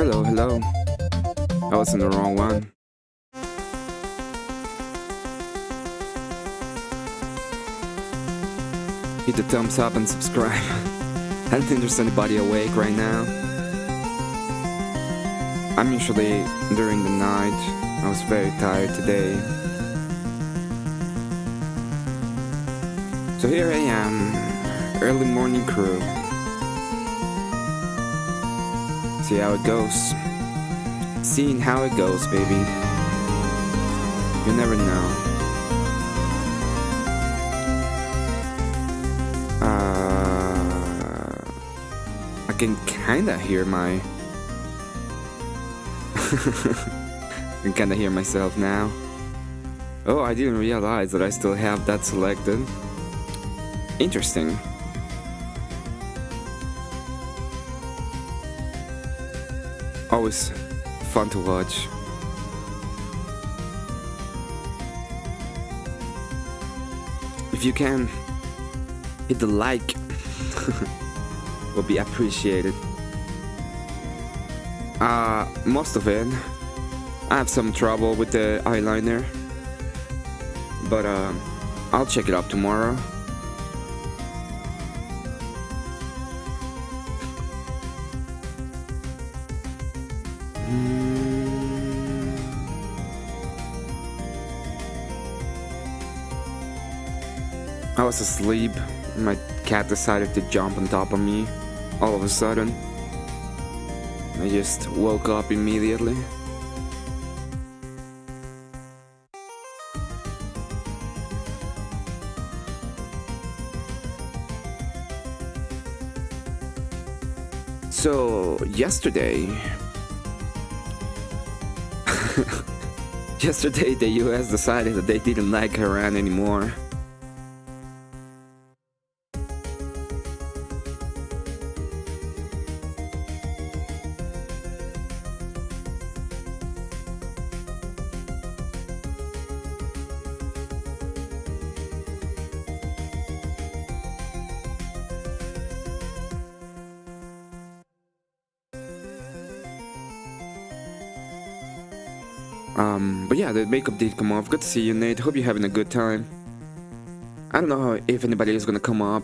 Hello, hello. I was in the wrong one. Hit the thumbs up and subscribe. I don't think there's anybody awake right now. I'm usually during the night. I was very tired today. So here I am, early morning crew. See how it goes. Seeing how it goes, baby. You never know. I can kinda hear my... I can kinda hear myself now. Oh, I didn't realize that I still have that selected. Interesting. Always fun to watch. If you can, hit the like. Will be appreciated. Most of it. I have some trouble with the eyeliner, but I'll check it up tomorrow. I was asleep. My cat decided to jump on top of me all of a sudden. I just woke up immediately. So, yesterday... yesterday the US decided that they didn't like Iran anymore. But yeah, the makeup did come off. Good to see you, Nate. Hope you're having a good time. I don't know if anybody is gonna come up.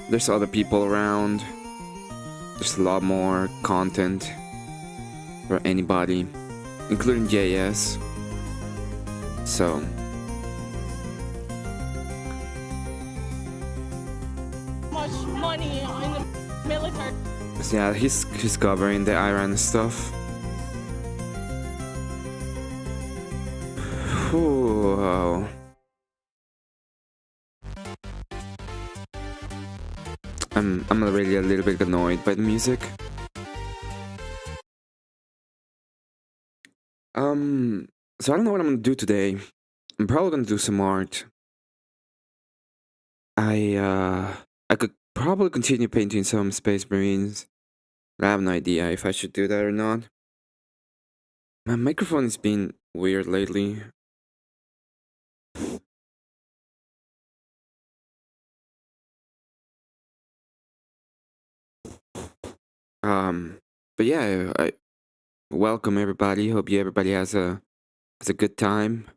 There's other people around. There's a lot more content for anybody, including JS. So... much money in the military. So yeah, he's covering the Iran stuff. Whew. I'm already a little bit annoyed by the music. So I don't know what I'm gonna do today. I'm probably gonna do some art. I could probably continue painting some Space Marines. I have no idea if I should do that or not. My microphone has been weird lately. But yeah, I welcome everybody. Hope everybody has a good time.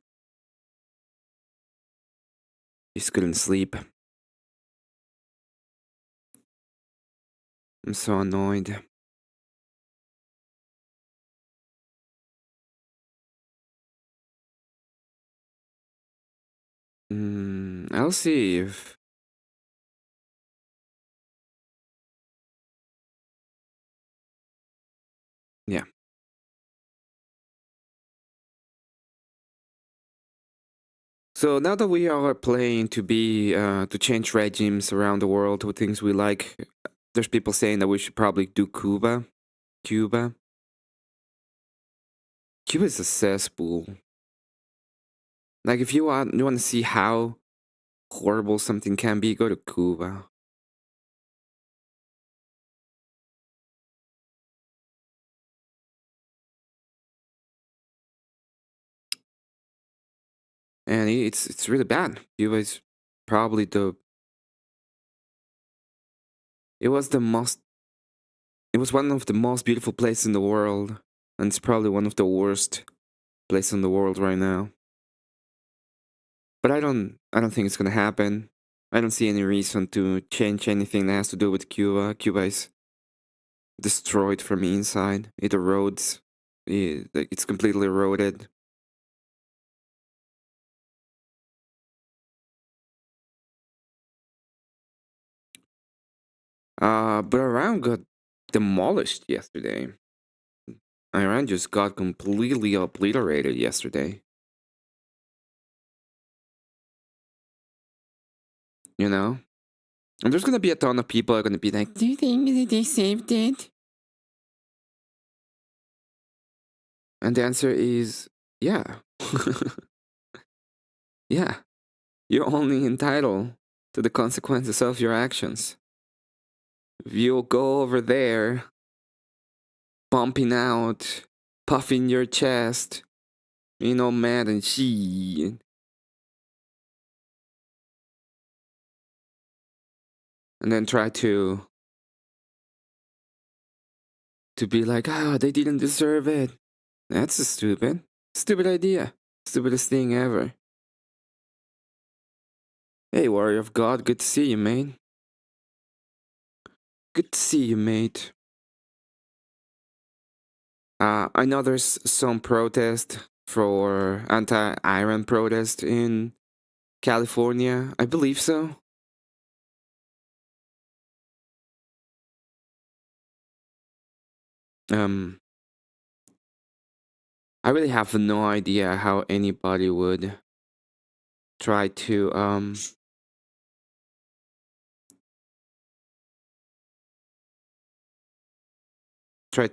Just couldn't sleep. I'm so annoyed. I'll see if... Yeah. So now that we are playing to be to change regimes around the world with things we like, there's people saying that we should probably do Cuba. Cuba is a cesspool. Like if you want to see how horrible something can be, go to Cuba. And it's really bad. Cuba is probably it was the most It was one of the most beautiful places in the world, and it's probably one of the worst places in the world right now. But I don't think it's gonna happen. I don't see any reason to change anything that has to do with Cuba. Cuba is destroyed from inside. It erodes. It's completely eroded. But Iran got demolished yesterday. Iran just got completely obliterated yesterday. You know? And there's gonna be a ton of people are gonna be like, do you think that they saved it? And the answer is yeah. Yeah. You're only entitled to the consequences of your actions. If you go over there, pumping out, puffing your chest, mad and shit, and then try to be like, they didn't deserve it. That's a stupid idea. Stupidest thing ever. Hey, Warrior of God, good to see you, mate. Good to see you, mate. I know there's some protest for anti-Iran protest in California. I believe so. Um, I really have no idea how anybody would try to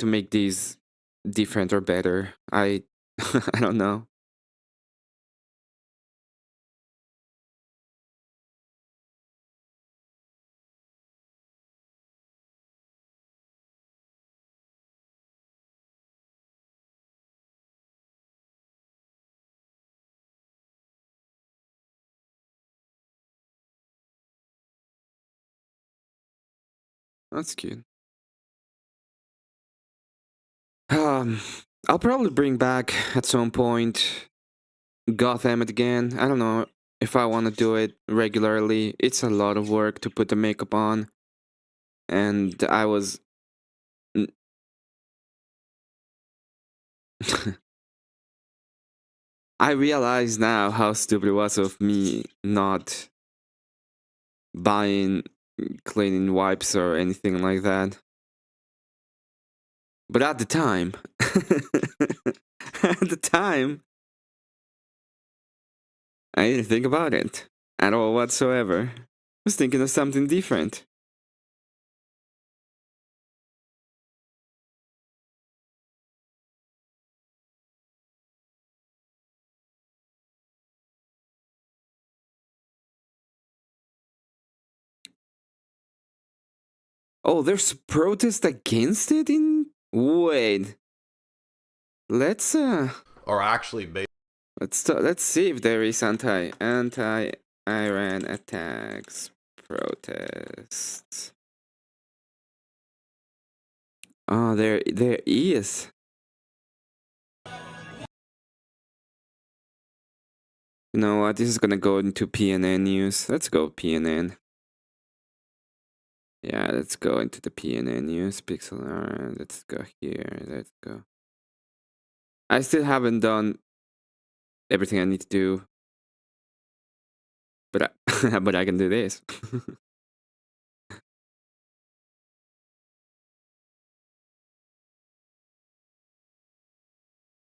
make these different or better. I I don't know. That's cute. Um, I'll probably bring back at some point Gotham again. I don't know if I want to do it regularly. It's a lot of work to put the makeup on, and I realize now how stupid it was of me not buying cleaning wipes or anything like that. But at the time, at the time, I didn't think about it at all whatsoever. I was thinking of something different. Oh, there's a protest against it in. Wait, let's Or actually, let's see if there is anti-Iran attacks protests. Oh, there is. You know what? This is gonna go into PNN news. Let's go PNN. Yeah, let's go into the PNN news. Pixel art. Let's go here. Let's go. I still haven't done everything I need to do, but but I can do this.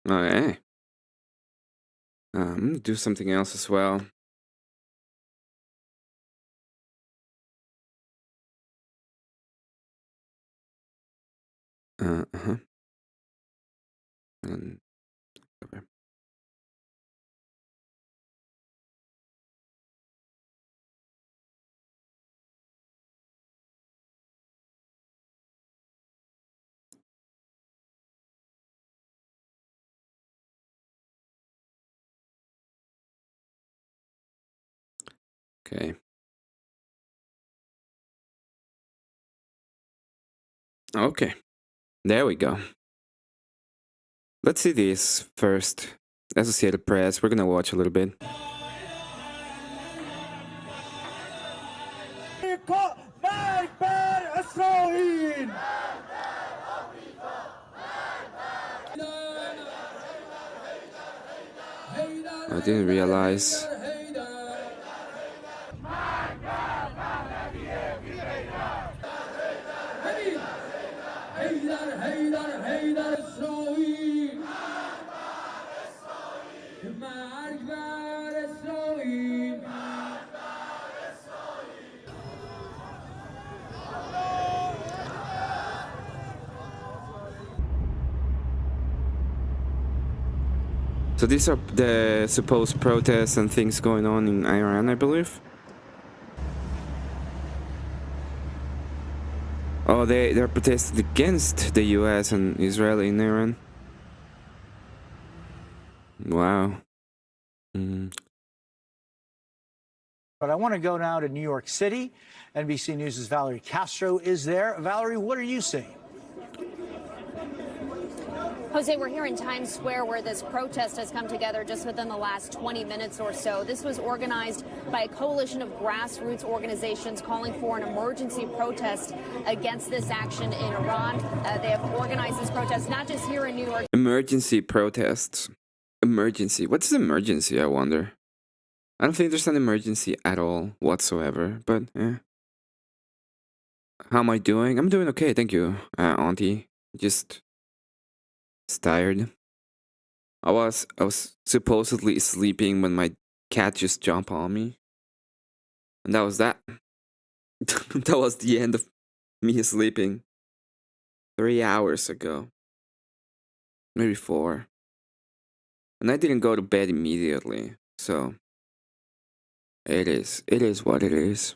Okay. I'm gonna do something else as well. Uh-huh. And okay. Okay. Okay, there we go. Let's see this first. Associated Press. We're gonna watch a little bit. I didn't realize. So these are the supposed protests and things going on in Iran, I believe. Oh, they're protesting against the US and Israel in Iran. Wow. But I want to go now to New York City. NBC News' Valerie Castro is there. Valerie, what are you seeing? Jose, we're here in Times Square where this protest has come together just within the last 20 minutes or so. This was organized by a coalition of grassroots organizations calling for an emergency protest against this action in Iran. They have organized this protest not just here in New York. Emergency protests. Emergency. What's emergency, I wonder? I don't think there's an emergency at all whatsoever, but yeah. How am I doing? I'm doing okay, thank you, Auntie. Just tired. I was supposedly sleeping when my cat just jumped on me. And that was that. That was the end of me sleeping 3 hours ago. Maybe 4. And I didn't go to bed immediately, so it is what it is.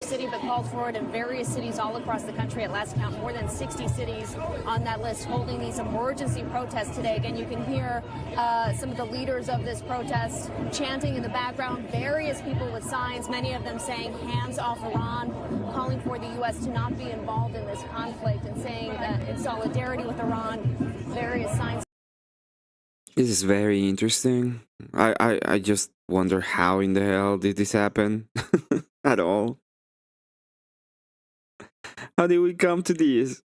City, but called for it in various cities all across the country. At last count, more than 60 cities on that list holding these emergency protests today. Again, you can hear some of the leaders of this protest chanting in the background, various people with signs, many of them saying hands off Iran, calling for the U.S. to not be involved in this conflict and saying in solidarity with Iran, various signs. This is very interesting. I just wonder how in the hell did this happen at all. How did we come to this?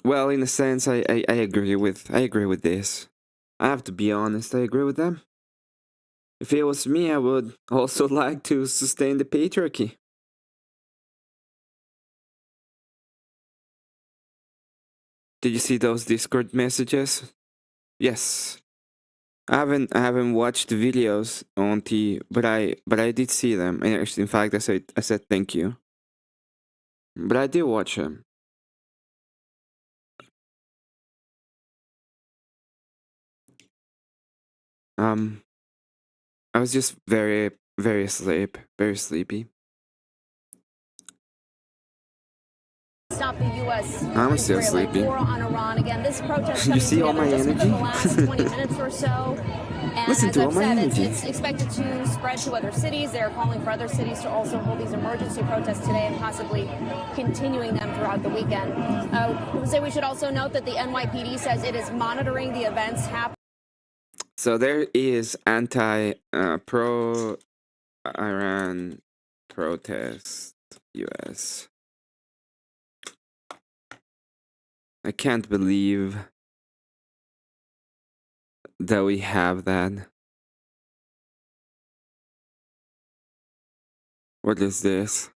Well, in a sense, I agree with this. I have to be honest, I agree with them. If it was me, I would also like to sustain the patriarchy. Did you see those Discord messages? Yes. I haven't watched the videos on T, but I did see them. And in fact, I said thank you. But I did watch them. I was just very sleepy. Stop the U.S. I'm still sleepy. War on Iran. Again, this protest You see all my just energy? within the last 20 minutes or so. And Listen as to I've all my said, energy. it's expected to spread to other cities. They're calling for other cities to also hold these emergency protests today and possibly continuing them throughout the weekend. We should also note that the NYPD says it is monitoring the events happening. So there is pro-Iran protest, US. I can't believe that we have that. What is this?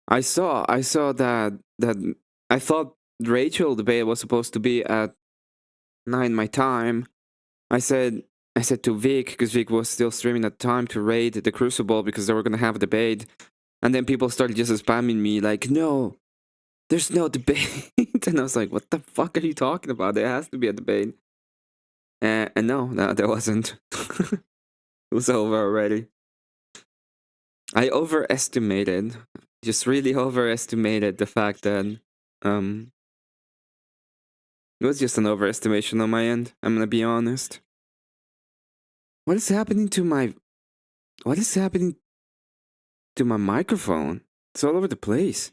I saw that I thought Rachel debate was supposed to be at 9 my time. I said to Vic, because Vic was still streaming at the time, to raid the Crucible because they were gonna have a debate. And then people started just spamming me like, no, there's no debate. And I was like, what the fuck are you talking about? There has to be a debate. And no, there wasn't. It was over already. I overestimated, just really overestimated the fact that it was just an overestimation on my end. I'm gonna be honest. What is happening to my microphone? It's all over the place.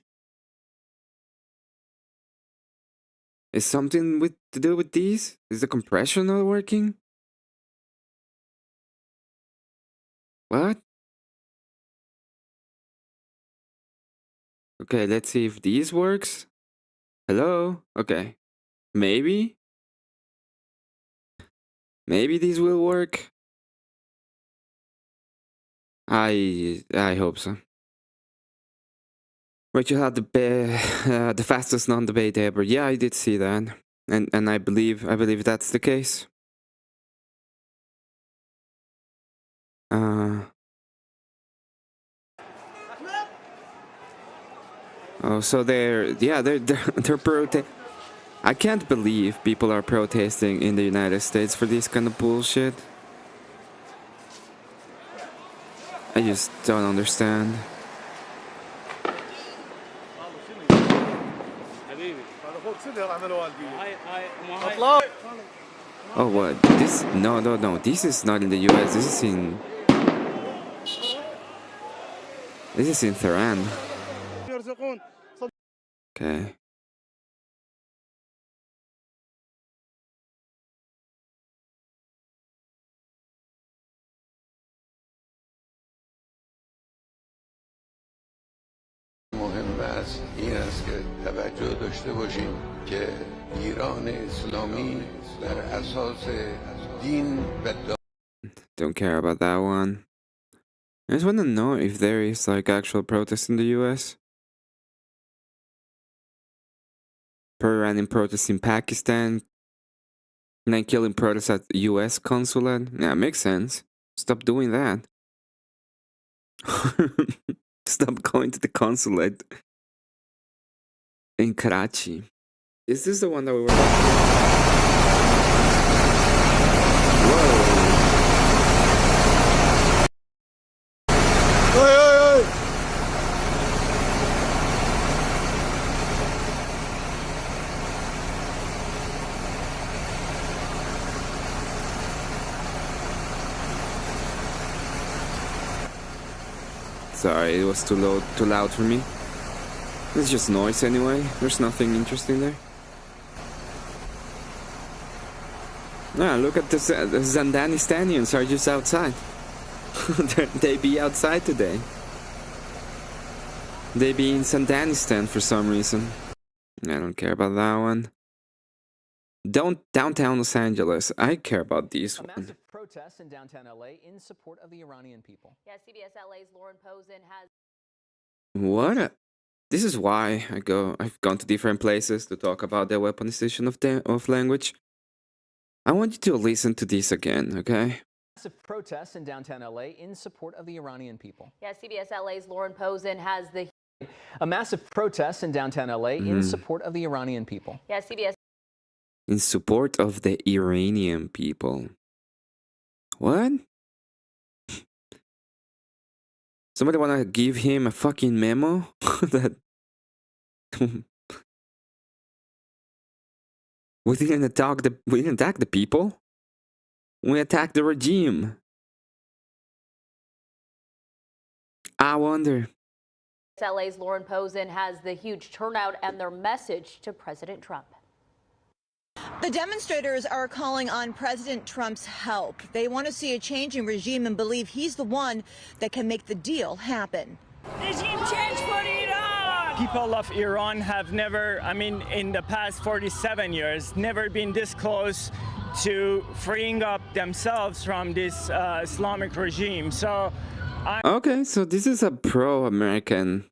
Is something to do with these? Is the compression not working? What? Okay, let's see if these works. Hello? Okay. Maybe these will work. I hope so. Rachel had the fastest non-debate ever. Yeah, I did see that, and I believe that's the case. Oh, so they're I can't believe people are protesting in the United States for this kind of bullshit. I just don't understand. Oh, what? This? No. This is not in the US. This is in Tehran. Okay. مهم است این است که توجه داشته باشیم که ایران اسلامی بر اساس دین و Don't care about that one. I just want to know if there is like actual protests in the US. Pro-Iranian protests in Pakistan. And then killing protests at the US consulate. Yeah, makes sense. Stop doing that. Stop going to the consulate in Karachi. Is this the one that we were watching? Whoa. Sorry, it was too loud for me. It's just noise anyway. There's nothing interesting there. Ah, look at the Zandanistanians are just outside. They be outside today. They be in Zandanistan for some reason. I don't care about that one. Downtown Los Angeles. I care about these ones. Massive protests in downtown LA in support of the Iranian people. Yeah, CBS LA's Lauren Posen has. What? This is why I've gone to different places to talk about the weaponization of language. I want you to listen to this again, okay? Massive protests in downtown LA in support of the Iranian people. Yeah, CBS LA's Lauren Posen has the. A massive protest in downtown LA in support of the Iranian people. Yeah, CBS. In support of the Iranian people. What? Somebody wanna give him a fucking memo? That we didn't attack the people. We attacked the regime. I wonder. LA's Lauren Posen has the huge turnout and their message to President Trump. The demonstrators are calling on President Trump's help. They want to see a change in regime and believe he's the one that can make the deal happen. Regime change for Iran! People of Iran have never, in the past 47 years, never been this close to freeing up themselves from this Islamic regime. So, okay, so this is a pro-American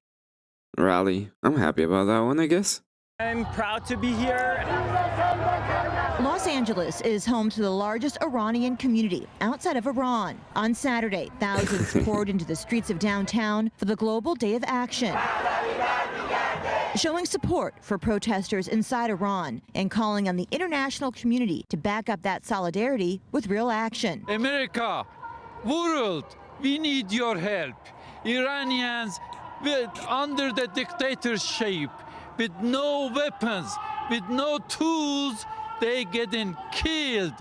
rally. I'm happy about that one, I guess. I'm proud to be here. Los Angeles is home to the largest Iranian community outside of Iran. On Saturday, thousands poured into the streets of downtown for the Global Day of Action, showing support for protesters inside Iran and calling on the international community to back up that solidarity with real action. America, world, we need your help. Iranians under the dictatorship, with no weapons, with no tools, they getting killed.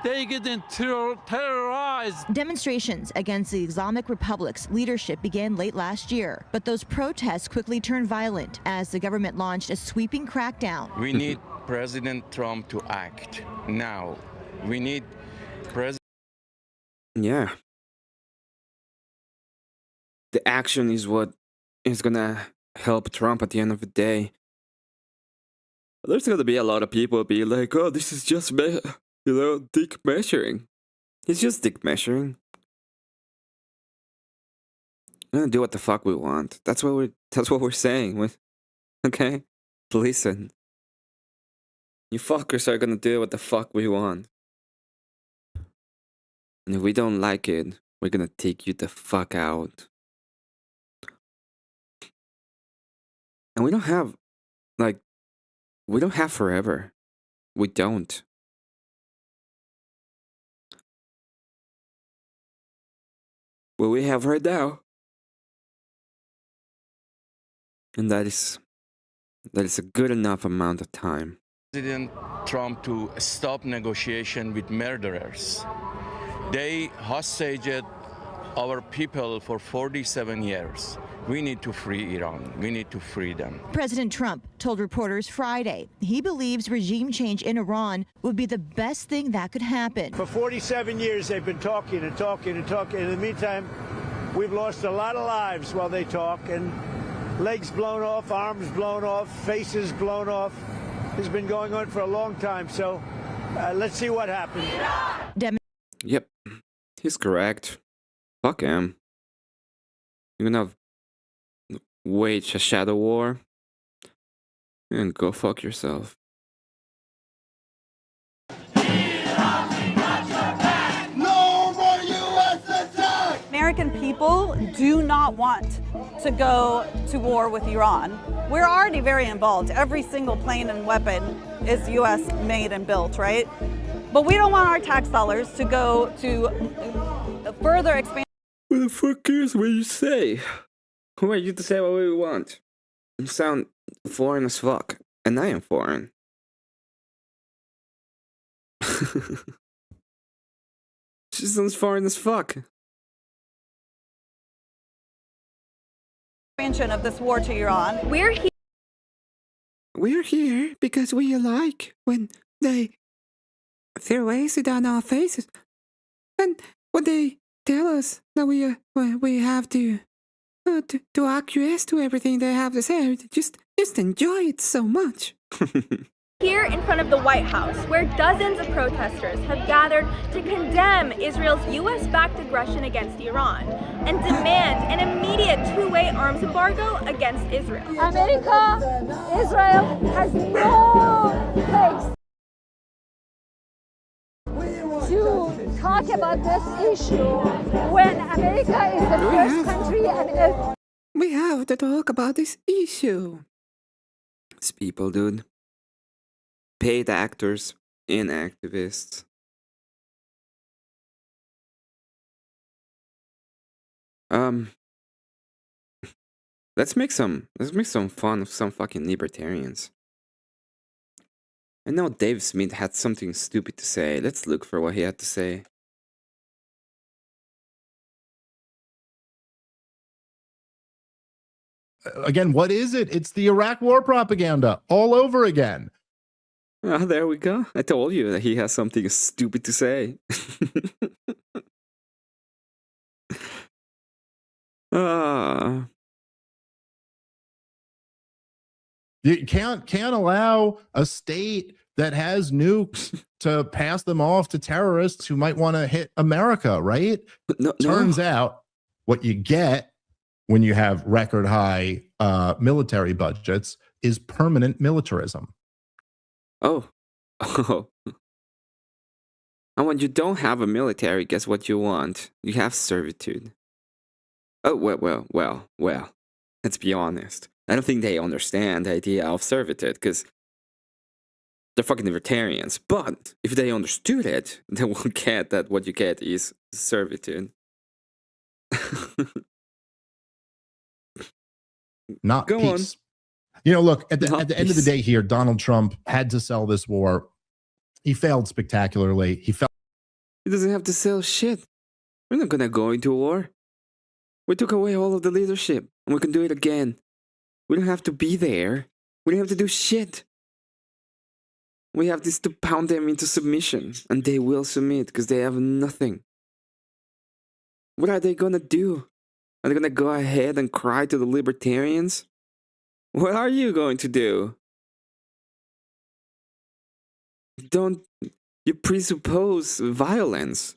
They getting terrorized. Demonstrations against the Islamic Republic's leadership began late last year, but those protests quickly turned violent as the government launched a sweeping crackdown. We need President Trump to act now. We need President. Yeah. The action is what is gonna help Trump at the end of the day. There's gonna be a lot of people be like, oh, this is just, dick measuring. It's just dick measuring. We're gonna do what the fuck we want. That's what we're saying. Okay? Listen. You fuckers are gonna do what the fuck we want. And if we don't like it, we're gonna take you the fuck out. And we don't have forever. We don't. What we have right now. And that is a good enough amount of time. President Trump to stop negotiation with murderers. They hostaged our people for 47 years. We need to free Iran. We need to free them. President Trump told reporters Friday he believes regime change in Iran would be the best thing that could happen. For 47 years, they've been talking and talking and talking. In the meantime, we've lost a lot of lives while they talk, and legs blown off, arms blown off, faces blown off. It's been going on for a long time, so let's see what happens. Yep, he's correct. Fuck him. You're gonna wage a shadow war and go fuck yourself. No more U.S. attack! American people do not want to go to war with Iran. We're already very involved. Every single plane and weapon is U.S. made and built, right? But we don't want our tax dollars to go to further expand. Who the fuck cares what you say? Who are you to say what we want? You sound foreign as fuck. And I am foreign. She sounds foreign as fuck. Expansion of this war to Iran. We're here because we like when they throw acid on our faces. And when they tell us that we have to acquiesce to everything they have to say. Just enjoy it so much. Here in front of the White House, where dozens of protesters have gathered to condemn Israel's U.S.-backed aggression against Iran and demand an immediate two-way arms embargo against Israel. America, Israel has no place to talk about this issue when America is the first country and we have to talk about this issue. It's people, dude. Paid actors and activists. Let's make some fun of some fucking libertarians. I know Dave Smith had something stupid to say. Let's look for what he had to say. Again, what is it? It's the Iraq war propaganda all over again. Oh, there we go. I told you that he has something stupid to say. You can't allow a state that has nukes to pass them off to terrorists who might want to hit America, right? Turns out what you get when you have record high military budgets is permanent militarism. Oh. And when you don't have a military, guess what you want? You have servitude. Oh, well. Let's be honest. I don't think they understand the idea of servitude because they're fucking libertarians. But if they understood it, they won't get that what you get is servitude. not Go on. peace. You know, look, at the Not end of the peace. day here, Donald Trump had to sell this war. He failed spectacularly. He doesn't have to sell shit. We're not gonna go into war. We took away all of the leadership, and we can do it again. We don't have to be there. We don't have to do shit. We have this to pound them into submission, and they will submit because they have nothing. What are they gonna do? Are they gonna go ahead and cry to the libertarians? What are you going to do? You presuppose violence.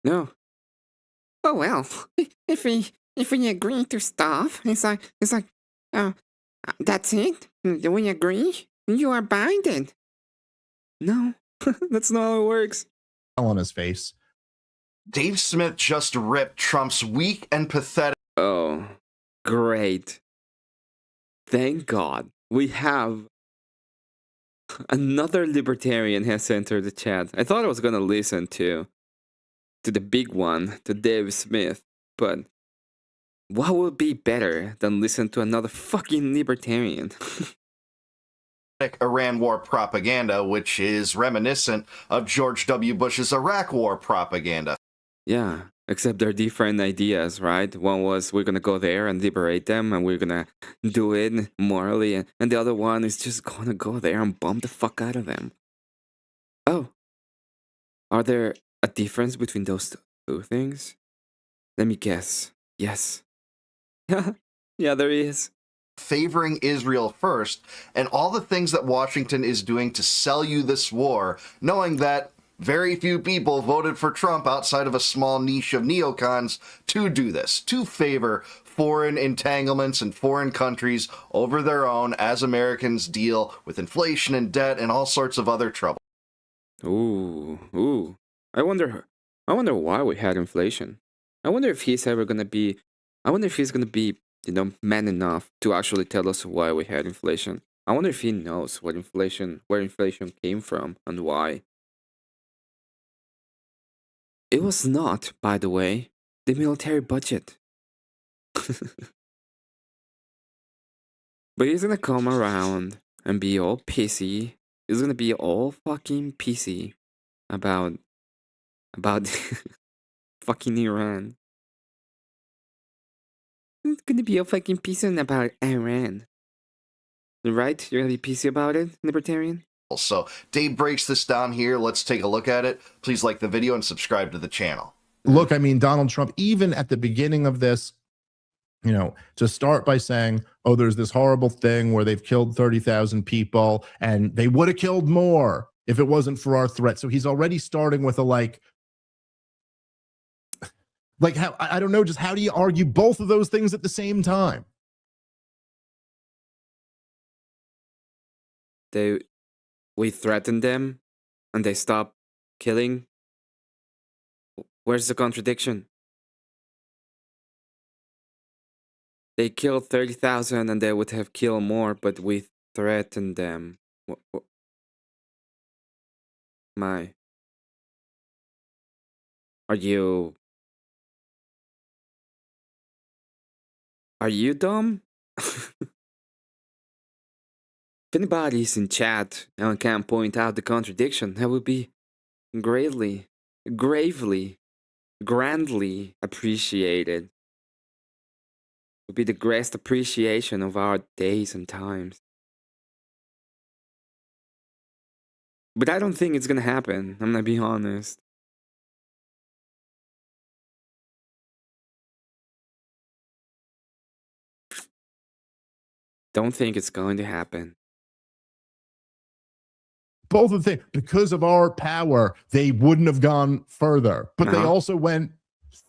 No. Oh well, if we agree to stop, it's like that's it. We agree. You are binded. No, that's not how it works. on his face. Dave Smith just ripped Trump's weak and pathetic. Oh, great. Thank God we have another libertarian has entered the chat. I thought I was gonna listen to the big one, to Dave Smith, but what would be better than listen to another fucking libertarian? Iran war propaganda, which is reminiscent of George W. Bush's Iraq war propaganda. Yeah, except they're different ideas, right? One was we're gonna go there and liberate them and we're gonna do it morally, and the other one is just gonna go there and bomb the fuck out of them. Oh, are there a difference between those two things? Let me guess. Yes. Yeah, there is. Favoring Israel first, and all the things that Washington is doing to sell you this war, knowing that very few people voted for Trump outside of a small niche of neocons to do this, to favor foreign entanglements and foreign countries over their own as Americans deal with inflation and debt and all sorts of other trouble. Ooh. I wonder why we had inflation. I wonder if he's gonna be, man enough to actually tell us why we had inflation. I wonder if he knows where inflation came from and why. It was not, by the way, the military budget. But he's gonna come around and be all pissy. He's gonna be all fucking pissy about fucking Iran. He's gonna be all fucking pissy about Iran. Right? You're gonna be pissy about it, libertarian? So Dave breaks this down here. Let's take a look at it. Please like the video and subscribe to the channel. Look, I mean, Donald Trump, even at the beginning of this, you know, to start by saying, oh, there's this horrible thing where they've killed 30,000 people and they would have killed more if it wasn't for our threat. So he's already starting with a like how, I don't know, just how do you argue both of those things at the same time? We threatened them and they stopped killing. Where's the contradiction? They killed 30,000 and they would have killed more, but we threatened them. Are you dumb? If anybody's in chat and can point out the contradiction, that would be gravely grandly appreciated. Would be the greatest appreciation of our days and times. But I don't think it's gonna happen, I'm gonna be honest. Don't think it's going to happen. Both of the things, because of our power, they wouldn't have gone further, but they also went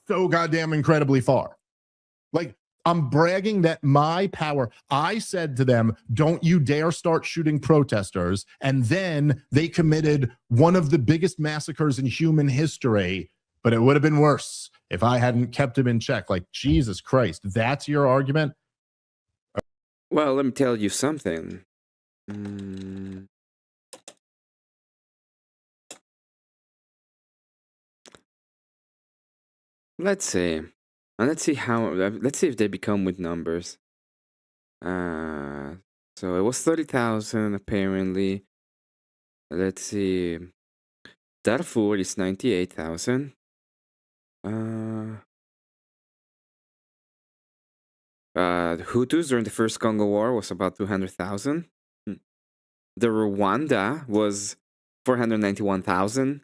so goddamn incredibly far. Like, I'm bragging that my power, I said to them, don't you dare start shooting protesters. And then they committed one of the biggest massacres in human history, but it would have been worse if I hadn't kept him in check. Like, Jesus Christ, that's your argument? Well, let me tell you something. Let's see. And let's see if they become with numbers. So it was 30,000 apparently. Let's see. Darfur is 98,000. The Hutus during the first Congo War was about 200,000. The Rwanda was 491,000.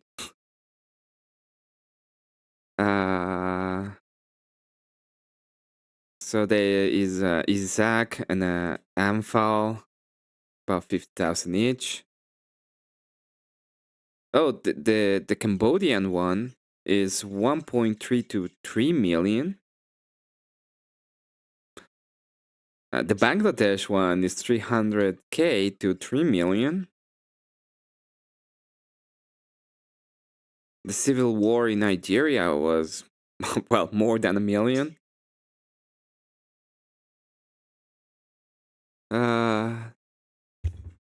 So there is Isaac and Amphal, about 50,000 each. Oh, the Cambodian one is 1.3 to 3 million. The Bangladesh one is 300K to 3 million. The civil war in Nigeria was, well, more than 1 million.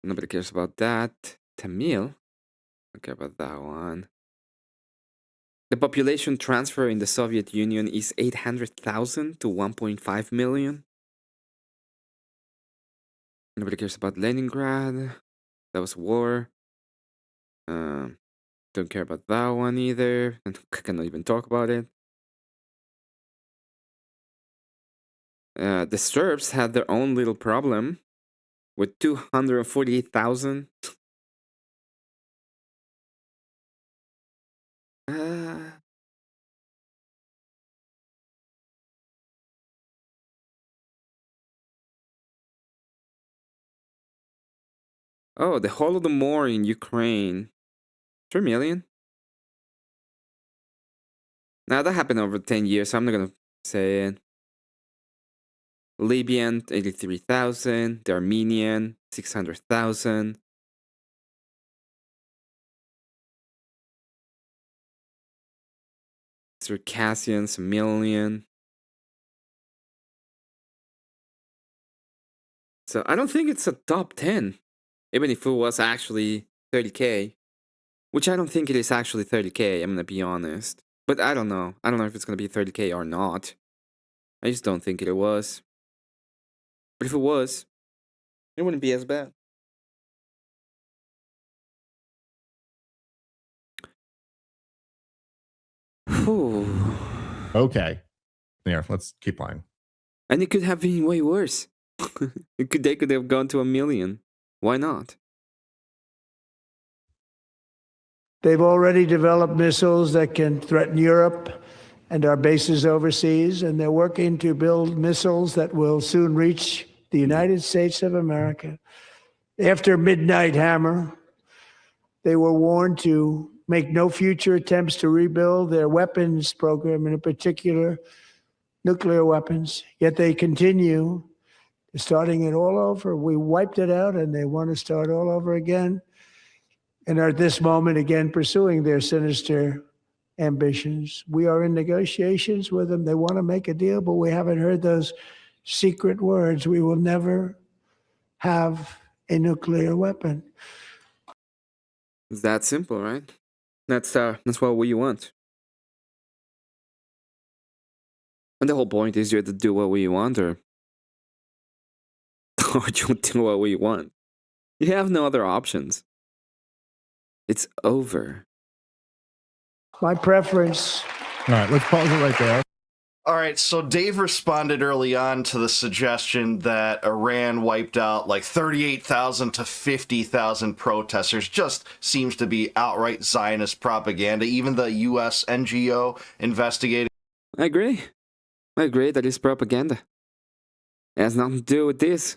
Nobody cares about that. Tamil, don't care about that one. The population transfer in the Soviet Union is 800,000 to 1.5 million. Nobody cares about Leningrad. That was war. Don't care about that one either. I cannot even talk about it. The Serbs had their own little problem with 248,000. Oh, the Holodomor in Ukraine. 3 million. Now that happened over 10 years, so I'm not gonna say it. Libyan, 83,000. The Armenian, 600,000. Circassians, 1 million. So I don't think it's a top 10. Even if it was actually 30K. Which I don't think it is actually 30K, I'm gonna be honest. But I don't know. I don't know if it's gonna be 30K or not. I just don't think it was. But if it was, it wouldn't be as bad. Whew. Okay. There, let's keep playing. And it could have been way worse. They could have gone to 1 million. Why not? They've already developed missiles that can threaten Europe and our bases overseas, and they're working to build missiles that will soon reach the United States of America. After Midnight Hammer, they were warned to make no future attempts to rebuild their weapons program, and in particular, nuclear weapons. Yet they continue starting it all over. We wiped it out, and they want to start all over again. And are at this moment again pursuing their sinister ambitions. We are in negotiations with them. They want to make a deal, but we haven't heard those secret words. We will never have a nuclear weapon. It's that simple, right? That's what we want. And the whole point is you have to do what we want, or you do what we want. You have no other options. It's over. My preference. All right, let's pause it right there. All right, so Dave responded early on to the suggestion that Iran wiped out like 38,000 to 50,000 protesters. Just seems to be outright Zionist propaganda. Even the U.S. NGO investigating. I agree. That is propaganda. It has nothing to do with this.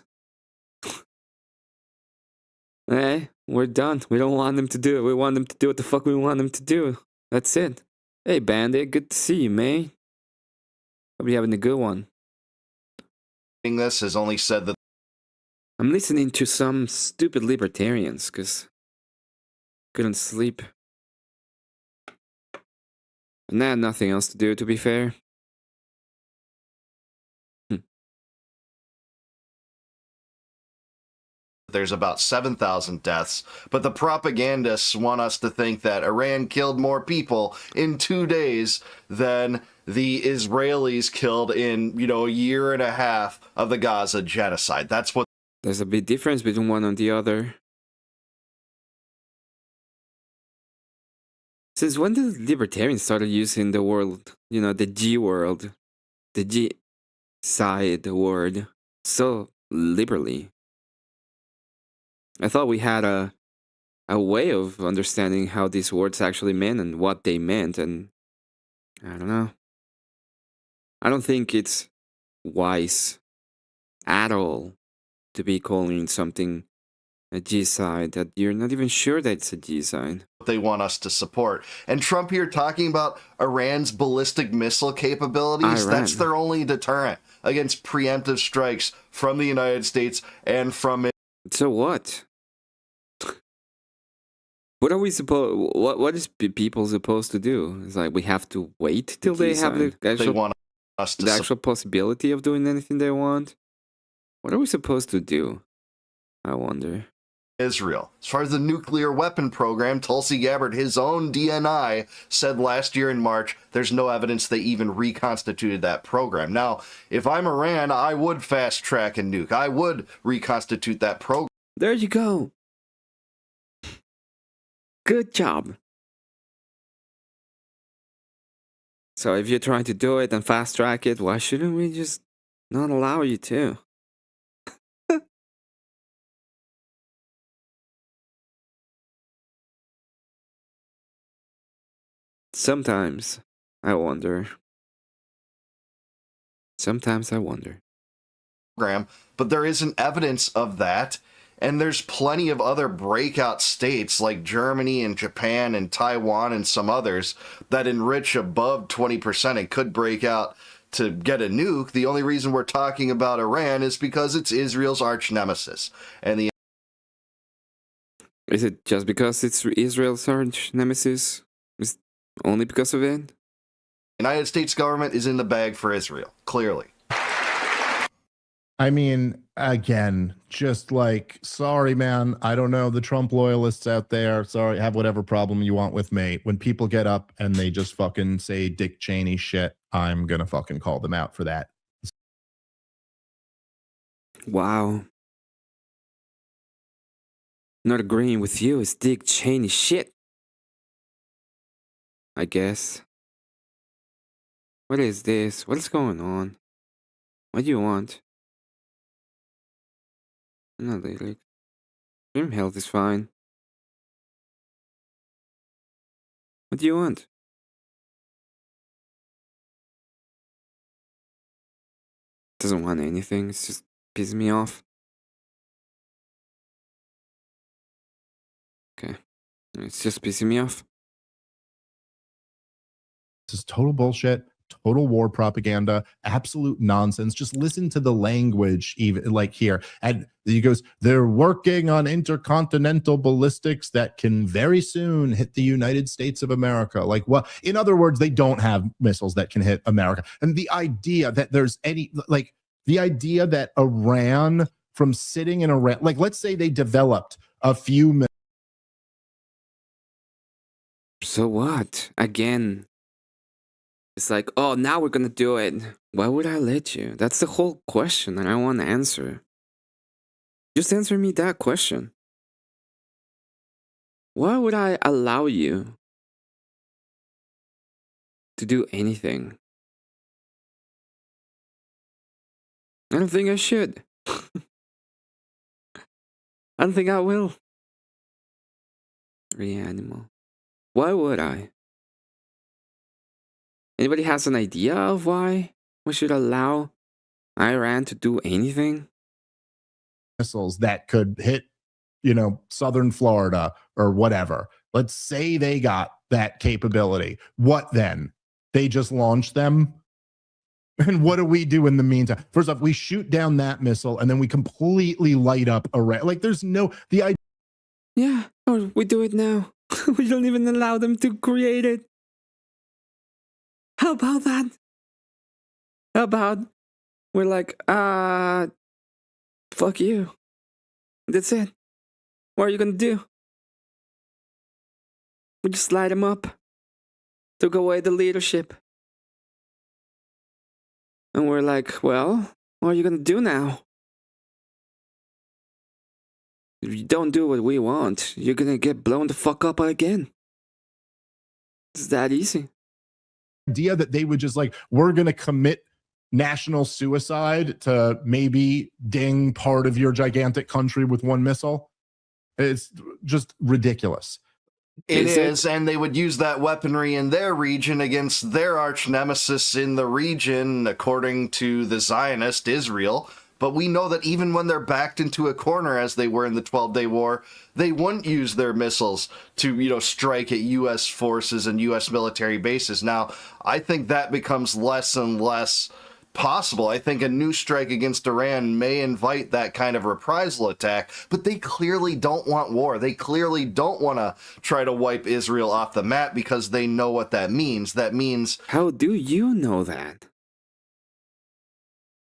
Hey, we're done. We don't want them to do it. We want them to do what the fuck we want them to do. That's it. Hey, Bandit, good to see you, man. Hope you're having a good one. This has only said that I'm listening to some stupid libertarians because couldn't sleep. And I had nothing else to do, to be fair. there's about 7,000 deaths, but the propagandists want us to think that Iran killed more people in 2 days than the Israelis killed in, a year and a half of the Gaza genocide. That's what. There's a big difference between one and the other. Since when did libertarians started using the word, the G word, the G side word, so liberally? I thought we had a way of understanding how these words actually meant and what they meant, and I don't know. I don't think it's wise at all to be calling something a G side that you're not even sure that it's a G side. They want us to support. And Trump here talking about Iran's ballistic missile capabilities, that's their only deterrent against preemptive strikes from the United States and from it. So what? What are we supposed? What is people supposed to do? It's like we have to wait till they have the actual, they want us to the actual possibility of doing anything they want. What are we supposed to do? I wonder. Israel. As far as the nuclear weapon program, Tulsi Gabbard, his own DNI, said last year in March, there's no evidence they even reconstituted that program. Now, if I'm Iran, I would fast track and nuke. I would reconstitute that program. There you go. Good job. So if you're trying to do it and fast track it, why shouldn't we just not allow you to? Sometimes I wonder. Sometimes I wonder. But there isn't evidence of that. And there's plenty of other breakout states like Germany and Japan and Taiwan and some others that enrich above 20% and could break out to get a nuke. The only reason we're talking about Iran is because it's Israel's arch nemesis. And is it just because it's Israel's arch nemesis? Is only because of it? The United States government is in the bag for Israel, clearly. I mean, again, just like, sorry, man, I don't know, the Trump loyalists out there, sorry, have whatever problem you want with me. When people get up and they just fucking say Dick Cheney shit, I'm gonna fucking call them out for that. Wow. Not agreeing with you is Dick Cheney shit. I guess. What is this? What is going on? What do you want? No, like, dream health is fine. What do you want? Doesn't want anything, it's just pissing me off. Okay. It's just pissing me off. This is total bullshit, total war propaganda, absolute nonsense. Just listen to the language, even like here. And he goes, they're working on intercontinental ballistics that can very soon hit the United States of America. Like, what? In other words, they don't have missiles that can hit America. And the idea that there's any, like, the idea that Iran, from sitting in Iran, like, let's say they developed a few. So what? Again. It's like, oh, now we're gonna do it. Why would I let you? That's the whole question, and I want to answer. Just answer me that question. Why would I allow you to do anything? I don't think I should. I don't think I will. Reanimal. Why would I? Anybody has an idea of why we should allow Iran to do anything? Missiles that could hit, southern Florida or whatever. Let's say they got that capability. What then? They just launch them? And what do we do in the meantime? First off, we shoot down that missile and then we completely light up Iran. Like, there's no, the idea. Yeah, or we do it now. We don't even allow them to create it. How about that? How about we're like, fuck you. That's it. What are you gonna do? We just light them up. Took away the leadership. And we're like, well, what are you gonna do now? If you don't do what we want, you're gonna get blown the fuck up again. It's that easy. Idea that they would just like, we're going to commit national suicide to maybe ding part of your gigantic country with one missile. It's just ridiculous. It is, and they would use that weaponry in their region against their arch nemesis in the region, according to the Zionist Israel. But we know that even when they're backed into a corner, as they were in the 12-Day War, they wouldn't use their missiles to, strike at U.S. forces and U.S. military bases. Now, I think that becomes less and less possible. I think a new strike against Iran may invite that kind of reprisal attack, but they clearly don't want war. They clearly don't want to try to wipe Israel off the map because they know what that means. That means... How do you know that?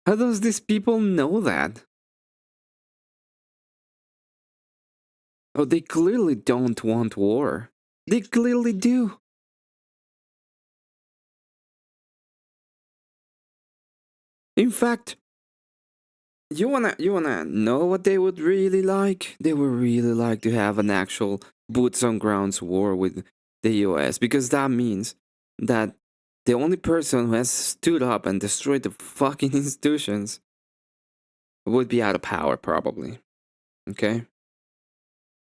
How does these people know that? Oh, they clearly don't want war. They clearly do. In fact, you wanna know what they would really like? They would really like to have an actual boots on grounds war with the US, because that means that the only person who has stood up and destroyed the fucking institutions would be out of power, probably. Okay?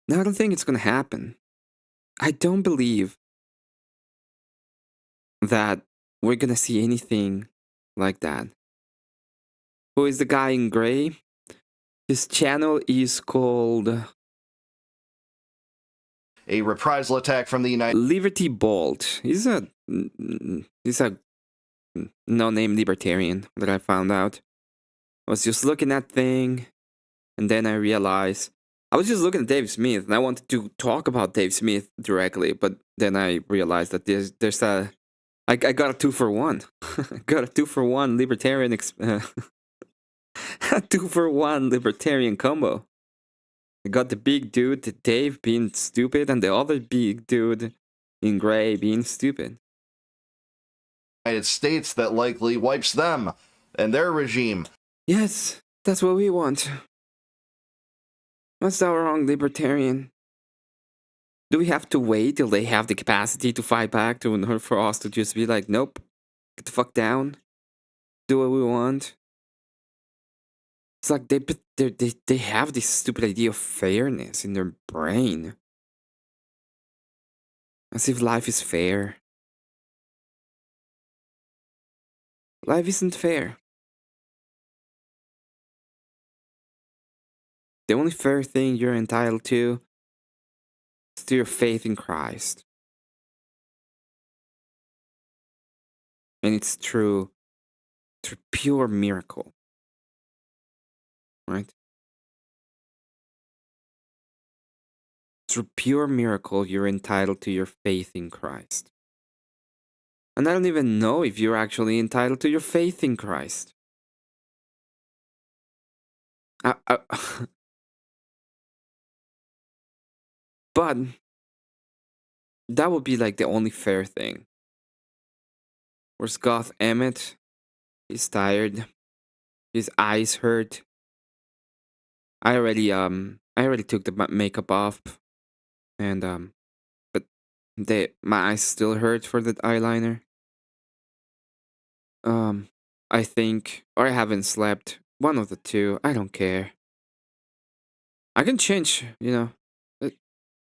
Now, I don't think it's gonna happen. I don't believe that we're gonna see anything like that. Who is the guy in gray? His channel is called... a reprisal attack from the United... Liberty Bolt. He's a no-name libertarian that I found out. I was just looking at thing, and then I realized... I was just looking at Dave Smith, and I wanted to talk about Dave Smith directly, but then I realized that there's a... I got a 2-for-1. I got a 2-for-1 libertarian... a 2-for-1 libertarian combo. I got the big dude, Dave, being stupid, and the other big dude in gray being stupid. United States that likely wipes them and their regime. Yes, that's what we want. What's that wrong, libertarian? Do we have to wait till they have the capacity to fight back for us to just be like, nope, get the fuck down, do what we want? It's like they have this stupid idea of fairness in their brain. As if life is fair. Life isn't fair. The only fair thing you're entitled to is to your faith in Christ. And it's through pure miracle. Right? Through pure miracle, you're entitled to your faith in Christ. And I don't even know if you're actually entitled to your faith in Christ. But that would be like the only fair thing. Where's Goth Emmet? He's tired. His eyes hurt. I already took the makeup off, and but my eyes still hurt for the eyeliner. I think, or I haven't slept. One of the two. I don't care. I can change,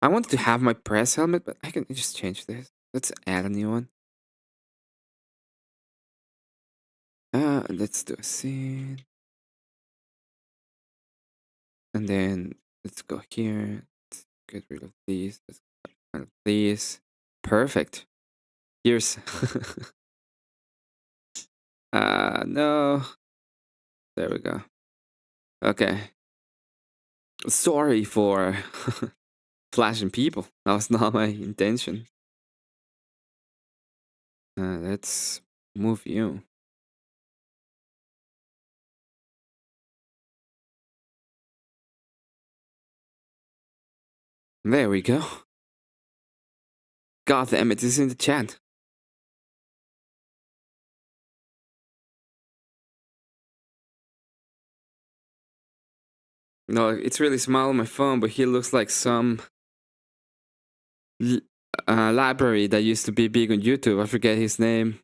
I wanted to have my press helmet, but I can just change this. Let's add a new one. Let's do a scene. And then let's go here. Let's get rid of these. Let's get rid of these. Perfect. Here's no. There we go. Okay. Sorry for flashing people. That was not my intention. Let's move you. There we go. God, Emmet is in the chat. No, it's really small on my phone, but he looks like some library that used to be big on YouTube. I forget his name.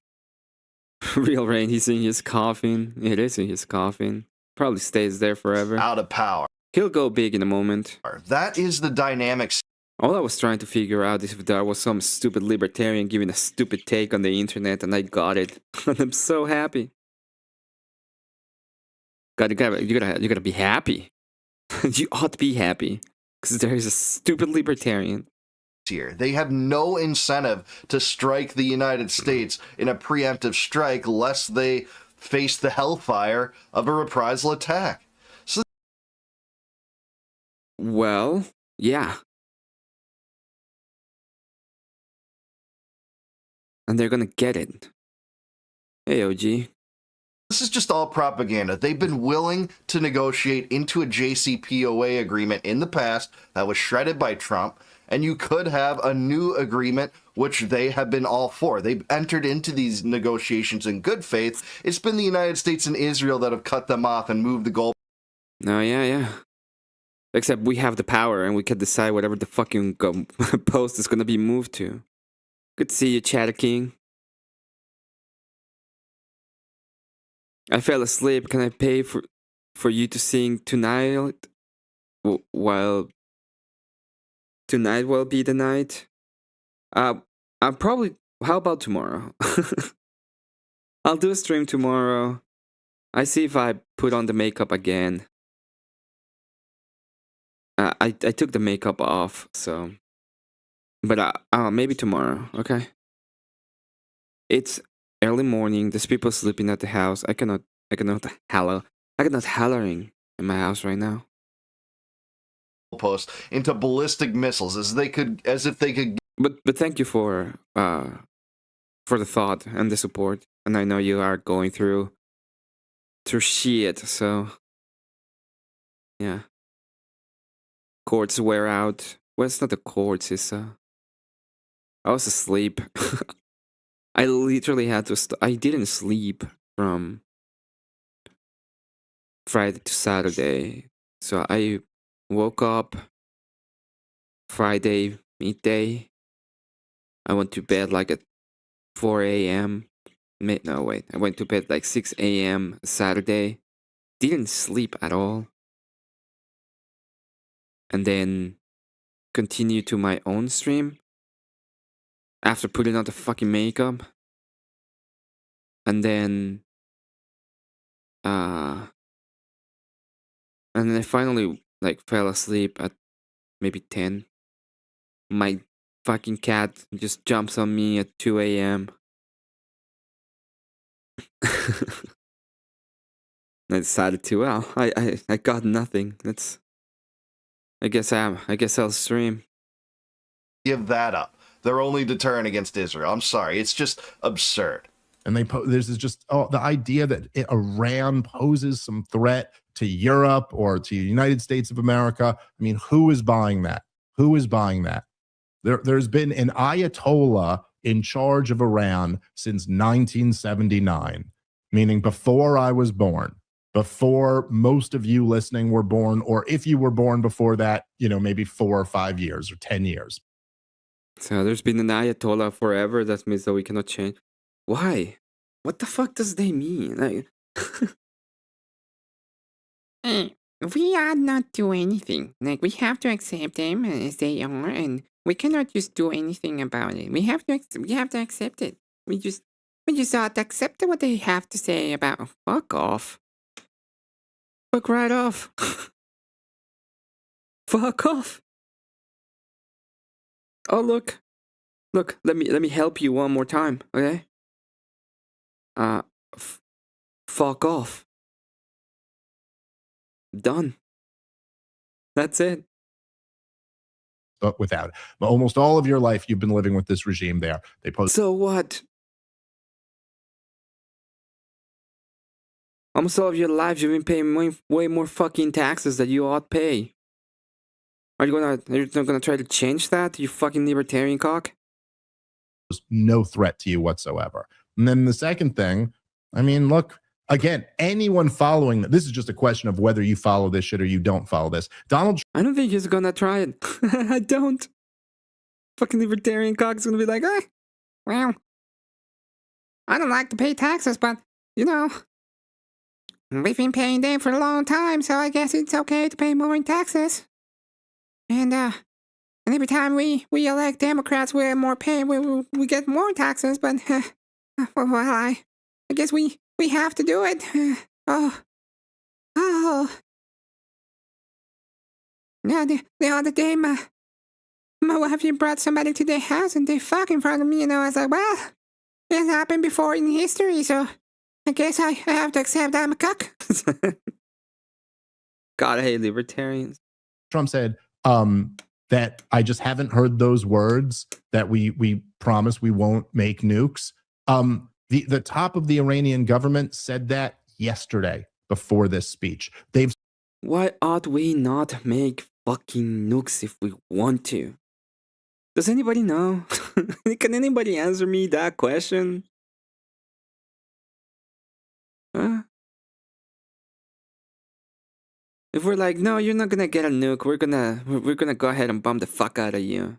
Real Rain, he's in his coffin. It is in his coffin. Probably stays there forever. Out of power. He'll go big in a moment. That is the dynamics. All I was trying to figure out is if there was some stupid libertarian giving a stupid take on the internet, and I got it. And I'm so happy. You gotta be happy. You ought to be happy. Because there is a stupid libertarian. Here. They have no incentive to strike the United States in a preemptive strike lest they face the hellfire of a reprisal attack. So, well, yeah. And they're gonna get it. Hey, OG. this is just all propaganda. They've been willing to negotiate into a JCPOA agreement in the past that was shredded by Trump, and you could have a new agreement which they have been all for. They've entered into these negotiations in good faith. It's been the United States and Israel that have cut them off and moved the goal. No, yeah. Except we have the power and we can decide whatever the fucking post is gonna be moved to. Good to see you, Chatter King. I fell asleep. Can I pay for you to sing tonight? While tonight will be the night. I'm probably. How about tomorrow? I'll do a stream tomorrow. I see if I put on the makeup again. I took the makeup off, so. But maybe tomorrow. Okay. It's early morning. There's people sleeping at the house. I cannot hollering in my house right now. Post into ballistic missiles as if they could. But thank you for the thought and the support. And I know you are going through shit. So yeah, cords wear out. Well, it's not the cords. It's I was asleep. I literally had to. I didn't sleep from Friday to Saturday, so I woke up Friday midday. I went to bed like at 4 a.m. No, wait. I went to bed like 6 a.m. Saturday. Didn't sleep at all. And then continued to my own stream after putting on the fucking makeup. And then I finally like fell asleep at maybe 10. My fucking cat just jumps on me at 2 a.m. I decided to, well, I got nothing. I guess I'll stream. Give that up. They're only deterrent against Israel. I'm sorry. It's just absurd. And there's just the idea that Iran poses some threat to Europe or to the United States of America. I mean, who is buying that? Who is buying that? There's been an Ayatollah in charge of Iran since 1979, meaning before I was born, before most of you listening were born, or if you were born before that, maybe 4 or 5 years or 10 years. So there's been an Ayatollah forever. That means that we cannot change. Why? What the fuck does they mean? We are not do anything. Like, we have to accept them as they are, and we cannot just do anything about it. We have to accept it. We just ought to accept what they have to say about. Fuck off. Fuck right off. Fuck off. Oh look. Let me help you one more time, okay? Fuck off. Done. That's it. But almost all of your life, you've been living with this regime there. So what? Almost all of your lives, you've been paying way more fucking taxes than you ought pay. Are you not gonna try to change that, you fucking libertarian cock? There's no threat to you whatsoever. And then the second thing, I mean, look, again, anyone following this is just a question of whether you follow this shit or you don't follow this. Donald I don't think he's gonna try it. I don't. Fucking libertarian cock's gonna be like, well, I don't like to pay taxes, but, you know, we've been paying them for a long time, so I guess it's okay to pay more in taxes. And every time we elect Democrats, we're more pay, we get more taxes, but, well, I guess we have to do it. Yeah, the other day, my wife brought somebody to their house and they fuck in front of me, and I was like, well, it's happened before in history, so I guess I have to accept I'm a cuck. God, I hate libertarians. Trump said that I just haven't heard those words that we promise we won't make nukes. The top of the Iranian government said that yesterday before this speech. Why ought we not make fucking nukes if we want to? Does anybody know? Can anybody answer me that question? Huh? If we're like, no, you're not gonna get a nuke, we're gonna go ahead and bomb the fuck out of you.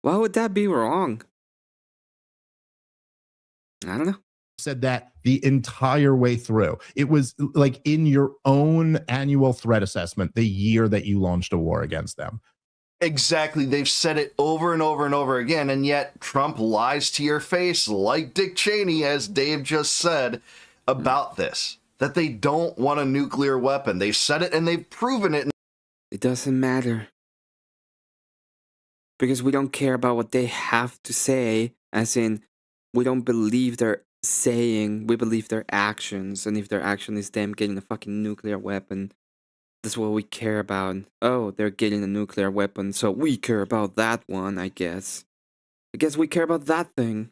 Why would that be wrong? I don't know. Said that the entire way through. It was like in your own annual threat assessment, the year that you launched a war against them. Exactly. They've said it over and over and over again, and yet Trump lies to your face like Dick Cheney, as Dave just said, about this, that they don't want a nuclear weapon. They've said it and they've proven it. It doesn't matter. Because we don't care about what they have to say, as in, we don't believe they're saying, we believe their actions, and if their action is them getting a fucking nuclear weapon, that's what we care about. Oh, they're getting a nuclear weapon, so we care about that one, I guess. I guess we care about that thing.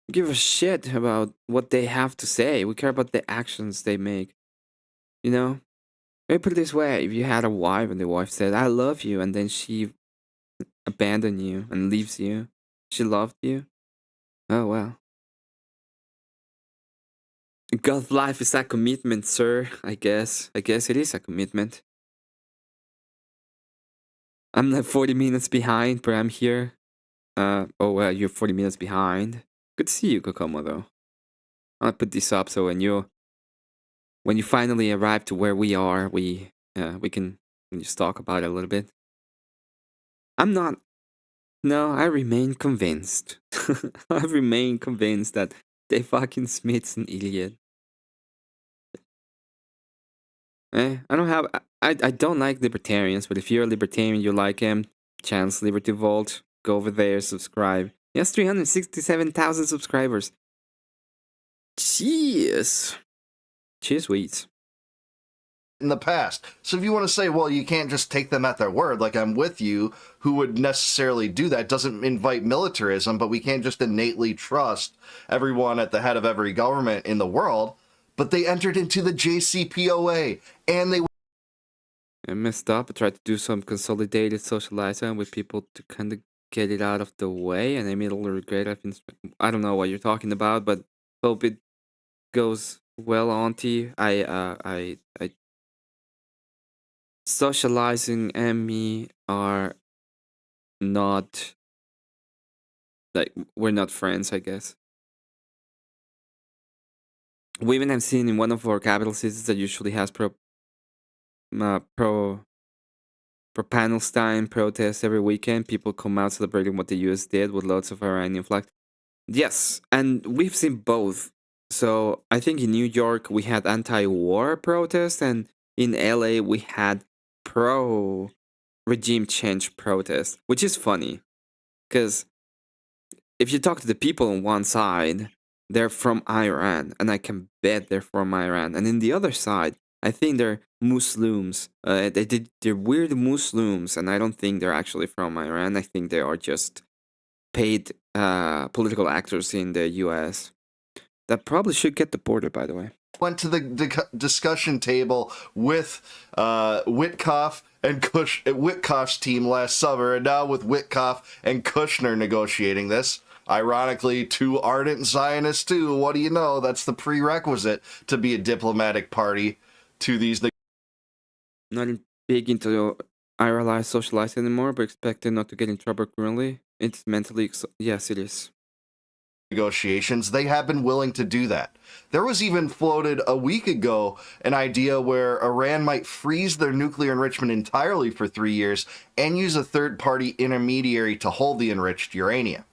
We give a shit about what they have to say. We care about the actions they make. You know? Let me put it this way. If you had a wife and the wife said, I love you, and then she abandoned you and leaves you, she loved you, oh well. God's life is a commitment, sir, I guess. I guess it is a commitment. I'm like 40 minutes behind, but I'm here. Oh well, you're 40 minutes behind. Good to see you, Kokomo, though. I'll put this up so when you finally arrive to where we are, we can just talk about it a little bit. I remain convinced. I remain convinced that Dave fucking Smith's an idiot. I don't like libertarians, but if you're a libertarian, you like him, Chance Liberty Vault, go over there, subscribe. He has 367,000 subscribers. Cheers. Cheers, weeds. In the past. So if you want to say, well, you can't just take them at their word, like I'm with you, who would necessarily do that, doesn't invite militarism, but we can't just innately trust everyone at the head of every government in the world. But they entered into the JCPOA, and they... I messed up. I tried to do some consolidated socializing with people to kind of get it out of the way, and I made a little regret. I don't know what you're talking about, but hope it goes well, Auntie. I socializing and me are not, like, we're not friends, I guess. We even have seen in one of our capital cities that usually has pro Palestine protests every weekend. People come out celebrating what the US did with lots of Iranian flags. Yes, and we've seen both. So I think in New York we had anti-war protests, and in LA we had pro-regime change protests, which is funny. Because if you talk to the people on one side, they're from Iran, and I can bet they're from Iran. And in the other side, I think they're Muslims. They're weird Muslims, and I don't think they're actually from Iran. I think they are just paid political actors in the US that probably should get deported, by the way. Went to the discussion table with Witkoff and Witkoff's team last summer, and now with Witkoff and Kushner negotiating this. Ironically, two ardent Zionists too. What do you know? That's the prerequisite to be a diplomatic party to these. Not big into IRLize, socialize anymore, but expected not to get in trouble currently. It's mentally, yes, it is. Negotiations, they have been willing to do that. There was even floated a week ago an idea where Iran might freeze their nuclear enrichment entirely for 3 years and use a third-party intermediary to hold the enriched uranium.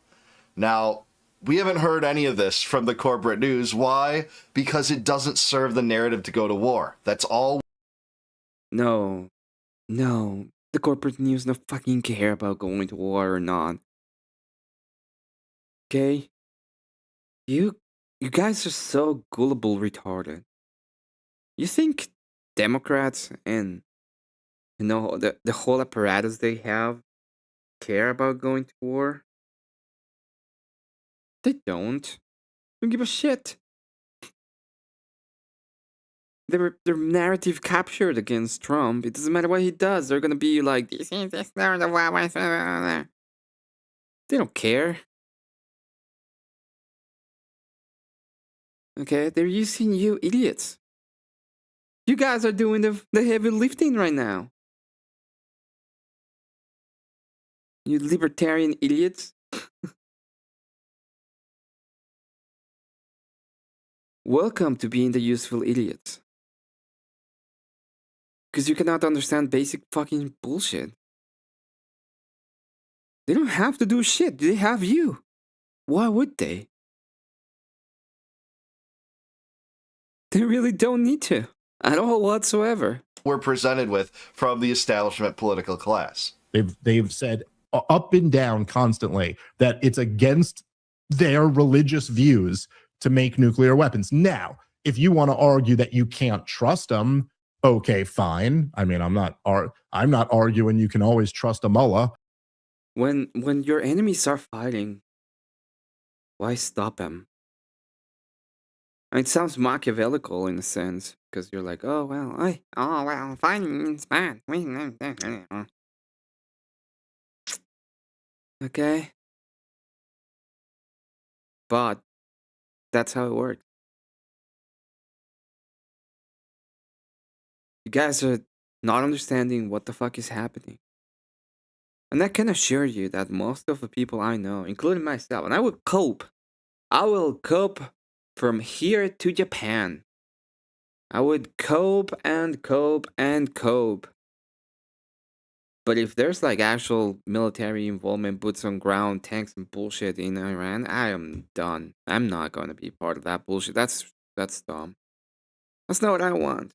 Now, we haven't heard any of this from the corporate news. Why? Because it doesn't serve the narrative to go to war. That's all. No. The corporate news don't fucking care about going to war or not. Okay? You guys are so gullible retarded. You think Democrats and the whole apparatus they have care about going to war? They don't. Don't give a shit. Their narrative captured against Trump. It doesn't matter what he does. They're gonna be like, this is the start of war. They don't care. Okay, they're using you idiots. You guys are doing the heavy lifting right now. You libertarian idiots. Welcome to being the useful idiots. Because you cannot understand basic fucking bullshit. They don't have to do shit. They have you. Why would they? They really don't need to. At all whatsoever. We're presented with from the establishment political class. They've said up and down constantly that it's against their religious views to make nuclear weapons. Now, if you want to argue that you can't trust them, okay, fine. I mean, I'm not arguing you can always trust a mullah. When your enemies are fighting, why stop them? It sounds Machiavellical in a sense, because you're like, oh well, fighting is bad. Okay. But that's how it works. You guys are not understanding what the fuck is happening. And I can assure you that most of the people I know, including myself, and I will cope from here to Japan. I would cope and cope and cope. But if there's like actual military involvement, boots on ground, tanks and bullshit in Iran, I am done. I'm not going to be part of that bullshit. That's dumb. That's not what I want.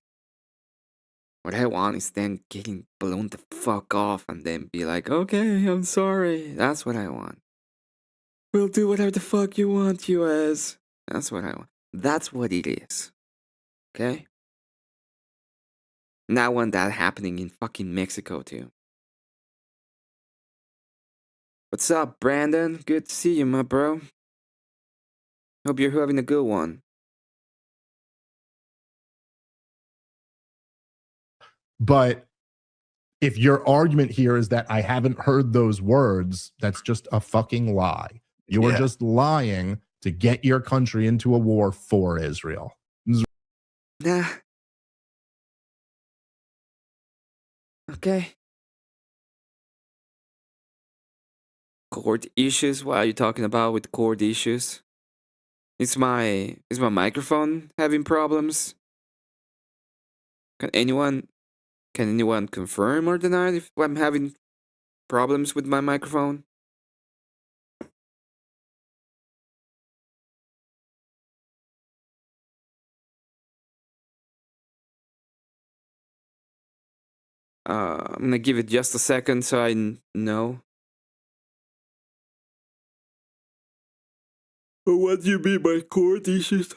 What I want is them getting blown the fuck off and then be like, okay, I'm sorry. That's what I want. We'll do whatever the fuck you want, US. That's what I want. That's what it is. Okay? And I want that happening in fucking Mexico too. What's up, Brandon? Good to see you, my bro. Hope you're having a good one. But if your argument here is that I haven't heard those words, that's just a fucking lie. You are just lying to get your country into a war for Israel. Nah. Okay. Cord issues? What are you talking about with cord issues? Is my microphone having problems? Can anyone confirm or deny if I'm having problems with my microphone? I'm gonna give it just a second so I know. But what do you mean by cord issues?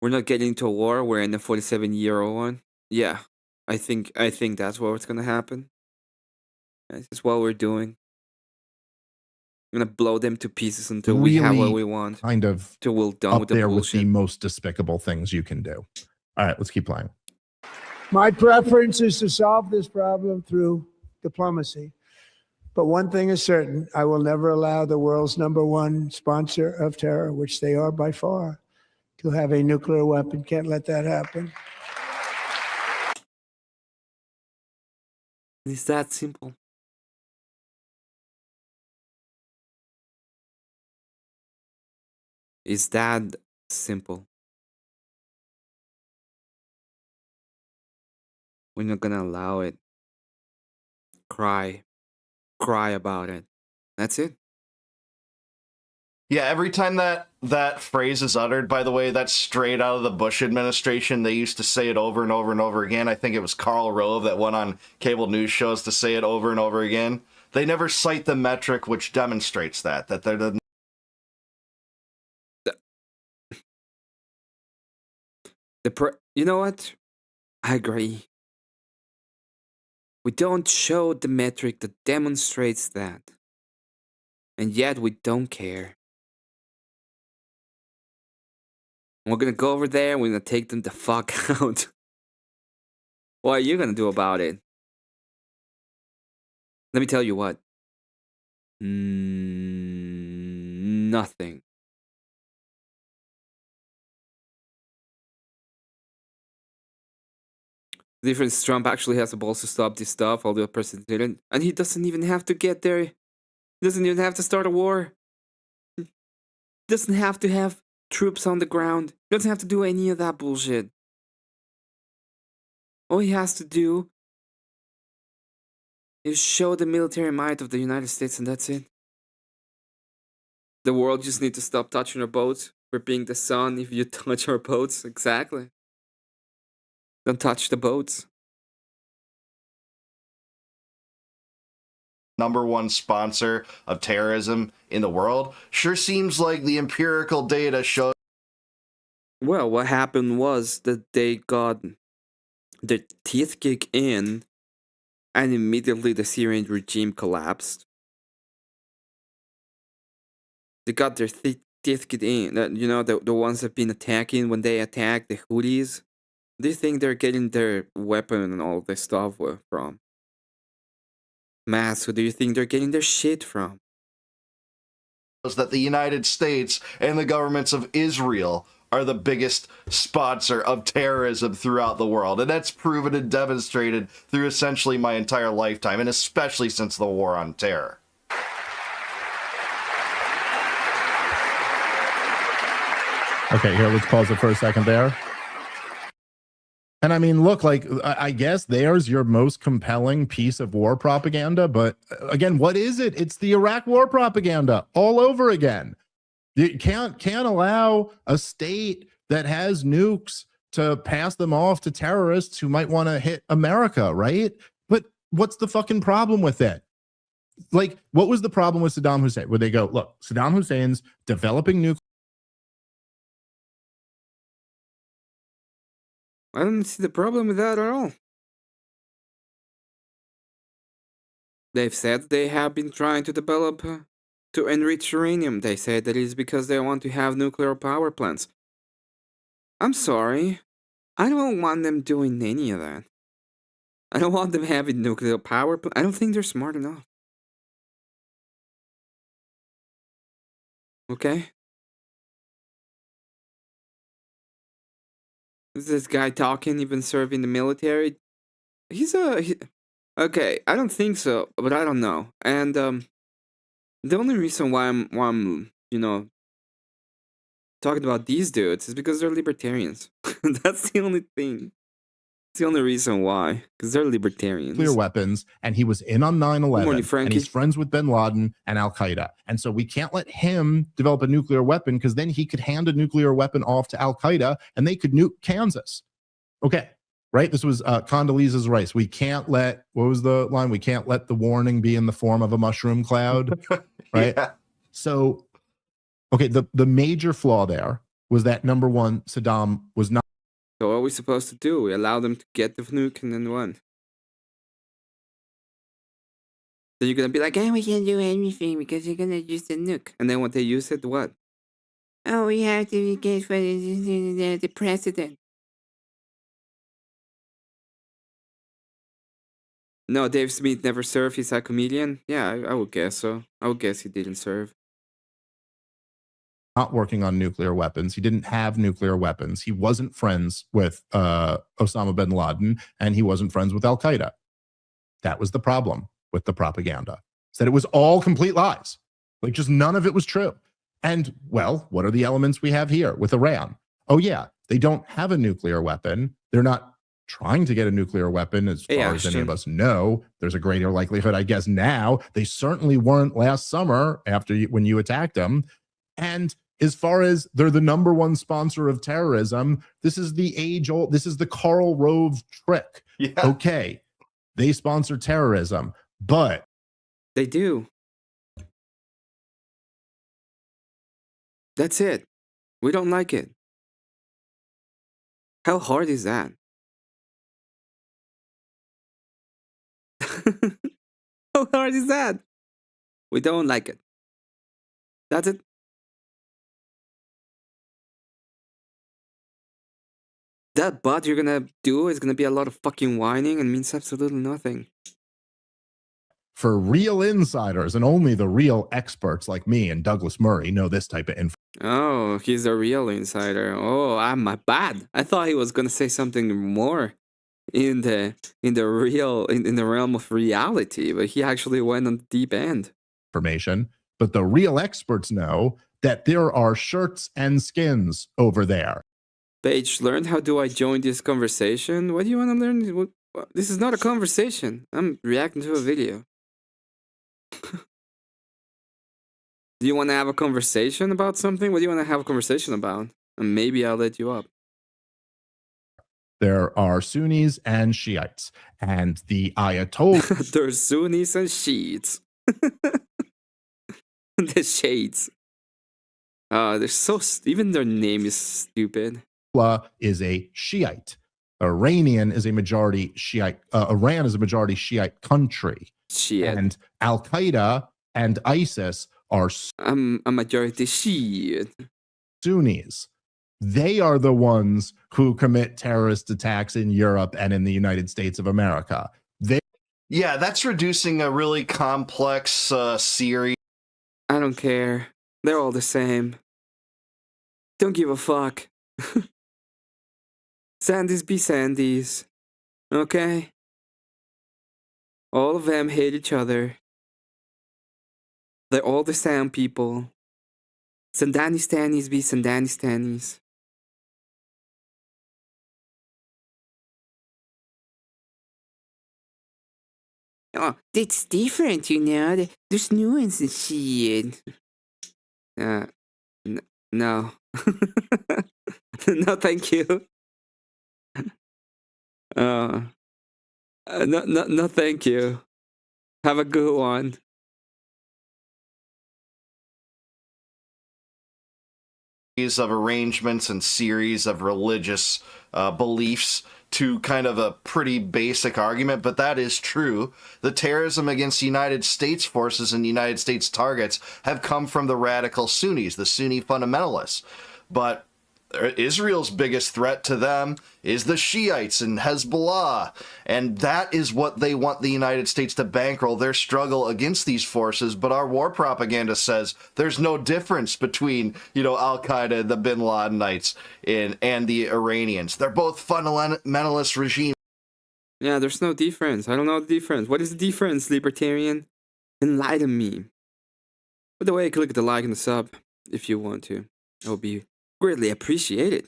We're not getting into a war. We're in a 47-year-old one. Yeah, I think that's what's gonna happen. That's what we're doing. I'm gonna blow them to pieces until we have what we want. Kind of till we're done with the there bullshit. with the most despicable things you can do. All right, let's keep playing. My preference is to solve this problem through diplomacy. But one thing is certain, I will never allow the world's #1 sponsor of terror, which they are by far, to have a nuclear weapon. Can't let that happen. It's that simple. It's that simple. We're not gonna allow it. Cry about it. That's it. Yeah, every time that phrase is uttered, by the way, that's straight out of the Bush administration. They used to say it over and over and over again. I think it was Karl Rove that went on cable news shows to say it over and over again. They never cite the metric which demonstrates that they're the you know what? I agree. We don't show the metric that demonstrates that. And yet we don't care. We're gonna go over there and we're gonna take them the fuck out. What are you gonna do about it? Let me tell you what. Nothing. The difference is Trump actually has the balls to stop this stuff, although the president didn't. And he doesn't even have to get there. He doesn't even have to start a war. He doesn't have to have troops on the ground. He doesn't have to do any of that bullshit. All he has to do is show the military might of the United States, and that's it. The world just needs to stop touching our boats. We're being the sun if you touch our boats. Exactly. Don't touch the boats. #1 sponsor of terrorism in the world. Sure seems like the empirical data shows. Well, what happened was that they got their teeth kicked in, and immediately the Syrian regime collapsed. They got their teeth kicked in. You know, the ones that have been attacking when they attack the Houthis. Do you think they're getting their weapon and all this stuff from? Mass, who do you think they're getting their shit from? That the United States and the governments of Israel are the biggest sponsor of terrorism throughout the world. And that's proven and demonstrated through essentially my entire lifetime, and especially since the war on terror. Okay, here, let's pause it for a second there. And I mean, look, like, I guess there's your most compelling piece of war propaganda. But again, what is it? It's the Iraq war propaganda all over again. You can't allow a state that has nukes to pass them off to terrorists who might want to hit America, right? But what's the fucking problem with it? Like, what was the problem with Saddam Hussein? Where they go, look, Saddam Hussein's developing nuclear. I don't see the problem with that at all. They've said they have been trying to develop, to enrich uranium. They said that is because they want to have nuclear power plants. I'm sorry. I don't want them doing any of that. I don't want them having nuclear power plants. I don't think they're smart enough. Okay? Is this guy talking, even serving the military? Okay, I don't think so, but I don't know. And the only reason why I'm you know, talking about these dudes is because they're libertarians. That's the only thing. It's the only reason why, because they're libertarians. Nuclear weapons, and he was in on 9/11, morning, Frankie. and he's friends with bin Laden and Al Qaeda, and so we can't let him develop a nuclear weapon because then he could hand a nuclear weapon off to Al Qaeda, and they could nuke Kansas. Okay, right? This was Condoleezza Rice. We can't let, what was the line? We can't let the warning be in the form of a mushroom cloud, right? Yeah. So, okay, the major flaw there was that #1, Saddam was not. So what are we supposed to do? We allow them to get the nuke and then what? So you're gonna be like, we can't do anything because you're gonna use the nuke. And then when they use it, what? Oh, we have to get for the president. No, Dave Smith never served. He's a comedian. Yeah, I would guess so. I would guess he didn't serve. Not working on nuclear weapons. He didn't have nuclear weapons. He wasn't friends with Osama bin Laden, and he wasn't friends with Al Qaeda. That was the problem with the propaganda. Is that it was all complete lies. Like, just none of it was true. And, well, what are the elements we have here with Iran? Oh, yeah, they don't have a nuclear weapon. They're not trying to get a nuclear weapon as far as any of us know. There's a greater likelihood, I guess, now. They certainly weren't last summer when you attacked them. And as far as they're the #1 sponsor of terrorism, this is the age-old, this is the Karl Rove trick. Yeah. Okay, they sponsor terrorism, but they do. That's it. We don't like it. How hard is that? How hard is that? We don't like it. That's it. That but you're gonna do is gonna be a lot of fucking whining and means absolutely nothing. for real insiders, and only the real experts like me and Douglas Murray know this type of info. Oh, he's a real insider. Oh, I'm my bad. I thought he was gonna say something more in the realm of reality, but he actually went on the deep end. Information, but the real experts know that there are shirts and skins over there. Paige, learn how do I join this conversation? What do you want to learn? This is not a conversation. I'm reacting to a video. Do you want to have a conversation about something? What do you want to have a conversation about? And maybe I'll let you up. There are Sunnis and Shiites, and the Ayatollah. There's Sunnis and Shiites. The shades. They're so even their name is stupid. Is a Shiite. Iranian is a majority Shiite. Iran is a majority Shiite country. Shiite. And Al Qaeda and ISIS are a majority Shiite. Sunnis. They are the ones who commit terrorist attacks in Europe and in the United States of America. Yeah, that's reducing a really complex series. I don't care. They're all the same. Don't give a fuck. Sandies be Sandies. Okay? All of them hate each other. They're all the same people. Sandanistanis be Sandanistanis. Oh, it's different, you know. There's nuance and shit. No. No, thank you. No, thank you. Have a good one. Of arrangements and series of religious beliefs to kind of a pretty basic argument, but that is true. The terrorism against United States forces and United States targets have come from the radical Sunnis, the Sunni fundamentalists. But Israel's biggest threat to them is the Shiites and Hezbollah, and that is what they want the United States to bankroll, their struggle against these forces. But our war propaganda says there's no difference between, Al-Qaeda, the Bin Ladenites, and the Iranians. They're both fundamentalist regimes. Yeah, there's no difference. I don't know the difference. What is the difference, libertarian? Enlighten me. By the way, click the like and the sub if you want to. It will be greatly appreciated.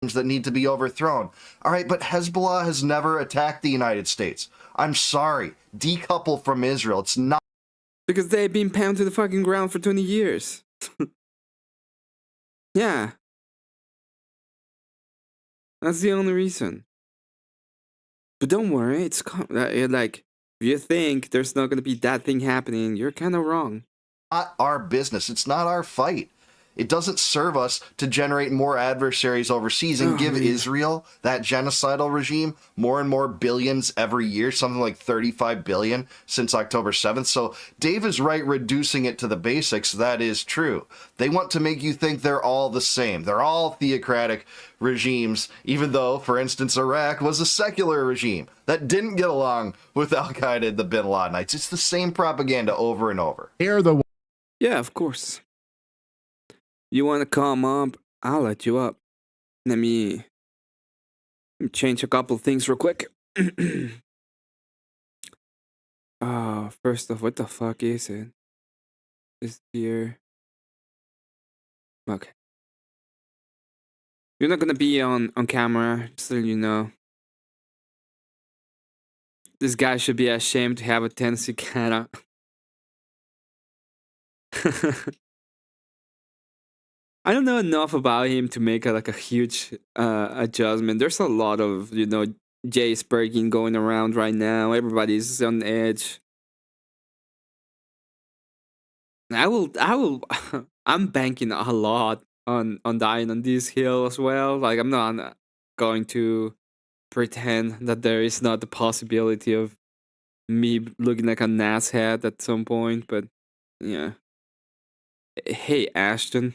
That need to be overthrown. All right, but Hezbollah has never attacked the United States. I'm sorry. Decouple from Israel. It's not. Because they've been pounded to the fucking ground for 20 years. Yeah. That's the only reason. But don't worry, it's like, if you think there's not going to be that thing happening, you're kind of wrong. Not our business. It's not our fight. It doesn't serve us to generate more adversaries overseas and give Israel, that genocidal regime, more and more billions every year, something like 35 billion since October 7th. So Dave is right, reducing it to the basics. That is true. They want to make you think they're all the same. They're all theocratic regimes, even though, for instance, Iraq was a secular regime that didn't get along with Al-Qaeda and the Bin Ladenites. It's the same propaganda over and over. Yeah, of course. You want to come up? I'll let you up. Let me change a couple things real quick. First off, what the fuck is it? Is here? Okay. You're not gonna be on camera, just so you know. This guy should be ashamed to have a Tennessee cat. I don't know enough about him to make a huge adjustment. There's a lot of, Jay Spergin going around right now. Everybody's on edge. I'm banking a lot on dying on this hill as well. Like, I'm not going to pretend that there is not the possibility of me looking like a asshat at some point, but yeah. Hey, Ashton.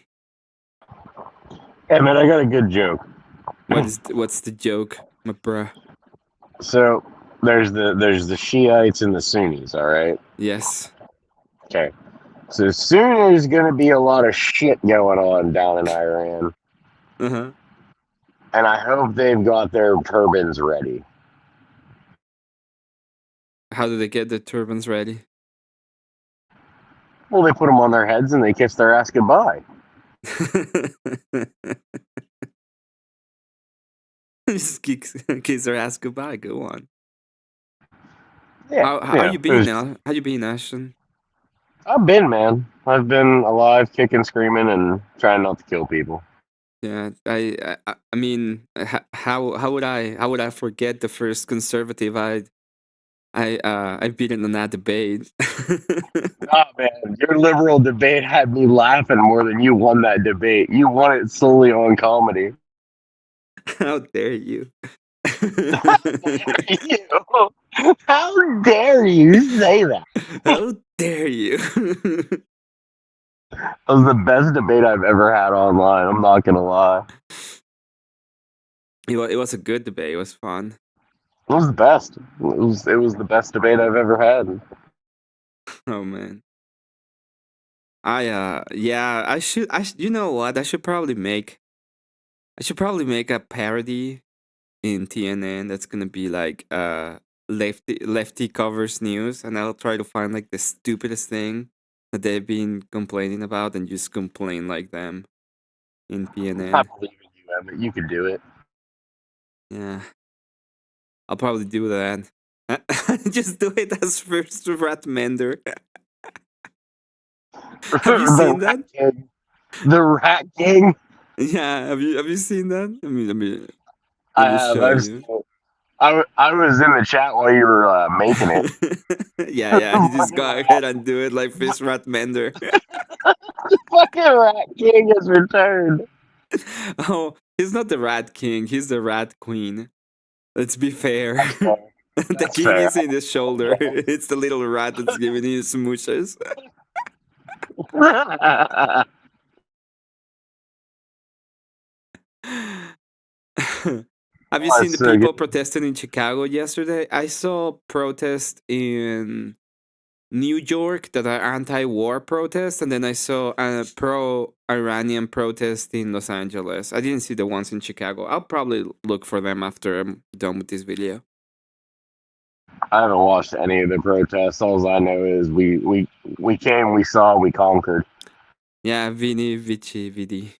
Emmett, I got a good joke. What's the joke, my bruh? So there's the Shiites and the Sunnis, all right? Yes. Okay. So soon there's gonna be a lot of shit going on down in Iran. Uh-huh. And I hope they've got their turbans ready. How do they get the turbans ready? Well, they put them on their heads and they kiss their ass goodbye. Just kiss their ass goodbye. Go on. Yeah. How you been now? How you been, Ashton? I've been, man. I've been alive, kicking, screaming, and trying not to kill people. Yeah, I mean, how would I forget the first conservative I beat in that debate? Oh man, your liberal debate had me laughing more than you won that debate. You won it solely on comedy. How dare you? How dare you say that? How dare you? That was the best debate I've ever had online. I'm not gonna lie. It was a good debate. It was fun. It was the best. It was the best debate I've ever had. Oh man. I should you know what? I should probably make a parody in TNN that's gonna be like lefty covers news, and I'll try to find like the stupidest thing that they've been complaining about and just complain like them in PNN. I believe in you, Emmett. You can do it. Yeah. I'll probably do that. Just do it as first Rat Mender. Have you seen that? The Rat King? Yeah, have you seen that? I mean, let me I've show you. I was in the chat while you were making it. Yeah, you just go ahead and do it like Fist Rat Mender. The fucking Rat King has returned. Oh, he's not the Rat King, he's the Rat Queen. Let's be fair. The king is in his shoulder. It's the little rat that's giving you smooshes. Have you seen the people protesting in Chicago yesterday? I saw protests in New York that are anti-war protests, and then I saw a pro-Iranian protest in Los Angeles. I didn't see the ones in Chicago. I'll probably look for them after I'm done with this video. I haven't watched any of the protests. All I know is we came, we saw, we conquered. Yeah, Vini, Vici, Vidi.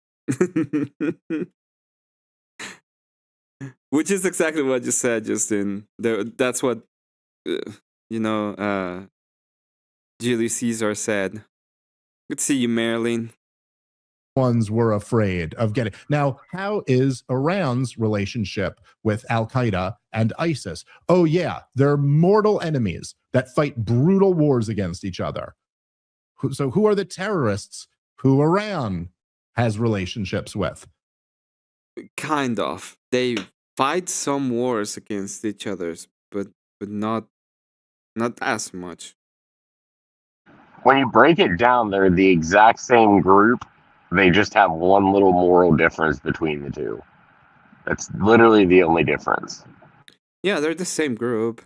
Which is exactly what you said, Justin. That's what, Julius Caesar said. Good to see you, Marilyn. Ones were afraid of getting. Now, how is Iran's relationship with Al-Qaeda and ISIS? Oh, yeah, they're mortal enemies that fight brutal wars against each other. So who are the terrorists who Iran has relationships with. Kind of. They fight some wars against each others, but not as much. When you break it down, they're the exact same group. They just have one little moral difference between the two. That's literally the only difference. Yeah, they're the same group.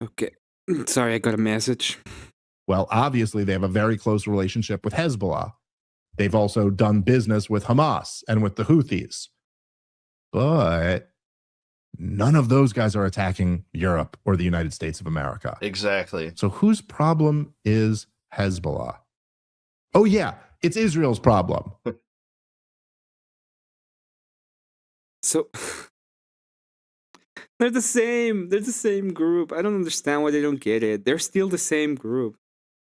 Okay. Sorry, I got a message. Well, obviously, they have a very close relationship with Hezbollah. They've also done business with Hamas and with the Houthis. But none of those guys are attacking Europe or the United States of America. Exactly. So whose problem is Hezbollah? Oh, yeah, it's Israel's problem. So they're the same. They're the same group. I don't understand why they don't get it. They're still the same group.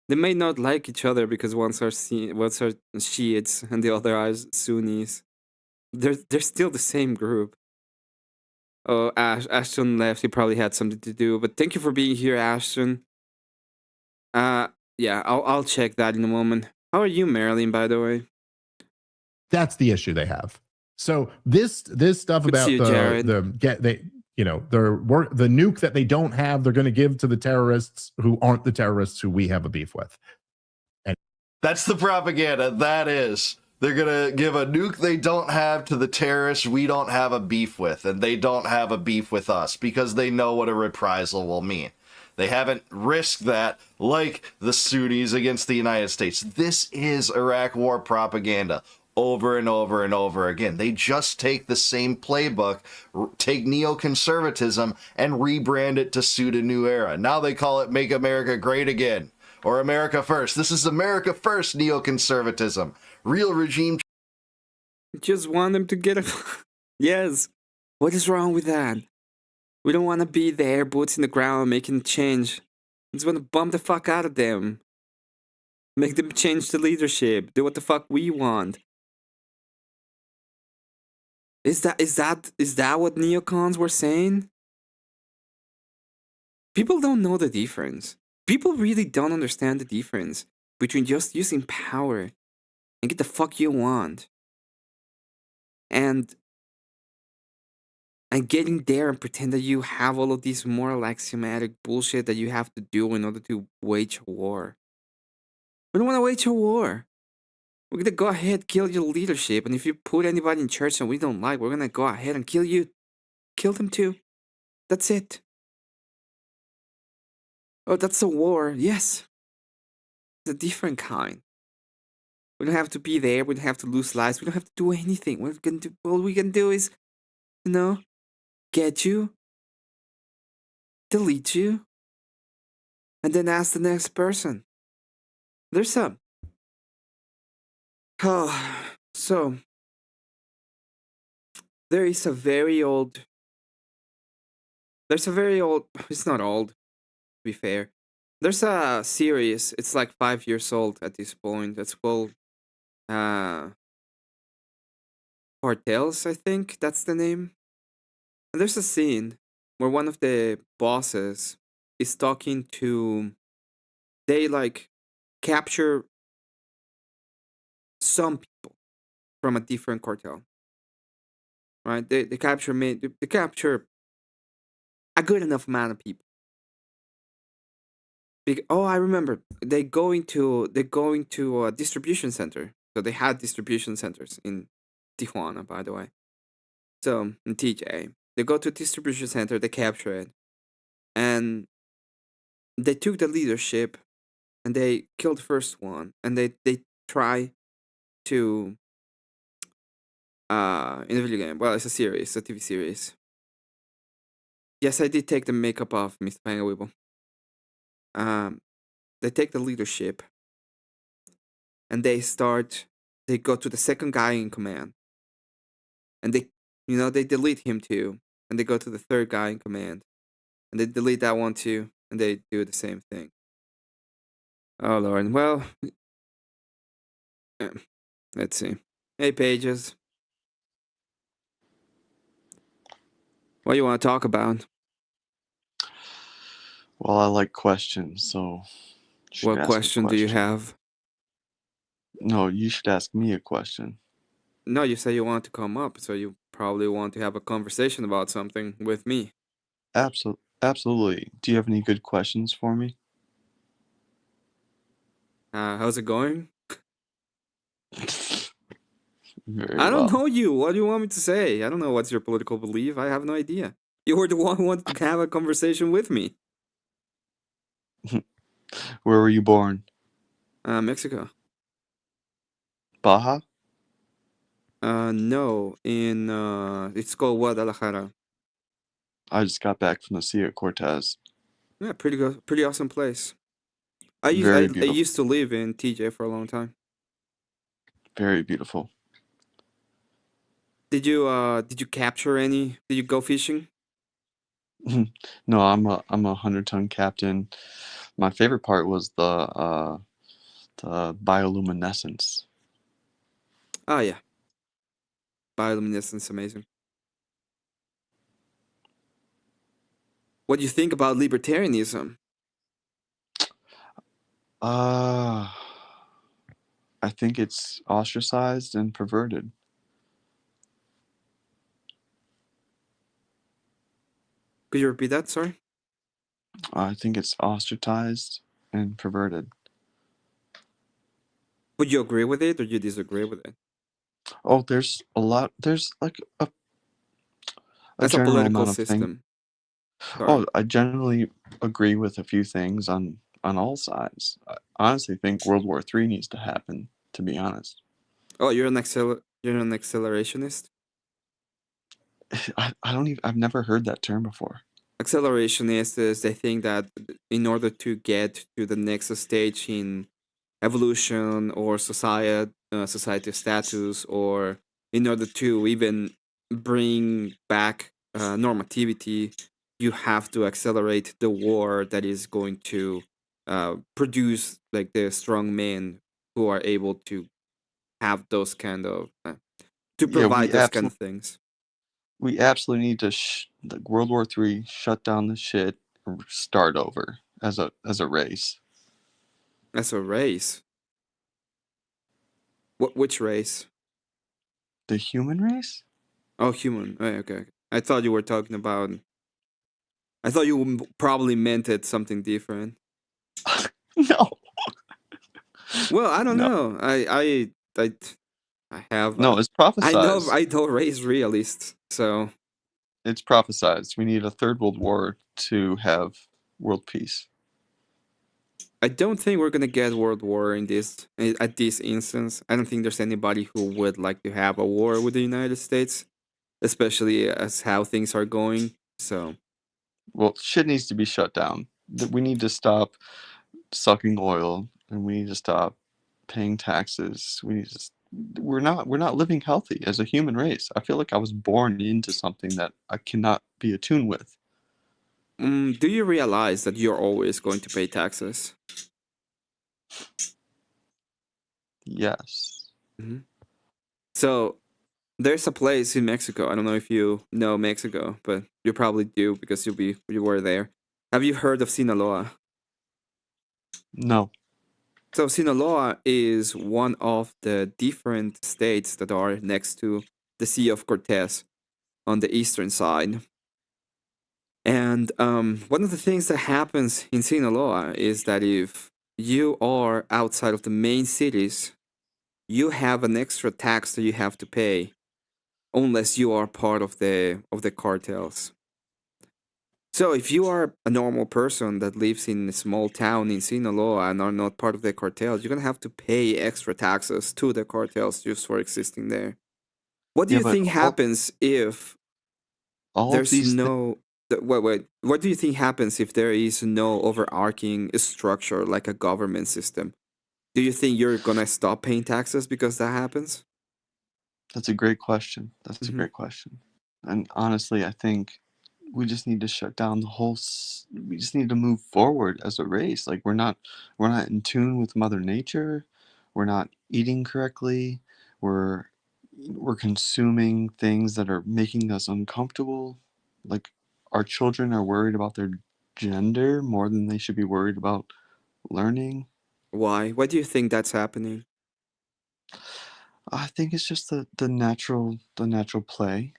They may not like each other because one's are Shiites and the other are Sunnis. They're still the same group. Oh, Ashton left. He probably had something to do. But thank you for being here, Ashton. Yeah, I'll check that in a moment. How are you, Marilyn? By the way, That's the issue they have. So this stuff Good to about see you, Jared. the nuke that they don't have, they're going to give to the terrorists who aren't the terrorists who we have a beef with. And That's the propaganda. That is. They're going to give a nuke they don't have to the terrorists we don't have a beef with, and they don't have a beef with us because they know what a reprisal will mean. They haven't risked that like the Sunnis against the United States. This is Iraq war propaganda over and over and over again. They just take the same playbook, take neoconservatism, and rebrand it to suit a new era. Now they call it Make America Great Again, or America First. This is America First neoconservatism. Real regime. Just want them to get a. Yes. What is wrong with that? We don't want to be there, boots in the ground, making change. We just want to bump the fuck out of them. Make them change the leadership. Do what the fuck we want. Is that what neocons were saying? People don't know the difference. People really don't understand the difference between just using power and get the fuck you want and getting there and pretend that you have all of this moral axiomatic bullshit that you have to do in order to wage a war. We don't want to wage a war. We're gonna go ahead, kill your leadership, and if you put anybody in church that we don't like, we're gonna go ahead and kill you. Kill them too. That's it. Oh, that's a war. Yes. It's a different kind. We don't have to be there. We don't have to lose lives. We don't have to do anything. All we can do is, get you, delete you, and then ask the next person. There's some. Oh, so there's a very old. It's not old, to be fair. There's a series. It's like 5 years old at this point. It's called Cartels, I think that's the name. And there's a scene where one of the bosses is talking to. They capture some people from a different cartel. Right? They capture a good enough amount of people. I remember. They're going to a distribution center. So they had distribution centers in Tijuana, by the way. So in TJ, they go to a distribution center. They capture it, and they took the leadership, and they killed the first one, and they try to in the video game. Well, it's a series, a TV series. Yes, I did take the makeup off, Mr. Pangaweeble. They take the leadership and they go to the second guy in command and they delete him too. and they go to the third guy in command, and they delete that one too, and they do the same thing. Oh Lord. Well, let's see. Hey, Pages. What do you want to talk about? Well, I like questions, so you should What ask a question do you question. have? No, you should ask me a question. No, you say you want to come up, so you probably want to have a conversation about something with me. Absolutely. Do you have any good questions for me? How's it going? Very I don't well. know you. What do you want me to say? I don't know what's your political belief. I have no idea. You were the one who wanted to have a conversation with me. Where were you born? Mexico. Baja? No, in it's called Guadalajara. I just got back from the Sea of Cortez. Yeah, pretty awesome place. Very I beautiful. used to live in TJ for a long time. Very beautiful. Did you capture any? Did you go fishing? No, I'm a 100-ton captain. My favorite part was the bioluminescence. Oh yeah, bioluminescence, amazing. What do you think about libertarianism? I think it's ostracized and perverted. Could you repeat that? Sorry. I think it's ostracized and perverted. Would you agree with it or you disagree with it? Oh, there's a lot. There's like a As a general political amount of things. system. Sorry. Oh, I generally agree with a few things on all sides. I honestly think World War III needs to happen, to be honest. Oh, you're an accelerationist? I don't even, I've never heard that term before. Accelerationist is they think that in order to get to the next stage in evolution or society status, or in order to even bring back normativity, you have to accelerate the war that is going to produce like the strong men who are able to have those kind of to Yeah, provide those kind of things. we absolutely need to like World War III, shut down the shit, and start over as a race. As a race. Which race? The human race? Oh, human. Oh, okay. I thought you were talking about. I thought you probably meant it something different. No. Well, I don't No. know. I have. No, it's prophesized. I know race realists. So It's prophesized. We need a third world war to have world peace. I don't think we're gonna get world war in this at this instance. I don't think there's anybody who would like to have a war with the United States, especially as how things are going. So, well, shit needs to be shut down. We need to stop sucking oil, and we need to stop paying taxes. We need to. We're not living healthy as a human race. I feel like I was born into something that I cannot be attuned with. do you realize that you're always going to pay taxes? Yes. Mm-hmm. So, there's a place in Mexico. I don't know if you know Mexico, but you probably do because you were there. Have you heard of Sinaloa? No. So Sinaloa is one of the different states that are next to the Sea of Cortez on the eastern side. And one of the things that happens in Sinaloa is that if you are outside of the main cities, you have an extra tax that you have to pay unless you are part of the cartels. So if you are a normal person that lives in a small town in Sinaloa and are not part of the cartels, you're gonna have to pay extra taxes to the cartels just for existing there. What do you think happens if there's no wait, what do you think happens if there is no overarching structure like a government system? Do you think you're gonna stop paying taxes because that happens? That's a great question. That's a great question. And honestly, I think we just need to shut down the whole. We just need to move forward as a race. Like we're not in tune with Mother Nature. We're not eating correctly. We're we're consuming things that are making us uncomfortable. Like our children are worried about their gender more than they should be worried about learning. Why? Why do you think that's happening? I think it's just the natural play.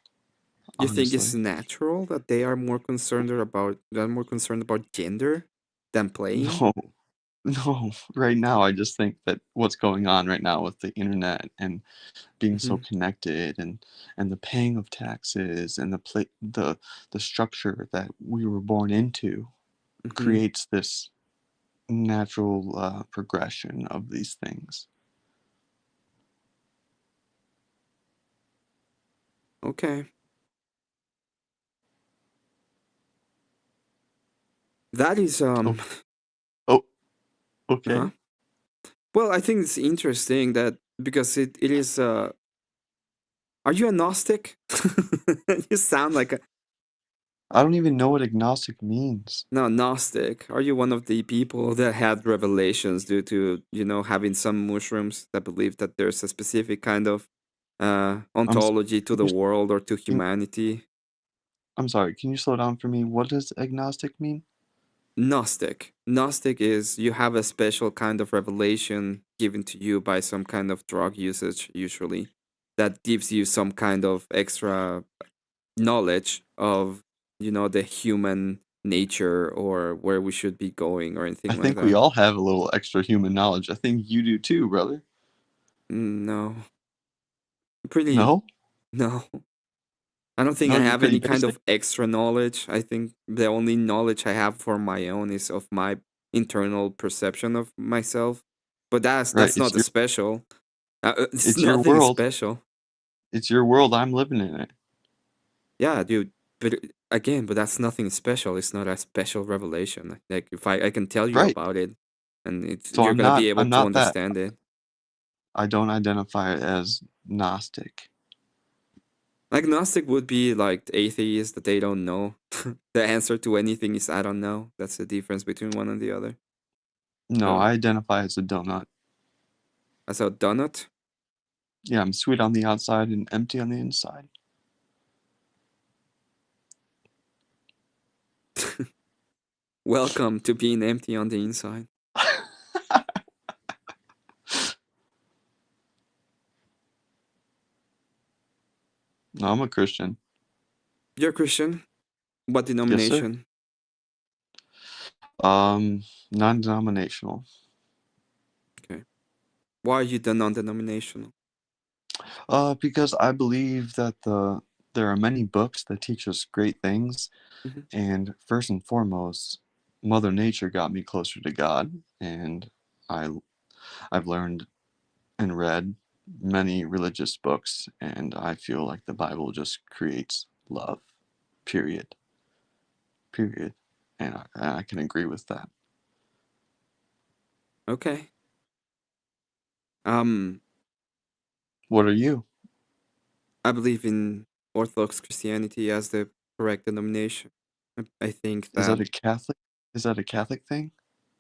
You think it's Honestly, natural that they are more concerned about gender than playing? no, no. Right now, I just think that what's going on right now with the internet and being so Mhm. connected and the paying of taxes and the structure that we were born into Mhm. creates this natural progression of these things. Okay. That is Oh, oh, uh-huh. okay. Well, I think it's interesting that because it is are you a Gnostic? You sound like a I don't even know what agnostic means. no, Gnostic. Are you one of the people that had revelations due to, having some mushrooms that believe that there's a specific kind of I'm s- ontology to can the you, world or to can, humanity? I'm sorry. Can you slow down for me? What does agnostic mean? Gnostic. Gnostic is you have a special kind of revelation given to you by some kind of drug usage, usually, that gives you some kind of extra knowledge of, the human nature or where we should be going or I anything like think we that. all have a little extra human knowledge. I think you do too, brother. No. Pretty, No? no. I don't think No, I you're have pretty any kind basic? of extra knowledge. I think the only knowledge I have for my own is of my internal perception of myself. But Right. that's not a special. It's It's your nothing world. special. It's your world. I'm living in it. Yeah, dude. But again, but that's nothing special. It's not a special revelation. Like if I can tell you Right. about it, and So you're gonna be able I'm to not that. understand it. I don't identify as Gnostic. Agnostic would be like the atheist that they don't know. The answer to anything is I don't know. That's the difference between one and the other. No, So I identify as a donut. as a donut. Yeah, I'm sweet on the outside and empty on the inside. Welcome to being empty on the inside. No, I'm a Christian. You're Christian? What Yes, sir. denomination? Non-denominational. Okay. Why are you the non-denominational? Because I believe that there are many books that teach us great things, Mhm. and first and foremost, Mother Nature got me closer to God, and I I've learned and read many religious books, and I feel like the Bible just creates love. Period. Period. And I can agree with that. Okay. Um, What are you? I believe in Orthodox Christianity as the correct denomination. I think Is that that a Catholic? Is that a Catholic thing?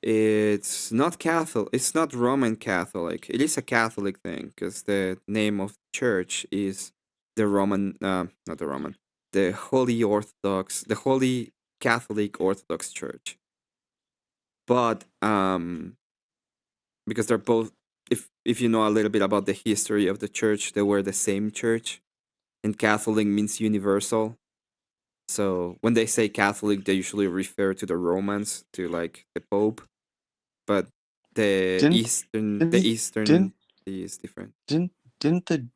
it's not Catholic. It's not Roman Catholic. It is a Catholic thing because the name of the church is the Roman, not the Roman, the Holy Orthodox, the Holy Catholic Orthodox Church. But because they're both, if you know a little bit about the history of the church, they were the same church, and Catholic means universal. So when they say Catholic, they usually refer to the Romans, to like the Pope, but Didn't The didn't Eastern didn't is different. didn't didn't the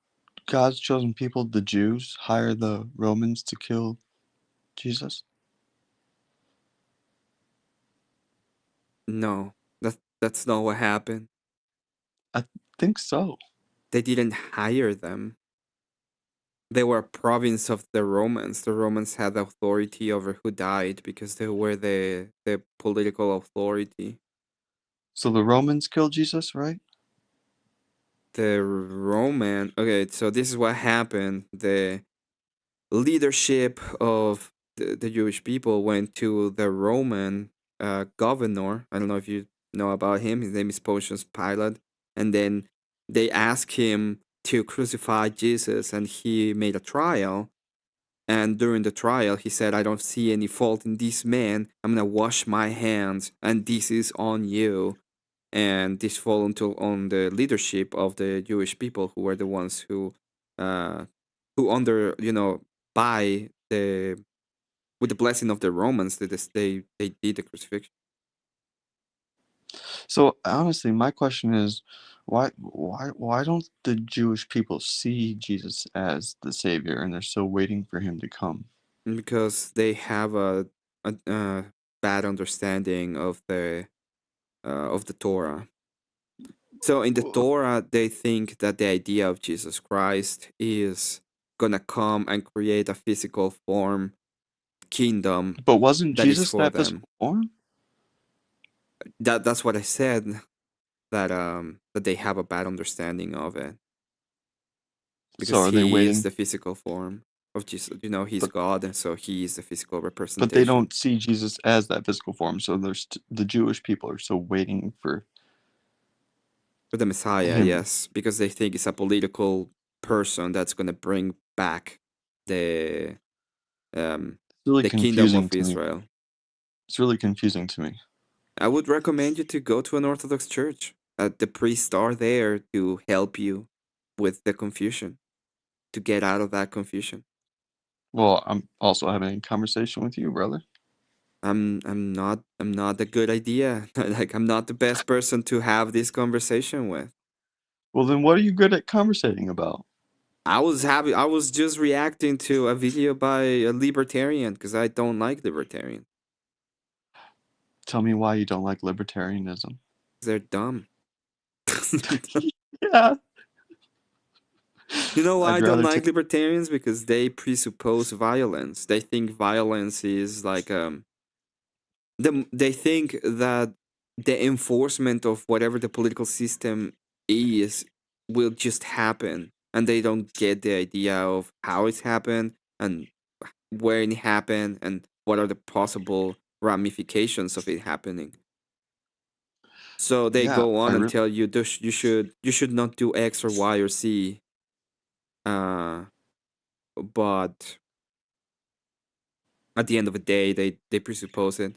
God's chosen people, the Jews, hire the Romans to kill Jesus? No, that's not what happened. I think so. They didn't hire them. They were a province of the Romans. The Romans had authority over who died because they were the political authority. So the Romans killed Jesus, right? The Roman. Okay, so this is what happened. leadership of the Jewish people went to the Roman governor. I don't know if you know about him. His name is Pontius Pilate. And then they asked him to crucify Jesus, and he made a trial. And during the trial, he said, I don't see any fault in this man. I'm going to wash my hands, and this is on you. And this fall on the leadership of the Jewish people, who were the ones who under, by the with the blessing of the Romans, they did the crucifixion. So honestly, my question is, why don't the Jewish people see Jesus as the Savior, and they're still waiting for him to come? Because they have a bad understanding of the Torah. So in the Torah, they think that the idea of Jesus Christ is gonna come and create a physical form kingdom. But wasn't that is Jesus for that them. physical form? That's what I said. That they have a bad understanding of it. Because So are they he waiting? is the physical form of Jesus. He's God, and so he is the physical representation. But they don't see Jesus as that physical form, so the Jewish people are still waiting for the Messiah, him. yes, because they think it's a political person that's going to bring back the really kingdom of to me. Israel. It's really confusing to me. I would recommend you to go to an Orthodox church. The priests are there to help you with the confusion, to get out of that confusion. Well, I'm also having a conversation with you, brother. I'm not a good idea. Like, I'm not the best person to have this conversation with. Well, then what are you good at conversating about? I was just reacting to a video by a libertarian because I don't like libertarian. Tell me why you don't like libertarianism. They're dumb. Yeah. You know why I don't rather like libertarians? Because they presuppose violence. They think violence is like they think that the enforcement of whatever the political system is will just happen, and they don't get the idea of how it's happened and where it happened and what are the possible ramifications of it happening. So they go on and tell you you should not do X or Y or Z. But at the end of the day, they presuppose it.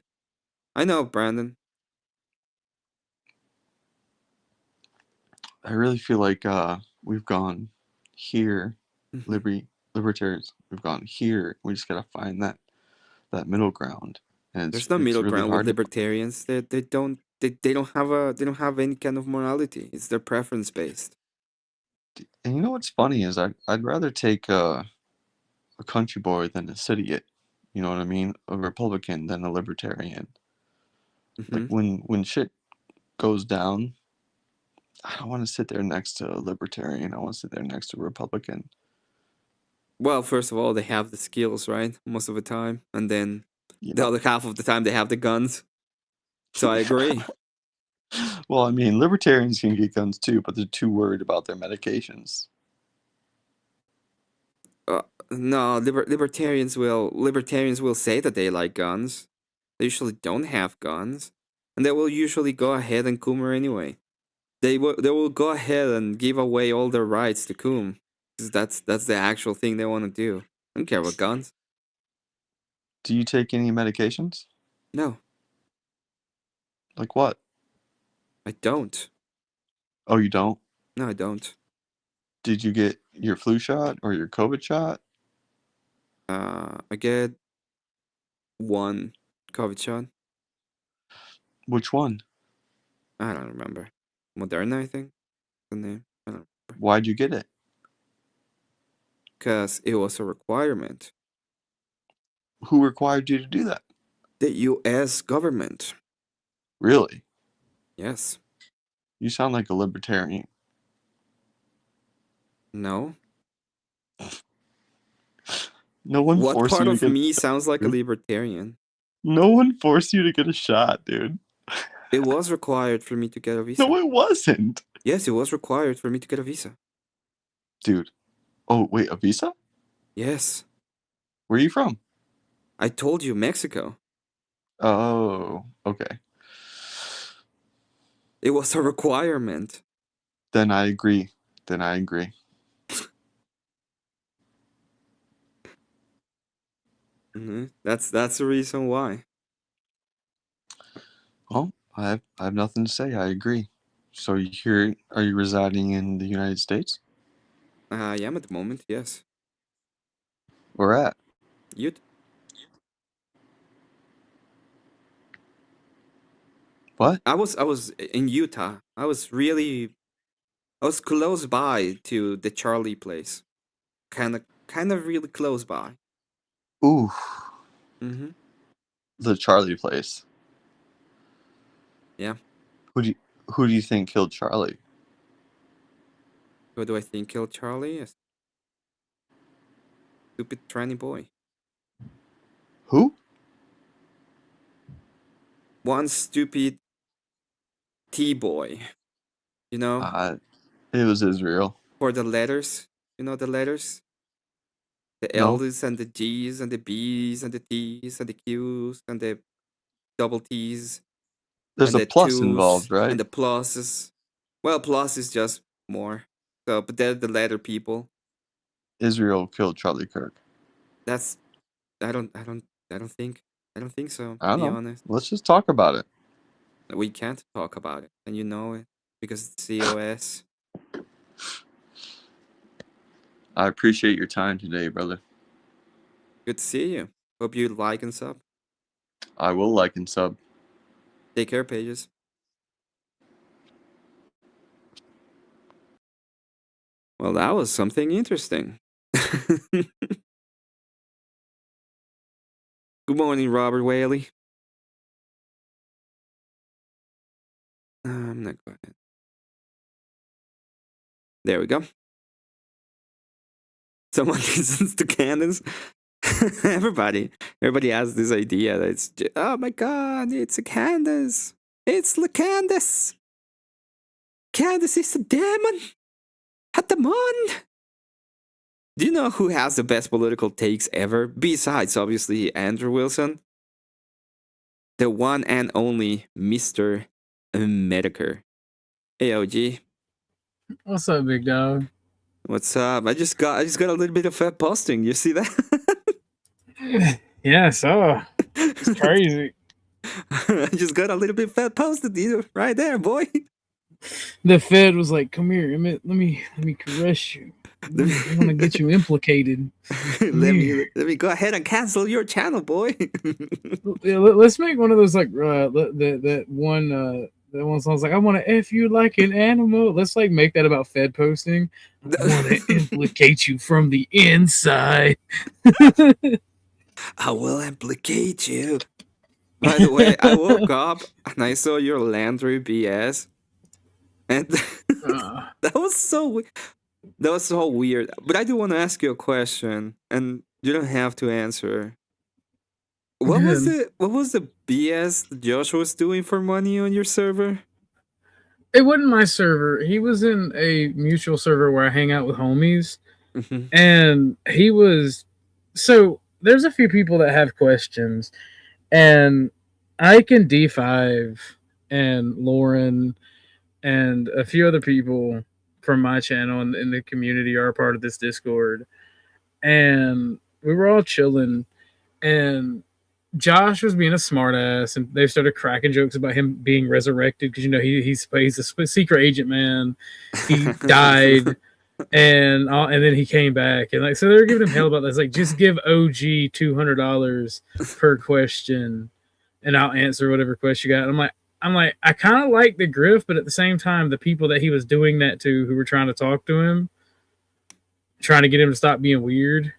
I know, Brandon. I really feel like we've gone here, libertarians. We've gone here. We just gotta find that middle ground. And There's no middle really ground with hard. libertarians. They don't have any kind of morality. It's their preference based. And you know what's funny is I'd rather take a country boy than a idiot. You know what I mean? A Republican than a libertarian. Like when shit goes down, I don't want to sit there next to a libertarian. I want to sit there next to a Republican. Well, first of all, they have the skills, right? Most of the time. And then the other half of the time, they have the guns. So I agree. Well, I mean, libertarians can get guns too, but they're too worried about their medications. No, libertarians will say that they like guns. They usually don't have guns, and they will usually go ahead and Coomer anyway. They will go ahead and give away all their rights to Coom, because that's the actual thing they want to do. I don't care about guns. Do you take any medications? No. Like what? I don't. Oh, you don't? No, I don't. Did you get your flu shot or your COVID shot? I get one COVID shot. Which one? I don't remember. Moderna, I think. The name. I don't remember. Why'd you get it? Because it was a requirement. Who required you to do that? The U.S. government. Really? Yes. You sound like a libertarian. No. No one What forced part you of to get... me sounds like a libertarian? No one forced you to get a shot, dude. It was required for me to get a visa. No, it wasn't. Yes, it was required for me to get a visa. Dude. Oh, wait, a visa? Yes. Where are you from? I told you, Mexico. Oh, okay. It was a requirement. Then I agree. That's the reason why. Well, I have nothing to say. I agree. So are you residing in the United States? I am at the moment, yes. Where at? You'd. What? I was in Utah. I was close by to the Charlie place. Kind of really close by. Ooh. Mm-hmm. The Charlie place. Yeah. Who do you think killed Charlie? Who do I think killed Charlie? A stupid tranny boy. Who? One stupid T-boy. You know? It was Israel. For the letters. You know the letters? The No. L's and the G's and the B's and the T's and the Q's and the double T's. There's and a the plus twos involved, right? and the pluses. Well, plus is just more. So, but they're the letter people. Israel killed Charlie Kirk. That's I don't think so. I To don't be know. honest, Let's just talk about it. we can't talk about it, and you know it because it's COS. I appreciate your time today, brother. Good to see you. Hope you like and sub. I will like and sub. Take care, pages. Well, that was something interesting. Good morning, Robert Whaley. I'm not going to. There we go. Someone listens to Candace. everybody has this idea that it's oh my god, it's a Candace. It's the Candace. Candace is a demon. At the moon. Do you know who has the best political takes ever? Besides, obviously, Andrew Wilson. The one and only Mr. Medicare. Hey, OG. What's up, big dog? What's up? I just got a little bit of fat posting. You see that? Yeah, so it's crazy. I just got a little bit fat posted, you right there, boy. The Fed was like, "Come here, Emmett. Let me caress you. I want to get you implicated. let me go ahead and cancel your channel, boy." Yeah, let's make one of those like that one song's like, "I want to f you like an animal." Let's like make that about Fed posting. I want to implicate you from the inside. I will implicate you. By the way, I woke up and I saw your Landry BS, and that was so weird. But I do want to ask you a question, and you don't have to answer. What was the BS that Josh was doing for money on your server? It wasn't my server. He was in a mutual server where I hang out with homies, and he was. So there's a few people that have questions, and Ike and D5 and Lauren and a few other people from my channel and in the community are a part of this Discord, and we were all chilling, and Josh was being a smartass, and they started cracking jokes about him being resurrected because he's a secret agent, man. He died, and then he came back, and so they're giving him hell about this. Like, just give OG $200 per question, and I'll answer whatever question you got. And I'm like, I kind of like the grift, but at the same time, the people that he was doing that to, who were trying to talk to him, trying to get him to stop being weird.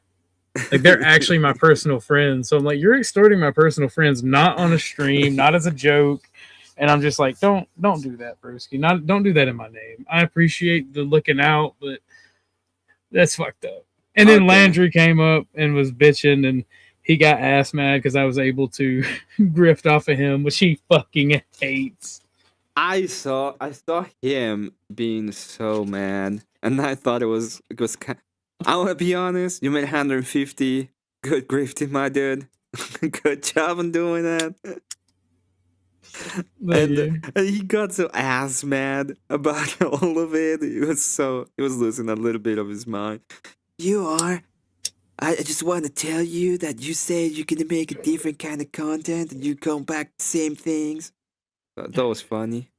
Like, they're actually my personal friends. So I'm like, you're extorting my personal friends, not on a stream, not as a joke. And I'm just like, don't do that, broski. Don't do that in my name. I appreciate the looking out, but that's fucked up. And then Landry came up and was bitching, and he got ass mad because I was able to grift off of him, which he fucking hates. I saw him being so mad, and I thought it was. I want to be honest. You made 150. Good grifting, my dude. Good job on doing that. And he got so ass mad about all of it. He was losing a little bit of his mind. I just want to tell you that you said you're gonna make a different kind of content and you come back to the same things. That was funny.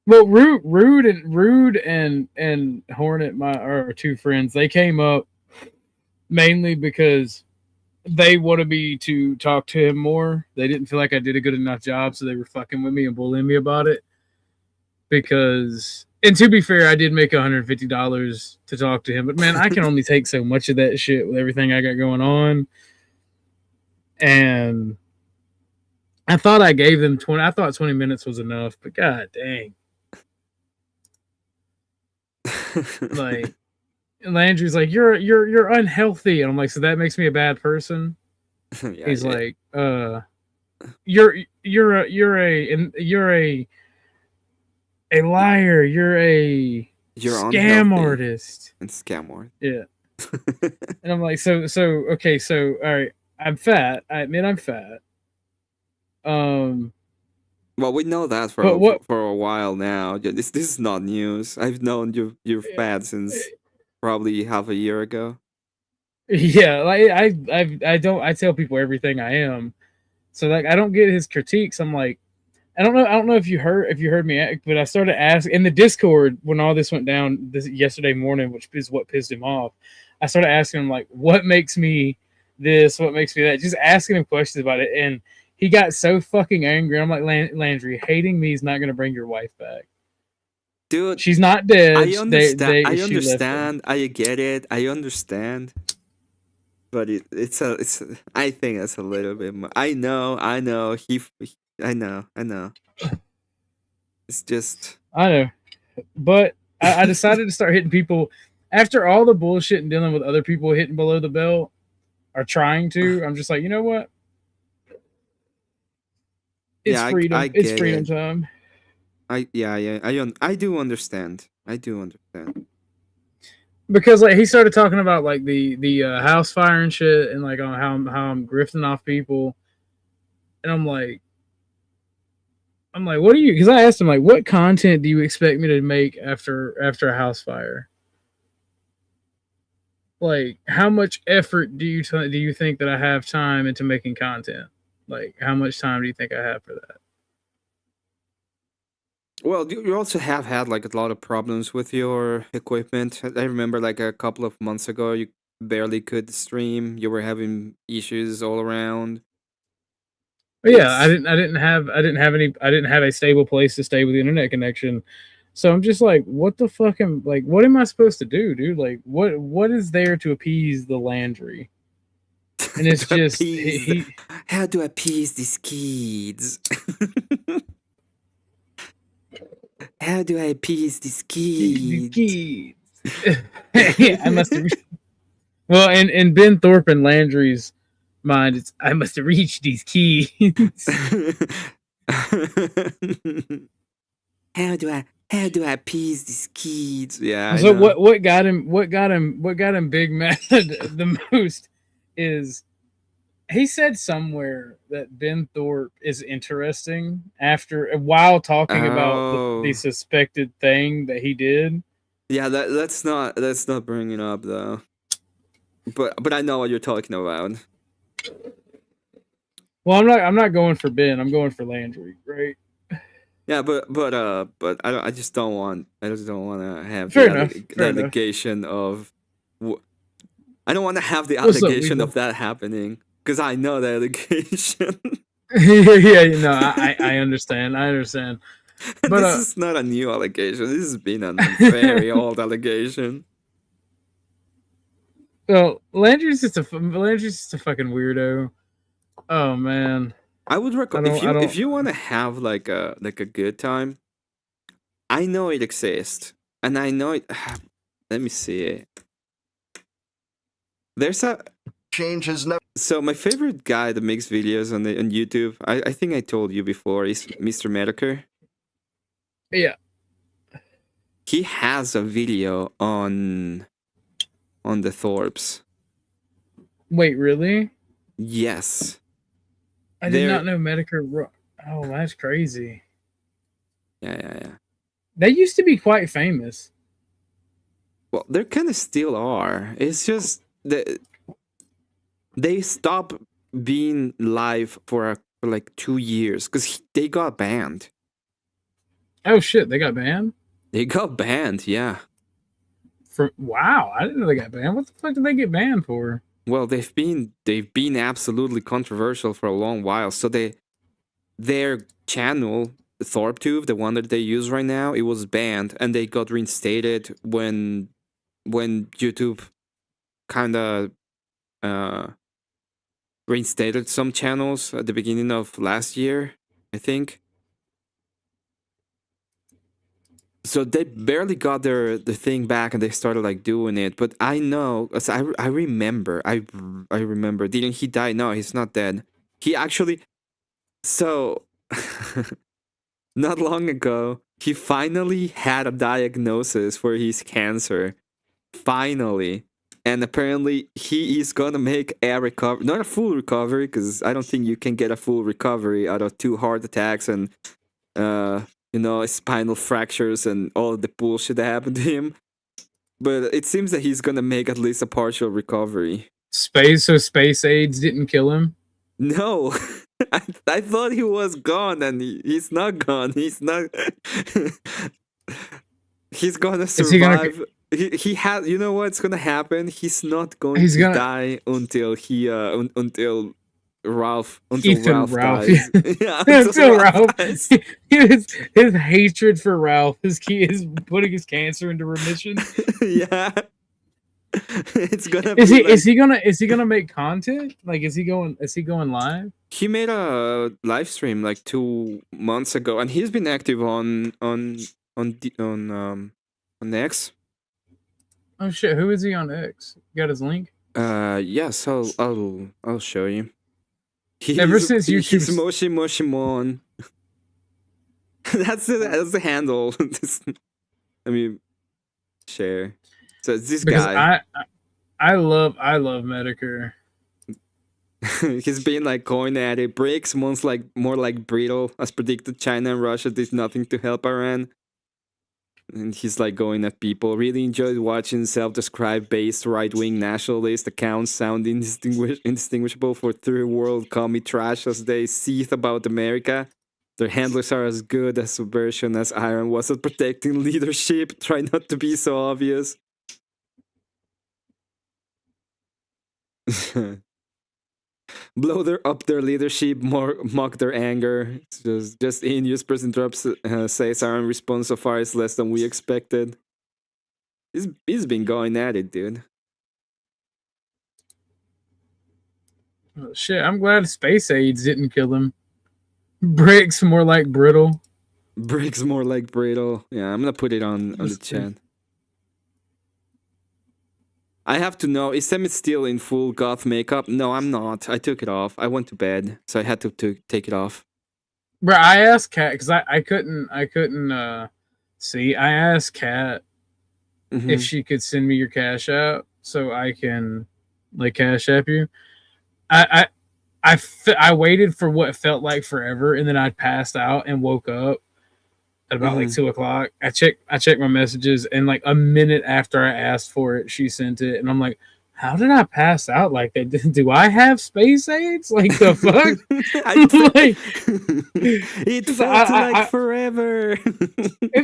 Well, Rude and Hornet, our two friends, they came up mainly because they wanted me to talk to him more. They didn't feel like I did a good enough job, so they were fucking with me and bullying me about it. Because, and to be fair, I did make $150 to talk to him, but man, I can only take so much of that shit with everything I got going on. And I thought I gave them 20. I thought 20 minutes was enough, but god dang. Like, Landry's like, you're unhealthy, and I'm like, so that makes me a bad person? Yeah, He's yeah. like, you're a liar. You're a You're scam unhealthy. artist. And scam artist. Yeah. And I'm like, so okay, so all right, I'm fat. I admit I'm fat. Well, we know that for a while now. This is not news. I've known you're fat since probably half a year ago. Yeah, like I tell people everything I am. So like I don't get his critiques. I'm like, I don't know if you heard me, but I started asking in the Discord when all this went down yesterday morning, which is what pissed him off. I started asking him like, what makes me this? What makes me that? Just asking him questions about it, and he got so fucking angry. I'm like, Landry, hating me is not going to bring your wife back. Dude, she's not dead. I understand. I she left understand. I get it. I understand. But I think it's a little bit more. I know. I know. I know. It's just. I know, but I decided to start hitting people after all the bullshit and dealing with other people hitting below the belt or trying to. I'm just like, you know what? It's freedom. It's freedom time. I do understand. I do understand. Because like he started talking about like the house fire and shit, and like on how I'm grifting off people, and I'm like, what do you? Because I asked him like, what content do you expect me to make after a house fire? Like, how much effort do you think that I have time into making content? Like, how much time do you think I have for that? Well, you also have had like a lot of problems with your equipment. I remember like a couple of months ago, you barely could stream. You were having issues all around. But yeah, I didn't have a stable place to stay with the internet connection. So I'm just like, what the fuck what am I supposed to do, dude? Like, what is there to appease the Landry? And it's just how to appease these kids. How do I appease these kids? I must have. Well, in Ben Thorpe and Landry's mind, it's I must have reached these kids. How do I appease these kids? Yeah. So what got him big mad the most is he said somewhere that Ben Thorpe is interesting while talking about the suspected thing that he did. Yeah, let's not bring it up though. But I know what you're talking about. Well, I'm not going for Ben. I'm going for Landry, right? Yeah, but I just don't want to have the allegation of. I don't want to have the allegation of that happening because I know the allegation. Yeah, no, I understand. But this is not a new allegation. This has been a very old allegation. Well, Landry's just a fucking weirdo. Oh man. I would recommend if you want to have like a good time. I know it exists, and I know it. Let me see it. There's a change has never. So my favorite guy that makes videos on YouTube, I think I told you before, is Mr. Medicare. Yeah. He has a video on the Thorpes. Wait, really? Yes. I did not know Medicare. Oh, that's crazy. Yeah. They used to be quite famous. Well, they kind of still are. It's just that they stopped being live for like 2 years because they got banned. Oh shit, they got banned? They got banned, yeah. Wow, I didn't know they got banned. What the fuck did they get banned for? Well, they've been absolutely controversial for a long while. So their channel, ThorpTube, the one that they use right now, it was banned, and they got reinstated when YouTube kind of reinstated some channels at the beginning of last year, I think. So they barely got the thing back, and they started like doing it. But I know, I remember, I remember. Didn't he die? No, he's not dead. He actually. So, not long ago, he finally had a diagnosis for his cancer. Finally. And apparently, he is gonna make a recovery. Not a full recovery, because I don't think you can get a full recovery out of 2 heart attacks and, spinal fractures and all of the bullshit that happened to him. But it seems that he's gonna make at least a partial recovery. So space AIDS didn't kill him? No. I thought he was gone, and he's not gone. He's not. He's gonna survive. He has. You know what's gonna happen? He's not going to die until until Ralph dies. Yeah, until Ralph dies. His hatred for Ralph is putting his cancer into remission. Yeah. It's gonna is he gonna make content? Like is he going live? He made a live stream like 2 months ago, and he's been active on X. Oh shit, who is he on X? You got his link? Yes, I'll show you. Ever since YouTube, he's Moshimon. That's the handle. Let me share. So it's this guy. I love Medicare. He's been like going at it. BRICS more like brittle. As predicted, China and Russia did nothing to help Iran. And he's like going at people. Really enjoyed watching self-described based right-wing nationalist accounts sound indistinguishable for third world commie trash as they seethe about America. Their handlers are as good at subversion as Iran was at protecting leadership. Try not to be so obvious. Blow up their leadership, mock their anger. It's just in use person drops says our response so far is less than we expected. He's been going at it, dude. Oh, shit, I'm glad space AIDS didn't kill him. BRICS more like brittle. BRICS more like brittle. Yeah, I'm gonna put it on the chat. I have to know, is Emmet still in full goth makeup? No, I'm not. I took it off. I went to bed, so I had to take it off. Bro, I asked Kat, because I couldn't see. I asked Kat if she could send me your Cash App so I can like Cash App you. I waited for what felt like forever, and then I passed out and woke up at about like 2 o'clock. I checked my messages, and like a minute after I asked for it, she sent it, and I'm like, how did I pass out like that? Do I have space AIDS? Like the fuck? It felt like forever.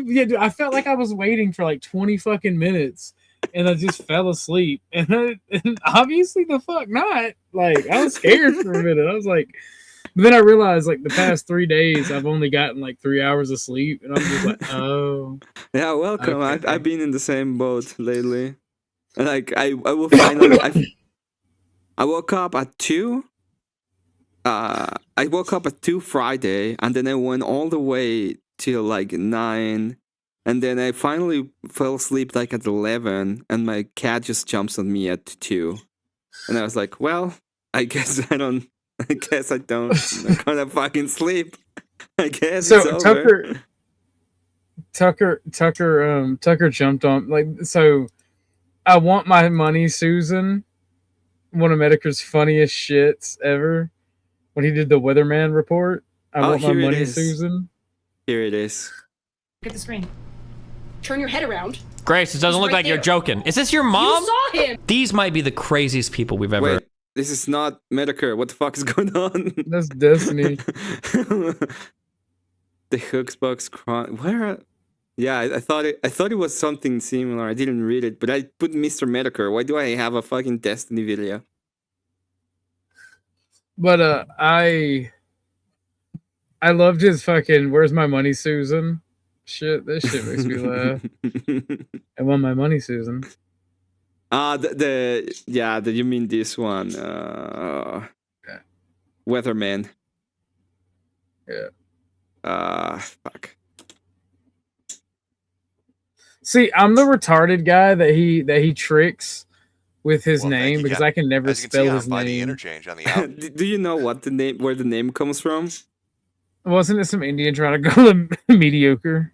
Yeah, dude, I felt like I was waiting for like 20 fucking minutes, and I just fell asleep. And obviously the fuck not. Like I was scared for a minute. I was like. But then I realized, like, the past 3 days, I've only gotten, like, 3 hours of sleep. And I'm just like, oh. Yeah, welcome. Okay. I've been in the same boat lately. Like, I will finally... I woke up at 2. I woke up at 2 Friday. And then I went all the way till, like, 9. And then I finally fell asleep, like, at 11. And my cat just jumps on me at 2. And I was like, well, I guess I don't... I'm gonna fucking sleep. I guess so it's over. Tucker jumped on, like, so I want my money, Susan. one of Medicare's funniest shits ever when he did the Weatherman report. I want my here it money, is. Susan. Here it is. Look at the screen. Turn your head around. Grace, it doesn't look like you're joking. Is this your mom? You saw him. These might be the craziest people we've ever. Wait, this is not Medicare. What the fuck is going on? That's Destiny. The Hooksbox Chron. Where? Yeah, I thought it was something similar. I didn't read it, but I put Mr. Medicare. Why do I have a fucking Destiny video? But I loved his fucking "Where's my money, Susan?" Shit. This shit makes me laugh. I want my money, Susan. You mean this one? Weatherman. Yeah. Fuck. See, I'm the retarded guy that he tricks with his name because I can never spell his name. Interchange on the out. Do you know what where the name comes from? Wasn't it some Indian trying to call him mediocre?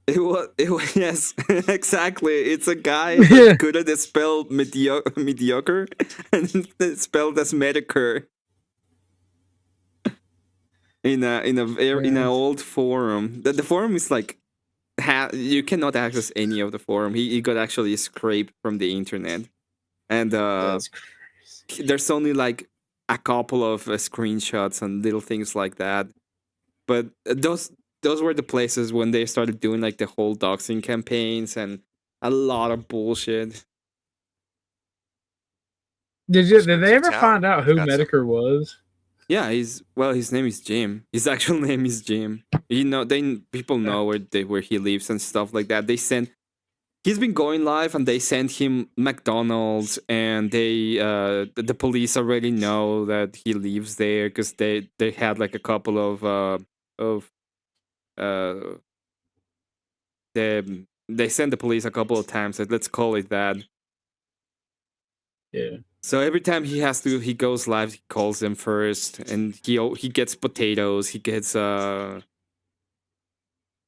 It was yes, exactly. It's a guy that couldn't spell mediocre and it's spelled as Medicare. In an old forum. The forum is like you cannot access any of the forum. He got actually scraped from the internet, and there's only like a couple of screenshots and little things like that. But those were the places when they started doing like the whole doxing campaigns and a lot of bullshit. Did they ever find out who Medicare was? Yeah, his name is Jim. His actual name is Jim. People know where he lives and stuff like that. He's been going live and they sent him McDonald's and the police already know that he lives there because they had like a couple of they sent the police a couple of times. Let's call it that. Yeah. So every time he goes live, he calls them first, and he gets potatoes. He gets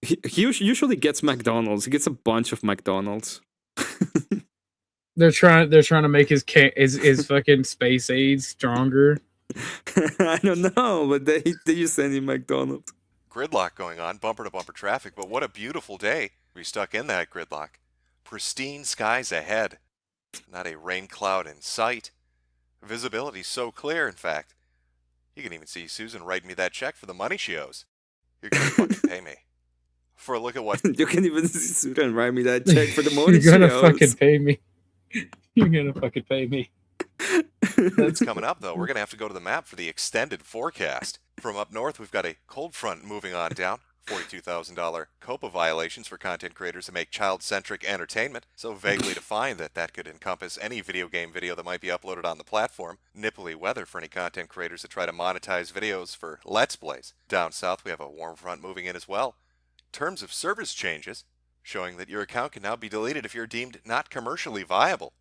he usually gets McDonald's. He gets a bunch of McDonald's. They're trying to make his fucking space aids stronger. I don't know, but they just send him McDonald's. Gridlock going on, bumper to bumper traffic, but what a beautiful day. We stuck in that gridlock. Pristine skies ahead. Not a rain cloud in sight. Visibility so clear, in fact. You can even see Susan writing me that check for the money she owes. You're gonna fucking pay me. For a look at what... You can even see Susan write me that check for the money You're gonna she owes. fucking pay me. You're gonna fucking pay me. That's coming up, though. We're gonna have to go to the map for the extended forecast. From up north, we've got a cold front moving on down. $42,000 COPA violations for content creators that make child-centric entertainment, so vaguely defined that could encompass any video game video that might be uploaded on the platform. Nipply weather for any content creators that try to monetize videos for Let's Plays. Down south, we have a warm front moving in as well. Terms of service changes, showing that your account can now be deleted if you're deemed not commercially viable.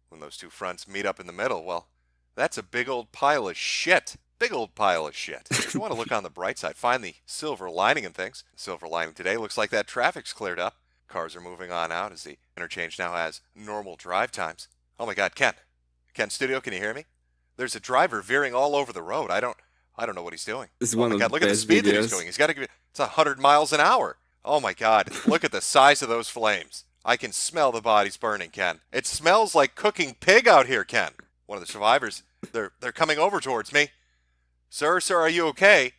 When those two fronts meet up in the middle, well, that's a big old pile of shit. Big old pile of shit. If you want to look on the bright side, find the silver lining in things. The silver lining today looks like that traffic's cleared up. Cars are moving on out as the interchange now has normal drive times. Oh my God, Ken Studio, can you hear me? There's a driver veering all over the road. I don't know what he's doing. This is oh one my of God, the look at the best speed that videos. he's going. He's got to give it's 100 miles an hour. Oh my God, look at the size of those flames. I can smell the bodies burning, Ken. It smells like cooking pig out here, Ken. One of the survivors, they're coming over towards me. Sir, are you okay?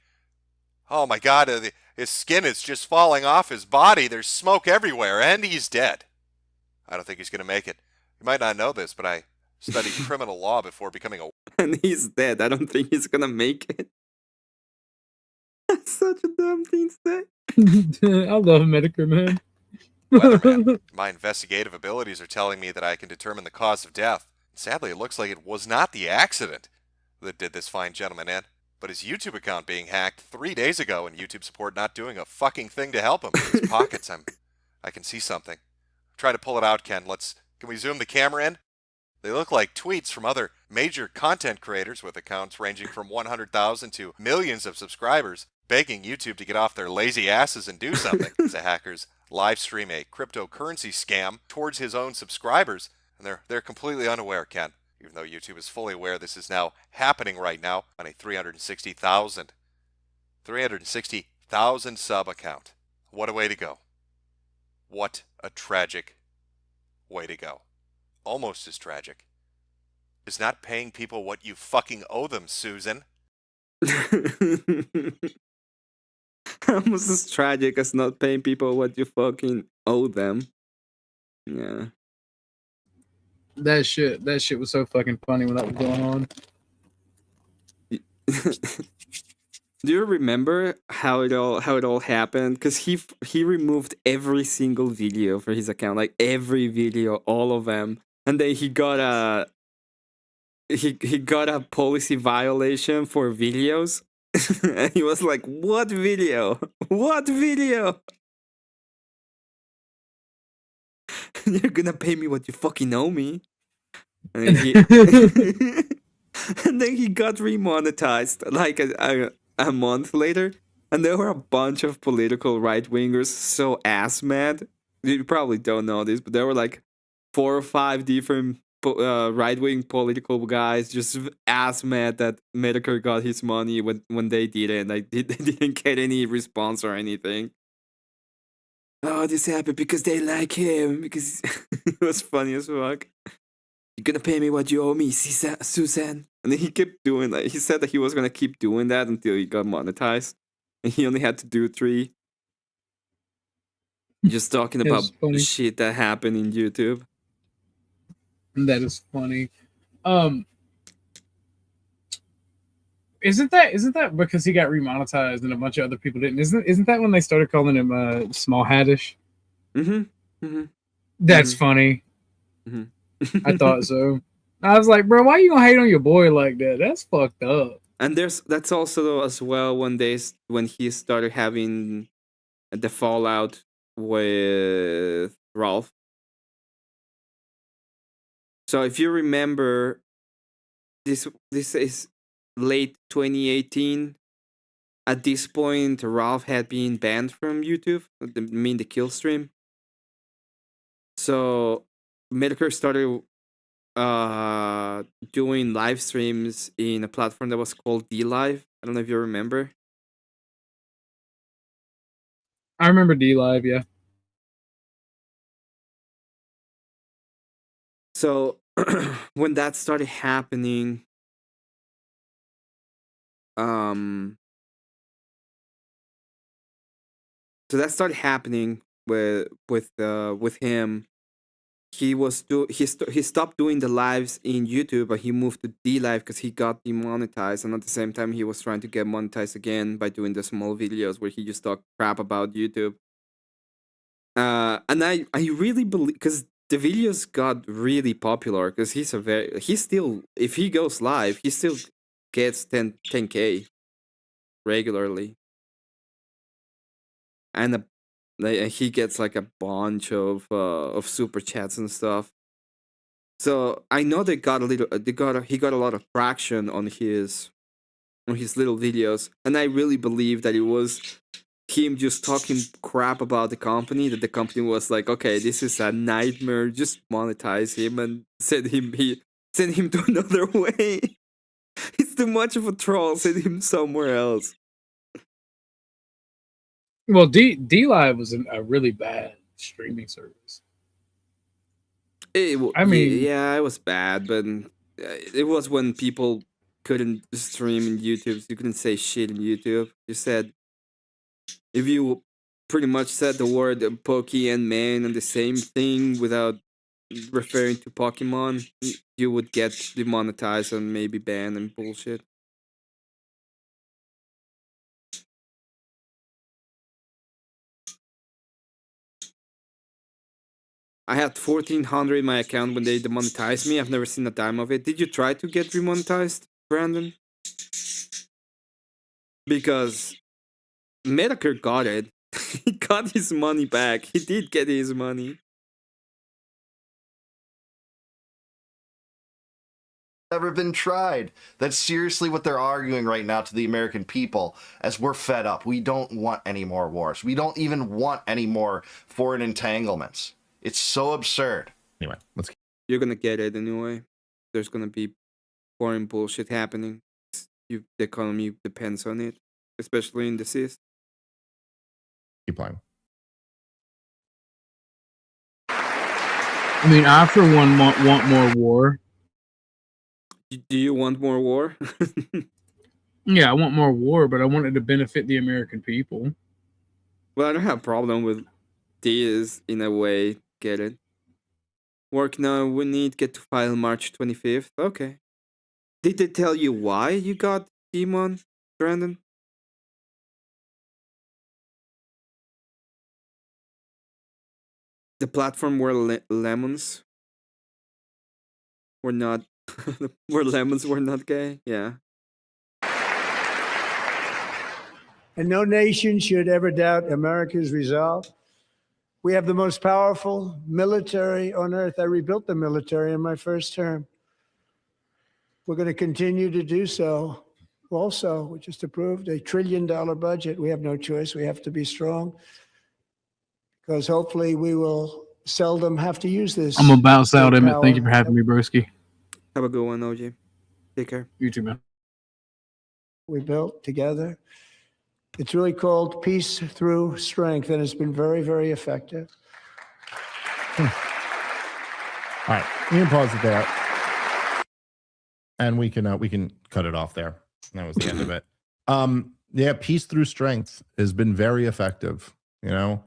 Oh my God, his skin is just falling off his body. There's smoke everywhere, and he's dead. I don't think he's going to make it. You might not know this, but I studied criminal law before becoming a... And he's dead. I don't think he's gonna make it. That's such a dumb thing to say. I love Medicare, man. Weatherman. My investigative abilities are telling me that I can determine the cause of death. Sadly, it looks like it was not the accident that did this fine gentleman in, but his YouTube account being hacked 3 days ago and YouTube support not doing a fucking thing to help him. In his pockets, I can see something. Try to pull it out, Ken. Can we zoom the camera in? They look like tweets from other major content creators with accounts ranging from 100,000 to millions of subscribers, begging YouTube to get off their lazy asses and do something. The hackers live stream a cryptocurrency scam towards his own subscribers, and they're completely unaware, Ken. even though YouTube is fully aware this is now happening right now on a 360,000 sub account. What a way to go. What a tragic way to go. Almost as tragic is not paying people what you fucking owe them, Susan. Almost as tragic as not paying people what you fucking owe them. Yeah. That shit was so fucking funny when that was going on. Do you remember how it all happened? Because he removed every single video for his account, like every video, all of them, and then he got a policy violation for videos. And he was like, "What video? What video? You're gonna pay me what you fucking owe me." And then he and then he got remonetized like a month later, and there were a bunch of political right-wingers so ass mad. You probably don't know this, but there were like 4 or 5 different right-wing political guys just ass mad that Medicare got his money when they did it, and they didn't get any response or anything. Oh, this happened because they like him, because it was funny as fuck. You're gonna pay me what you owe me, Susan. And then he kept doing that. He said that he was gonna keep doing that until he got monetized. And he only had to do 3. Just talking about shit that happened in YouTube. That is funny. Isn't that because he got remonetized and a bunch of other people didn't? Isn't that when they started calling him small hattish? That's funny. I thought so. I was like, bro, why you gonna hate on your boy like that? That's fucked up. And that's also as well when he started having the fallout with Ralph. So if you remember, this is late 2018. At this point, Ralph had been banned from YouTube. The kill stream. So Medicare started doing live streams in a platform that was called DLive. I don't know if you remember. I remember DLive, yeah. So when that started happening, so that started happening with him. He stopped doing the lives in YouTube, but he moved to DLive because he got demonetized, and at the same time he was trying to get monetized again by doing the small videos where he just talked crap about YouTube. And I really believe, because the videos got really popular, because he's still, if he goes live, he still gets 10K regularly, and he gets like a bunch of super chats and stuff. So I know he got a lot of traction on his little videos, and I really believe that it was him just talking crap about the company, that the company was like, okay, this is a nightmare, just monetize him and send him to another way. He's too much of a troll, send him somewhere else. Well, DLive was a really bad streaming service. It was bad, but it was when people couldn't stream in YouTube. So you couldn't say shit in YouTube. You said, if you pretty much said the word Pokey and Man and the same thing without referring to Pokemon, you would get demonetized and maybe banned and bullshit. I had 1,400 in my account when they demonetized me. I've never seen a dime of it. Did you try to get remonetized, Brandon? Because Medicare got it. He got his money back. He did get his money. Never been tried. That's seriously what they're arguing right now to the American people, as we're fed up. We don't want any more wars. We don't even want any more foreign entanglements. It's so absurd. Anyway, you're gonna get it anyway. there's gonna be foreign bullshit happening. The economy depends on it, especially in the East. Keep playing. I mean, I for one want more war. Do you want more war? Yeah, I want more war, but I want it to benefit the American people. Well, I don't have a problem with this in a way. Get it? Work now. We need get to file March 25th. Okay. Did they tell you why you got Demon, Brandon? The platform where lemons were not where lemons were not gay. Yeah. And no nation should ever doubt America's resolve. We have the most powerful military on earth. I rebuilt the military in my first term. We're going to continue to do so. Also, we just approved a $1 trillion budget. We have no choice. We have to be strong because hopefully we will seldom have to use this. I'm about out, Emmett. power. Thank you for having me, broski. Have a good one, OG. Take care. You too, man. We built together. It's really called Peace Through Strength, and it's been very, very effective. All right, you can pause it there, and we can cut it off there. That was the end of it. Yeah, peace through strength has been very effective. You know,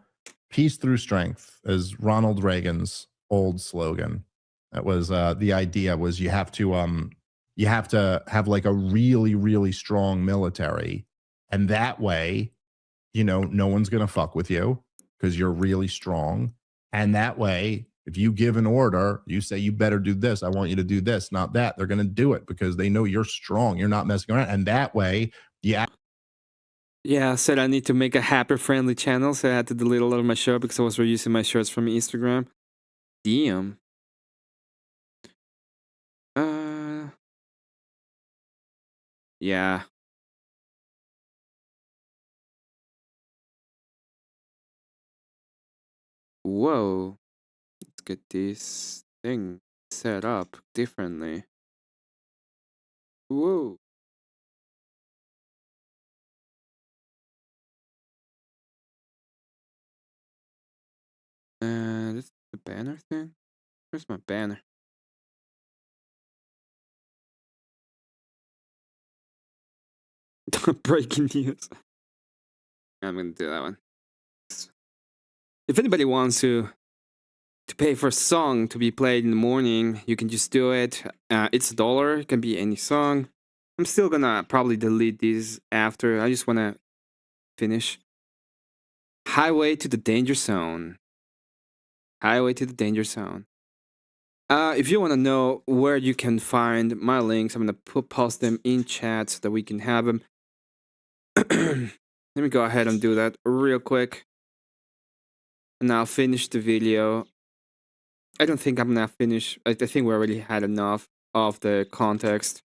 peace through strength is Ronald Reagan's old slogan. That was the idea was you have to have like a really, really strong military. And that way, you know, no one's going to fuck with you because you're really strong. And that way, if you give an order, you say, you better do this. I want you to do this, not that. They're going to do it because they know you're strong. You're not messing around. And that way, yeah. Yeah, I said I need to make a hacker-friendly channel, so I had to delete a lot of my shirt because I was reusing my shirts from Instagram. Damn. Yeah. Whoa. Let's get this thing set up differently. Whoa. This is the banner thing? Where's my banner? Breaking news. I'm gonna do that one. If anybody wants to pay for a song to be played in the morning, you can just do it. It's $1. It can be any song. I'm still gonna probably delete these after. I just wanna finish. Highway to the Danger Zone. Highway to the Danger Zone. If you want to know where you can find my links, I'm gonna post them in chat so that we can have them. Let me go ahead and do that real quick. And I'll finish the video. I don't think I'm gonna finish. I think we already had enough of the context.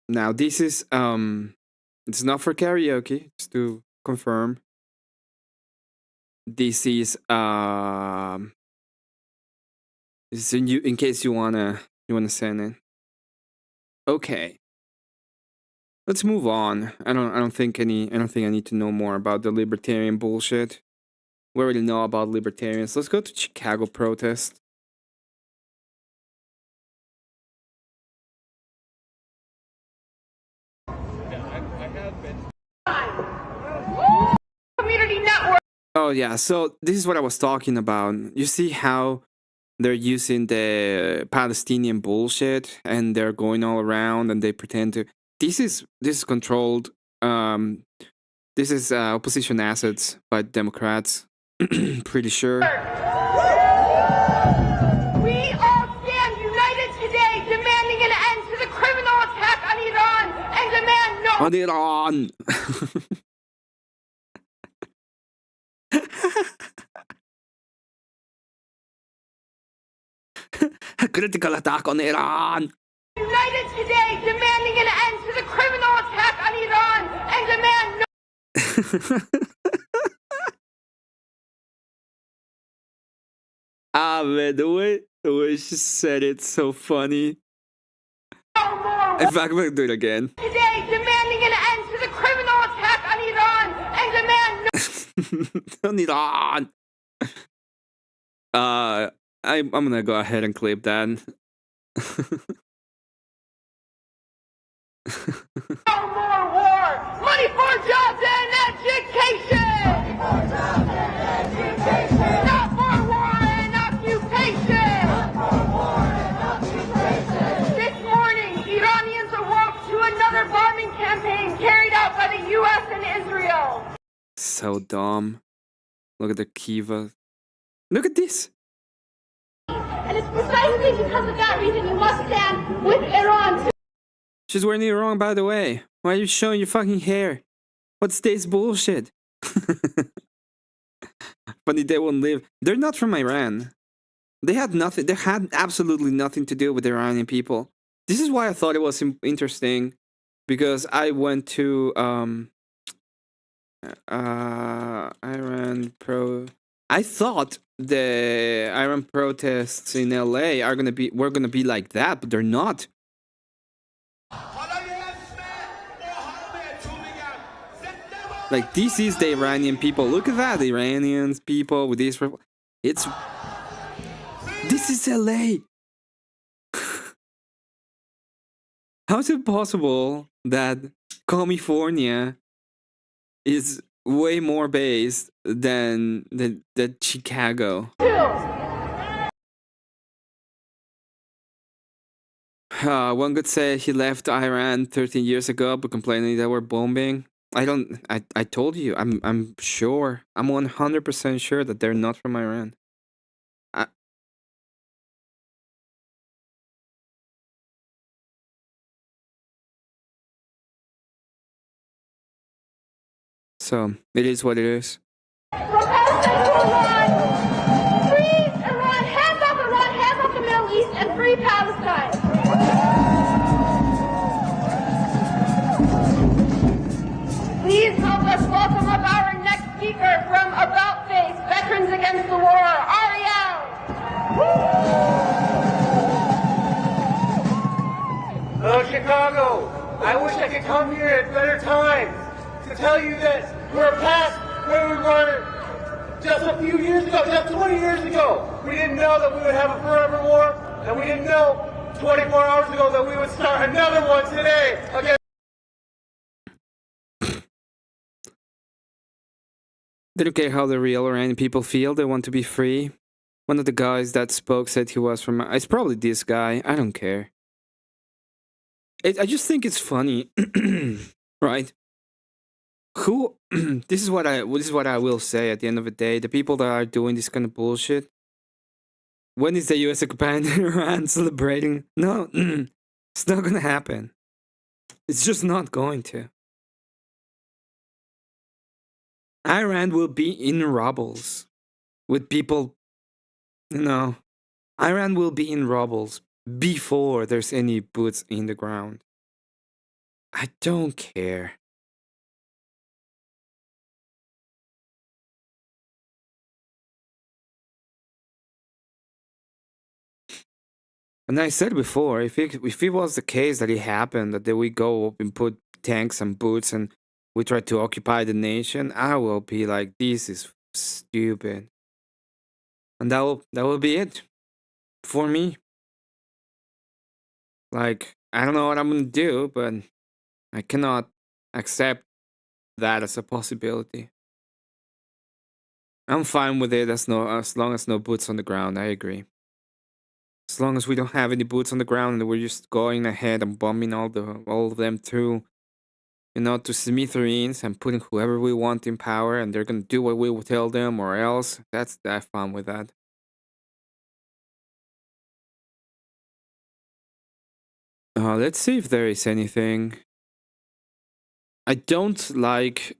Now this is it's not for karaoke, just to confirm. This is in case you wanna send it. Okay. Let's move on. I don't think I need to know more about the libertarian bullshit. We already know about libertarians. Let's go to Chicago protest. Community network. Oh yeah, so this is what I was talking about. You see how they're using the Palestinian bullshit and they're going all around and they pretend to. This is controlled. This is opposition assets by Democrats. Pretty sure. We all stand united today demanding an end to the criminal attack on Iran and demand no. On Iran. Critical attack on Iran. united today, demanding an end to the criminal attack on Iran and demand no Man, the way she said it's so funny. more In fact, I'm gonna do it again. today, demanding an end to the criminal attack on Iran and demand no Don't need on. I'm gonna go ahead and clip that. more war! Money for jobs and education! Not for war and occupation! This morning, Iranians awoke to another bombing campaign carried out by the U.S. and Israel. So dumb. Look at the kiva. Look at this. And it's precisely because of that reason you must stand with Iran. She's wearing it wrong, by the way. Why are you showing your fucking hair? What's this bullshit? Funny they won't live. They're not from Iran. They had nothing. They had absolutely nothing to do with the Iranian people. This is why I thought it was interesting, because I went to Iran pro. I thought the Iran protests in LA were gonna be like that, but they're not. Like, this is the Iranian people. Look at that, the Iranians people with this. This is LA. How is it possible that California is way more based than the Chicago? One could say he left Iran 13 years ago, but complaining that we're bombing. I told you, I'm sure. I'm 100% sure that they're not from Iran. So, it is what it is. Free Iran, hands off the Middle East, and free Palestine. Please help us welcome up our next speaker from About Face, Veterans Against the War, Ariel. Hello, Chicago. I wish I could come here at better times to tell you that we're past where we were just a few years ago, just 20 years ago. We didn't know that we would have a forever war, and we didn't know 24 hours ago that we would start another one today against. They don't care how the real Iranian people feel. They want to be free. One of the guys that spoke said he was from. It's probably this guy. I don't care. I just think it's funny, right? Who? This is what I will say at the end of the day. The people that are doing this kind of bullshit. When is the U.S. occupying Iran celebrating? No, it's not gonna happen. It's just not going to. Iran will be in rubbles with people, Iran will be in rubbles before there's any boots in the ground. I don't care. And I said before, if it was the case that it happened, that we go and put tanks and boots and we try to occupy the nation, I will be like, this is stupid. And that will be it for me. Like, I don't know what I'm gonna do, but I cannot accept that as a possibility. I'm fine with it as long as no boots on the ground. I agree. As long as we don't have any boots on the ground and we're just going ahead and bombing all of them through, to smithereens and putting whoever we want in power, and they're gonna do what we will tell them, or else I'm fine with that. Let's see if there is anything. I don't like.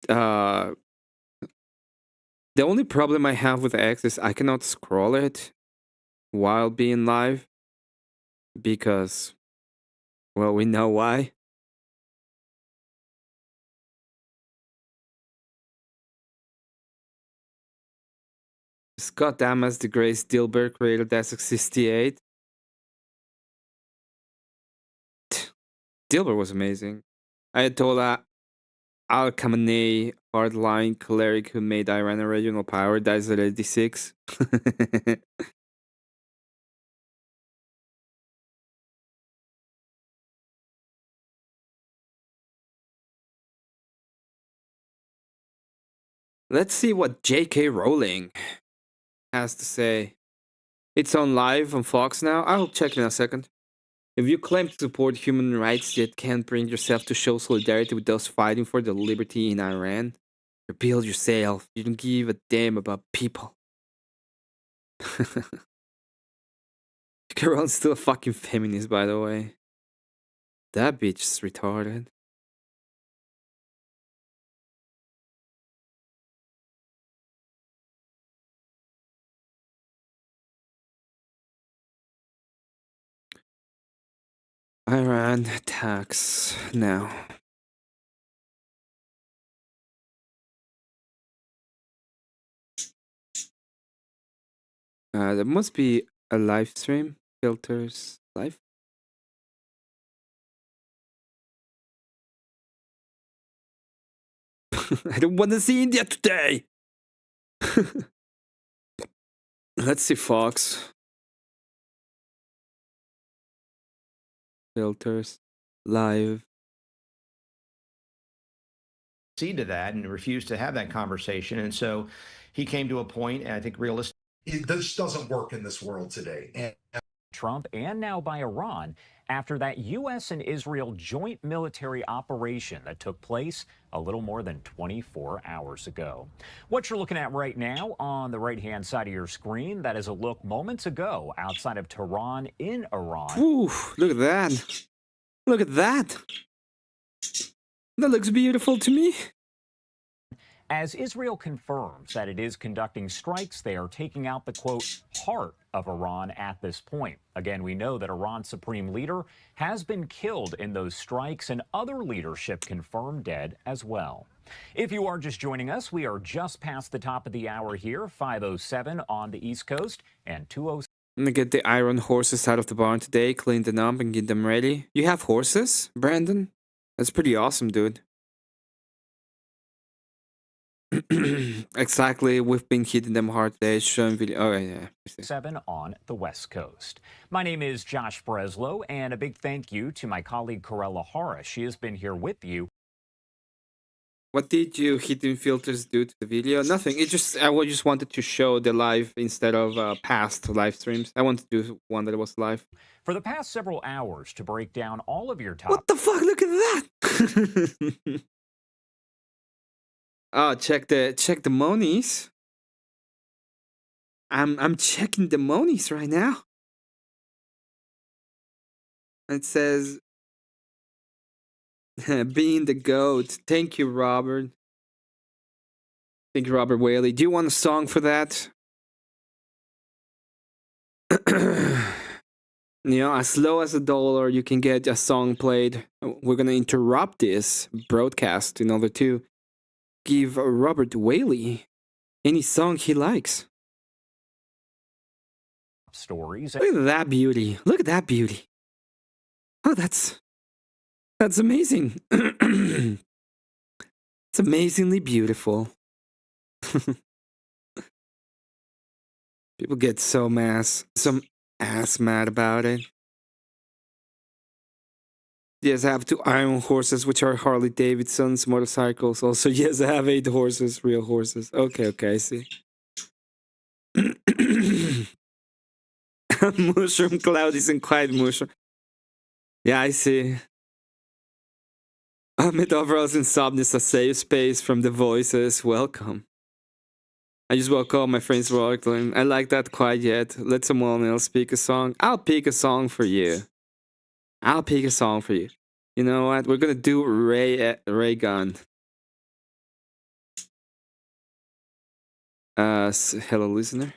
The only problem I have with X is I cannot scroll it while being live, because Well, we know why. Scott Damas, the Grace Dilbert created Desk 68. Dilbert was amazing. Ayatollah Al Khamenei, hardline cleric who made Iran a regional power, dies at 86. Let's see what J.K. Rowling has to say. It's on live on Fox now. I'll check in a second. If you claim to support human rights yet can't bring yourself to show solidarity with those fighting for the liberty in Iran, repeal yourself. You don't give a damn about people. Rowling's still a fucking feminist, by the way. That bitch is retarded. Iran attacks now. There must be a live stream. Filters live. I don't want to see India today. Let's see Fox. Filters live. To that and refused to have that conversation. And so he came to a point, and I think realistic. This doesn't work in this world today. And Trump and now by Iran after that U.S. and Israel joint military operation that took place a little more than 24 hours ago. What you're looking at right now on the right-hand side of your screen, that is a look moments ago outside of Tehran in Iran. Ooh, look at that. Look at that. That looks beautiful to me. As Israel confirms that it is conducting strikes, they are taking out the, quote, heart of Iran at this point. Again, we know that Iran's supreme leader has been killed in those strikes and other leadership confirmed dead as well. If you are just joining us, we are just past the top of the hour here, 5:07 on the East Coast and 2:07. I'm gonna get the iron horses out of the barn today, clean them up and get them ready. You have horses, Brandon? That's pretty awesome, dude. Exactly, we've been hitting them hard today, showing video. Oh, yeah. 7 on the West Coast. My name is Josh Breslow, and a big thank you to my colleague Corella Hara. She has been here with you. What did you hidden filters do to the video? Nothing. I just wanted to show the live instead of past live streams. I wanted to do one that was live. For the past several hours to break down all of your top. What the fuck? Look at that! Oh, check the monies. I'm checking the monies right now. It says being the GOAT. Thank you, Robert. Thank you, Robert Whaley. Do you want a song for that? You know, as low as $1, you can get a song played. We're gonna interrupt this broadcast in order to give Robert Whaley any song he likes. Stories. Look at that beauty. Look at that beauty. Oh, that's amazing. It's amazingly beautiful. People get so ass mad about it. Yes, I have 2 iron horses, which are Harley Davidson's motorcycles. Also, yes, I have 8 horses, real horses. Okay, I see. Mushroom Cloud isn't quite mushroom. Yeah, I see. Amid overall's insomnia's a safe space from the voices. Welcome. I just welcome my friends working. I like that quite yet. Let someone else pick a song. I'll pick a song for you. You know what? We're gonna do Ray Gun. Hello, listener.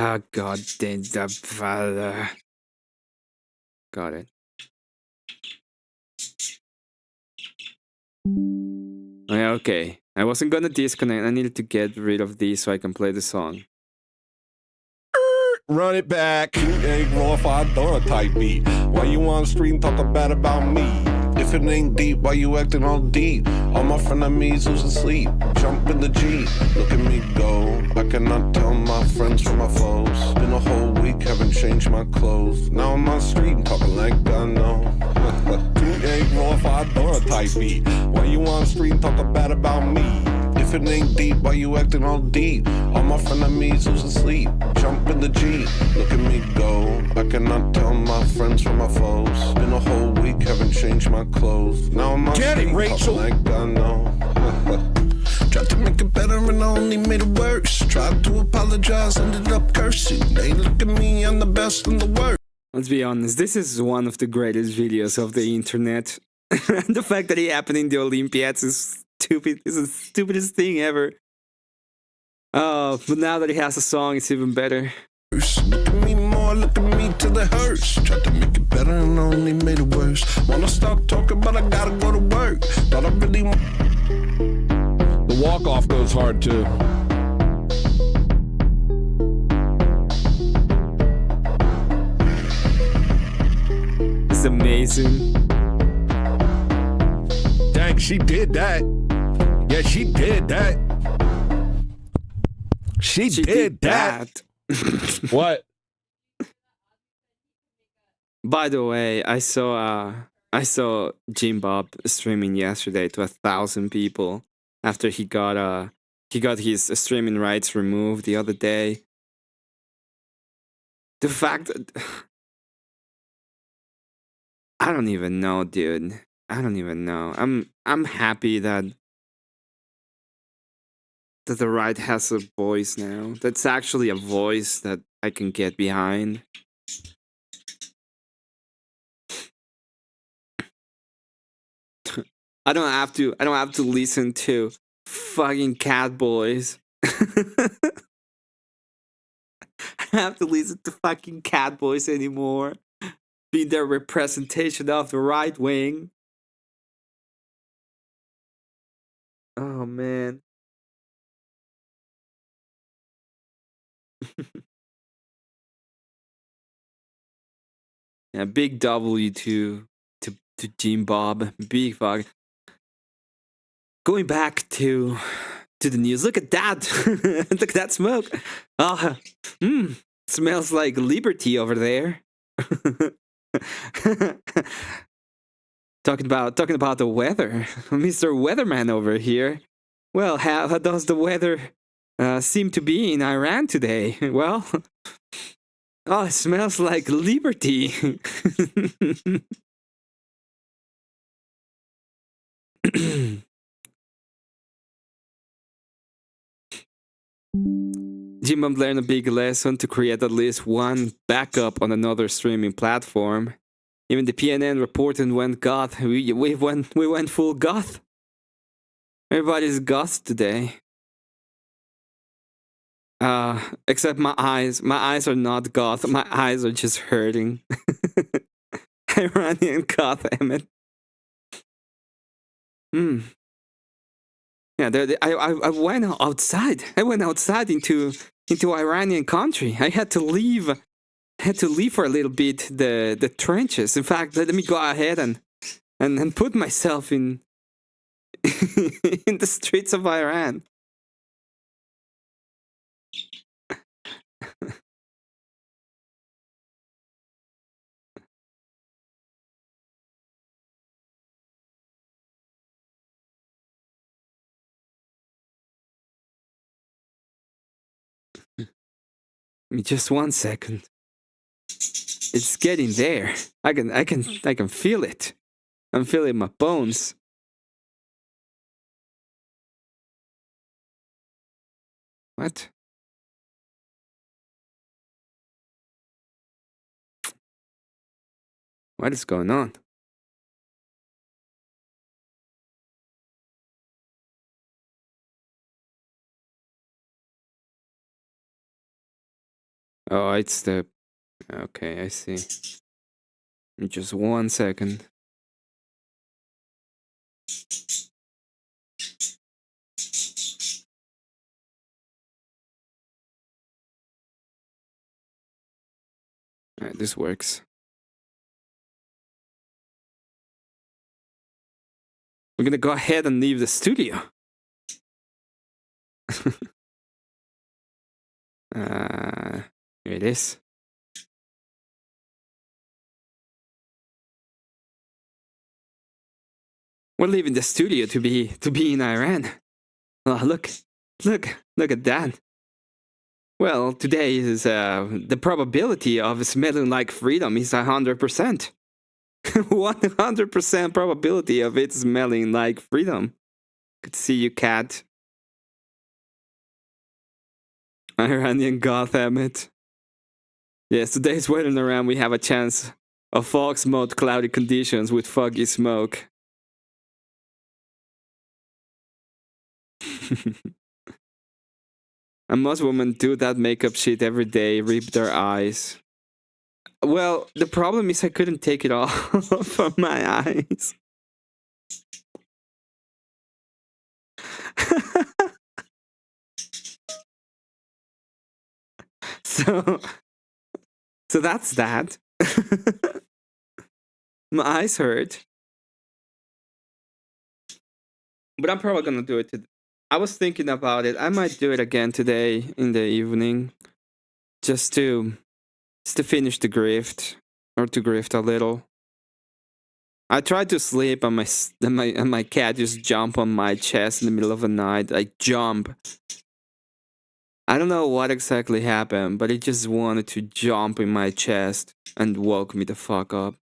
Ah, God damn the father. Got it. Yeah, okay. I wasn't gonna disconnect. I needed to get rid of these so I can play the song. Run it back. Ain't glorified throwing a tight beat. Why you on the street and talking bad about me? If it ain't deep, why you acting all deep? All my frenemies losing sleep. Jump in the Jeep, look at me go. I cannot tell my friends from my foes. Been a whole week, haven't changed my clothes. Now I'm on the street and talking like I know. Ain't glorified throwing a tight beat. Why you on the street and talking bad about me? If it ain't deep, why you acting all deep? All my frenemies losing sleep. Jump in the Jeep, look at me go. I cannot tell my friends from my foes. Been a whole week, haven't changed my clothes. Now I'm on Get it, Rachel. like I know. Tried to make it better and I only made it worse. Tried to apologize, ended up cursing. They look at me, I'm the best and the worst. Let's be honest, this is one of the greatest videos of the internet. The fact that it happened in the Olympiads is stupid. It's the stupidest thing ever. Oh, but now that he has a song, it's even better. Look at me more, look at me till it hurts. Tried to make it better and only made it worse. Wanna stop talking, but I gotta go to work. Thought I really want. The walk-off goes hard too. It's amazing. Dang, she did that. Yeah, she did that. She did that. What? By the way, I saw Jim Bob streaming yesterday to 1,000 people after he got his streaming rights removed the other day. The fact that I don't even know, dude. I don't even know. I'm happy that the right has a voice now. That's actually a voice that I can get behind. I don't have to listen to fucking cat boys. I don't have to listen to fucking cat boys anymore. Be their representation of the right wing. Oh man. Yeah, big W to Jim Bob. Big fuck. Going back to the news. Look at that. Look at that smoke. Ah, smells like liberty over there. talking about the weather, Mr. Weatherman over here. Well, how does the weather seem to be in Iran today? Well, oh, it smells like liberty. Jim Bob learned a big lesson to create at least one backup on another streaming platform. Even the PNN reported went goth. We went full goth. Everybody's goth today. Except my eyes. My eyes are not goth. My eyes are just hurting. Iranian goth, Emmet. Yeah, I went outside. I went outside into Iranian country. I had to leave. For a little bit the trenches. In fact, let me go ahead and put myself in in the streets of Iran. Just 1 second. It's getting there. I can feel it. I'm feeling my bones. What? What is going on? Oh, it's the... Okay, I see. Just 1 second. Alright, this works. We're gonna go ahead and leave the studio. Here it is. We're leaving the studio to be in Iran. Oh, look at that. Well, today is the probability of smelling like freedom is 100%. 100% probability of it smelling like freedom. Good to see you, cat. Iranian goth, Emmet. Yes, today's weather around we have a chance of fog, smoke, cloudy conditions with foggy smoke. And most women do that makeup shit every day, rip their eyes. Well, the problem is I couldn't take it off from my eyes. So that's that. My eyes hurt. But I'm probably gonna do it today. I was thinking about it. I might do it again today in the evening. Just to finish the grift. Or to grift a little. I tried to sleep and my cat just jumped on my chest in the middle of the night. Like jump. I don't know what exactly happened, but it just wanted to jump in my chest and woke me the fuck up.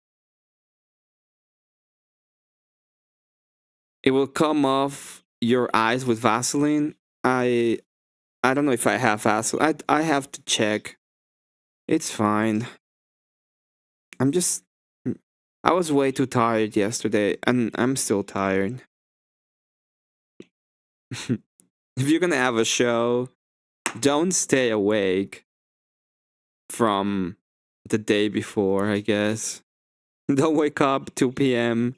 It will come off your eyes with Vaseline. I don't know if I have Vaseline. I have to check. It's fine. I was way too tired yesterday, and I'm still tired. If you're gonna have a show, don't stay awake from the day before, I guess. Don't wake up 2 p.m.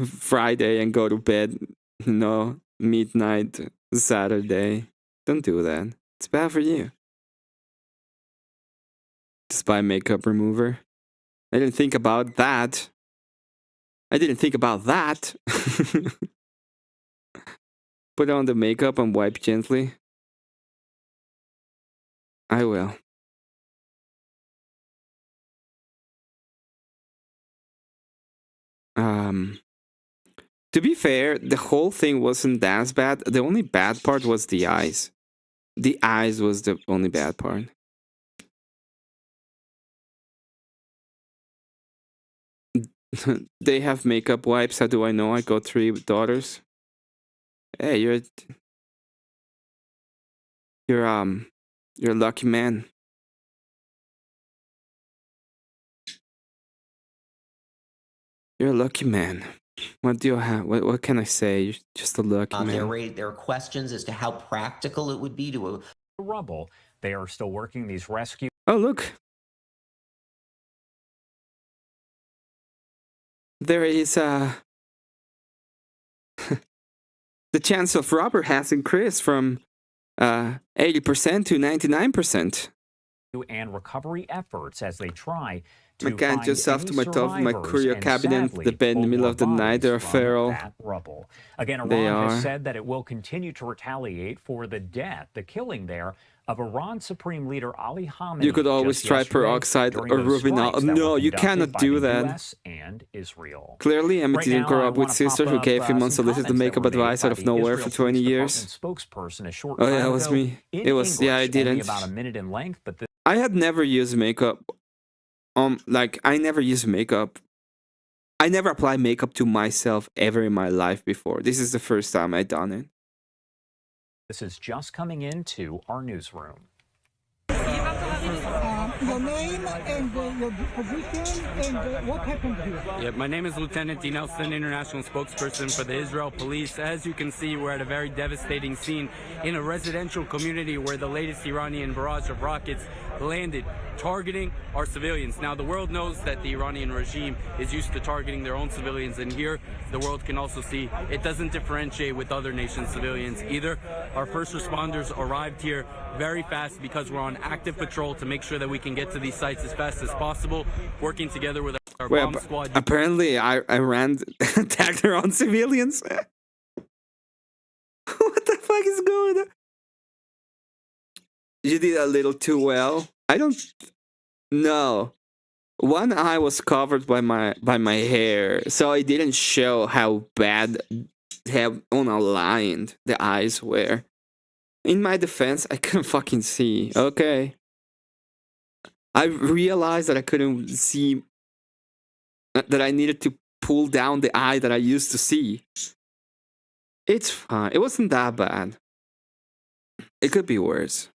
Friday and go to bed, midnight Saturday. Don't do that. It's bad for you. Just buy makeup remover. I didn't think about that. Put on the makeup and wipe gently. I will. To be fair, the whole thing wasn't that bad. The only bad part was the eyes. The eyes was the only bad part. They have makeup wipes. How do I know? I got 3 daughters. Hey, you're a lucky man. You're a lucky man. What do you have? What can I say? You're just a lucky man. There are questions as to how practical it would be to rubble. They are still working these rescue. Oh, look. There is the chance of rubber has increased from 80% to 99%. And recovery efforts as they try to I can't just off to my top of my courier cabinet, the bed in the middle of the night. They're feral. Rubble. Again, Iran has said that it will continue to retaliate for the death, the killing there of Iran Supreme Leader Ali Khamenei. You could always try peroxide or rubinol. No, you cannot do that. US and Israel. Clearly, Emmet didn't grow up with sisters who gave him unsolicited makeup advice out of nowhere for 20 years. Spokesperson a short oh yeah, it was me. It was I didn't. About a minute in length, but I had never used makeup. I never used makeup. I never applied makeup to myself ever in my life before. This is the first time I done it. This is just coming into our newsroom. Your name and your position and what happened here? Yeah, my name is Lieutenant D. Nelson, international spokesperson for the Israel Police. As you can see, we're at a very devastating scene in a residential community where the latest Iranian barrage of rockets landed, targeting our civilians. Now, the world knows that the Iranian regime is used to targeting their own civilians, and here the world can also see it doesn't differentiate with other nations' civilians either. Our first responders arrived here very fast because we're on active patrol to make sure that we can get to these sites as fast as possible, working together with our bomb squad. Apparently, Iran attacked their own civilians. What the fuck is going on? You did a little too well. I don't know. One eye was covered by my hair, so I didn't show how bad, how unaligned the eyes were. In my defense, I couldn't fucking see. Okay. I realized that I couldn't see, that I needed to pull down the eye that I used to see. It's fine. It wasn't that bad. It could be worse.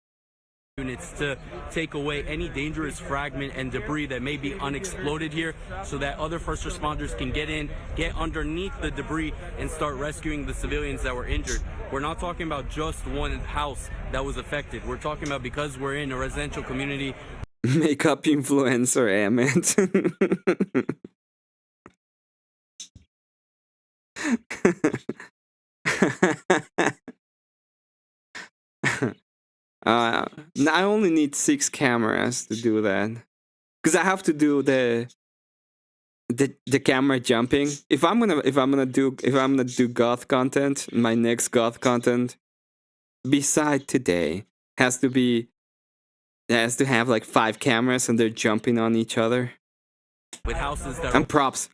Units to take away any dangerous fragment and debris that may be unexploded here so that other first responders can get in, get underneath the debris, and start rescuing the civilians that were injured. We're not talking about just one house that was affected. We're talking about, because we're in a residential community. Makeup influencer Emmet. I only need 6 cameras to do that, because I have to do the camera jumping. If I'm gonna do goth content, my next goth content, beside today, has to have like 5 cameras and they're jumping on each other. With houses that and props.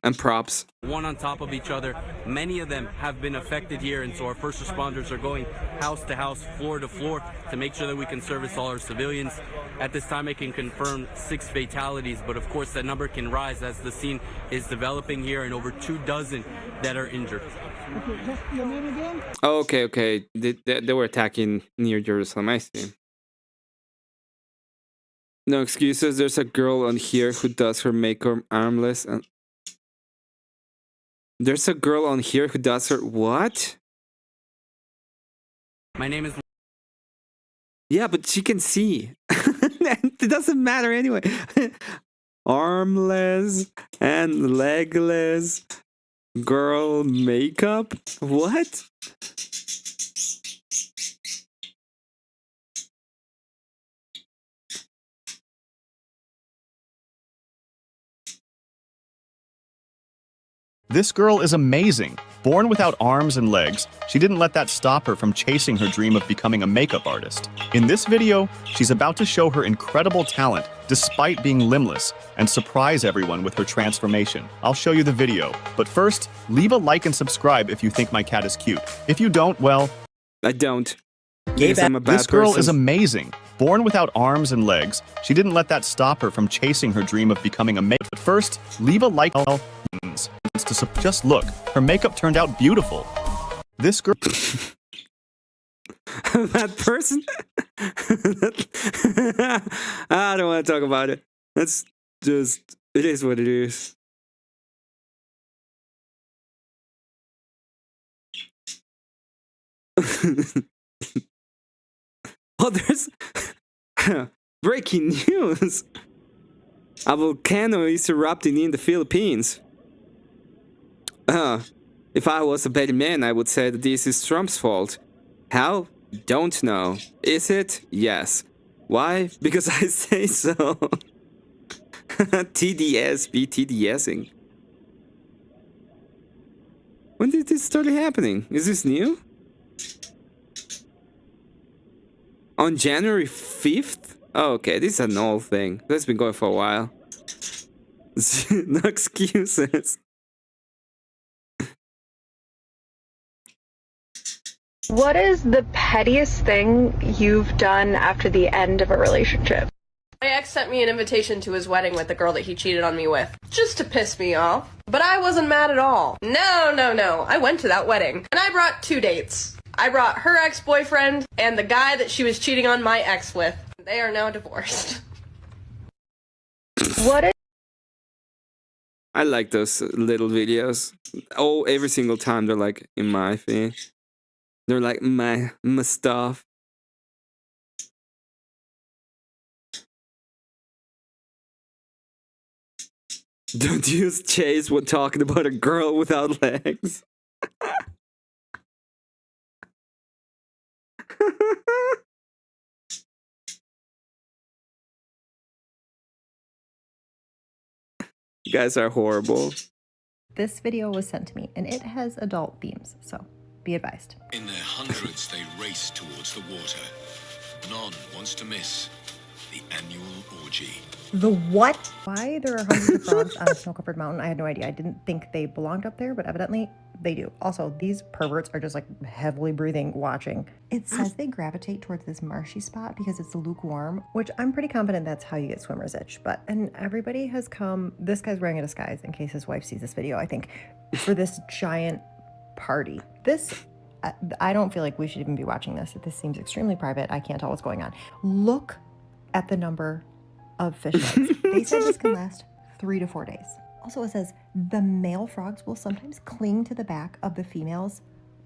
One on top of each other. Many of them have been affected here, and so our first responders are going house to house, floor to floor, to make sure that we can service all our civilians. At this time, I can confirm 6 fatalities, but of course that number can rise as the scene is developing here, and over 24 that are injured. Okay, just your name again? Oh, okay. They were attacking near Jerusalem, I see. No excuses. There's a girl on here who does her makeup armless, and there's a girl on here who does her what? My name is. Yeah, but she can see. It doesn't matter anyway. Armless and legless girl makeup. What? This girl is amazing. Born without arms and legs, she didn't let that stop her from chasing her dream of becoming a makeup artist. In this video, she's about to show her incredible talent despite being limbless and surprise everyone with her transformation. I'll show you the video, but first, leave a like and subscribe if you think my cat is cute. If you don't, well... I don't. This girl is amazing. Born without arms and legs, she didn't let that stop her from chasing her dream of becoming a makeup. But first, leave a like. Just look, her makeup turned out beautiful. This girl. That person. I don't want to talk about it. That's just. It is what it is. Oh, there's breaking news. A volcano is erupting in the Philippines. If I was a better man, I would say that this is Trump's fault. How? Don't know. Is it? Yes. Why? Because I say so. TDS be TDSing. When did this start happening? Is this new? On January 5th? Oh, okay, this is an old thing. That's been going for a while. No excuses. What is the pettiest thing you've done after the end of a relationship? My ex sent me an invitation to his wedding with the girl that he cheated on me with, just to piss me off. But I wasn't mad at all. No. I went to that wedding, and I brought 2 dates. I brought her ex-boyfriend and the guy that she was cheating on my ex with. They are now divorced. What is... I like those little videos. Oh, every single time they're like in my thing. They're like my stuff. Don't use Chase when talking about a girl without legs. You guys are horrible. This video was sent to me, and it has adult themes, so be advised. In their hundreds, they race towards the water. None wants to miss the annual orgy. The what? Why there are hundreds of frogs on a snow-covered mountain, I had no idea. I didn't think they belonged up there, but evidently they do. Also, these perverts are just like heavily breathing, watching. It says they gravitate towards this marshy spot because it's lukewarm, which I'm pretty confident that's how you get swimmer's itch. And everybody has come, this guy's wearing a disguise in case his wife sees this video, I think, for this giant party. I don't feel like we should even be watching this. This seems extremely private. I can't tell what's going on. Look at the number of fish eggs. They said this can last 3 to 4 days. Also, it says the male frogs will sometimes cling to the back of the females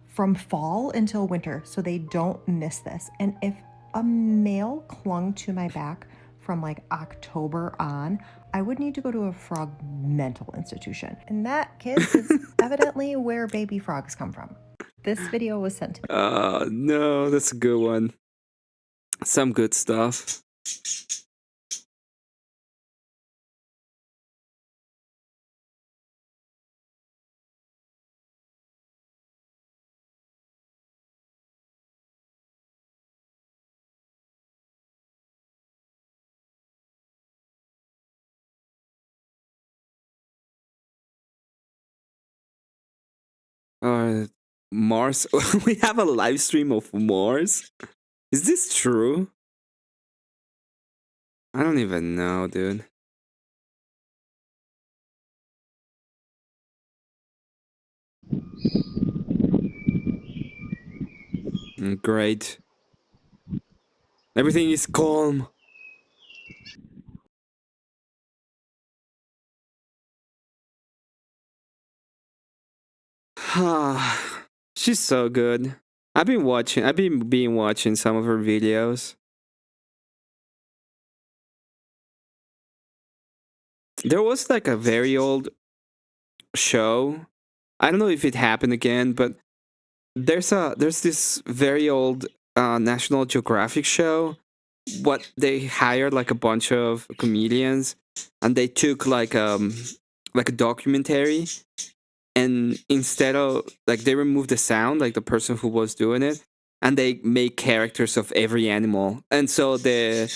from fall until winter, so they don't miss this. And if a male clung to my back from like October on, I would need to go to a frog mental institution. And that, kids, is evidently where baby frogs come from. This video was sent to me. Oh, no, that's a good one. Some good stuff. Mars. We have a live stream of Mars. Is this true? I don't even know, dude. Great. Everything is calm. She's so good. I've been watching some of her videos. There was like a very old show. I don't know if it happened again, but there's this very old National Geographic show. What they hired like a bunch of comedians, and they took like a documentary, and instead of like they removed the sound, like the person who was doing it, and they made characters of every animal, and so the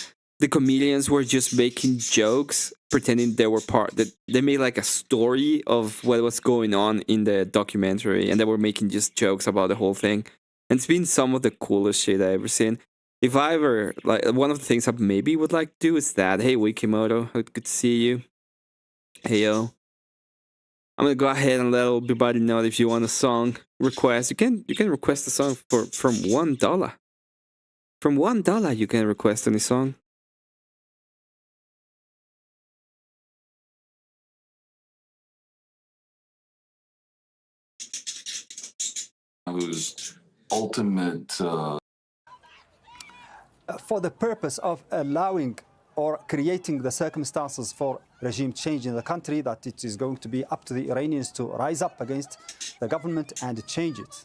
comedians were just making jokes, pretending they were that they made like a story of what was going on in the documentary, and they were making just jokes about the whole thing. And it's been some of the coolest shit I've ever seen. If I ever, like, one of the things I maybe would like to do is that. Hey, Wikimoto, good to see you. Hey, yo. I'm gonna go ahead and let everybody know that if you want a song request, you can request a song from $1. From $1, you can request any song. Whose ultimate for the purpose of allowing or creating the circumstances for regime change in the country, that it is going to be up to the Iranians to rise up against the government and change it.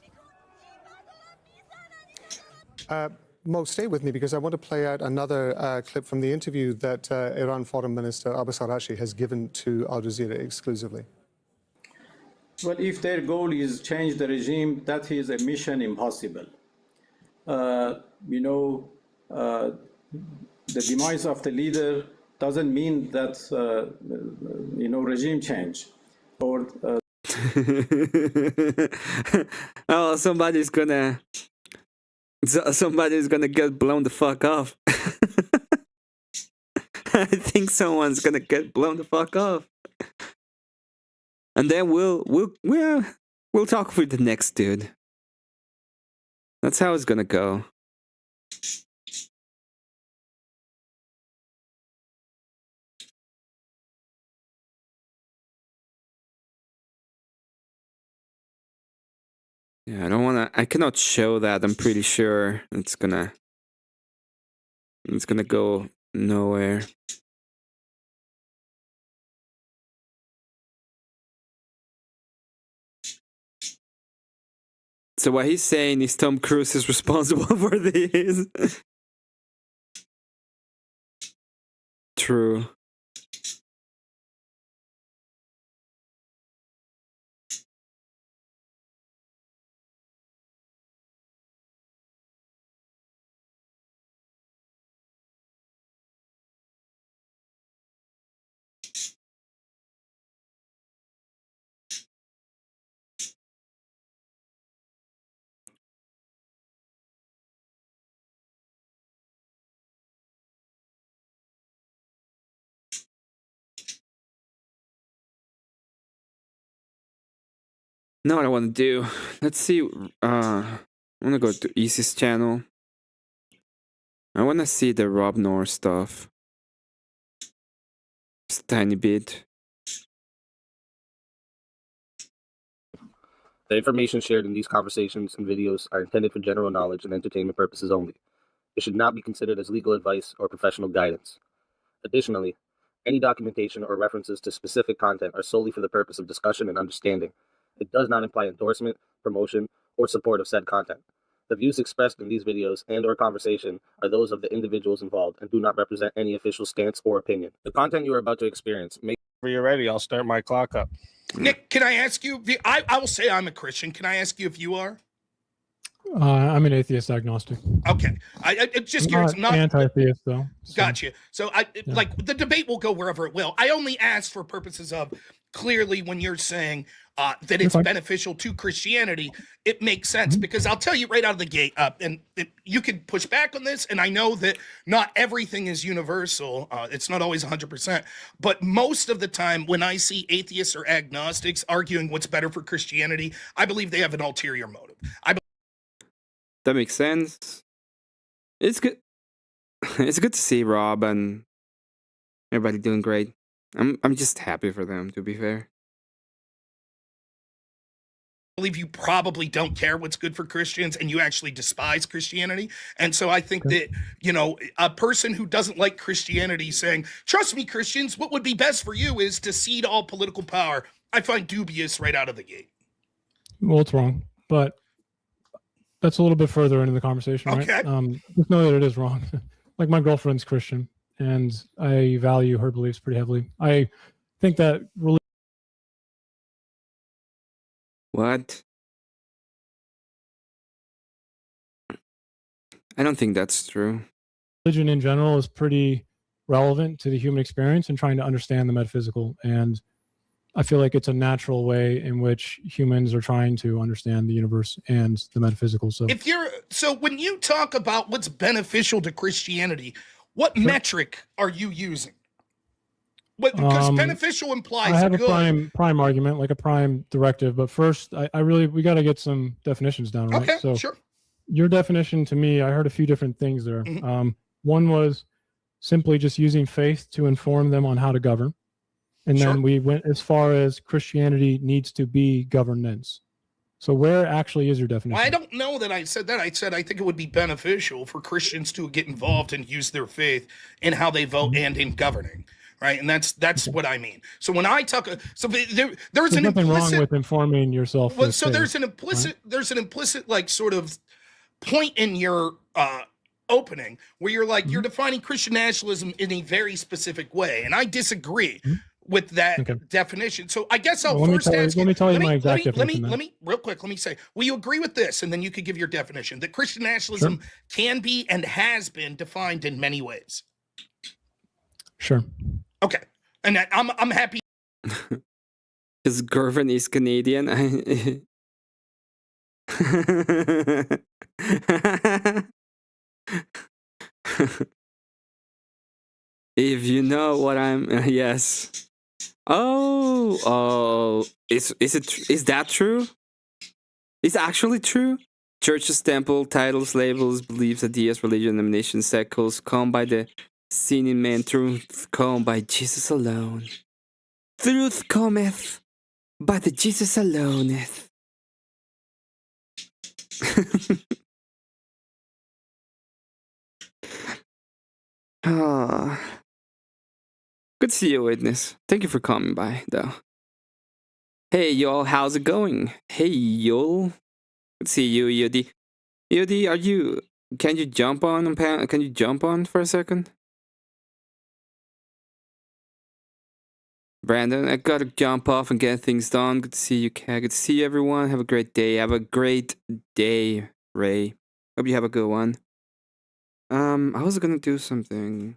Mo, stay with me because I want to play out another clip from the interview that Iran Foreign Minister Abbas Araghchi has given to Al Jazeera exclusively. Well, if their goal is change the regime, that is a mission impossible. The demise of the leader doesn't mean that, regime change. Or oh, somebody's gonna get blown the fuck off. I think someone's gonna get blown the fuck off. And then we'll talk with the next dude. That's how it's gonna go. Yeah, I cannot show that. I'm pretty sure it's gonna go nowhere. So what he's saying is Tom Cruise is responsible for this. True. Know what I want to do? Let's see. I want to go to Easy's channel. I want to see the Rob North stuff. Just a tiny bit. The information shared in these conversations and videos are intended for general knowledge and entertainment purposes only. It should not be considered as legal advice or professional guidance. Additionally, any documentation or references to specific content are solely for the purpose of discussion and understanding. It does not imply endorsement, promotion, or support of said content. The views expressed in these videos and/or conversation are those of the individuals involved and do not represent any official stance or opinion. The content you are about to experience may... Whenever you're ready, I'll start my clock up. Nick, can I ask you? I will say I'm a Christian. Can I ask you if you are? I'm an atheist agnostic. Okay, I just curious. Not anti-theist though. So. Gotcha. So like the debate will go wherever it will. I only ask for purposes of clearly when you're saying that it's beneficial to Christianity, it makes sense because I'll tell you right out of the gate. And you could push back on this, and I know that not everything is universal. It's not always 100%, but most of the time when I see atheists or agnostics arguing what's better for Christianity, I believe they have an ulterior motive. That makes sense. It's good. It's good to see Rob and everybody doing great. I'm just happy for them, to be fair. I believe you probably don't care what's good for Christians and you actually despise Christianity. And so I think that, you know, a person who doesn't like Christianity saying, trust me, Christians, what would be best for you is to cede all political power, I find dubious right out of the gate. Well, it's wrong, but that's a little bit further into the conversation, right? Just know that it is wrong. Like my girlfriend's Christian, and I value her beliefs pretty heavily. I think that What? I don't think that's true. Religion in general is pretty relevant to the human experience and trying to understand the metaphysical. And I feel like it's a natural way in which humans are trying to understand the universe and the metaphysical. So when you talk about what's beneficial to Christianity, what metric are you using? Because beneficial implies I have good. a prime argument, like a prime directive. But first, we got to get some definitions down, right? Okay, so sure. Your definition to me, I heard a few different things there. One was simply just using faith to inform them on how to govern. And then we went as far as Christianity needs to be governance. So where actually is your definition? Well, I don't know that I said that. I said I think it would be beneficial for Christians to get involved and use their faith in how they vote and in governing, right? And that's what I mean. So when I talk, there's an nothing implicit wrong with informing yourself. Well, so faith, there's an implicit like sort of point in your opening where you're like you're defining Christian nationalism in a very specific way, and I disagree with that definition. So I guess I'll first ask you. Let me tell you my exact definition. Let me real quick. Let me say, will you agree with this? And then you could give your definition. That Christian nationalism can be and has been defined in many ways. Sure. Okay, and I'm happy. His girlfriend is Canadian. If you know what I'm, yes. Oh, is that true? Is actually true? Churches, temple, titles, labels, beliefs, ideas, religion, denominations, sects come by the seeing man, truth come by Jesus alone. Truth cometh by the Jesus aloneth. Good to see you, Witness. Thank you for coming by, though. Hey, y'all, how's it going? Hey, y'all. Let's see you, EOD. EOD, are you? Can you jump on? Can you jump on for a second? Brandon, I gotta jump off and get things done. Good to see you, Kat. Good to see you, everyone. Have a great day. Have a great day, Ray. Hope you have a good one. I was gonna do something.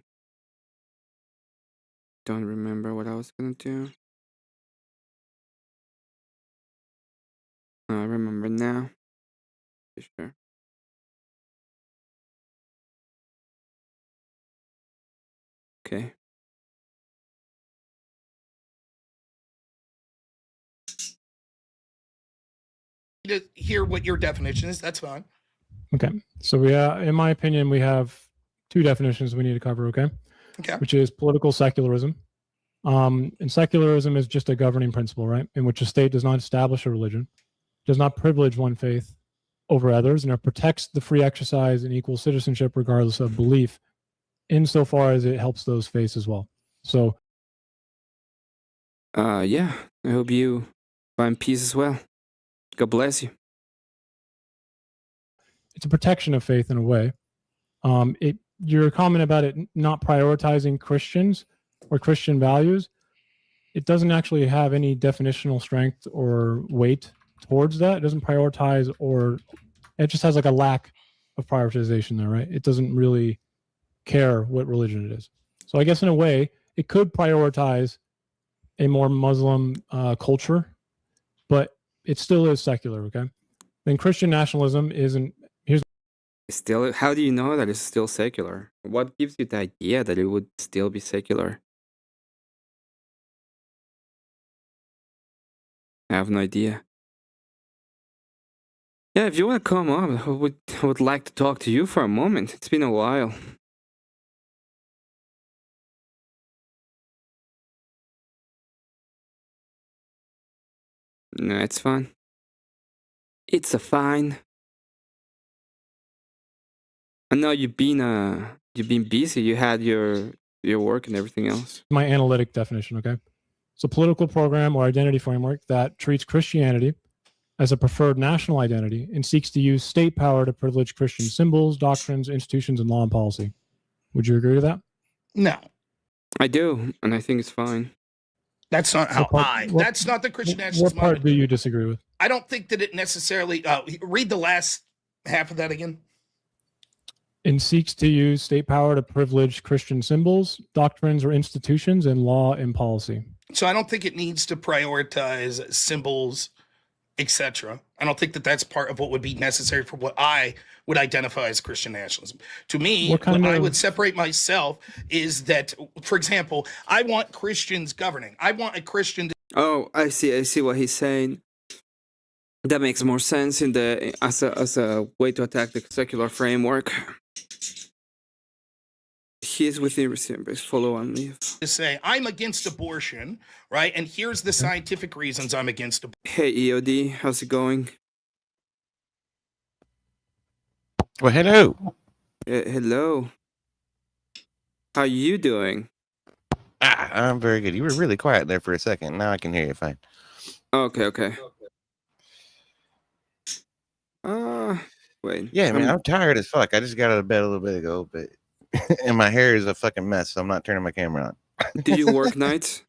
Don't remember what I was gonna do. I remember now. Sure. Okay. To hear what your definition is, that's fine. Okay. So in my opinion, we have two definitions we need to cover. Okay. Okay. Which is political secularism. And secularism is just a governing principle, right? In which a state does not establish a religion, does not privilege one faith over others, and it protects the free exercise and equal citizenship regardless of belief, insofar as it helps those faiths as well. So, yeah. I hope you find peace as well. God bless you. it's a protection of faith in a way. Your comment about it not prioritizing Christians or Christian values, it doesn't actually have any definitional strength or weight towards that. It doesn't prioritize, or it just has like a lack of prioritization there, right? It doesn't really care what religion it is. So I guess in a way, it could prioritize a more Muslim culture, but it still is secular, okay? Then Christian nationalism isn't. Still, how do you know that it's still secular? What gives you the idea that it would still be secular? I have no idea. Yeah, if you want to come up, I would like to talk to you for a moment. It's been a while. No, it's fine. It's a fine. I know you've been busy. You had your work and everything else. My analytic definition, okay? It's a political program or identity framework that treats Christianity as a preferred national identity and seeks to use state power to privilege Christian symbols, doctrines, institutions, and law and policy. Would you agree with that? No. I do, and I think it's fine. That's not how that's not the Christian nationalism. What part do you disagree with? I don't think that it necessarily, read the last half of that again. And seeks to use state power to privilege Christian symbols, doctrines, or institutions, and law and policy. So I don't think it needs to prioritize symbols, etc. I don't think that that's part of what would be necessary for what I would identify as Christian nationalism. To me, what I would separate myself is that, for example, I want Christians governing. I want a Christian. Oh, I see what he's saying. That makes more sense as a way to attack the secular framework. He is within receivers. Follow on leave. To say I'm against abortion, right? And here's the scientific reasons I'm against abortion. Hey EOD, how's it going? Well, hello. Hello. How you doing? I'm very good. You were really quiet there for a second. Now I can hear you fine. Okay. Wait. Yeah, man, I'm tired as fuck. I just got out of bed a little bit ago, but and my hair is a fucking mess, so I'm not turning my camera on. Do you work nights?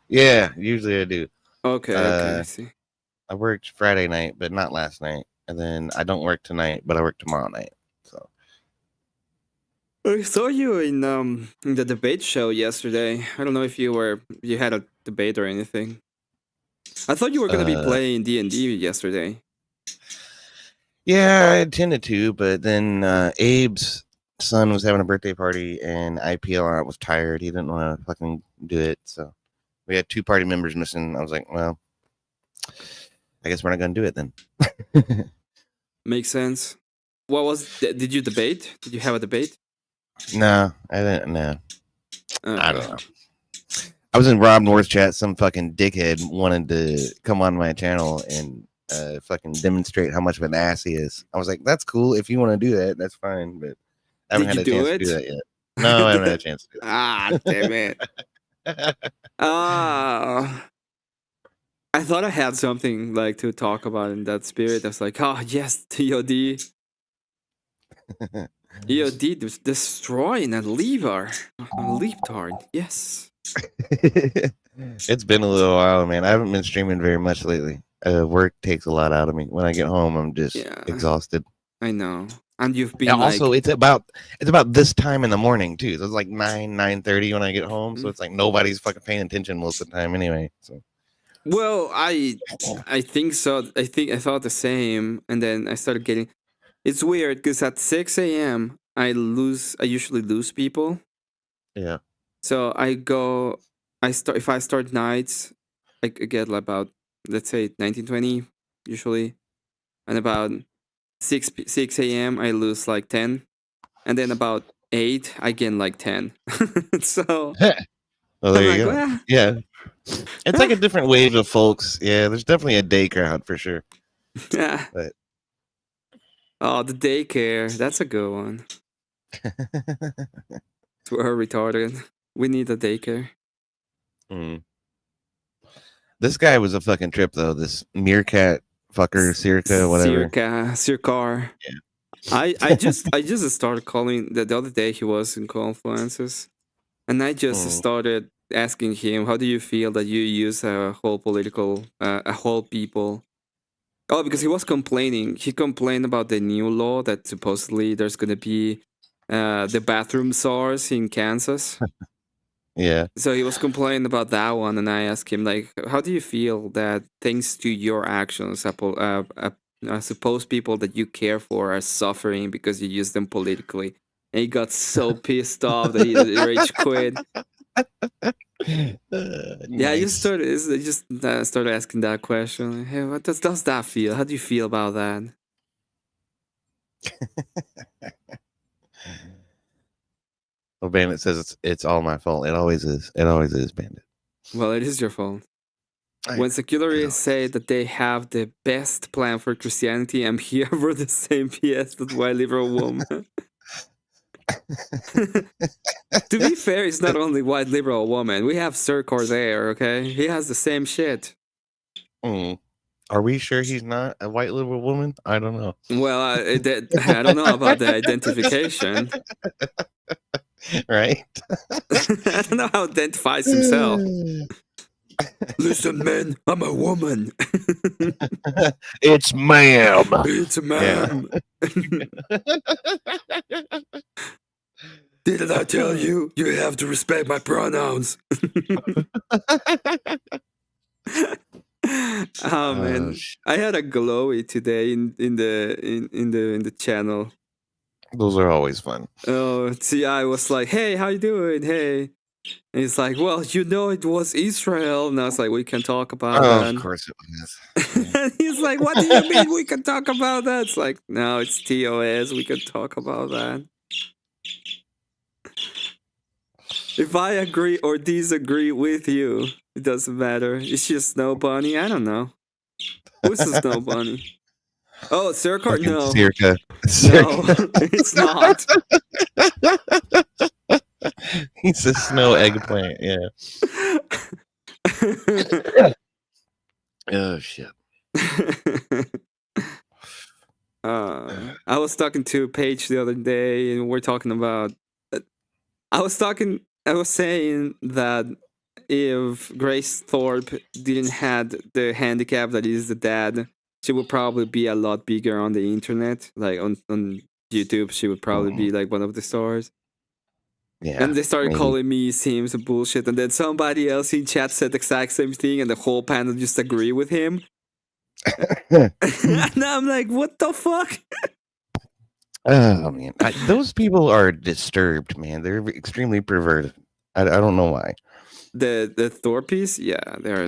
Yeah, usually I do. Okay, I see. I worked Friday night, but not last night. And then I don't work tonight, but I work tomorrow night. So I saw you in the debate show yesterday. I don't know if you had a debate or anything. I thought you were gonna be playing D&D yesterday. Yeah, I intended to, but then Abe's son was having a birthday party, and IPL was tired. He didn't want to fucking do it, so we had 2 party members missing. I was like, well, I guess we're not gonna do it then. Makes sense. Did you debate? Did you have a debate? No, I didn't. No, I don't know. I was in Rob North's chat. Some fucking dickhead wanted to come on my channel and fucking demonstrate how much of an ass he is. I was like, that's cool. If you want to do that, that's fine. But I haven't had a chance to do that yet. No, I haven't had a chance to do that. Damn it. I thought I had something like to talk about in that spirit. I was like, oh yes, EOD. EOD destroying a lever. A leaptard, yes. It's been a little while, man. I haven't been streaming very much lately. Work takes a lot out of me. When I get home, I'm just exhausted. I know. And you've been also it's about this time in the morning too. So it's like 9:30 when I get home. So it's like nobody's fucking paying attention most of the time anyway. So well, I think so. I thought the same, and then I started getting. It's weird because at 6 a.m. I usually lose people. Yeah. So if I start nights, I get like about, let's say 1920 usually, and about 6 a.m. I lose like 10, and then about 8 I gain like 10. So well, there you go. Yeah, it's like a different wave of folks. Yeah, there's definitely a day crowd for sure. Yeah. But oh, the daycare, that's a good one. We're retarded. We need a daycare. This guy was a fucking trip though. This meerkat fucker, Circa, whatever. Circar. Yeah. I just started calling the other day. He was in Confluences, and I just started asking him, "How do you feel that you use a whole people?" Oh, because he was complaining. He complained about the new law that supposedly there's gonna be the bathroom SARS in Kansas. Yeah. So he was complaining about that one, and I asked him, like, how do you feel that thanks to your actions, suppose people that you care for are suffering because you use them politically? And he got so pissed off that he rage quit. Yeah, I just started asking that question. Hey, what does that feel? How do you feel about that? Well, Bandit says it's all my fault. It always is. It always is, Bandit. Well, it is your fault. When secularists say that they have the best plan for Christianity, I'm here for the same PS that white liberal woman. To be fair, it's not only white liberal woman. We have Circar there, okay? He has the same shit. Are we sure he's not a white liberal woman? I don't know. Well, I don't know about the identification. Right? I don't know how he identifies himself. Listen, man, I'm a woman. It's ma'am. It's ma'am. Didn't I tell you? You have to respect my pronouns. Oh man, I had a glowy today in the channel. Those are always fun. Oh, see, I was like, "Hey, how you doing? Hey," and he's like, "Well, it was Israel," and I was like, "We can talk about that." Of course it was. And he's like, "What do you mean we can talk about that?" It's like, "No, it's TOS. We can talk about that." If I agree or disagree with you, it doesn't matter. It's just Snow Bunny. I don't know. Who's the Snow Bunny? Oh, Circa? No. Circa. No, it's not. He's a snow eggplant, yeah. Oh, shit. I was talking to Paige the other day, and we're talking about... I was saying that if Grace Thorpe didn't have the handicap that is the dad, she would probably be a lot bigger on the internet. Like on YouTube, she would probably be like one of the stars. Yeah. And they started calling me Sims and bullshit. And then somebody else in chat said the exact same thing, and the whole panel just agreed with him. And I'm like, what the fuck? Oh man, those people are disturbed, man. They're extremely perverted. I don't know why. The Thorpies, yeah, they're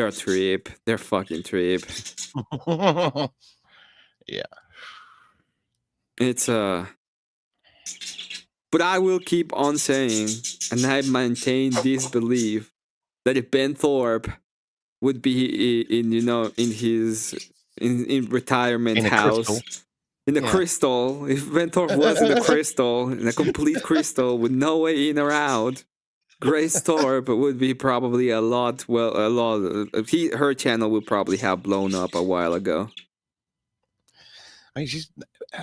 a trip. They're fucking trip. Yeah, it's but I will keep on saying, and I maintain this belief that if Ben Thorpe would be in his retirement house. Crystal. In the crystal, if Ben Thorpe was in the crystal, in a complete crystal with no way in or out, Grace Thorpe would be probably a lot. Her channel would probably have blown up a while ago. I mean,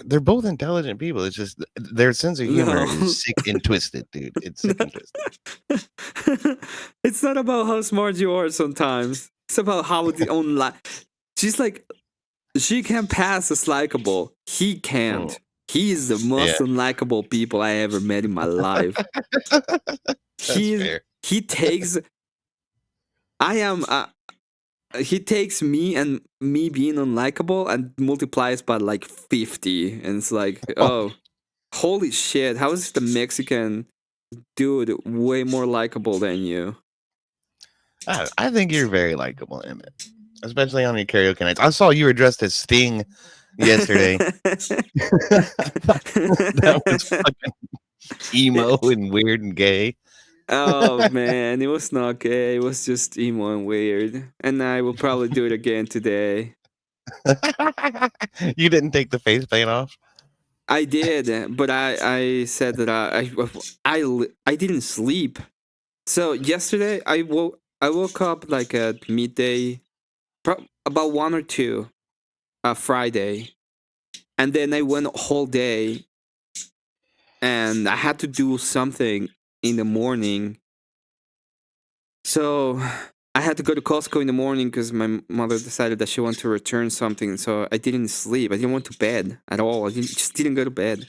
they're both intelligent people. It's just their sense of humor is sick and twisted, dude. It's sick and twisted. It's not about how smart you are sometimes. It's about how the own She's like, she can pass as likable. He can't. He is the most unlikable people I ever met in my life. He takes. He takes me and me being unlikable and multiplies by like 50, and it's like, oh, holy shit! How is the Mexican dude way more likable than you? I think you're very likable, Emmett, especially on your karaoke nights. I saw you were dressed as Sting yesterday. That was fucking emo and weird and gay. Oh man, it was not gay. It was just emo and weird. And I will probably do it again today. You didn't take the face paint off? I did, but I said that I didn't sleep. So yesterday I woke up like at midday, about 1 or 2, Friday, and then I went a whole day, and I had to do something in the morning. So I had to go to Costco in the morning because my mother decided that she wanted to return something. So I didn't sleep. I didn't want to bed at all. I just didn't go to bed.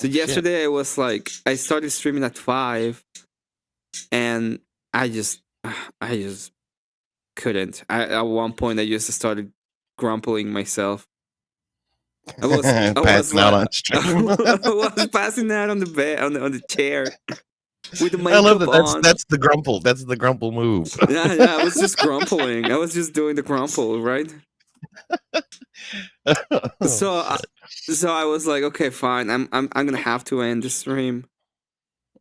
So yesterday I was like, I started streaming at 5, and I just couldn't. At one point I just started grumbling myself. I was passing out on stream. I was passing out on the bed, on the chair. With the makeup I love that. on. That's the grumple. That's the grumple move. Yeah. I was just grumpling. I was just doing the grumple, right? So I was like, okay, fine. I'm gonna have to end the stream,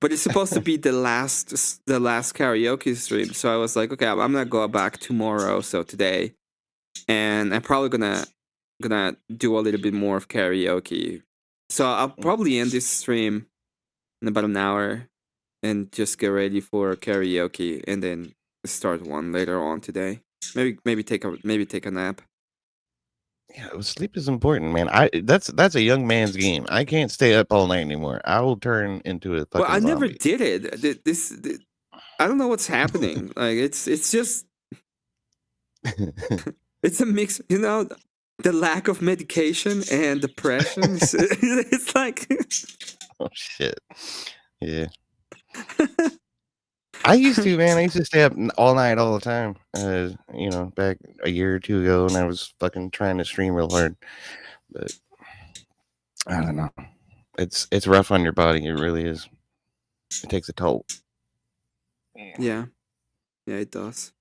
but it's supposed to be the last karaoke stream. So I was like, okay, I'm gonna go back tomorrow. So today, and I'm probably gonna do a little bit more of karaoke. So I'll probably end this stream in about an hour and just get ready for karaoke, and then start one later on today. Maybe take a nap. Yeah, sleep is important, man. That's a young man's game. I can't stay up all night anymore. I will turn into a fucking Well, I never zombie. did it. This I don't know what's happening. Like it's just it's a mix, the lack of medication and depression. It's like oh shit. Yeah. I used to, man. I used to stay up all night, all the time. Back a year or 2 ago, and I was fucking trying to stream real hard. But I don't know. It's rough on your body. It really is. It takes a toll. Yeah, it does.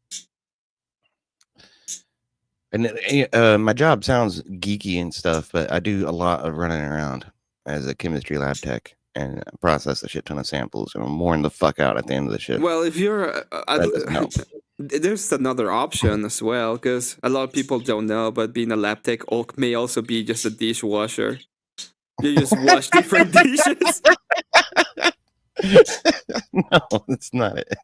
And my job sounds geeky and stuff, but I do a lot of running around as a chemistry lab tech and process a shit ton of samples, and I'm worn the fuck out at the end of the shift. Well, if you're, there's another option as well, because a lot of people don't know, but being a lab tech may also be just a dishwasher. You just wash different dishes. No, that's not it.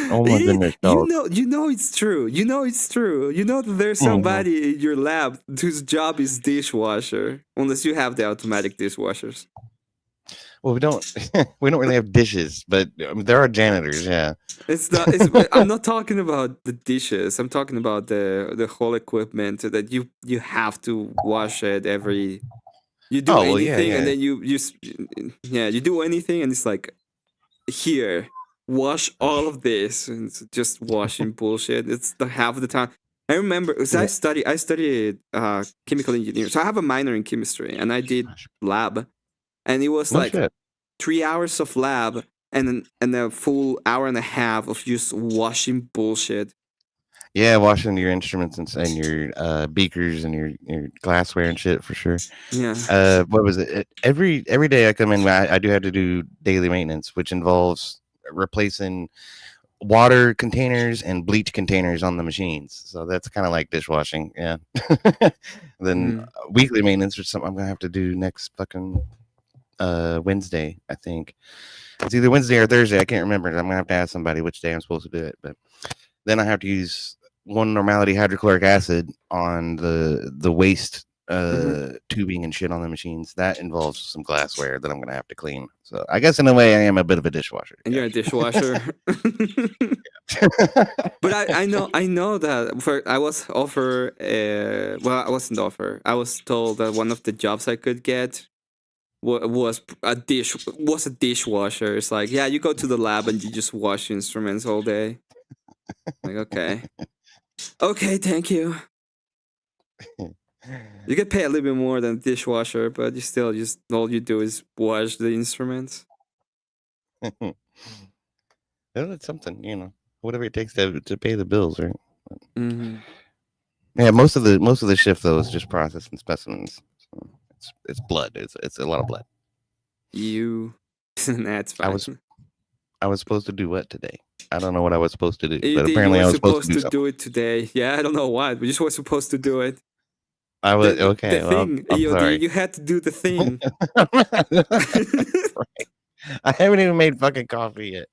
Oh my goodness, dog. You know it's true. You know it's true. You know that there's somebody in your lab whose job is dishwasher, unless you have the automatic dishwashers. Well, we don't really have dishes, but there are janitors. Yeah, I'm not talking about the dishes. I'm talking about the whole equipment that you have to wash it every. You do anything, and then you do anything, and it's like, here, wash all of this, and it's just washing bullshit. It's the half of the time. I remember because I studied chemical engineering, so I have a minor in chemistry, and I did lab, and it was 3 hours of lab and a full hour and a half of just washing bullshit. Yeah, washing your instruments and your beakers and your glassware and shit for sure. Yeah. What was it? Every day I come in, I do have to do daily maintenance, which involves replacing water containers and bleach containers on the machines. So that's kind of like dishwashing. Yeah. Then weekly maintenance, which is something I'm gonna have to do next fucking Wednesday, I think. It's either Wednesday or Thursday. I can't remember. I'm gonna have to ask somebody which day I'm supposed to do it. But then I have to use 1-normality hydrochloric acid on the waste tubing and shit on the machines. That involves some glassware that I'm gonna have to clean. So I guess in a way I am a bit of a dishwasher. And you're a dishwasher. But I know that I was offered. Well, I wasn't offered. I was told that one of the jobs I could get was a dishwasher. It's like, yeah, you go to the lab and you just wash instruments all day. Like, okay, thank you. You get paid a little bit more than a dishwasher, but you still just all you do is wash the instruments. Well, it's something, whatever it takes to pay the bills, right? Mm-hmm. Yeah, most of the shift though is just processing specimens. So it's blood. It's a lot of blood. That's fine. I was supposed to do what today? I don't know what I was supposed to do, but apparently I was supposed to do it today. Yeah, I don't know what, but you were supposed to do it. I was okay. The thing, I'm sorry. You had to do the thing. Right. I haven't even made fucking coffee yet.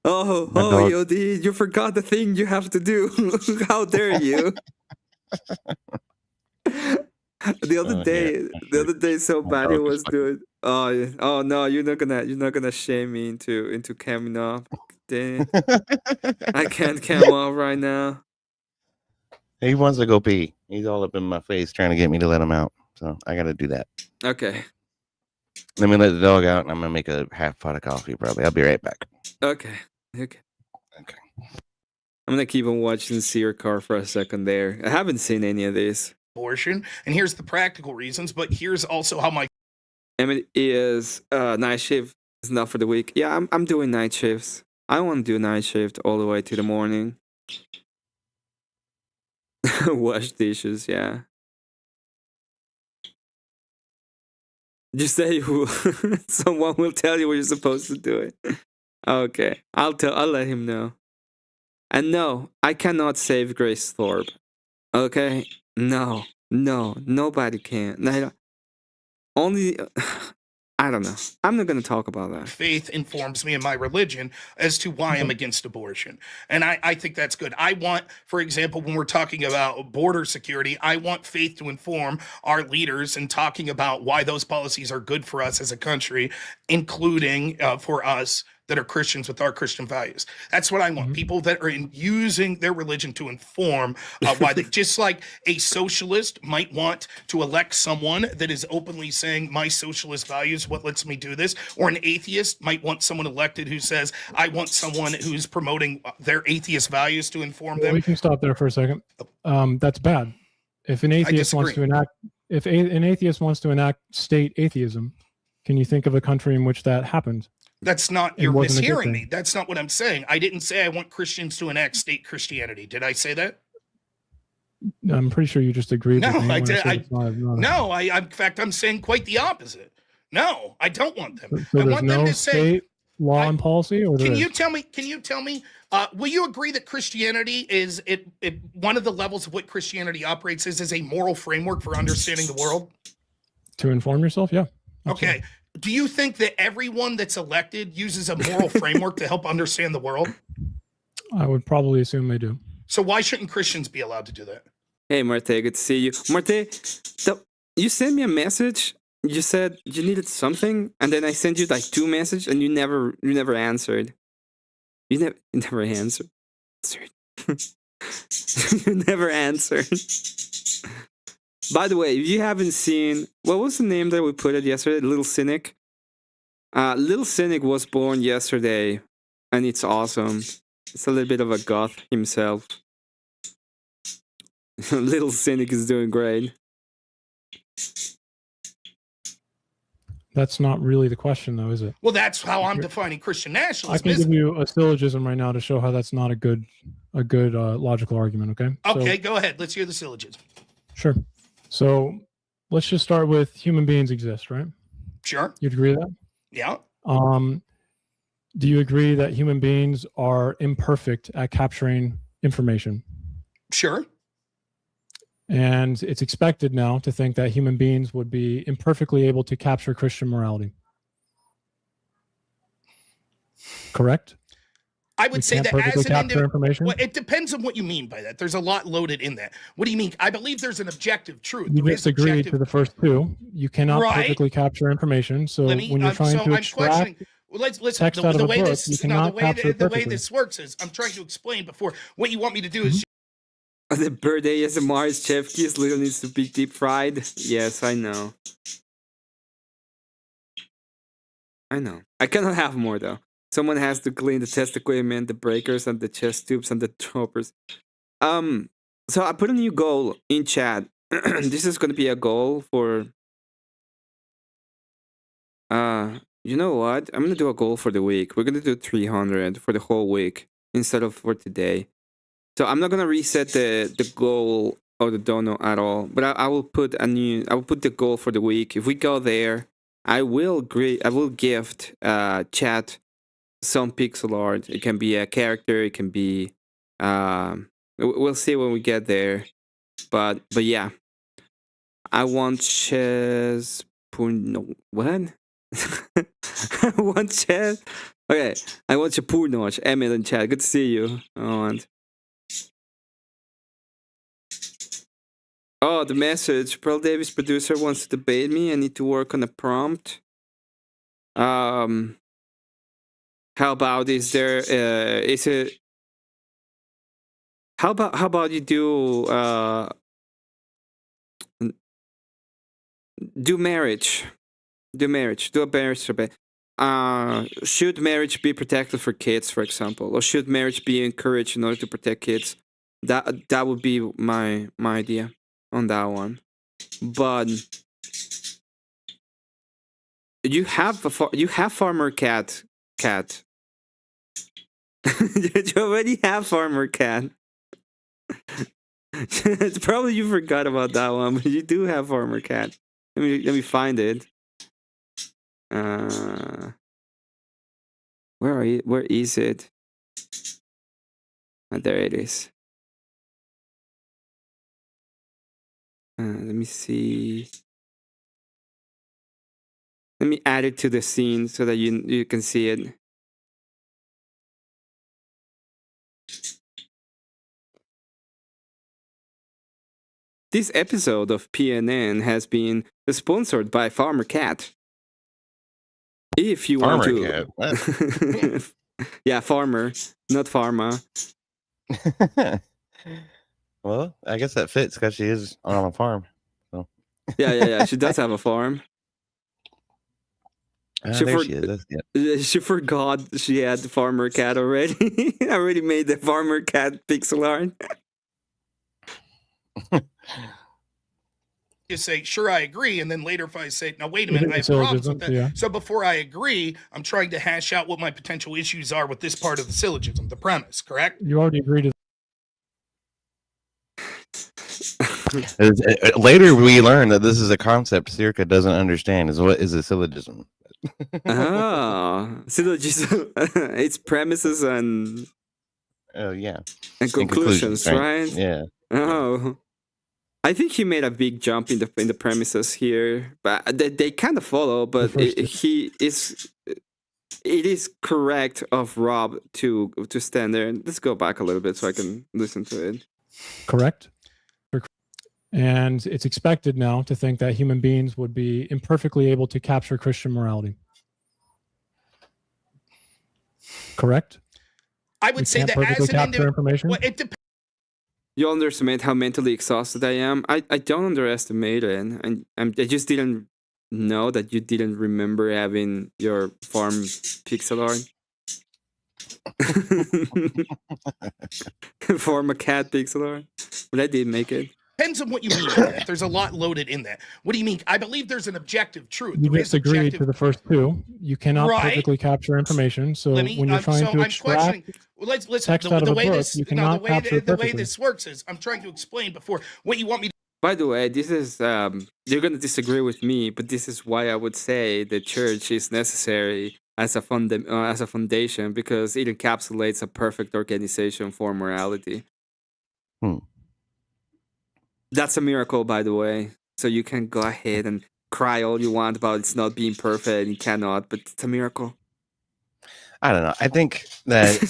EOD, you forgot the thing you have to do. How dare you? The other day, somebody was doing. Oh no, you're not gonna shame me into coming up. Dang. I can't come up right now. He wants to go pee. He's all up in my face trying to get me to let him out. So I got to do that. Okay. Let me let the dog out, and I'm gonna make a half pot of coffee. Probably. I'll be right back. Okay. I'm gonna keep on watching See Your Car for a second there. I haven't seen any of this. Abortion, and here's the practical reasons, but here's also how my Emmet is night shift is not for the week. Yeah, I'm doing night shifts. I want to do night shift all the way to the morning. Wash dishes, yeah. Just say who. Someone will tell you what you're supposed to do it. Okay, I'll let him know. And no, I cannot save Grace Thorpe. Okay, no, nobody can. Only. I don't know. I'm not going to talk about that. faith informs me in my religion as to why I'm against abortion. And I think that's good. I want, for example, when we're talking about border security, I want faith to inform our leaders in talking about why those policies are good for us as a country, including for us that are Christians with our Christian values. That's what I want. People that are using their religion to inform why they, just like a socialist might want to elect someone that is openly saying my socialist values, what lets me do this, or an atheist might want someone elected who says, I want someone who's promoting their atheist values to inform them. We can stop there for a second. That's bad. If an atheist wants to enact, an atheist wants to enact state atheism, can you think of a country in which that happened? That's not, you're mishearing me. That's not what I'm saying. I didn't say I want Christians to enact state Christianity. Did I say that? I'm pretty sure you just agreed. No, with me I did. in fact, I'm saying quite the opposite. No, I don't want them. So I want them to say law and policy. Or can you tell me? Will you agree that Christianity is one of the levels of what Christianity operates is a moral framework for understanding the world? To inform yourself, yeah. Absolutely. Okay. Do you think that everyone that's elected uses a moral framework to help understand the world? I would probably assume they do. So why shouldn't Christians be allowed to do that? Hey, Marte, good to see you. Marte, you sent me a message. You said you needed something, and then I sent you like 2 messages, and you never answered. You never answered. You never answered. By the way, if you haven't seen, what was the name that we put it yesterday? Little Cynic. Little Cynic was born yesterday, and it's awesome. It's a little bit of a goth himself. Little Cynic is doing great. That's not really the question, though, is it? Well, that's how I'm defining Christian nationalism. I can give you a syllogism right now to show how that's not a good logical argument. Okay. Okay, go ahead. Let's hear the syllogism. Sure. So let's just start with human beings exist, right? Sure. You'd agree with that? Yeah. Do you agree that human beings are imperfect at capturing information? Sure. And it's expected now to think that human beings would be imperfectly able to capture Christian morality. Correct? I would say that as an information. Well, it depends on what you mean by that. There's a lot loaded in that. What do you mean? I believe there's an objective truth. You There just is agreed objective- to the first two. You cannot Right. perfectly capture information. So when you're trying to extract Well, let's text out of the a way book, this you cannot capture it the way perfectly. this works is I'm trying to explain before. What you want me to do is The birthday ASMR is Chef Keys little needs to be deep fried. Yes, I know. I know. I cannot have more though. Someone has to clean the test equipment, the breakers, and the chest tubes and the choppers. So I put a new goal in chat. This is gonna be a goal for. You know what? I'm gonna do a goal for the week. We're gonna do 300 for the whole week instead of for today. So I'm not gonna reset the goal or the dono at all. But I will put a new. I will put the goal for the week. If we go there, I will gift chat some pixel art. It can be a character. It can be. We'll see when we get there. But yeah, I want chess. No, what? I want chat. Okay, I want your poor notch. Emmet in chat. Good to see you. Oh, the message. Pearl Davis producer wants to debate me. I need to work on a prompt. How about is it? How about you do marriage? Do a marriage survey. Should marriage be protected for kids, for example, or should marriage be encouraged in order to protect kids? That would be my idea on that one. But you have Farmer Cat. You already have Farmer Cat. It's probably you forgot about that one, but you do have Farmer Cat. Let me find it. Where are you? Where is it? There it is. Let me see. Let me add it to the scene so that you can see it. This episode of PNN has been sponsored by Farmer Cat. If you want to, Cat. What? Yeah, farmer, not pharma. Well, I guess that fits because she is on a farm. So. Yeah. She does have a farm. She forgot she had the Farmer Cat already. I already made the Farmer Cat pixel art. just say, sure, I agree. And then later if I say, now, wait a minute, I have problems with that. Yeah. So before I agree, I'm trying to hash out what my potential issues are with this part of the syllogism, the premise, correct? You already agreed to. Later, we learn that this is a concept Circa doesn't understand. Is what is a syllogism? Syllogism. It's premises and and conclusions, right? Yeah. Oh, I think he made a big jump in the premises here, but they kind of follow. But it is correct of Rob to stand there. Let's go back a little bit so I can listen to it. Correct. And it's expected now to think that human beings would be imperfectly able to capture Christian morality. Correct? I would say that as an individual, well, it depends. You underestimate how mentally exhausted I am. I don't underestimate it, and I just didn't know that you didn't remember having your farm pixel art. Farm a cat pixel art, but I did make it. Depends on what you mean by that. There's a lot loaded in that. What do you mean? I believe there's an objective truth. You just agreed to the first two. You cannot perfectly capture information. So when you're trying to extract text out of a book, you cannot capture it perfectly. The way this works is I'm trying to explain before what you want me to. By the way, this is you're gonna disagree with me, but this is why I would say the church is necessary as a foundation, because it encapsulates a perfect organization for morality. That's a miracle, by the way. So you can go ahead and cry all you want about it's not being perfect. You cannot, but it's a miracle. I don't know. I think that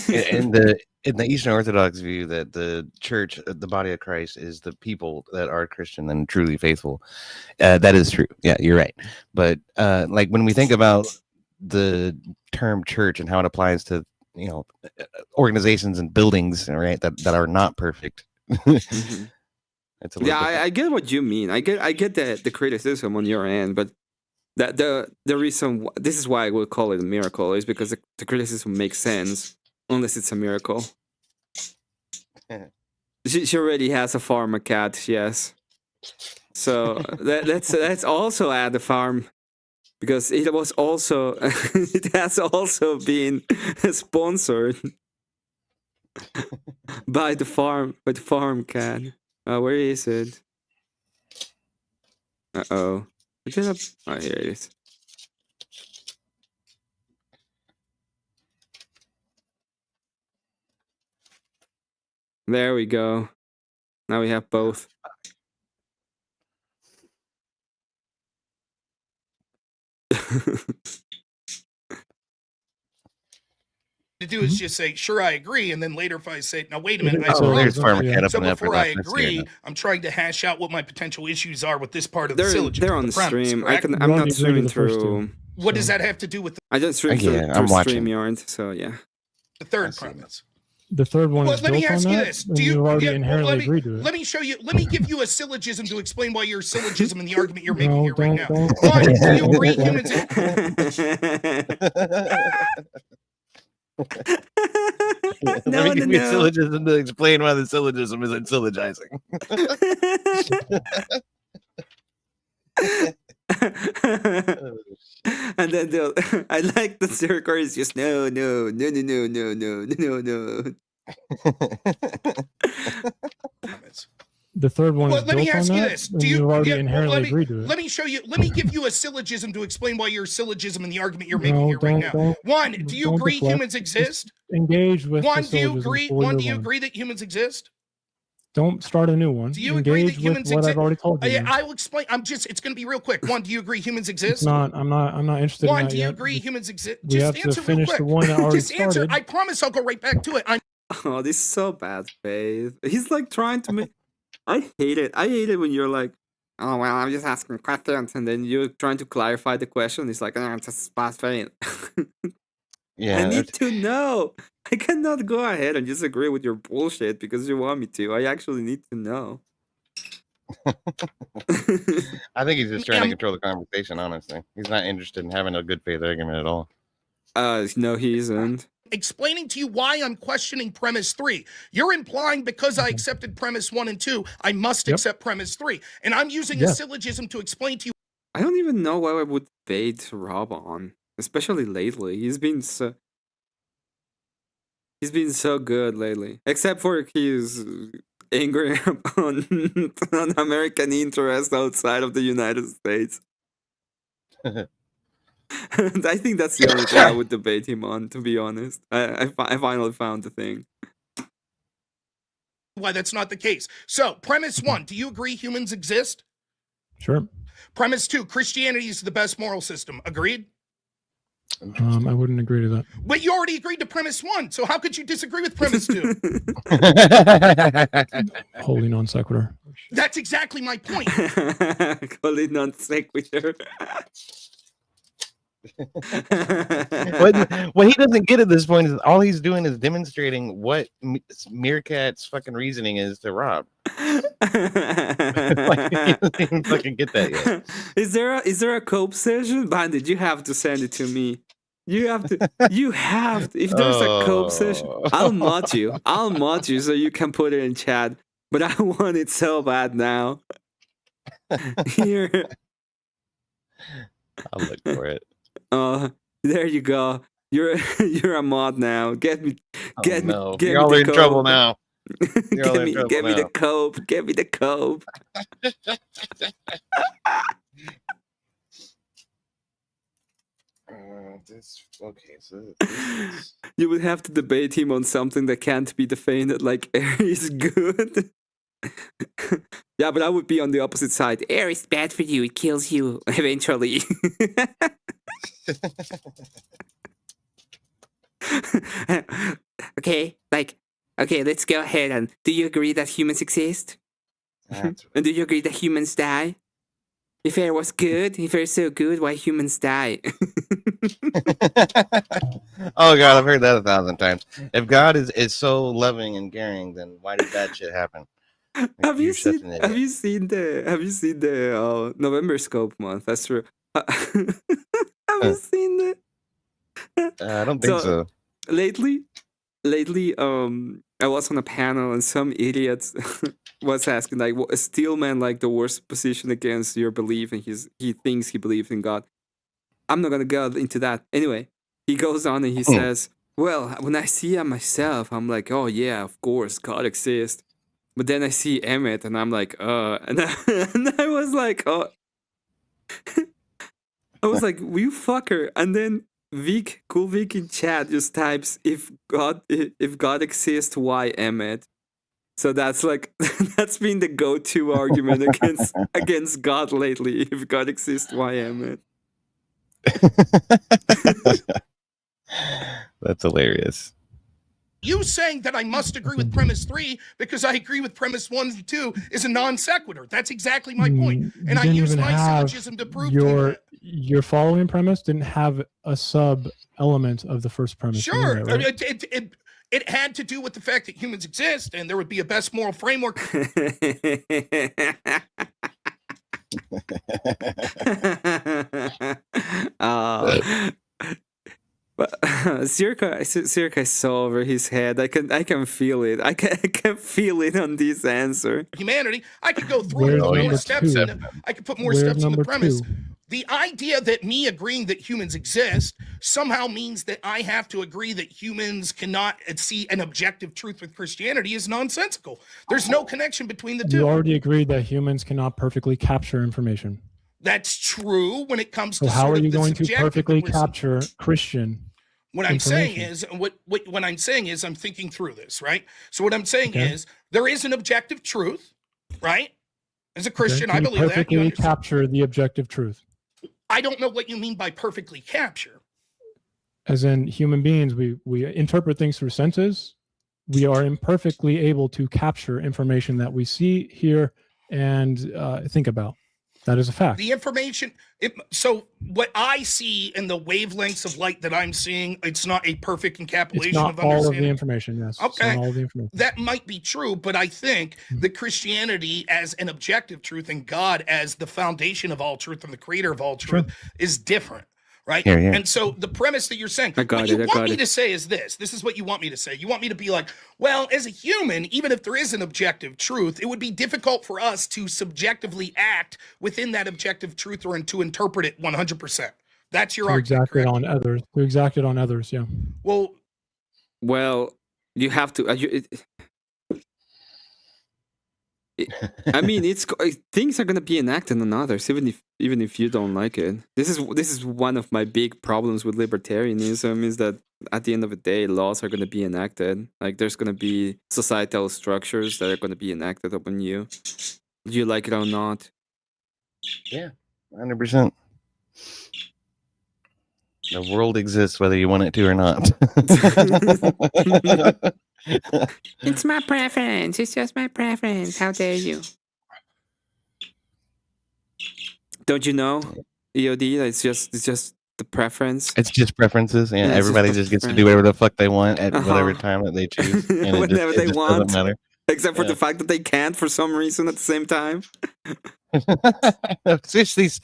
in the Eastern Orthodox view that the church, the body of Christ, is the people that are Christian and truly faithful. That is true. Yeah, you're right. But like when we think about the term church and how it applies to organizations and buildings, right, that are not perfect. Mm-hmm. It's Yeah, I get what you mean. I get the criticism on your end, but that the reason this is why I would call it a miracle is because the criticism makes sense unless it's a miracle. She already has a farm, a cat, yes. So let's also add the farm because it was also it has also been sponsored by the farm cat. Where is it? Uh-oh. Oh, here it is. There we go. Now we have both. To do is just say, sure, I agree. And then later if I say, now, wait a minute. So before I agree, I'm trying to hash out what my potential issues are with this part of the syllogism. They're on the premise, stream. correct? I'm not streaming through. What does that have to do with I just stream through StreamYard, so yeah. The third premise. The third one is let me built ask on you that, this. and Do you you've already yeah, inherently agreed to it. Let me show you. Let me give you a syllogism to explain why your syllogism and the argument you're making No, here right now. don't. One, do you agree humans? Let me give you a syllogism to explain why the syllogism isn't syllogizing. And then I like the circle is just no. The third one is Let me built on ask you that, this. and Do you you've already yeah, inherently agreed to it. Let me show you. Let me give you a syllogism to explain why your syllogism and the argument you're making No, here right now. don't- One, do you don't agree deflect. humans exist? Engage with One, the do you syllogism agree? before One, you do you move on. agree that humans exist? Don't start a new one. Do you agree that Engage with humans what exist? I've already told you. I will explain. It's going to be real quick. One, do you agree humans exist? It's not. I'm not interested in One, that do you yet. agree humans exist? We Just have to answer real finish quick. the one that already Just answer. started. I promise I'll go right back to it. Oh, this is so bad, Faith. He's like trying to make. I hate it. I hate it when you're like, oh well, I'm just asking questions, and then you're trying to clarify the question. It's like, it's just bad Faith. Yeah, I need to know. I cannot go ahead and just agree with your bullshit because you want me to. I actually need to know. I think he's just trying to control the conversation, honestly. He's not interested in having a good faith argument at all. No, he isn't. Explaining to you why I'm questioning premise 3. You're implying because I accepted premise 1 and 2, I must accept premise 3. And I'm using a syllogism to explain to you. I don't even know why I would bait Rob on, especially lately. He's been so good lately, except for his angry on American interest outside of the United States. I think that's the only thing I would debate him on, to be honest. I finally found the thing. Why that's not the case. So, premise 1, do you agree humans exist? Sure. Premise 2, Christianity is the best moral system. Agreed? I wouldn't agree to that. But you already agreed to premise 1, so how could you disagree with premise 2? Holy non sequitur. That's exactly my point. Holy non sequitur. What he doesn't get at this point is all he's doing is demonstrating what Meerkat's fucking reasoning is to Rob. Like, he doesn't even fucking get that yet. Is there a cope session? Bandit, you have to send it to me. You have to. If there's a cope session, I'll mod you so you can put it in chat. But I want it so bad now. Here. I'll look for it. There you go. You're a mod now. Get me You're all in trouble now. Get me the cope. Get me the cope. You would have to debate him on something that can't be defended, like air is good. Yeah, but I would be on the opposite side. Air is bad for you. It kills you eventually. Okay, let's go ahead. And do you agree that humans exist? And do you agree that humans die? If air was good, if air is so good, why humans die? Oh God, I've heard that 1,000 times. If God is so loving and caring, then why did bad shit happen? Have you seen the November scope month? That's true. Have you seen that? I don't think so. Lately, I was on a panel and some idiots was asking like, "Is Steelman like the worst position against your belief?" And he thinks he believes in God. I'm not gonna go into that. Anyway, he goes on and he says, "Well, when I see it myself, I'm like, oh yeah, of course, God exists." But then I see Emmet and I'm like, and I was like, oh, I was like, you fucker. And then Cool Vic in chat just types, if God exists, why Emmet? So that's like, that's been the go-to argument against God lately. If God exists, why Emmet? That's hilarious. You saying that I must agree with premise 3 because I agree with premise 1 and 2 is a non sequitur. That's exactly my point. And I use my syllogism to prove your following premise didn't have a sub element of the first premise. Sure. Anyway, right? It had to do with the fact that humans exist and there would be a best moral framework. Circa is so over his head. I can feel it. I can feel it on this answer. Humanity. I could go through more steps. I could put more steps in the premise. The idea that me agreeing that humans exist somehow means that I have to agree that humans cannot see an objective truth with Christianity is nonsensical. There's no connection between the two. You already agreed that humans cannot perfectly capture information. That's true when it comes to. So how are you going to perfectly capture Christian? What I'm saying is, what I'm saying is, I'm thinking through this, right? So what I'm saying is, there is an objective truth, right? As a Christian, I believe that. Perfectly capture the objective truth. I don't know what you mean by perfectly capture. As in human beings, we interpret things through senses. We are imperfectly able to capture information that we see, hear, and think about. That is a fact. The information, so what I see in the wavelengths of light that I'm seeing, it's not a perfect encapsulation it's not of understanding. all of the information, yes. Okay, all of the information. That might be true, but I think that Christianity as an objective truth and God as the foundation of all truth and the creator of all truth is different. Right. Here. And so the premise that you're saying, what you want me to say is this. This is what you want me to say. You want me to be like, well, as a human, even if there is an objective truth, it would be difficult for us to subjectively act within that objective truth or to interpret it 100%. That's your argument. To exact it on others. Yeah. Well, you have to. I mean, things are gonna be enacted on others, even if you don't like it. This is one of my big problems with libertarianism is that at the end of the day, laws are gonna be enacted. Like there's gonna be societal structures that are gonna be enacted upon you. Do you like it or not? Yeah, 100%. The world exists whether you want it to or not. It's my preference. It's just my preference. How dare you? Don't you know, EOD? It's just the preference. It's just preferences. Yeah, everybody just gets to do whatever the fuck they want at whatever time that they choose. And whenever they want. Doesn't matter. Except for the fact that they can't for some reason at the same time. It's just these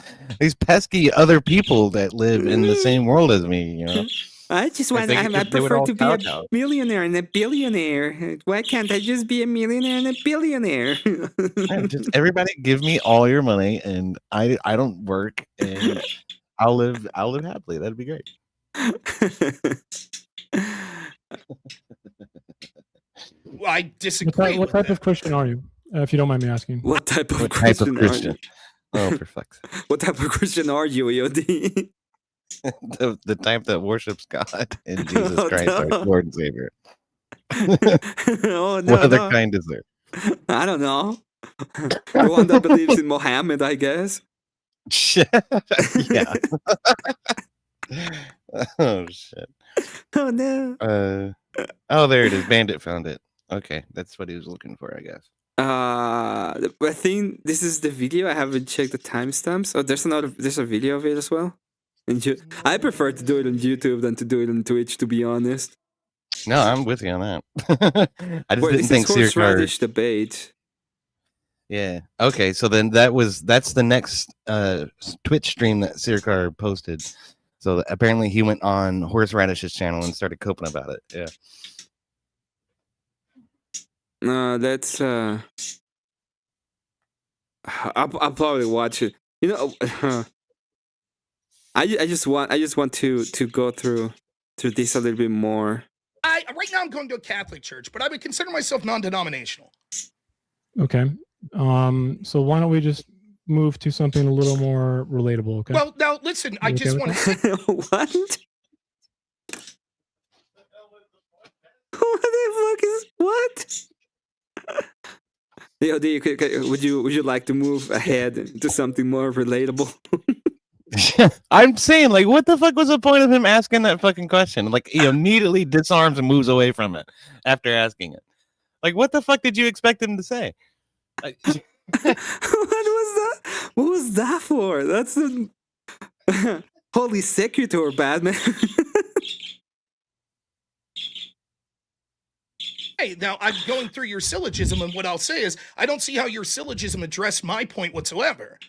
pesky other people that live in the same world as me, you know. I prefer to be a millionaire and a billionaire. Why can't I just be a millionaire and a billionaire? Just everybody give me all your money and I don't work and I'll live happily. That'd be great. I disagree. What type of Christian are you? If you don't mind me asking. What type of Christian are you? Oh, for fuck's sake. What type of Christian are you, EOD? the type that worships God and Jesus Christ, our Lord and Savior. Oh, no, what other kind is there? I don't know. The one that believes in Mohammed, I guess. Yeah. Oh shit. Oh no. Oh, there it is. Bandit found it. Okay, that's what he was looking for, I guess. I think this is the video. I haven't checked the timestamps. Oh, there's a video of it as well. And I prefer to do it on YouTube than to do it on Twitch, to be honest. No, I'm with you on that. I just didn't think horseradish debate. Yeah. Okay. So then that's the next Twitch stream that Sirkar posted. So apparently he went on Horseradish's channel and started coping about it. Yeah. No, that's I'll probably watch it. You know, I just want to go through this a little bit more. Right now I'm going to a Catholic church, but I would consider myself non-denominational. Okay. So why don't we just move to something a little more relatable? Okay. Well, now listen, I just want to. What? What the fuck is what? Yo, would you like to move ahead to something more relatable? I'm saying, like, what the fuck was the point of him asking that fucking question? Like, he immediately disarms and moves away from it after asking it. Like, what the fuck did you expect him to say? What was that? What was that for? That's the holy secutor, Batman. Hey, now I'm going through your syllogism, and what I'll say is, I don't see how your syllogism addressed my point whatsoever,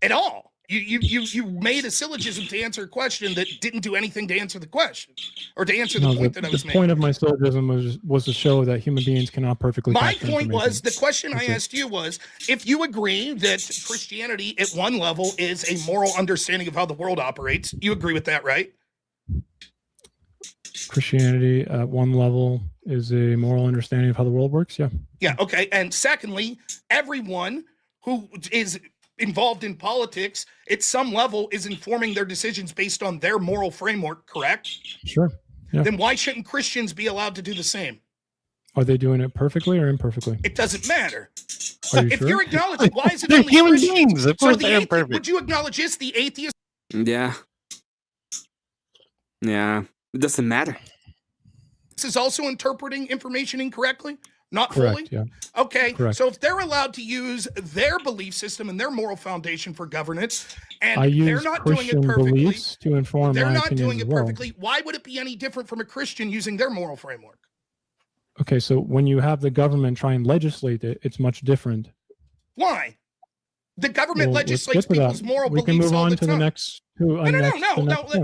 at all. You made a syllogism to answer a question that didn't do anything to answer the question, or to answer the point that I was making. making. The point of my syllogism was to show that human beings cannot perfectly. My point was, the question I asked you was, if you agree that Christianity at one level is a moral understanding of how the world operates, you agree with that, right? Christianity at one level is a moral understanding of how the world works. Yeah. Yeah. Okay. And secondly, everyone who is involved in politics at some level is informing their decisions based on their moral framework, correct? Sure. Yeah. Then why shouldn't Christians be allowed to do the same? Are they doing it perfectly or imperfectly? It doesn't matter. If you're acknowledging, why is it they're only human Christians? beings? Of course the they're imperfect. Would you acknowledge this? The atheist? Yeah. Yeah. It doesn't matter. This is also interpreting information incorrectly? Not Correct, fully? yeah. Okay, Correct. so if they're allowed to use their belief system and their moral foundation for governance, and I use they're not Christian doing it perfectly, beliefs to inform they're my not opinions doing as it well. perfectly, why would it be any different from a Christian using their moral framework? Okay, so when you have the government try and legislate it, it's much different. Why? The government Well, let's legislates get to that. people's moral We beliefs can move all on the to time. the next. No,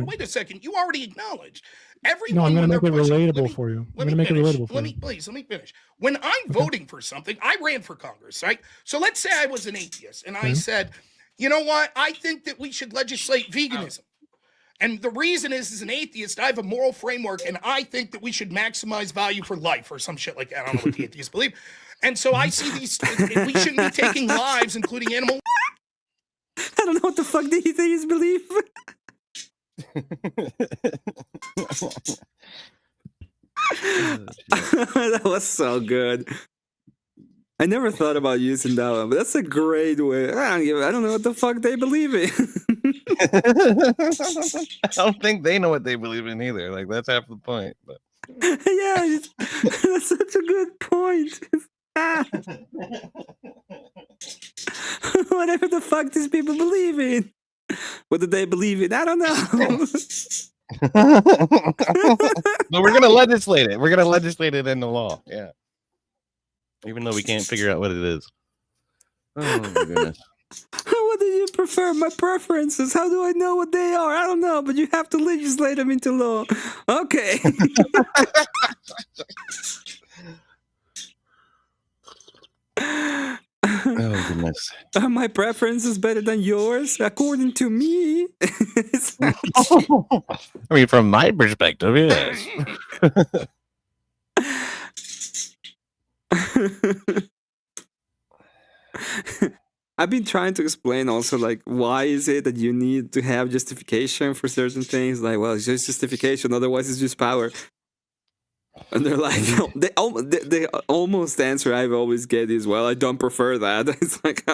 wait a second. You already acknowledged. Everyone, No, I'm going to when make it they're pushing- relatable for you. I'm Let going to me make it finish. relatable for Let you. me finish. When I'm voting for something, I ran for Congress, right? So let's say I was an atheist and I said, you know what? I think that we should legislate veganism. And the reason is, as an atheist, I have a moral framework and I think that we should maximize value for life or some shit like that. I don't know what the atheists believe. And so I see these, we shouldn't be taking lives, including animal. I don't know what the fuck the atheists believe. That was so good. I never thought about using that one, but that's a great way. I don't know what the fuck they believe in. I don't think they know what they believe in either. Like, that's half the point. But Yeah, that's such a good point. Whatever the fuck these people believe in. What do they believe in? I don't know. But we're gonna legislate it. We're gonna legislate it in the law. Yeah. Even though we can't figure out what it is. Oh my goodness. What do you prefer? My preferences. How do I know what they are? I don't know, but you have to legislate them into law. Okay. Oh goodness. Are my preferences better than yours? According to me. I mean, from my perspective, yes. I've been trying to explain also, like, why is it that you need to have justification for certain things? Like, well, it's just justification, otherwise it's just power. And they're like, they almost answer I always get is, well, I don't prefer that. It's like,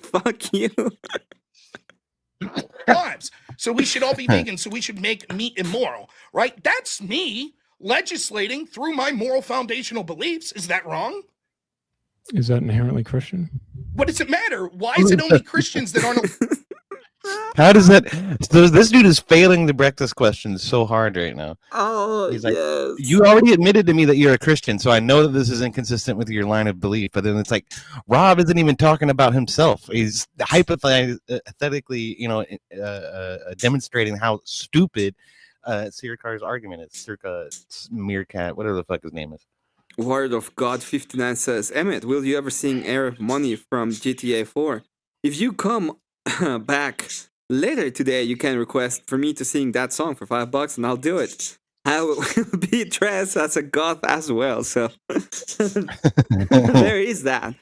fuck you. Lives. So we should all be vegan. So we should make meat immoral, right? That's me legislating through my moral foundational beliefs. Is that wrong? Is that inherently Christian? What does it matter? Why is it only Christians that aren't? How does that? So this dude is failing the breakfast questions so hard right now. Oh, he's like, you already admitted to me that you're a Christian, so I know that this is inconsistent with your line of belief. But then it's like, Rob isn't even talking about himself. He's hypothetically, demonstrating how stupid Sirikar's argument is. Circa Meerkat, whatever the fuck his name is. Word of God 59 says, Emmet, will you ever sing Air of Money from GTA 4? If you come back later today, you can request for me to sing that song for $5 and I'll do it. I will be dressed as a goth as well, so there is that.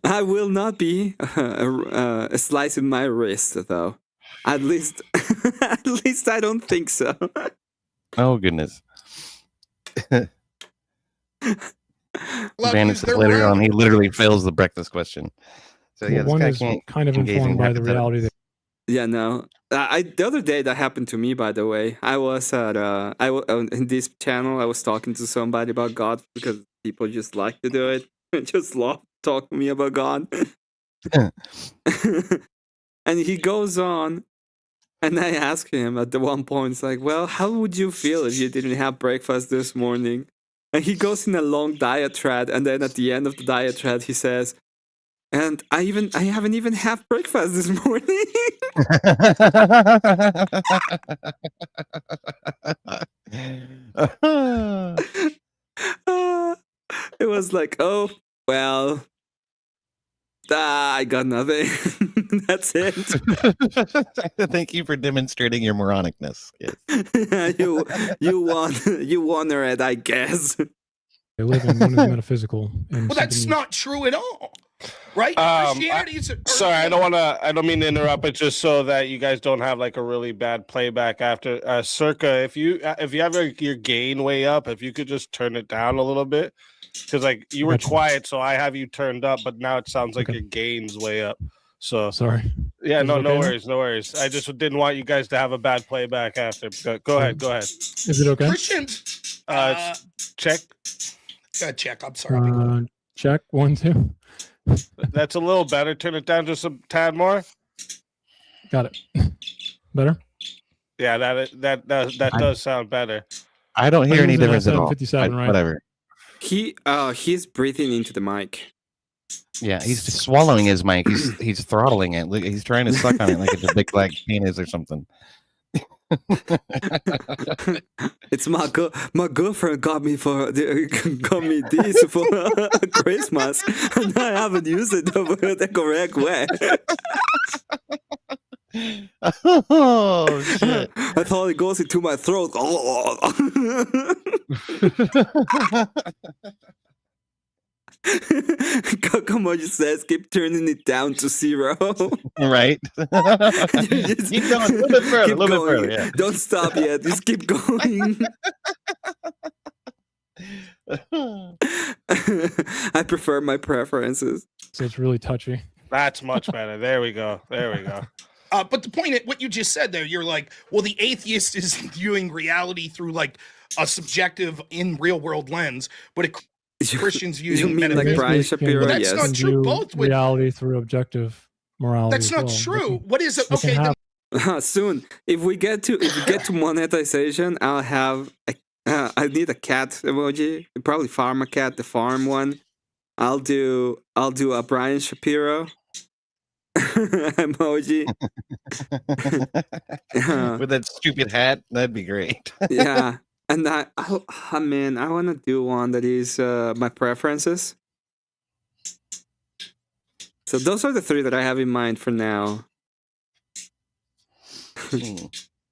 I will not be slicing my wrist, though. At least I don't think so. Oh, goodness. Vanis later on, he literally fails the breakfast question. So yeah, one this guy is can't kind of informed by the reality that. Yeah, no. The other day that happened to me. By the way, I was at in this channel. I was talking to somebody about God because people just like to do it. Just love talk to me about God. And he goes on, and I ask him at the one point, it's like, well, how would you feel if you didn't have breakfast this morning? And he goes in a long diatribe, and then at the end of the diatribe, he says, and I haven't even had breakfast this morning. It was like, oh, well, I got nothing. That's it. Thank you for demonstrating your moronicness. Yes. you won it, I guess. They live in one is metaphysical. And Well, that's not true at all, right? Christianity is. Sorry, I don't mean to interrupt, but just so that you guys don't have like a really bad playback after. Circa, if you have your gain way up, if you could just turn it down a little bit, because like you were quiet, so I have you turned up, but now it sounds like your gain's way up. So sorry. Yeah, no worries. I just didn't want you guys to have a bad playback after. Go ahead. Is it okay? Christians. Check. Check. I'm sorry. Check 1 2. That's a little better. Turn it down just a tad more. Got it. Better. Yeah, that does sound better. I don't hear any difference at all. 57, right? Whatever. He's breathing into the mic. Yeah, he's just swallowing his mic. He's throttling it. He's trying to suck on it like it's a big black penis or something. It's my girlfriend got me this for Christmas, and I haven't used it the correct way. Oh shit! I thought it goes into my throat. Kakamori says, keep turning it down to 0. Right. Keep going a little bit further. Yeah. Don't stop yet. Just keep going. I prefer my preferences. So it's really touchy. That's much better. There we go. But the point, what you just said there, you're like, well, the atheist is viewing reality through like a subjective in real world lens, but Christians using like Brian Shapiro. Well, that's not true. Both with reality through objective morality. That's not true. What is it? Okay, soon, if we get to monetization, I'll have I need a cat emoji. Probably farm a cat, the farm one. I'll do a Brian Shapiro emoji with that stupid hat. That'd be great. Yeah. And I want to do one that is my preferences. So those are the 3 that I have in mind for now.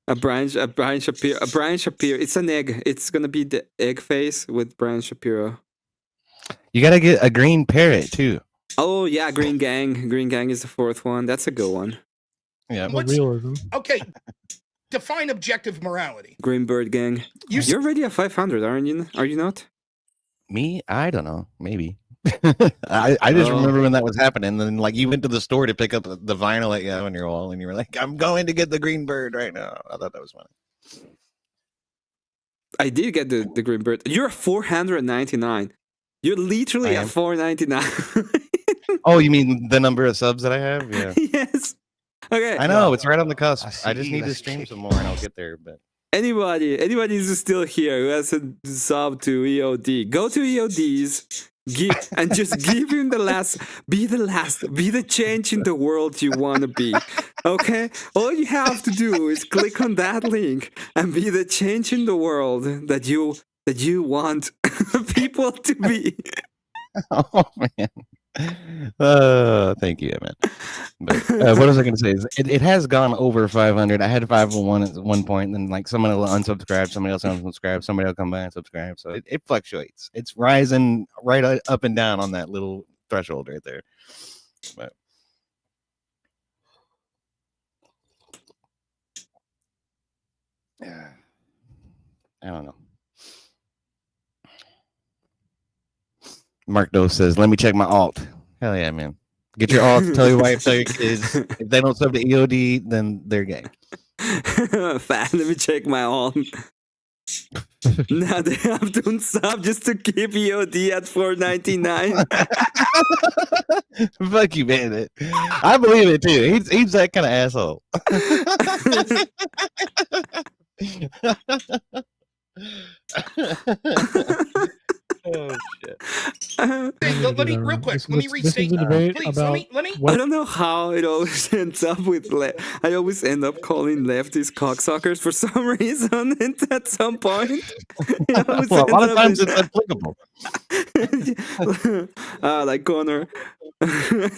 a Brian Shapiro. It's an egg. It's gonna be the egg face with Brian Shapiro. You gotta get a green parrot too. Oh yeah, Green Gang. Green Gang is the 4th one. That's a good one. Yeah. Realism. Okay. define objective morality. Greenbird gang. You're already at 500, aren't you? Are you not? Me? I don't know. Maybe. I just remember when that was happening. Then like you went to the store to pick up the vinyl that you have on your wall, and you were like, "I'm going to get the green bird right now." I thought that was funny. I did get the green bird. You're at 499. You're literally at 499. Oh, you mean the number of subs that I have? Yeah. Yes. Okay. I know it's right on the cusp. I just need to stream some more, and I'll get there. But anybody who's still here who hasn't subbed to EOD, go to EODs. And just give him be the change in the world you want to be. Okay? All you have to do is click on that link and be the change in the world that you want people to be. Oh man. Thank you, Emmet. But what was I going to say? It has gone over 500. I had 501 at one point, and then like someone will unsubscribe, somebody else unsubscribe, somebody will come by and subscribe. So it fluctuates. It's rising right up and down on that little threshold right there. But yeah, I don't know. Mark Dose says, "Let me check my alt." Hell yeah, man! Get your alt. Tell your wife. Tell your kids. If they don't sub to EOD, then they're gay. Fat. Let me check my alt. Now they have to unsub just to keep EOD at 499. Fuck you, man. I believe it too. He's that kind of asshole. Oh shit! Let me real quick. Let me restate. Please, let me. I don't know how it always ends up with. I always end up calling lefties cocksuckers for some reason. And at some point, well, a lot of times it's applicable. Like Connor. I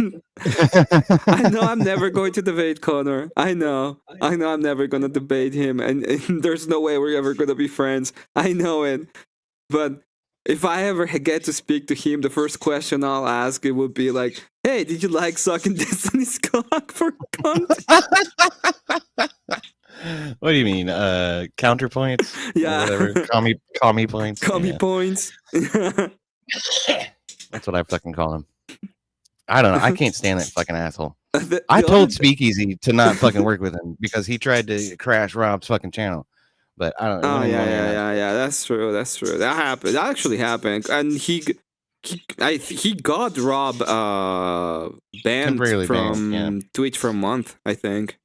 know I'm never going to debate Connor. I know I'm never gonna debate him, and there's no way we're ever gonna be friends. I know it, but. If I ever get to speak to him, the first question I'll ask it would be like, "Hey, did you like sucking Destiny's cock for content?" What do you mean? Counterpoints? Yeah. Whatever. Commie points. Commie points. That's what I fucking call him. I don't know. I can't stand that fucking asshole. I told Speakeasy to not fucking work with him because he tried to crash Rob's fucking channel. But I don't know. Oh yeah. That's true. That happened. That actually happened, and he got Rob banned from Twitch for a month, I think.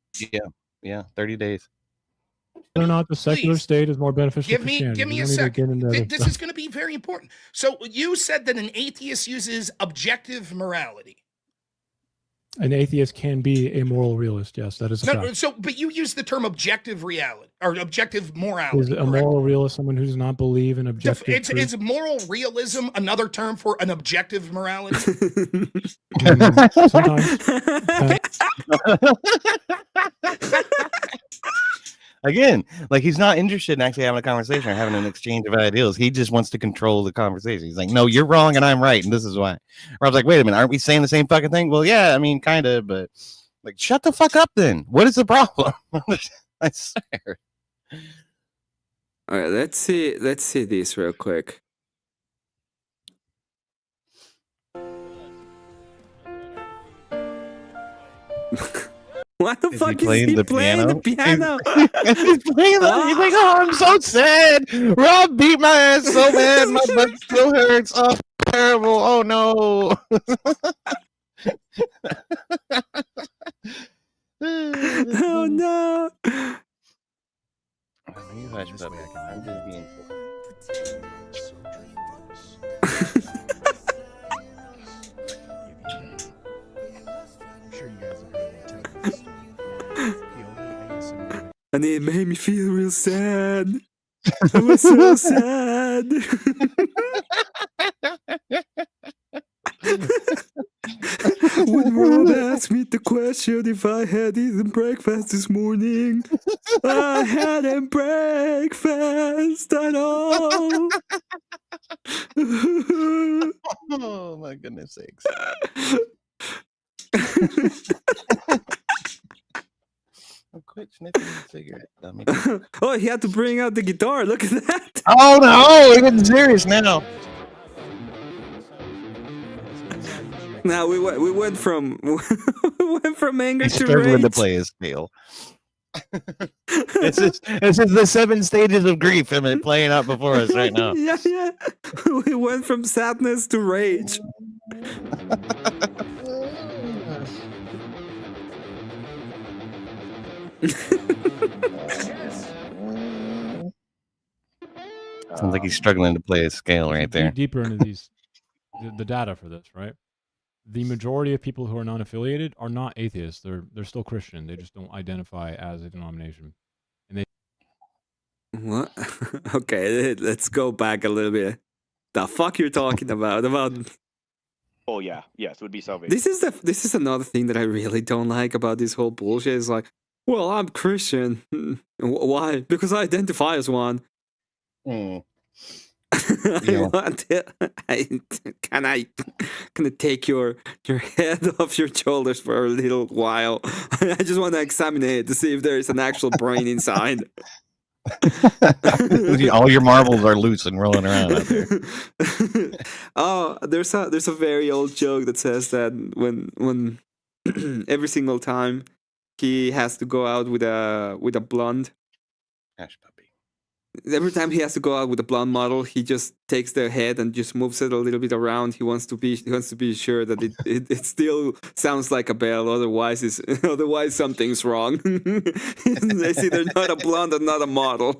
Yeah, 30 days. Whether or not the secular state is more beneficial. Give me a second. This is going to be very important. So you said that an atheist uses objective morality. An atheist can be a moral realist. Yes, that is a fact. But you use the term objective reality or objective morality. Is a moral realist someone who does not believe in objective truth? Is moral realism another term for an objective morality? Sometimes. Again, like he's not interested in actually having a conversation or having an exchange of ideals. He just wants to control the conversation. He's like, "No, you're wrong and I'm right, and this is why." Rob's like, "Wait a minute, aren't we saying the same fucking thing?" Well, yeah, I mean, kind of, but like, shut the fuck up then. What is the problem? I swear. All right, let's see this real quick. What the fuck is he playing the piano? He's playing he's like, "Oh, I'm so sad. Rob beat my ass so bad. My butt still hurts. Oh, terrible. Oh, no." Oh, no. I'm just being And it made me feel real sad. I was so sad. When Rob asked me the question if I had eaten breakfast this morning, I hadn't breakfast at all. Oh my goodness sakes. Of Quit sniffing the cigarette, dummy. Oh, he had to bring out the guitar. Look at that. Oh no, we're getting serious now. Now we went from anger He's to struggling rage. to play his scale. It's just the 7 stages of grief Emmett playing out before us right now. Yeah. We went from sadness to rage. Sounds like he's struggling to play his scale right there. Dig deeper into these, the data for this, right? The majority of people who are non-affiliated are not atheists. They're still Christian. They just don't identify as a denomination. And they What? Okay, let's go back a little bit. The fuck you're talking about? Oh yeah, yes, it would be salvation. This is another thing that I really don't like about this whole bullshit. It's like, well, I'm Christian. Why? Because I identify as one. Yeah. Can I take your head off your shoulders for a little while? I just want to examine it to see if there is an actual brain inside. All your marbles are loose and rolling around out there. Oh, there's a very old joke that says that when every single time he has to go out with a blonde. Hush, puppy. Every time he has to go out with a blonde model, he just takes their head and just moves it a little bit around. He wants to be sure that it still sounds like a bell. Otherwise something's wrong. It's either not a blonde or not a model.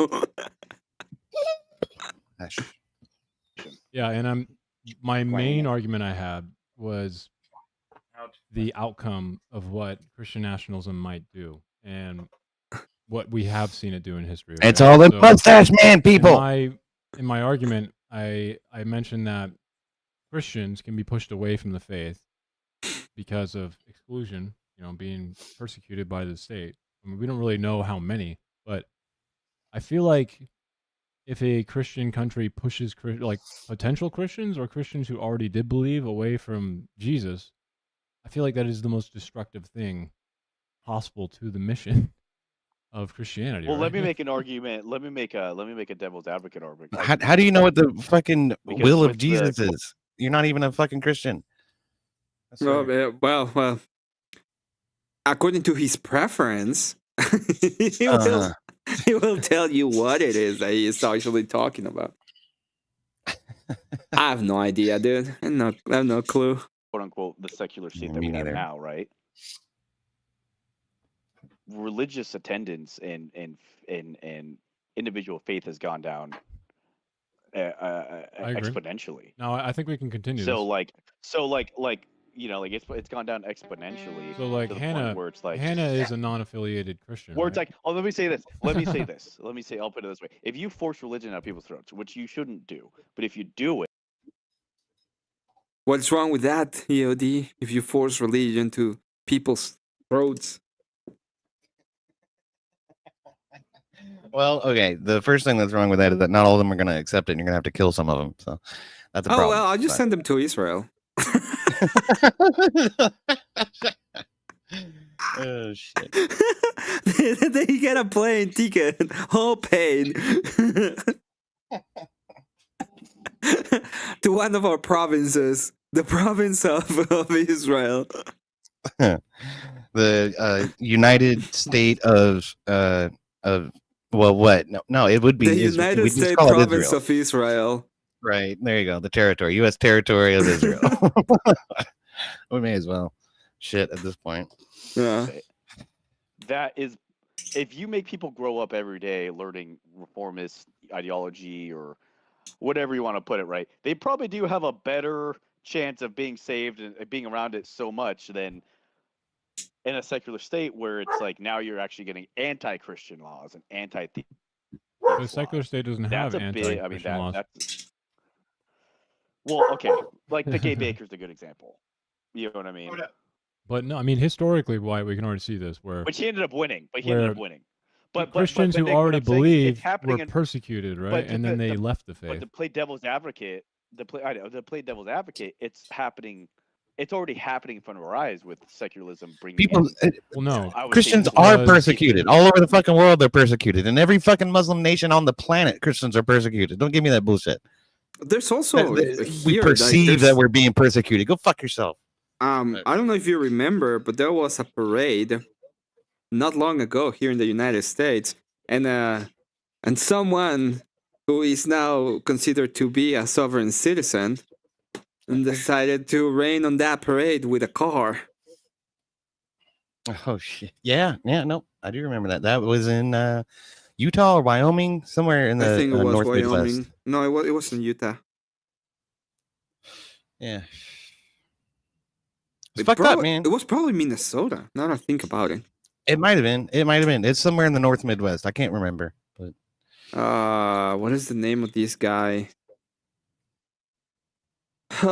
Yeah, and my main argument I had was the outcome of what Christian nationalism might do, and what we have seen it do in history. It's all the mustache man, people. In my argument, I mentioned that Christians can be pushed away from the faith because of exclusion, being persecuted by the state. I mean, we don't really know how many, but I feel like if a Christian country pushes like potential Christians or Christians who already did believe away from Jesus, I feel like that is the most destructive thing possible to the mission of Christianity. Well, right? let me make an argument. Let me make a devil's advocate argument. How do you know what the fucking Because will of with Jesus the- is? You're not even a fucking Christian. Well, according to his preference, he will tell you what it is that he is actually talking about. I have no idea, dude. I have no clue. Quote unquote the secular state that Me we have neither. now, right? Religious attendance and individual faith has gone down agree. exponentially. No, I think we can continue. So this. it's gone down exponentially. So like to the Hannah, point where it's like Hannah is a non-affiliated Christian. where it's right? like, oh, let me say this. I'll put it this way: if you force religion down people's throats, which you shouldn't do, but if you do it, What's wrong with that, EOD? If you force religion to people's throats? Well, okay. The first thing that's wrong with that is that not all of them are going to accept it, and you're going to have to kill some of them. So that's a problem. Oh well, I'll just send them to Israel. Oh shit! They get a plane ticket, all paid, to one of our provinces, the province of Israel. The United State of well, what? No, it would be The Israel. United We just States call it province Israel. of Israel. Right there, you go. The territory, U.S. territory of Israel. We may as well. Shit, at this point. Yeah. that is, if you make people grow up every day learning reformist ideology or whatever you want to put it, right? They probably do have a better chance of being saved and being around it so much than in a secular state where it's like now you're actually getting anti-Christian laws and anti-theist The secular state doesn't have anti-Christian laws. That's well, okay, like the gay baker's a good example. You know what I mean? But no, I mean historically, why we can already see this where Which he ended up winning. But Christians but who Nick, what already I'm saying is it's believed happening were in- persecuted, right? but And then they left the But faith. to play devil's advocate, it's happening it's already happening in front of our eyes with secularism bringing People, Well, no. I would say Christians more are because- persecuted all over the fucking world. They're persecuted, in every fucking Muslim nation on the planet, Christians are persecuted. Don't give me that bullshit. There's also we here, like, perceive that we're being persecuted. Go fuck yourself. I don't know if you remember, but there was a parade not long ago here in the United States, and someone who is now considered to be a sovereign citizen decided to rain on that parade with a car. Oh shit! Yeah, no, I do remember that. That was in Utah or Wyoming, somewhere in the I think it was North Wyoming. Midwest. No, it was in Utah. Yeah, it's fucked up, man. It was probably Minnesota. Now that I think about it, it might have been. It might have been. It's somewhere in the North Midwest. I can't remember, but what is the name of this guy? It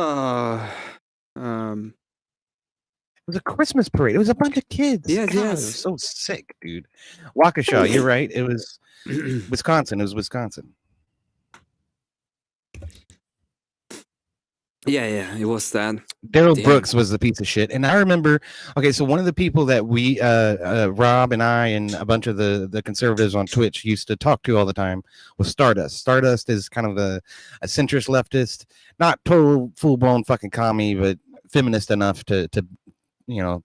was a Christmas parade. It was a bunch of kids. Yes, God, yes. It was so sick, dude. Waukesha, you're right. It was Wisconsin. It was Wisconsin. Yeah, it was that. Daryl Damn. Brooks was the piece of shit. And I remember, okay, so one of the people that we, Rob and I and a bunch of the conservatives on Twitch used to talk to all the time was Stardust. Stardust is kind of a centrist leftist, not total full-blown fucking commie, but feminist enough to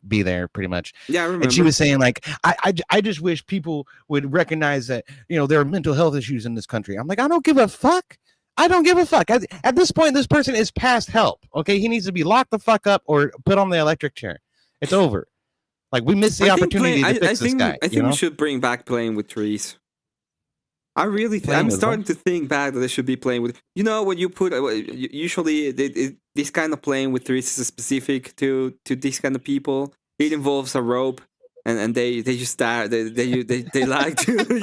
be there pretty much. Yeah, I remember. And she was saying, like, I just wish people would recognize that, there are mental health issues in this country. I'm like, I don't give a fuck. I don't give a fuck. At this point, this person is past help. Okay, he needs to be locked the fuck up or put on the electric chair. It's over. Like, we missed the opportunity to fix this guy. I think we should bring back playing with trees. I really, I'm starting to think back that they should be playing with. When you put usually this kind of playing with trees is specific to these kind of people. It involves a rope. And they just start they like to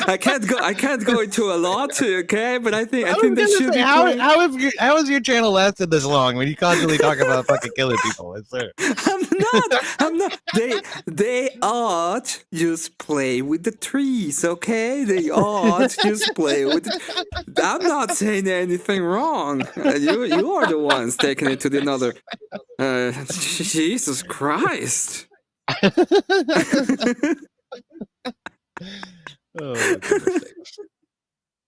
I can't go into a lot, okay, but I think they should be how has your channel lasted this long when you constantly talk about fucking killing people? It's there. I'm not they ought just play with the trees, okay? They ought just play with I'm not saying anything wrong. You are the ones taking it to the other. Jesus Christ.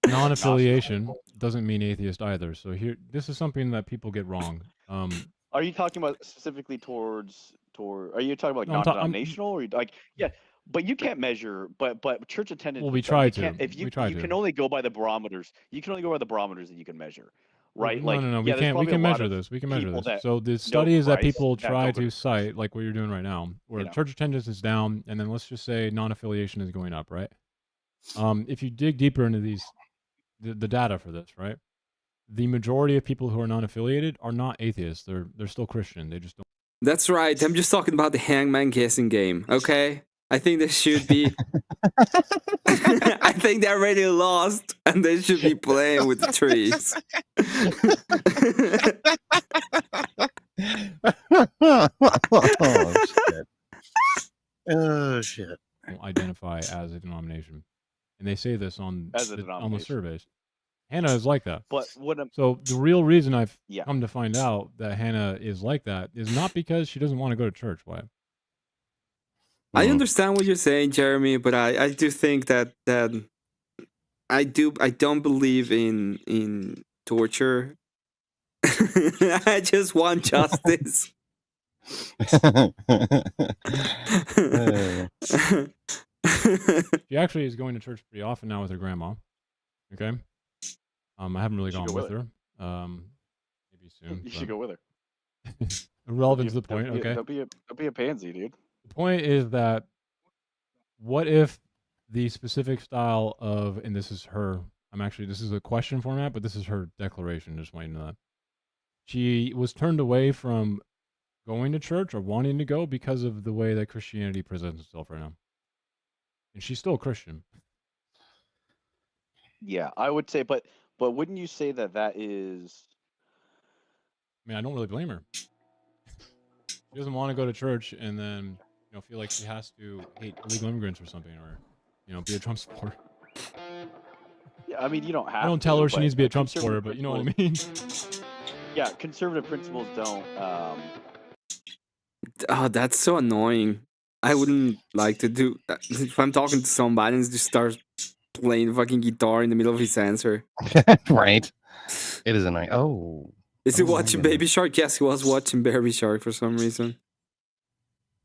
Non-affiliation doesn't mean atheist either. So this is something that people get wrong. Are you talking about specifically toward? Are you talking about No, non-denominational or like yeah? But you can't measure. But church attendance. Well, we and stuff, try you to. can't- If you We try you to. can only go by the barometers. You can only go by the barometers that you can measure, right? No, Like no. We yeah, there's can't. We probably can a lot measure of this. We can measure people this. that So the know studies that Christ people that try don't to cite, like what you're doing right now, where You know. church attendance is down, and then let's just say non-affiliation is going up, right? If you dig deeper into the data for this, right? The majority of people who are non-affiliated are not atheists. They're still Christian. They just don't. That's right. I'm just talking about the hangman guessing game, okay? I think they should be. I think they're already lost, and they should be playing with the trees. Oh shit! Don't identify as a denomination, and they say this on the surveys. Hannah is like that. But what So the real reason I've Yeah. come to find out that Hannah is like that is not because she doesn't want to go to church. Why? I understand what you're saying, Jeremy, but I do think that I don't believe in torture. I just want justice. She actually is going to church pretty often now with her grandma. Okay. I haven't really gone go with with her. Maybe soon. You should go with her. Irrelevant to the point. Okay. Don't be a pansy, dude. The point is that what if the specific style of, and this is her, this is a question format, but this is her declaration. Just want you to know that. She was turned away from going to church or wanting to go because of the way that Christianity presents itself right now. And she's still a Christian. Yeah, I would say, but wouldn't you say that is? I mean, I don't really blame her. She doesn't want to go to church and then, feel like she has to hate illegal immigrants or something, or, be a Trump supporter. Yeah, I mean, you don't have. I don't tell her she but needs to be a Trump conservative supporter, but you know what I mean. Yeah, conservative principles don't. Oh, that's so annoying. I wouldn't like to do that. If I'm talking to somebody and just starts playing fucking guitar in the middle of his answer. Right. It is annoying. Oh. Is he Oh my watching goodness. Baby Shark? Yes, he was watching Baby Shark for some reason.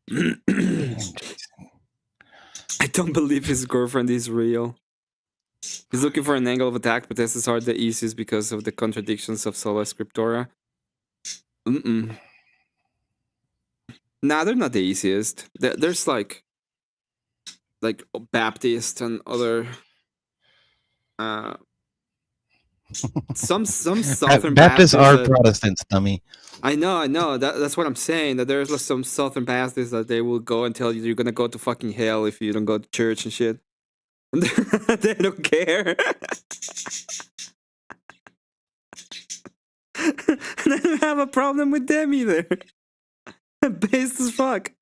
Damn, Jason. I don't believe his girlfriend is real. He's looking for an angle of attack, but this is hard the easiest because of the contradictions of Sola Scriptura. Nah, they're not the easiest. There's like Baptist and other some Southern Baptists are that, Protestants, dummy. I know. That's what I'm saying. That there's like some Southern Baptists that they will go and tell you you're gonna go to fucking hell if you don't go to church and shit. They don't care. And I don't have a problem with them either. Based as fuck.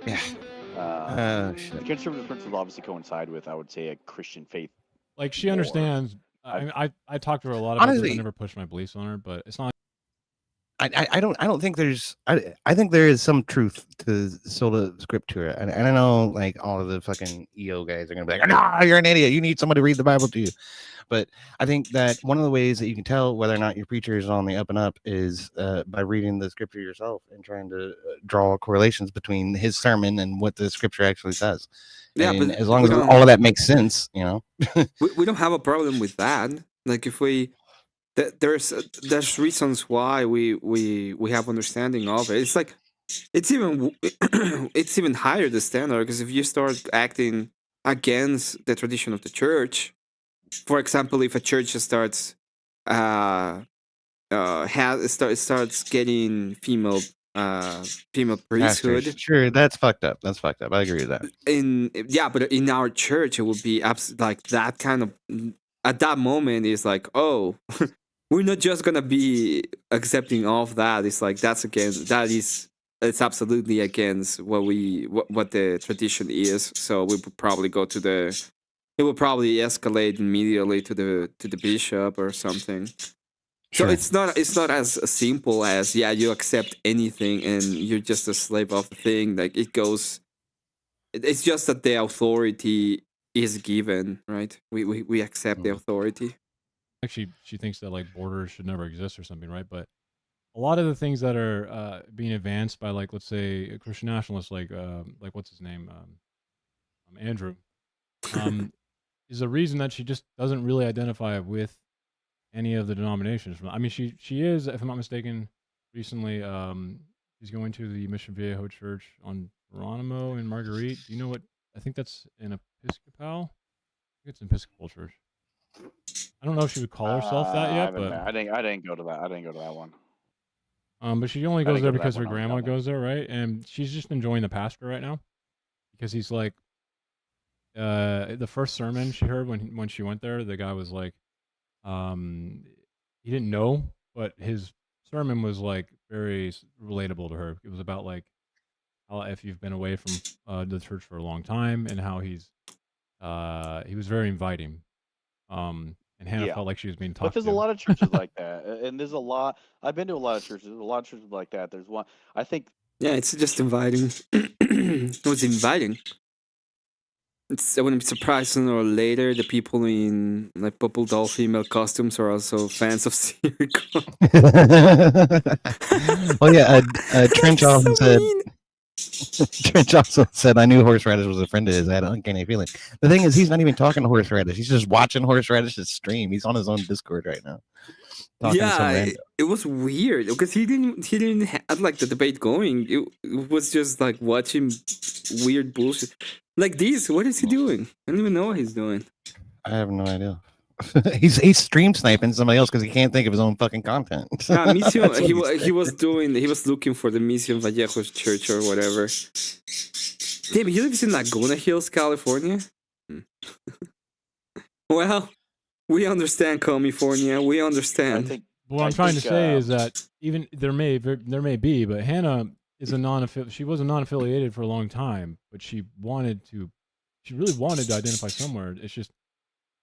Yeah. The conservative principles obviously coincide with, I would say, a Christian faith. Like she understands. I talked to her a lot about Honestly, this. I never pushed my beliefs on her, but it's not. I don't think there's I think there is some truth to sola scriptura, and I know like all of the fucking EO guys are gonna be like, no, you're an idiot, you need somebody to read the Bible to you. But I think that one of the ways that you can tell whether or not your preacher is on the up and up is by reading the scripture yourself and trying to draw correlations between his sermon and what the scripture actually says. Yeah, and but as long as all of that makes sense, you know. we don't have a problem with that. Like if we there's reasons why we have understanding of it. It's like it's even higher the standard, because if you start acting against the tradition of the church, for example, if a church starts starts getting female priesthood. Sure, that's fucked up. That's fucked up. I agree with that. But in our church it would be like that kind of, at that moment is like, oh, we're not just gonna be accepting of that. It's like it's absolutely against what the tradition is. So we would probably go to it will probably escalate immediately to the bishop or something. So it's not as simple as you accept anything and you're just a slave of the thing. Like it's just that the authority is given, right? We accept the authority. Actually, she thinks that like borders should never exist or something, right? But a lot of the things that are being advanced by, like, let's say a Christian nationalist, like what's his name, Andrew, is a reason that she just doesn't really identify with any of the denominations. I mean, she is, if I'm not mistaken, recently she's going to the Mission Viejo Church on Geronimo and Marguerite. Do you know what? I think that's an Episcopal. I think it's an Episcopal church. I don't know if she would call herself that yet, but I didn't go to that. I didn't go to that one. But she only goes there because her grandma goes there, right? And she's just enjoying the pastor right now because he's like, the first sermon she heard when she went there, the guy was like, he didn't know, but his sermon was like very relatable to her. It was about like how if you've been away from the church for a long time, and how he was very inviting. And Hannah felt like she was being talked to. But there's a lot of churches like that, and there's a lot. I've been to a lot of churches. There's a lot of churches like that. There's one. I think. Yeah, it's just inviting. It was inviting. I wouldn't be surprised sooner or later the people in like purple doll female costumes are also fans of Sirico. Well, yeah, Trench also said. Trench also said, "I knew Horseradish was a friend of his. I had an uncanny feeling." The thing is, he's not even talking to Horseradish. He's just watching Horseradish's stream. He's on his own Discord right now. It was weird because he didn't have like the debate going. It was just like watching weird bullshit like this. What is he doing? I don't even know what he's doing. I have no idea. he's stream sniping somebody else because he can't think of his own fucking content. He was looking for the Mission Vallejo's church or whatever. Damn, he lives in Laguna Hills, California. Well, we understand, California. We understand. What I'm trying to say is that even there may be, but Hannah is she was a non-affiliated for a long time, but she really wanted to identify somewhere. It's just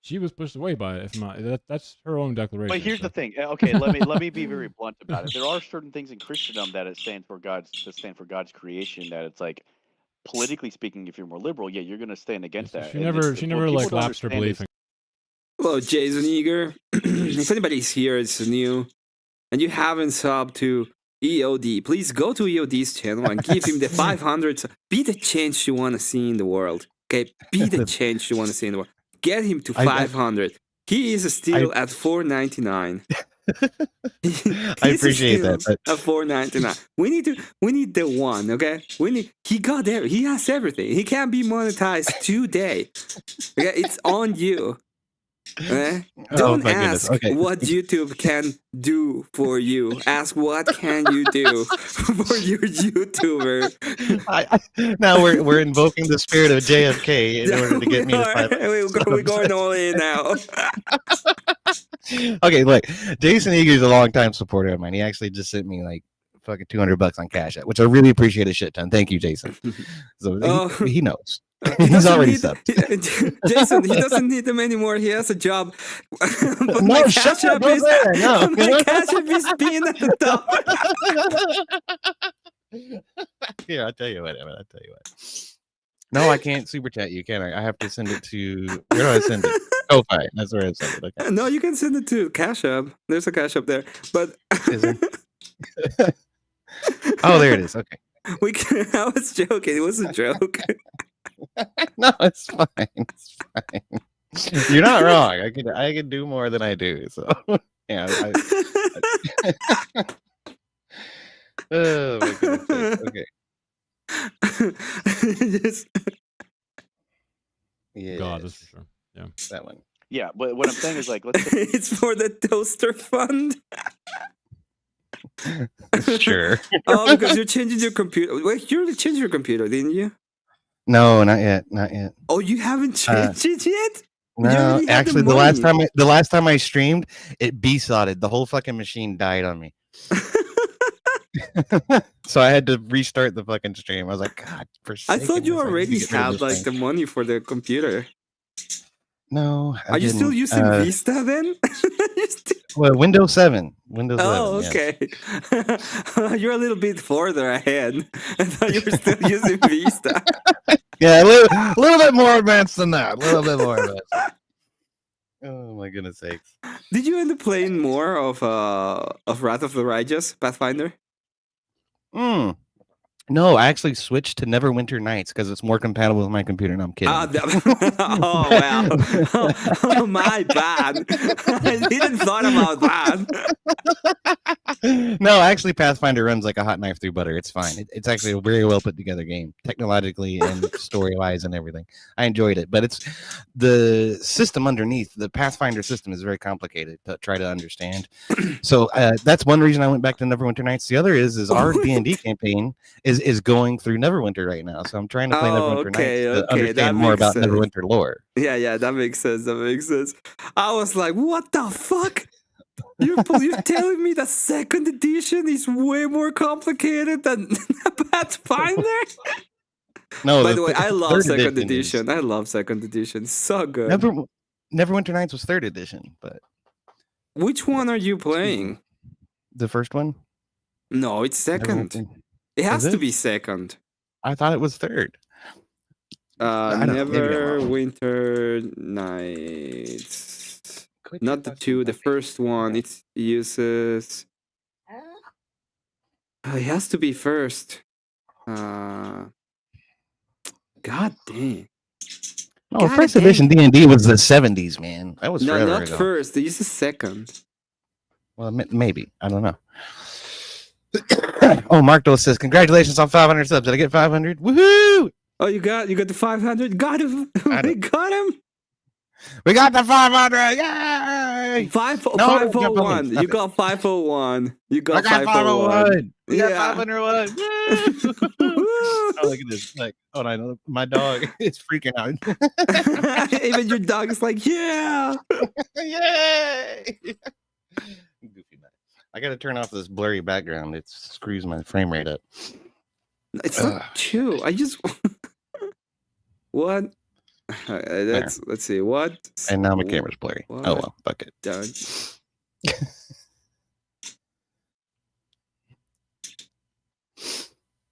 she was pushed away by it. If not, that's her own declaration. But here's so. the thing. Okay, let me be very blunt about it. There are certain things in Christendom that stand for God's creation. That it's like, politically speaking, if you're more liberal, yeah, you're going to stand against that. She never like lapsed her belief. Hello, Jason Eager. If anybody's here, it's new, and you haven't subbed to EOD, please go to EOD's channel and give him the 500. Be the change you want to see in the world. Okay, be the change you want to see in the world. Get him to 500. He is still at 499. I appreciate that. But... At 499. We need the one, okay? He got there. He has everything. He can't be monetized today. Okay, it's on you. Okay? Don't ask what YouTube can do for you. Ask what can you do for your YouTuber. Now we're invoking the spirit of JFK in order to get me to 500. We're going all in now. Okay, look, Jason Eager is a longtime supporter of mine. He actually just sent me like fucking $200 on Cash App, which I really appreciate a shit ton. Thank you, Jason. So he knows. He's already subbed. Jason, he doesn't need them anymore. He has a job. But no, my Cash App is no. my Cash App is being at the top. Here, I'll tell you what, Emmet. No, I can't super chat you, can I? I have to send it to. Where do I send it? Ko-Fi. That's where I send it. Okay. No, you can send it to Cash App. There's a Cash App there, but. Is there? Oh, there it is. Okay. I was joking. It was a joke. No, it's fine. It's fine. You're not wrong. I can do more than I do. So yeah. Oh my goodness. Okay. Yeah. God, that's for sure. Yeah. That one. Yeah, but what I'm saying is like, let's. It's for the toaster fund. Sure. Oh, because you're changing your computer. Wait, you already changed your computer, didn't you? No, not yet. Oh, you haven't changed it yet? No, actually, the last time I streamed, it B-sodded. The whole fucking machine died on me. So I had to restart the fucking stream. I was like, God, I thought you already had like the money for the computer. No, are you still using Vista then? Well, Windows 7. Windows 11. Oh, okay. Yes. You're a little bit further ahead. I thought you were still using Vista. Yeah, a little bit more advanced than that. A little bit more advanced. Oh my goodness sakes! Did you end up playing more of Wrath of the Righteous Pathfinder? No, I actually switched to Neverwinter Nights because it's more compatible with my computer. No, I'm kidding. Oh, wow. Oh, my bad. I didn't thought about that. No, actually, Pathfinder runs like a hot knife through butter. It's fine. It's actually a very well put together game, technologically and story-wise and everything. I enjoyed it, but it's the system underneath. The Pathfinder system is very complicated to try to understand. So that's one reason I went back to Neverwinter Nights. The other is our D&D campaign is going through Neverwinter right now, so I'm trying to play Neverwinter Nights to understand more about Neverwinter lore. Yeah, that makes sense. I was like, what the fuck? You're telling me the second edition is way more complicated than Pathfinder? No, by the way, I love second edition. I love second edition. So good. Neverwinter Nights was third edition, but which one are you playing? The first one? No, it's second. It has to be second. I thought it was third. Neverwinter Nights. Not the two. The first one. It uses. It has to be first. God dang. Oh, first edition D&D was the 70s, man. That was forever not ago. First. They use a second. Well, maybe. I don't know. Oh, Mark Dole says, congratulations on 500 subs. Did I get 500? Woohoo! Oh, you got the 500? Got him. We got him. We got the 500. Yay! 501. You got 501. You got 501. We got 501. Oh, look at this. Like, oh, I know my dog is freaking out. Even your dog is like, yeah. Yay! Goofy man. I got to turn off this blurry background. It screws my frame rate up. It's not true. I just what? Let's see what. And now my camera's blurry. What? Oh well, fuck it. Done.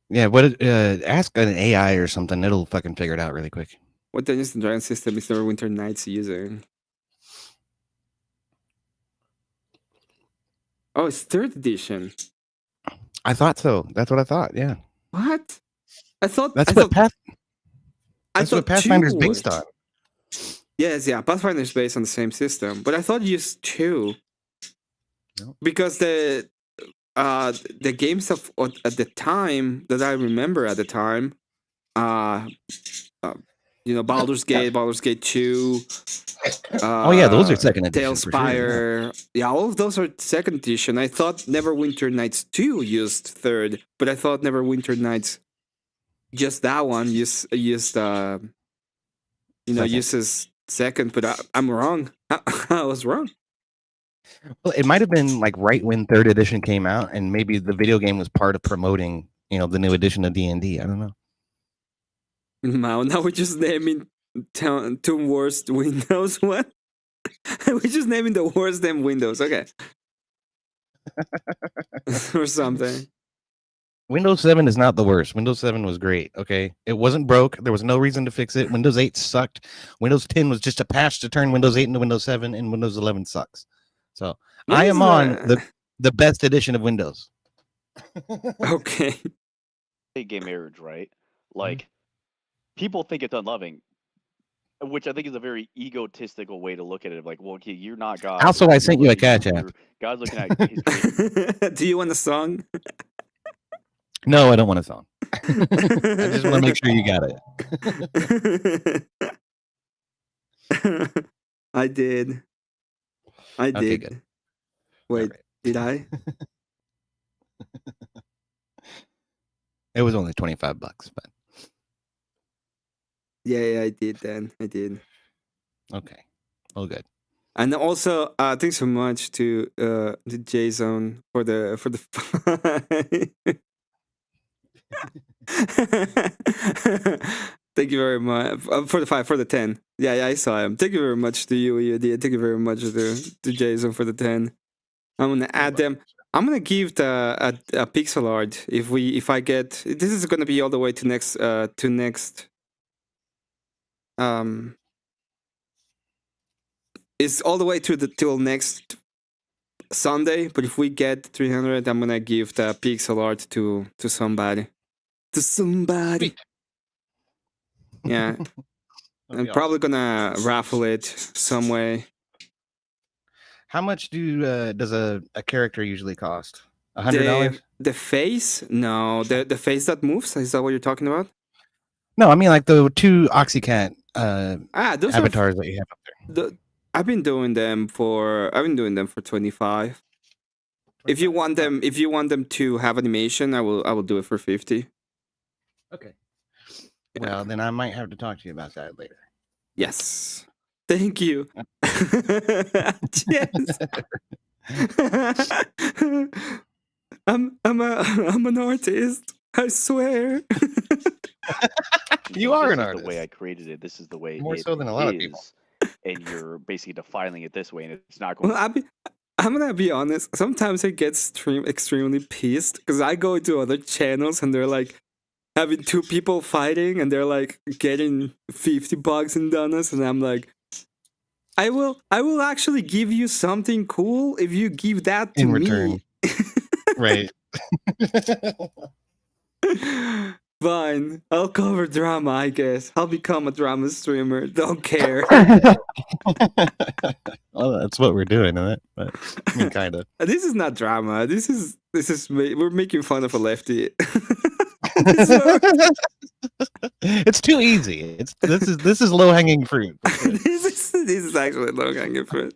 Yeah, what? Ask an AI or something. It'll fucking figure it out really quick. What Dungeons and Dragons system is Neverwinter Nights using? Oh, it's 3rd edition. I thought so. That's what I thought. Yeah. What? I thought That's what Pathfinder's 2 based was. on. Yes, yeah. Pathfinder's based on the same system, but I thought you used 2 because the games of at the time that I remember at the time, Baldur's Gate, Baldur's Gate 2. Oh yeah, those are 2nd edition. Tailspire. Yeah, all of those are 2nd edition. I thought Neverwinter Nights 2 used 3rd, but I thought Neverwinter Nights, just that one, uses 2nd, but I'm wrong. I was wrong. Well, it might have been like right when 3rd edition came out, and maybe the video game was part of promoting, the new edition of D&D. I don't know. Now we're just naming 2 worst Windows. What? We're just naming the worst damn Windows. Okay. Or something. Windows 7 is not the worst. Windows 7 was great. Okay, it wasn't broke. There was no reason to fix it. Windows 8 sucked. Windows 10 was just a patch to turn Windows 8 into Windows 7, and Windows 11 sucks. So I am on the best edition of Windows. Okay. Gay marriage, right? Like, people think it's unloving, which I think is a very egotistical way to look at it. Like, well, okay, you're not God. Also, I sent you a catch app. God's looking at his Do you want a song? No, I don't want a song. I just want to make sure you got it. I did. Okay, good. Wait, did I? It was only $25, but yeah, I did then. I did. Okay. Well, good. And also, thanks so much to Jason for the Thank you very much for the 10. Yeah, I saw him. Thank you very much to you, EUD. Thank you very much to Jason for the 10. I'm gonna add them. I'm gonna give a pixel art if I get this is gonna be all the way to next it's all the way till next Sunday, but if we get 300, I'm gonna give the pixel art to somebody. To somebody. Yeah. I'm probably gonna raffle it some way. How much does a character usually cost? $100? The face? No, the face that moves. Is that what you're talking about? No, I mean like the 2 Oxycat those avatars that you have up there. I've been doing them for 25. If you want them to have animation, I will do it for 50. Okay. Yeah. Well, then I might have to talk to you about that later. Yes. Thank you. Yes. I'm an artist. I swear. You are an This is artist. the way I created it. This is the way More it so than a lot of people. is, and you're basically defining it this way, and it's not going. Well, I'm gonna be honest. Sometimes I get extremely pissed because I go to other channels and they're like having 2 people fighting and they're like getting $50 in donuts, and I'm like, I will actually give you something cool if you give that to In me. return. Right. Fine, I'll cover drama, I guess. I'll become a drama streamer. Don't care. Well, that's what we're doing, isn't it? But I mean, kind of. This is not drama. This is we're making fun of a lefty. It's too easy. This is low hanging fruit. This is actually low hanging fruit.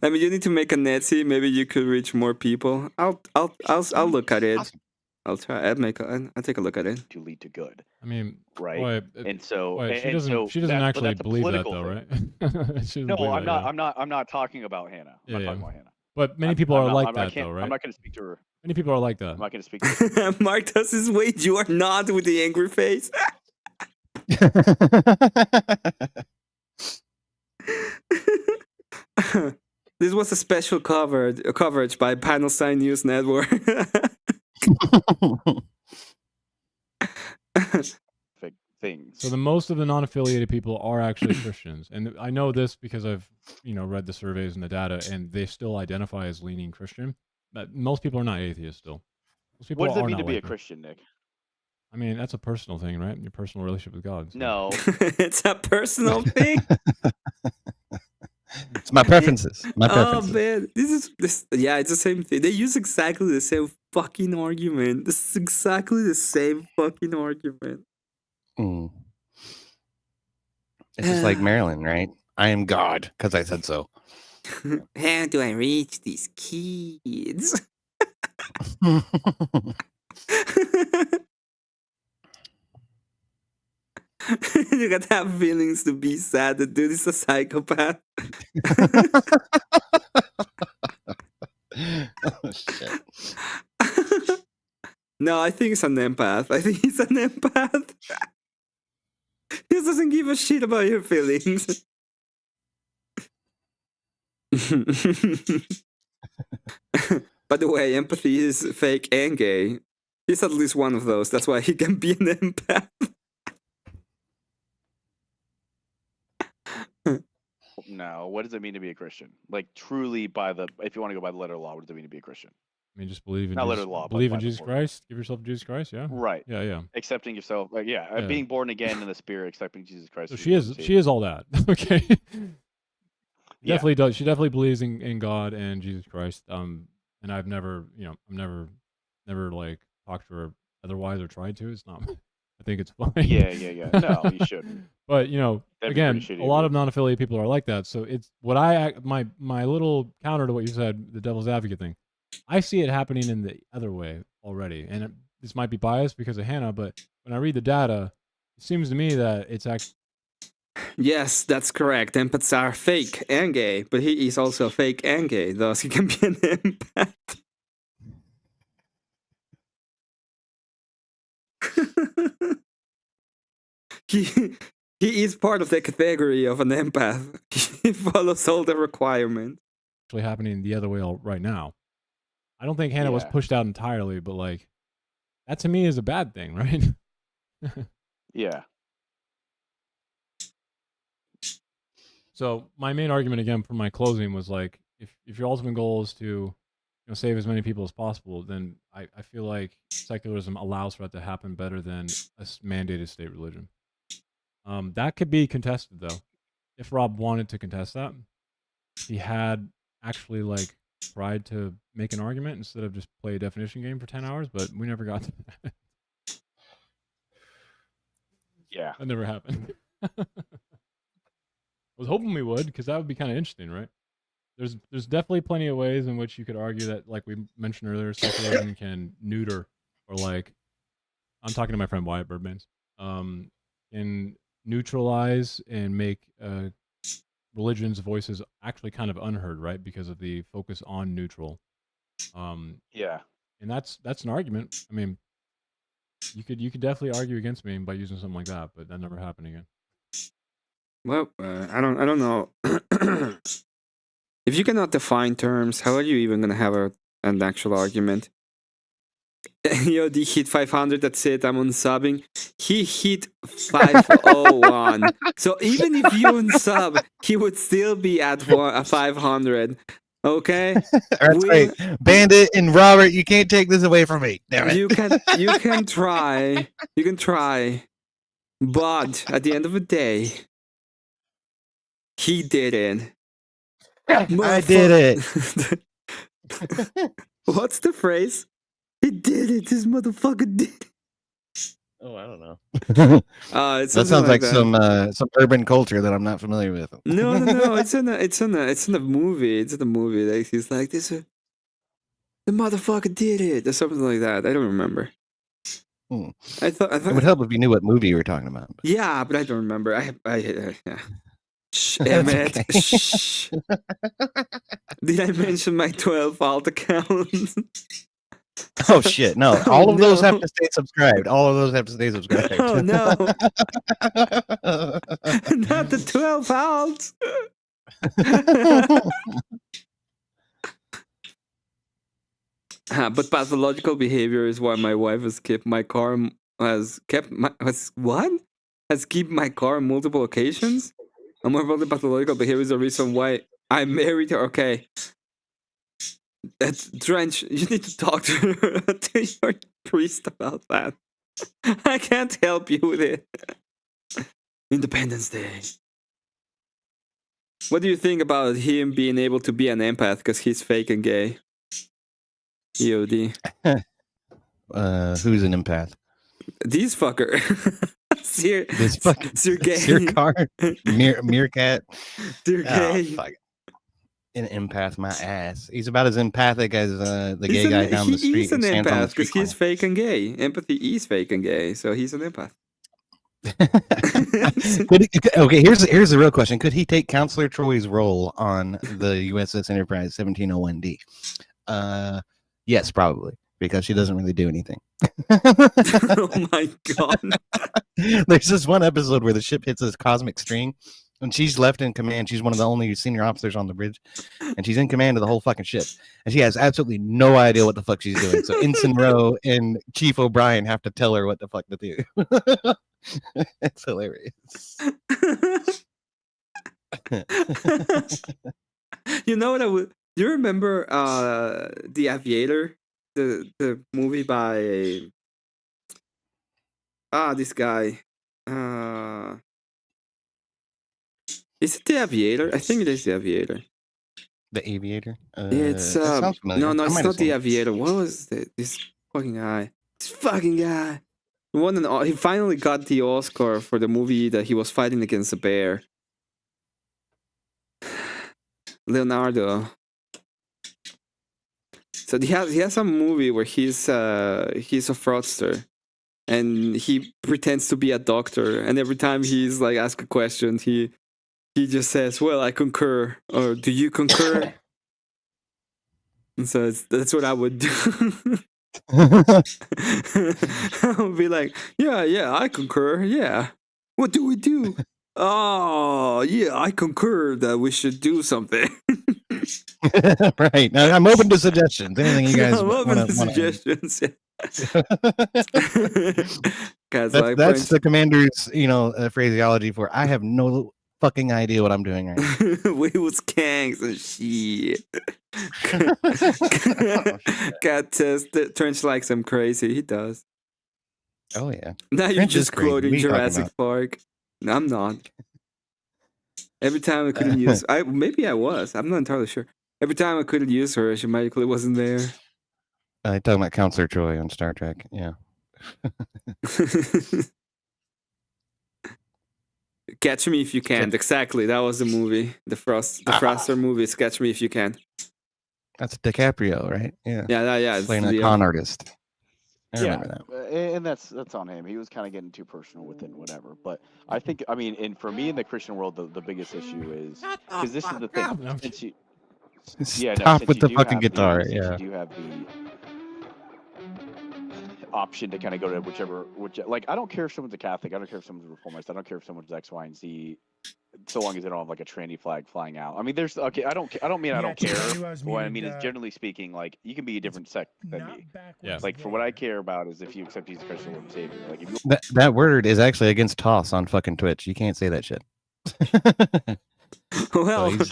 I mean, you need to make a Netsy. Maybe you could reach more people. I'll look at it. I'll try. I'll take a look at it. To lead to good. I mean, right? Boy, and so boy, she and doesn't. so She doesn't but actually that's a believe that, political though, thing. right? She doesn't No, believe I'm that, not. yeah. I'm not talking about Hannah. I'm not Yeah, talking about Hannah. But many people are like I that, can't, though, right? I'm not going to speak to her. Many people are like that. I'm not going to speak to her. Mark does his weight. You are not with the angry face. This was a special coverage by Panelstein News Network. Things. So the most of the non-affiliated people are actually Christians, and I know this because I've read the surveys and the data, and they still identify as leaning Christian. But most people are not atheists still. Most people What does it are mean not to be a like me. Christian, Nick? I mean, that's a personal thing, right? Your personal relationship with God. So. No, it's a personal thing. It's my preferences. My preferences. Oh man, yeah, it's the same thing. They use exactly the same fucking argument. This is exactly the same fucking argument. Mm. It's just like Marilyn, right? I am God because I said so. How do I reach these kids? You gotta have feelings to be sad. The dude is a psychopath. Oh shit. No, I think it's an empath. I think he's an empath. He doesn't give a shit about your feelings. By the way, empathy is fake and gay. He's at least one of those. That's why he can be an empath. no. What does it mean to be a Christian? Like truly, if you want to go by the letter of the law, what does it mean to be a Christian? I mean, just believe in Not Jesus, letter of the law, believe but in by the Jesus word. Christ. Give yourself to Jesus Christ. Yeah. Right. Yeah. Accepting yourself, being born again in the Spirit, accepting Jesus Christ. So as she your is. Lord and She is all that. Okay. Yeah. Definitely does. She definitely believes in God and Jesus Christ. And I've never, never like talked to her otherwise or tried to. It's not. I think it's fine. Yeah. No, you shouldn't. But That'd be again, pretty shitty a of lot you. of non-affiliate people are like that. So it's what my little counter to what you said, the devil's advocate thing. I see it happening in the other way already, and this might be biased because of Hannah, but when I read the data, it seems to me that it's actually. Yes, that's correct. Empaths are fake and gay, but he is also fake and gay, thus he can be an empath. he is part of the category of an empath. He follows all the requirements. Actually happening the other way right now. I don't think Hannah was pushed out entirely, but like that to me is a bad thing, right? Yeah. So my main argument again for my closing was like, if your ultimate goal is to save as many people as possible, then I feel like secularism allows for that to happen better than a mandated state religion. That could be contested though. If Rob wanted to contest that, he had actually like tried to make an argument instead of just play a definition game for 10 hours, but we never got to that. Yeah. That never happened. I was hoping we would, because that would be kind of interesting, right? There's definitely plenty of ways in which you could argue that, like we mentioned earlier, secularism can neuter, or like, I'm talking to my friend Wyatt Birdmans, can neutralize and make religion's voices actually kind of unheard, right? Because of the focus on neutral. Yeah. And that's an argument. I mean, you could definitely argue against me by using something like that, but that never happened again. Well, I don't know. If you cannot define terms, how are you even gonna have an actual argument? Yo, he hit 500. That's it. I'm unsubbing. He hit 501. So even if you unsub, he would still be at 500. Okay. That's right. Bandit and Robert, you can't take this away from me. Damn it. You can try. You can try. But at the end of the day, he did it. I did it. What's the phrase? He did it. This motherfucker did it. Oh, I don't know. That sounds like some urban culture that I'm not familiar with. No. It's in a movie. It's in a movie. Like, he's like, the motherfucker did it, or something like that. I don't remember. I thought it would help if you knew what movie you were talking about. Yeah, but I don't remember. Yeah. Shh, Emmet. Okay. Shh. Did I mention my 12 alt accounts? Oh shit! No, all of those have to stay subscribed. All of those have to stay subscribed. Oh no! Not the 12 pounds. But pathological behavior is why my wife has kept my car. Has kept my car on multiple occasions. And more about the pathological behavior is the reason why I married her. Okay. That's Trench. You need to talk to your priest about that. I can't help you with it. Independence Day. What do you think about him being able to be an empath because he's fake and gay? EOD. Who's an empath? These fucker. This fucking Sir Car, Meerkat. Fuck. An empath, my ass. He's about as empathic as the gay guy down the street. He's an empath because he's fake and gay. Empathy is fake and gay, so he's an empath. Okay, here's the real question: could he take Counselor Troy's role on the USS Enterprise 1701D? Yes, probably, because she doesn't really do anything. Oh my god! There's this one episode where the ship hits this cosmic string, and she's left in command. She's one of the only senior officers on the bridge, and she's in command of the whole fucking ship. And she has absolutely no idea what the fuck she's doing. So Ensign Rowe and Chief O'Brien have to tell her what the fuck to do. It's hilarious. You know what I would? Do you remember The Aviator, the movie by this guy? Is it The Aviator? I think it is The Aviator. The Aviator? Yeah, it's no, it's not The Aviator. What was this fucking guy? This fucking guy. He finally got the Oscar for the movie that he was fighting against a bear. Leonardo. So he has a movie where he's a fraudster, and he pretends to be a doctor, and every time he's like asked a question, he just says, "Well, I concur," or "Do you concur?" And so that's what I would do. I would be like, "Yeah, I concur. Yeah, what do we do?" Oh, yeah, I concur that we should do something. Right. Now, I'm open to suggestions. Anything you guys want to suggestions. That's the commander's, phraseology for I have no fucking idea what I'm doing right now. We was kangs and shit. Cat says that Trench likes him crazy. He does. Oh yeah. Now you're just quoting Jurassic Park. No, I'm not. Every time I couldn't use, maybe I was. I'm not entirely sure. Every time I couldn't use her, she magically wasn't there. Talking about Counselor Troy on Star Trek. Yeah. Catch Me If You Can. Exactly. That was the movie. The Froster movie is Catch Me If You Can. That's DiCaprio, right? Yeah. Yeah. Playing a con artist. I remember that. And that's on him. He was kind of getting too personal with it and whatever. But I think, and for me in the Christian world, the biggest issue is because this is the thing. Stop with the fucking guitar. Yeah. You do have the option to kind of go to whichever. Like, I don't care if someone's a Catholic. I don't care if someone's a reformist. I don't care if someone's X, Y, and Z. So long as they don't have like a tranny flag flying out. I mean, I don't mean I don't care. What I mean is, generally speaking, like you can be a different sect than me. Yeah. Like for what I care about is if you accept Jesus Christ as Lord and Savior. Like if you... that word is actually against toss on fucking Twitch. You can't say that shit. Well, so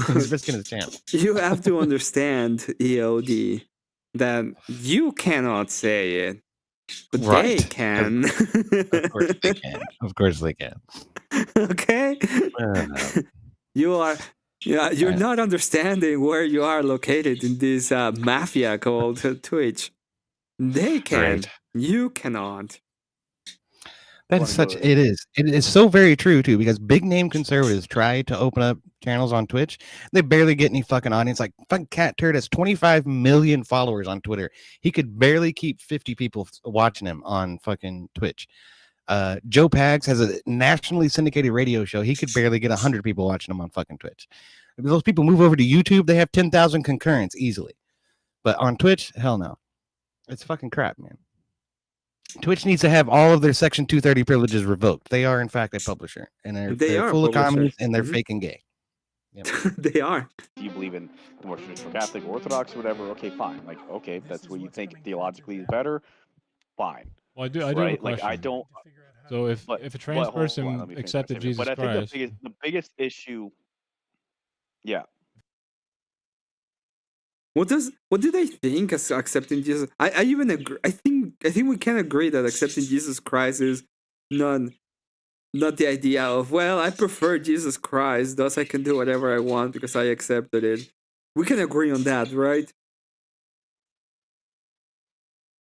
he's risking his chance. You have to understand, EOD, that you cannot say it, but right. They can. Of course they can. Of course they can. Okay. You're not understanding where you are located in this mafia called Twitch. They can. Right. You cannot. That is such. It is so very true too, because big name conservatives try to open up channels on Twitch. They barely get any fucking audience. Like fucking Cat Turd has 25 million followers on Twitter. He could barely keep 50 people watching him on fucking Twitch. Joe Pags has a nationally syndicated radio show. He could barely get 100 people watching him on fucking Twitch. If those people move over to YouTube, they have 10,000 concurrents easily. But on Twitch, hell no. It's fucking crap, man. Twitch needs to have all of their Section 230 privileges revoked. They are, in fact, a publisher, and they're full of commies, and they're faking gay. Yep. They are. If you believe in the more traditional Catholic, Orthodox, or whatever, okay, fine. Like, okay, that's what you think theologically is better. Fine. Well, I do. Right? Have a Like, question. I don't. So if a trans person accepted Jesus but I Christ, think the biggest issue. Yeah. What do they think as accepting Jesus? I even agree. I think we can agree that accepting Jesus Christ is not the idea of, well, I prefer Jesus Christ, thus I can do whatever I want because I accepted it. We can agree on that, right?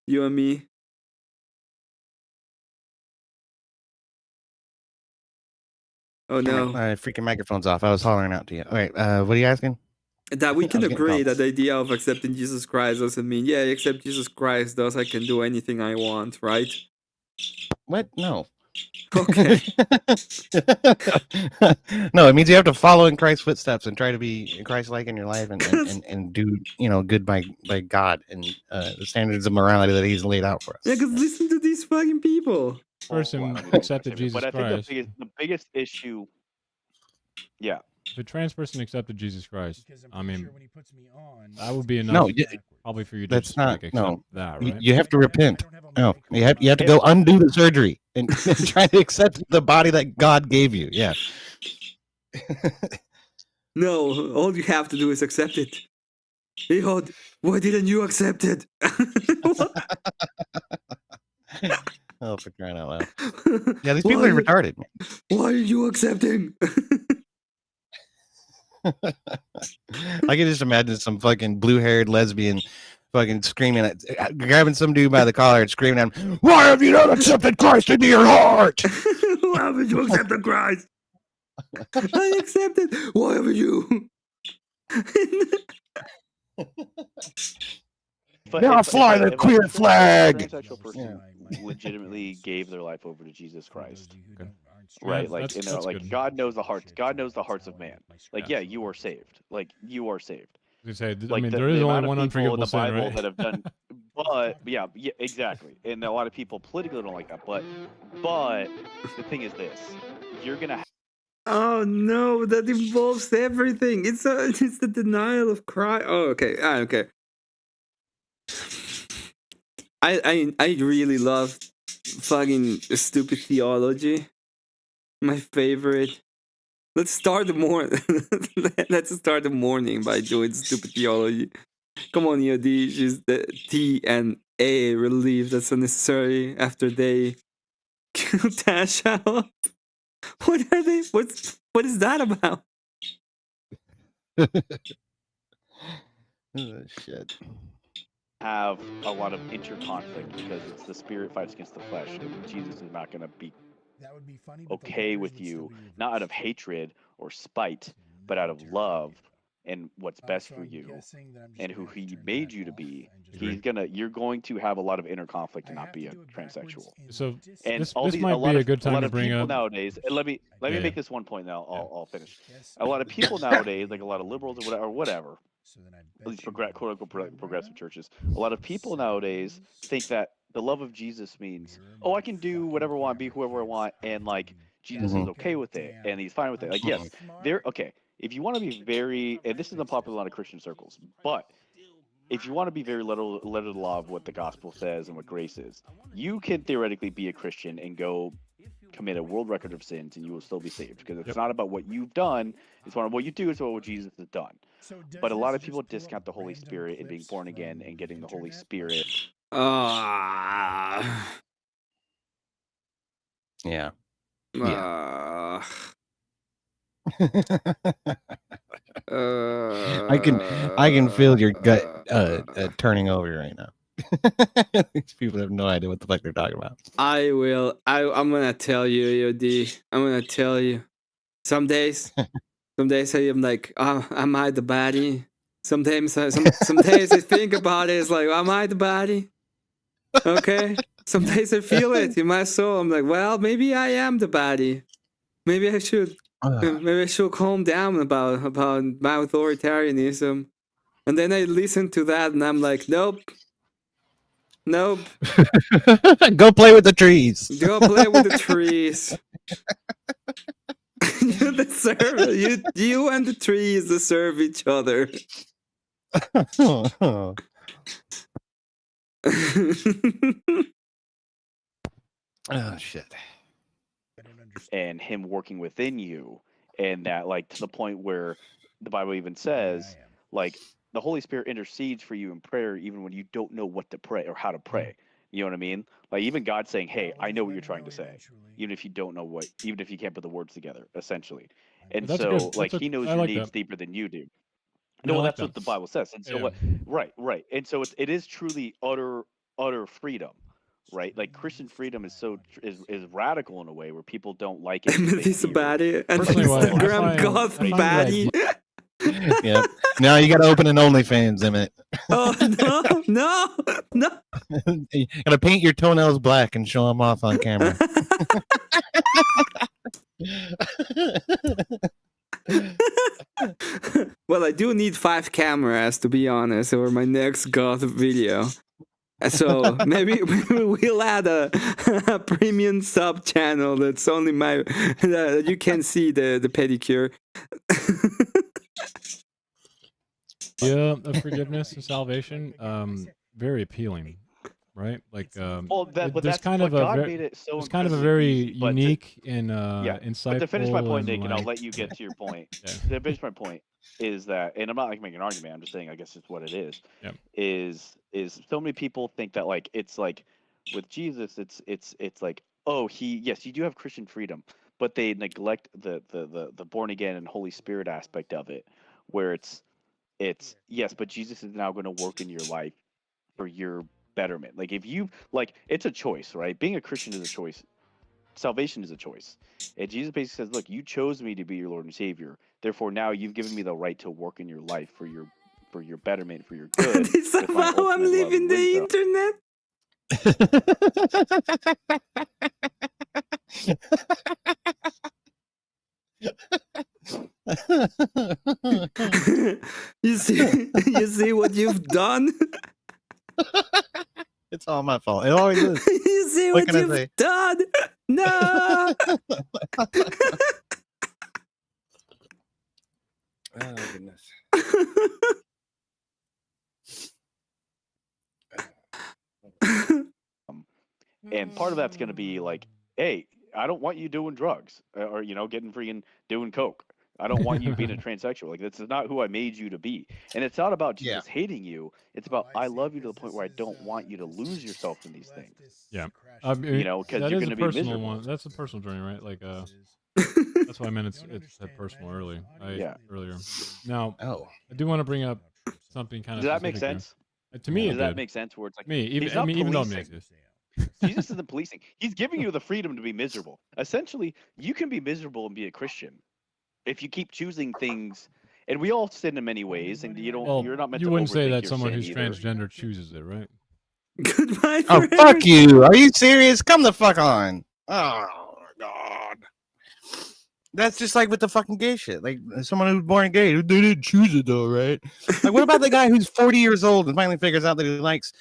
You and me. Oh no! My freaking microphone's off. I was hollering out to you. All right, what are you asking? That we can agree that the idea of accepting Jesus Christ doesn't mean, yeah, I accept Jesus Christ, thus I can do anything I want, right? What? No. Okay. No, it means you have to follow in Christ's footsteps and try to be Christ-like in your life and do, good by God and the standards of morality that He's laid out for us. Yeah, because listen to these fucking people. Person accepted Jesus But I Christ. think the biggest issue. Yeah. If a trans person accepted Jesus Christ, I mean, that would be enough. No, probably for you to that's just, not. like, accept No, that, right? you have to repent. No, you have to go undo the surgery and try to accept the body that God gave you. Yeah. No, all you have to do is accept it. Hey, why didn't you accept it? Oh, for crying out loud. Yeah, these people are retarded, man. Why are you accepting? I can just imagine some fucking blue-haired lesbian fucking screaming at, grabbing some dude by the collar and screaming at him, "Why have you not accepted Christ into your heart? Why haven't you accepted Christ? I accepted. Why haven't you?" Now fly the queer flag. Transsexual person legitimately gave their life over to Jesus Christ. Right, like that's like good. God knows the hearts. God knows the hearts of man. Like, yeah, you are saved. Like, you are saved. Say, Like, I mean, the there is amount only of one people in unforgivable the sin, Bible right? that have done, but yeah, exactly. And a lot of people politically don't like that. But the thing is this: you're gonna. Oh no, that involves everything. It's the denial of Christ. Oh, okay. Okay. I really love fucking stupid theology. My favorite. Let's start the morning by doing stupid theology. Come on, EOD, use the T and A relief that's unnecessary after they kill Tasha. What are they? What is that about? Oh, shit. Have a lot of interconflict because it's the spirit fights against the flesh, and Jesus is not going to be okay with you, not out of hatred or spite, but out of love and what's best for you and who He made you to be. You're going to have a lot of inner conflict and not be a transsexual. So And this all might be a good time to bring people up. nowadays. And let me make this one point now. I'll finish. A lot of people nowadays, like a lot of liberals or whatever, at least quote unquote progressive churches, a lot of people nowadays think that the love of Jesus means, oh, I can do whatever I want, be whoever I want, and like Jesus is okay with it and He's fine with it. Like, yes, they're okay. If you want to be very, and this isn't popular in a lot of Christian circles, but if you want to be very letter of the law of what the gospel says and what grace is, you can theoretically be a Christian and go commit a world record of sins and you will still be saved, because it's not about what you've done, it's about what you do, it's about what Jesus has done. But a lot of people discount the Holy Spirit and being born again and getting the Holy Spirit. Yeah. I can feel your gut turning over right now. These people have no idea what the fuck they're talking about. I'm gonna tell you, EOD. I'm gonna tell you. Some days I am like, oh, am I the baddie? Some days I think about it. It's like, am I the baddie? Okay. Some days I feel it in my soul. I'm like, well, maybe I am the baddie. Maybe I should calm down about my authoritarianism. And then I listened to that and I'm like, nope. Nope. Go play with the trees. Go play with the trees. You deserve you and the trees deserve each other. Oh shit. And him working within you, and that, like, to the point where the Bible even says, like, the Holy Spirit intercedes for you in prayer even when you don't know what to pray or how to pray. You know what I mean? Like, even God saying, hey, I know what you're trying to say, even if you don't know what, even if you can't put the words together, essentially. And That's so good. like, That's he knows I your like needs that. deeper than you do. I No, well, like that's that. what the Bible says. And so Yeah. what? Right. And so it is truly utter freedom, right? Like, Christian freedom is is radical in a way where people don't like it because they This fear baddie and Personally, what I Instagram find- goth I find the baddie. Yep. Now you got to open an OnlyFans, Emmett. Oh no! You got to paint your toenails black and show them off on camera. Well, I do need 5 cameras to be honest for my next goth video. So maybe we'll add a premium sub channel that's only my you can see the pedicure. Yeah, of forgiveness and salvation, very appealing, right? Like, Well, there's that's kind but of a God very, made it so it's kind of a incredibly very easy, but unique and yeah. insightful. But to finish my point, Nick, and I'll like, let you get to your point. Yeah. To finish my point is that, and I'm not like making an argument. I'm just saying, I guess it's what it is. Yeah. Is so many people think that, like, it's like with Jesus, it's like, oh, yes, you do have Christian freedom, but they neglect the born again and Holy Spirit aspect of it, where it's yes, but Jesus is now going to work in your life for your betterment. Like, if you like, it's a choice, right? Being a Christian is a choice. Salvation is a choice. And Jesus basically says, look, you chose me to be your Lord and Savior. Therefore, now you've given me the right to work in your life for your betterment, for your good. This is with my how I'm ultimate love living and the wisdom. internet. You see what you've done? It's all my fault. It always is. You see What what can I you've say? done? No. Oh goodness. And part of that's going to be like, hey, I don't want you doing drugs or, getting freaking doing coke. I don't want you being a transsexual. Like, that's not who I made you to be. And it's not about Jesus hating you. It's about, I love you to the point where I don't want you to lose yourself in these things. Yeah. Because that you're is going a to be personal miserable. one. That's a personal journey, right? Like, that's why I meant it's said personal earlier. Earlier. Now, I do want to bring up something kind of. Does that make specific here. sense? To me, Does it that did. make sense? Where it's like, me, even he's not even though it policing. makes it. Jesus isn't policing. He's giving you the freedom to be miserable. Essentially, you can be miserable and be a Christian if you keep choosing things. And we all sin in many ways, and you're not meant you to wouldn't say overthink that your someone sin who's either. transgender chooses it, right? Goodbye. Oh, fuck you. Are you serious? Come the fuck on. Oh, God. That's just like with the fucking gay shit. Like, someone who's born gay, they didn't choose it though, right? Like, what about the guy who's 40 years old and finally figures out that he likes,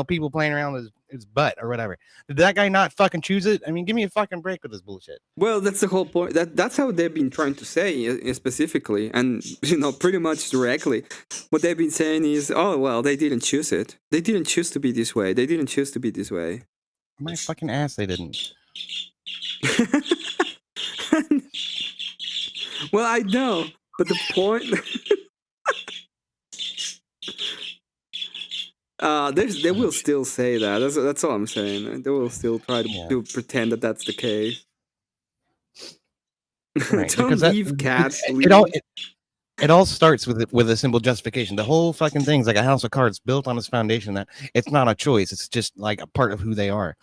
people playing around with his butt or whatever? Did that guy not fucking choose it? I mean, give me a fucking break with this bullshit. Well, that's the whole point. That's how they've been trying to say specifically, and pretty much directly. What they've been saying is, oh well, they didn't choose it. They didn't choose to be this way. They didn't choose to be this way. My fucking ass, they didn't. Well, I know, but the point. They will still say that. That's all I'm saying. They will still try to pretend that that's the case. Right, Don't leave cats. It all starts with a simple justification. The whole fucking thing's like a house of cards built on its foundation that it's not a choice. It's just like a part of who they are.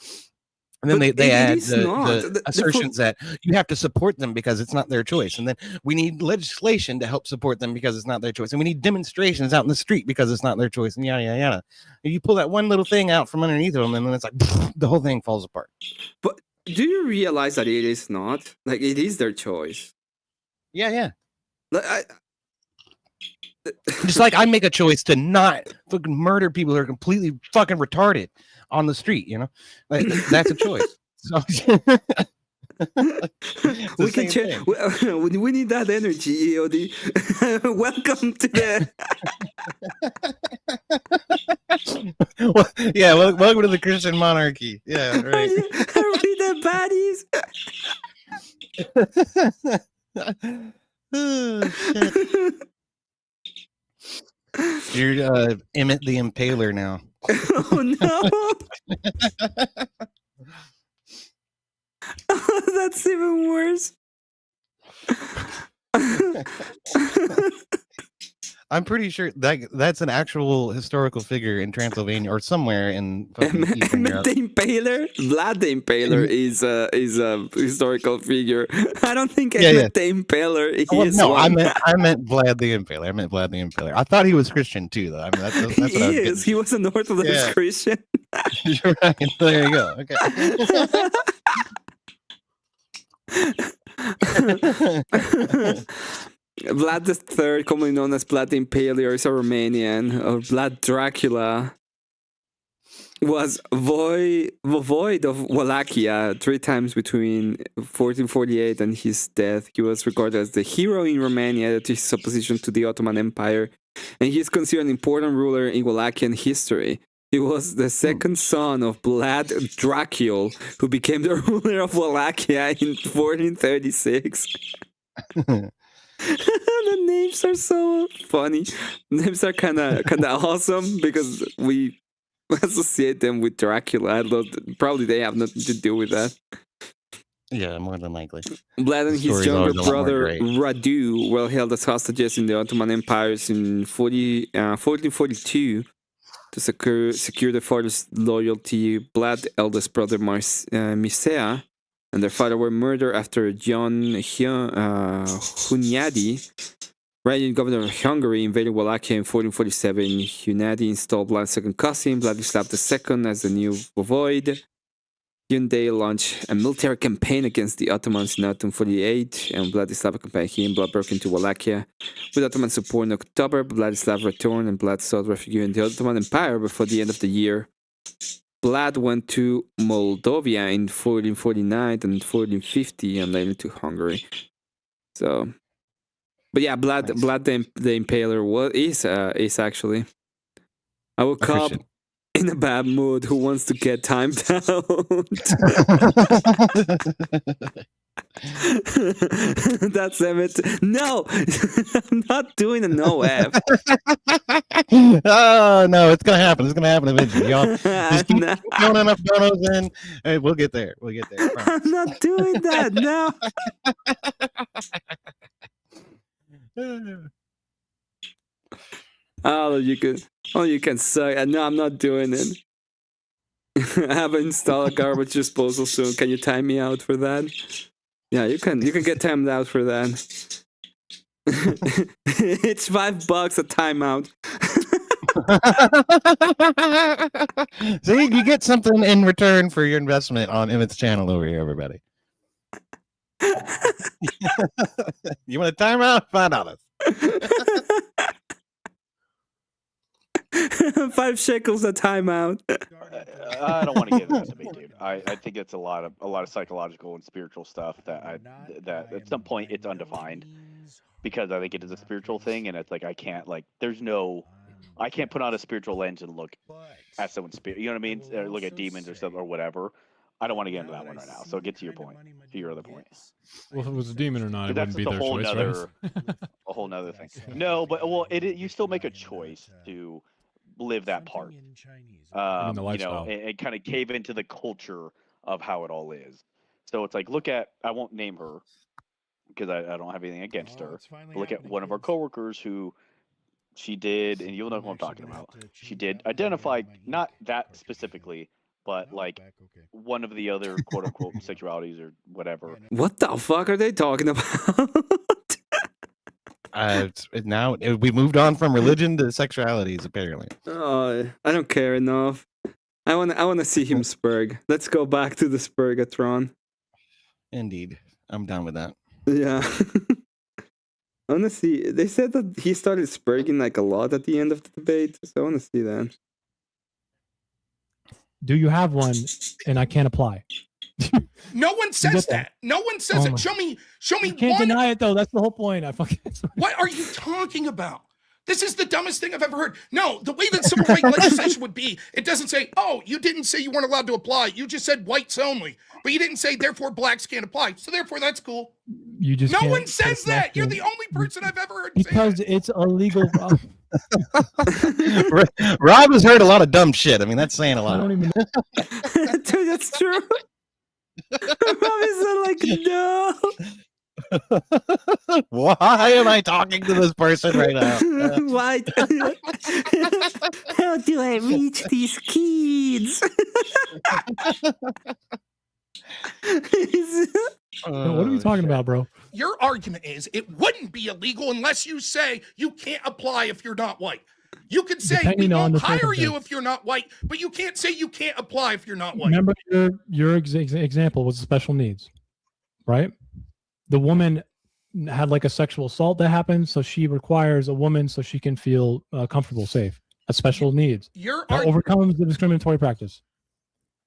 And then they add the assertions that you have to support them because it's not their choice. And then we need legislation to help support them because it's not their choice. And we need demonstrations out in the street because it's not their choice. And yada, yada, yada. And you pull that one little thing out from underneath them, and then it's like the whole thing falls apart. But do you realize that it is not? Like, it is their choice. Yeah. Just like I make a choice to not fucking murder people who are completely fucking retarded on the street, you know? Like, that's a choice. So we can change. We need that energy, EOD. Welcome to the. Yeah, welcome to the Christian monarchy. Yeah, right. Are we the baddies? Oh, shit. You're Emmet the Impaler now. Oh no! Oh, that's even worse. I'm pretty sure that's an actual historical figure in Transylvania or somewhere in Eastern Europe. The Impaler, Vlad the Impaler is a historical figure. I don't think Emmet the Impaler is. No, one. I meant Vlad the Impaler. I meant Vlad the Impaler. I thought he was Christian too, though. I mean, that's what I was getting. He was an Orthodox Christian. You're right. There you go. Okay. Vlad III, commonly known as Vlad the Impaler, is a Romanian. Vlad Dracula was voivode of Wallachia 3 times between 1448 and his death. He was regarded as the hero in Romania to his opposition to the Ottoman Empire, and he is considered an important ruler in Wallachian history. He was the second son of Vlad Dracul, who became the ruler of Wallachia in 1436. The names are so funny. Names are kind of awesome because we associate them with Dracula. I love probably they have nothing to do with that. Yeah, more than likely. Vlad and his younger brother Radu were held as hostages in the Ottoman empires in 1442 to secure their father's loyalty. Vlad's eldest brother Mircea and their father were murdered after John Hunyadi, reigning governor of Hungary, invaded Wallachia in 1447. Hunyadi installed Vlad's second cousin, Vladislav II, as the new voivode. Hyundai launched a military campaign against the Ottomans in 1848, and Vladislav accompanied him. Vlad broke into Wallachia with Ottoman support in October. Vladislav returned, and Vlad sought refuge in the Ottoman Empire before the end of the year. Vlad went to Moldavia in 1449 and 1450, and later to Hungary. So, but yeah, Vlad the Impaler is actually. I woke up in a bad mood. Who wants to get timed out? That's Emmet. No, I'm not doing a no F. Oh no, it's gonna happen. It's gonna happen eventually. Y'all just keep throwing enough donos in. Hey, we'll get there. We'll get there. I'm not doing that now. Oh, you can suck. No, I'm not doing it. I have installed a garbage disposal soon. Can you time me out for that? Yeah, you can get timed out for that. It's $5 a timeout. See, you get something in return for your investment on Emmet's channel over here, everybody. You want a timeout? $5. 5 shekels a timeout. I don't want to get into that debate, dude. I think it's a lot of psychological and spiritual stuff that at some point it's undefined, because I think it is a spiritual thing, and it's like I can't put on a spiritual lens and look at someone's spirit. You know what I mean? Or look at demons or stuff or whatever. I don't want to get into that one right now. So get to your point, to your other point. Well, if it was a demon or not, it that's wouldn't be their choice, right? A whole nother thing. No, but you still make a choice to live that part. The lifestyle. And kind of cave into the culture of how it all is. So it's like, I won't name her because I don't have anything against her. But look at one of our coworkers who she did, and you'll know who I'm talking about. She did identify, not that specifically, but like one of the other quote unquote sexualities or whatever. What the fuck are they talking about? Now we moved on from religion to sexualities, apparently. Oh, I don't care enough. I wanna see him spurg. Let's go back to the Spurgatron. Indeed, I'm down with that. Yeah. Honestly, they said that he started spurging like a lot at the end of the debate, so I want to see that. Do you have one? And I can't apply. No one says that. No one says it. Show me You can't one. deny it though. That's the whole point. I fucking. What are you talking about? This is the dumbest thing I've ever heard. No, the way that civil rights legislation would be, it doesn't say, oh, you didn't say you weren't allowed to apply. You just said whites only. But you didn't say, therefore, blacks can't apply. So therefore, that's cool. You just No can't one says put that. You're black the only person I've ever heard say because it's illegal. Rob has heard a lot of dumb shit. I mean, that's saying a lot. I don't even know. Dude, that's true. Rob is like, no. Why am I talking to this person right now? Why? How do I reach these kids? What are we talking about, bro? Your argument is it wouldn't be illegal unless you say you can't apply if you're not white. You could say we Depending on won't the hire you circumstance. if you're not white, but you can't say you can't apply if you're not white. Remember your example was special needs, right? The woman had like a sexual assault that happened, so she requires a woman so she can feel comfortable, safe. That's special needs. That overcomes the discriminatory practice.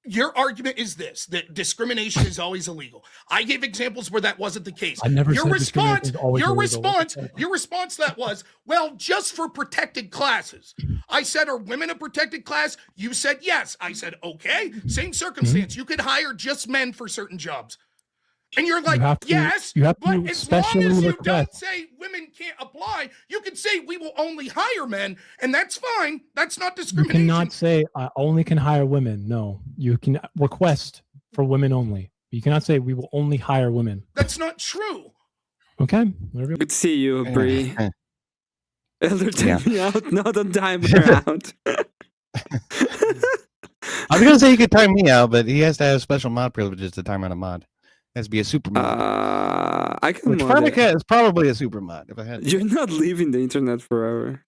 Your argument is this, that discrimination is always illegal. I gave examples where that wasn't the case. I never your said response, discrimination is always your illegal. response, your response to that was, well, just for protected classes. I said, are women a protected class? You said yes. I said, okay, same circumstance. You could hire just men for certain jobs. And you're like, yes, but as long as you don't say women can't apply, you can say we will only hire men, and that's fine. That's not You discrimination. cannot say I only can hire women. No, you can request for women only. You cannot say we will only hire women. That's not true. Okay. Good to see you, Bree. Elder, take me out, not on time around. I was gonna say he could time me out, but he has to have special mod privileges to time out a mod. Has to be a super mod. I can Which mod it. Pharmacat is probably a super mod. If I had, You're not leaving the internet forever.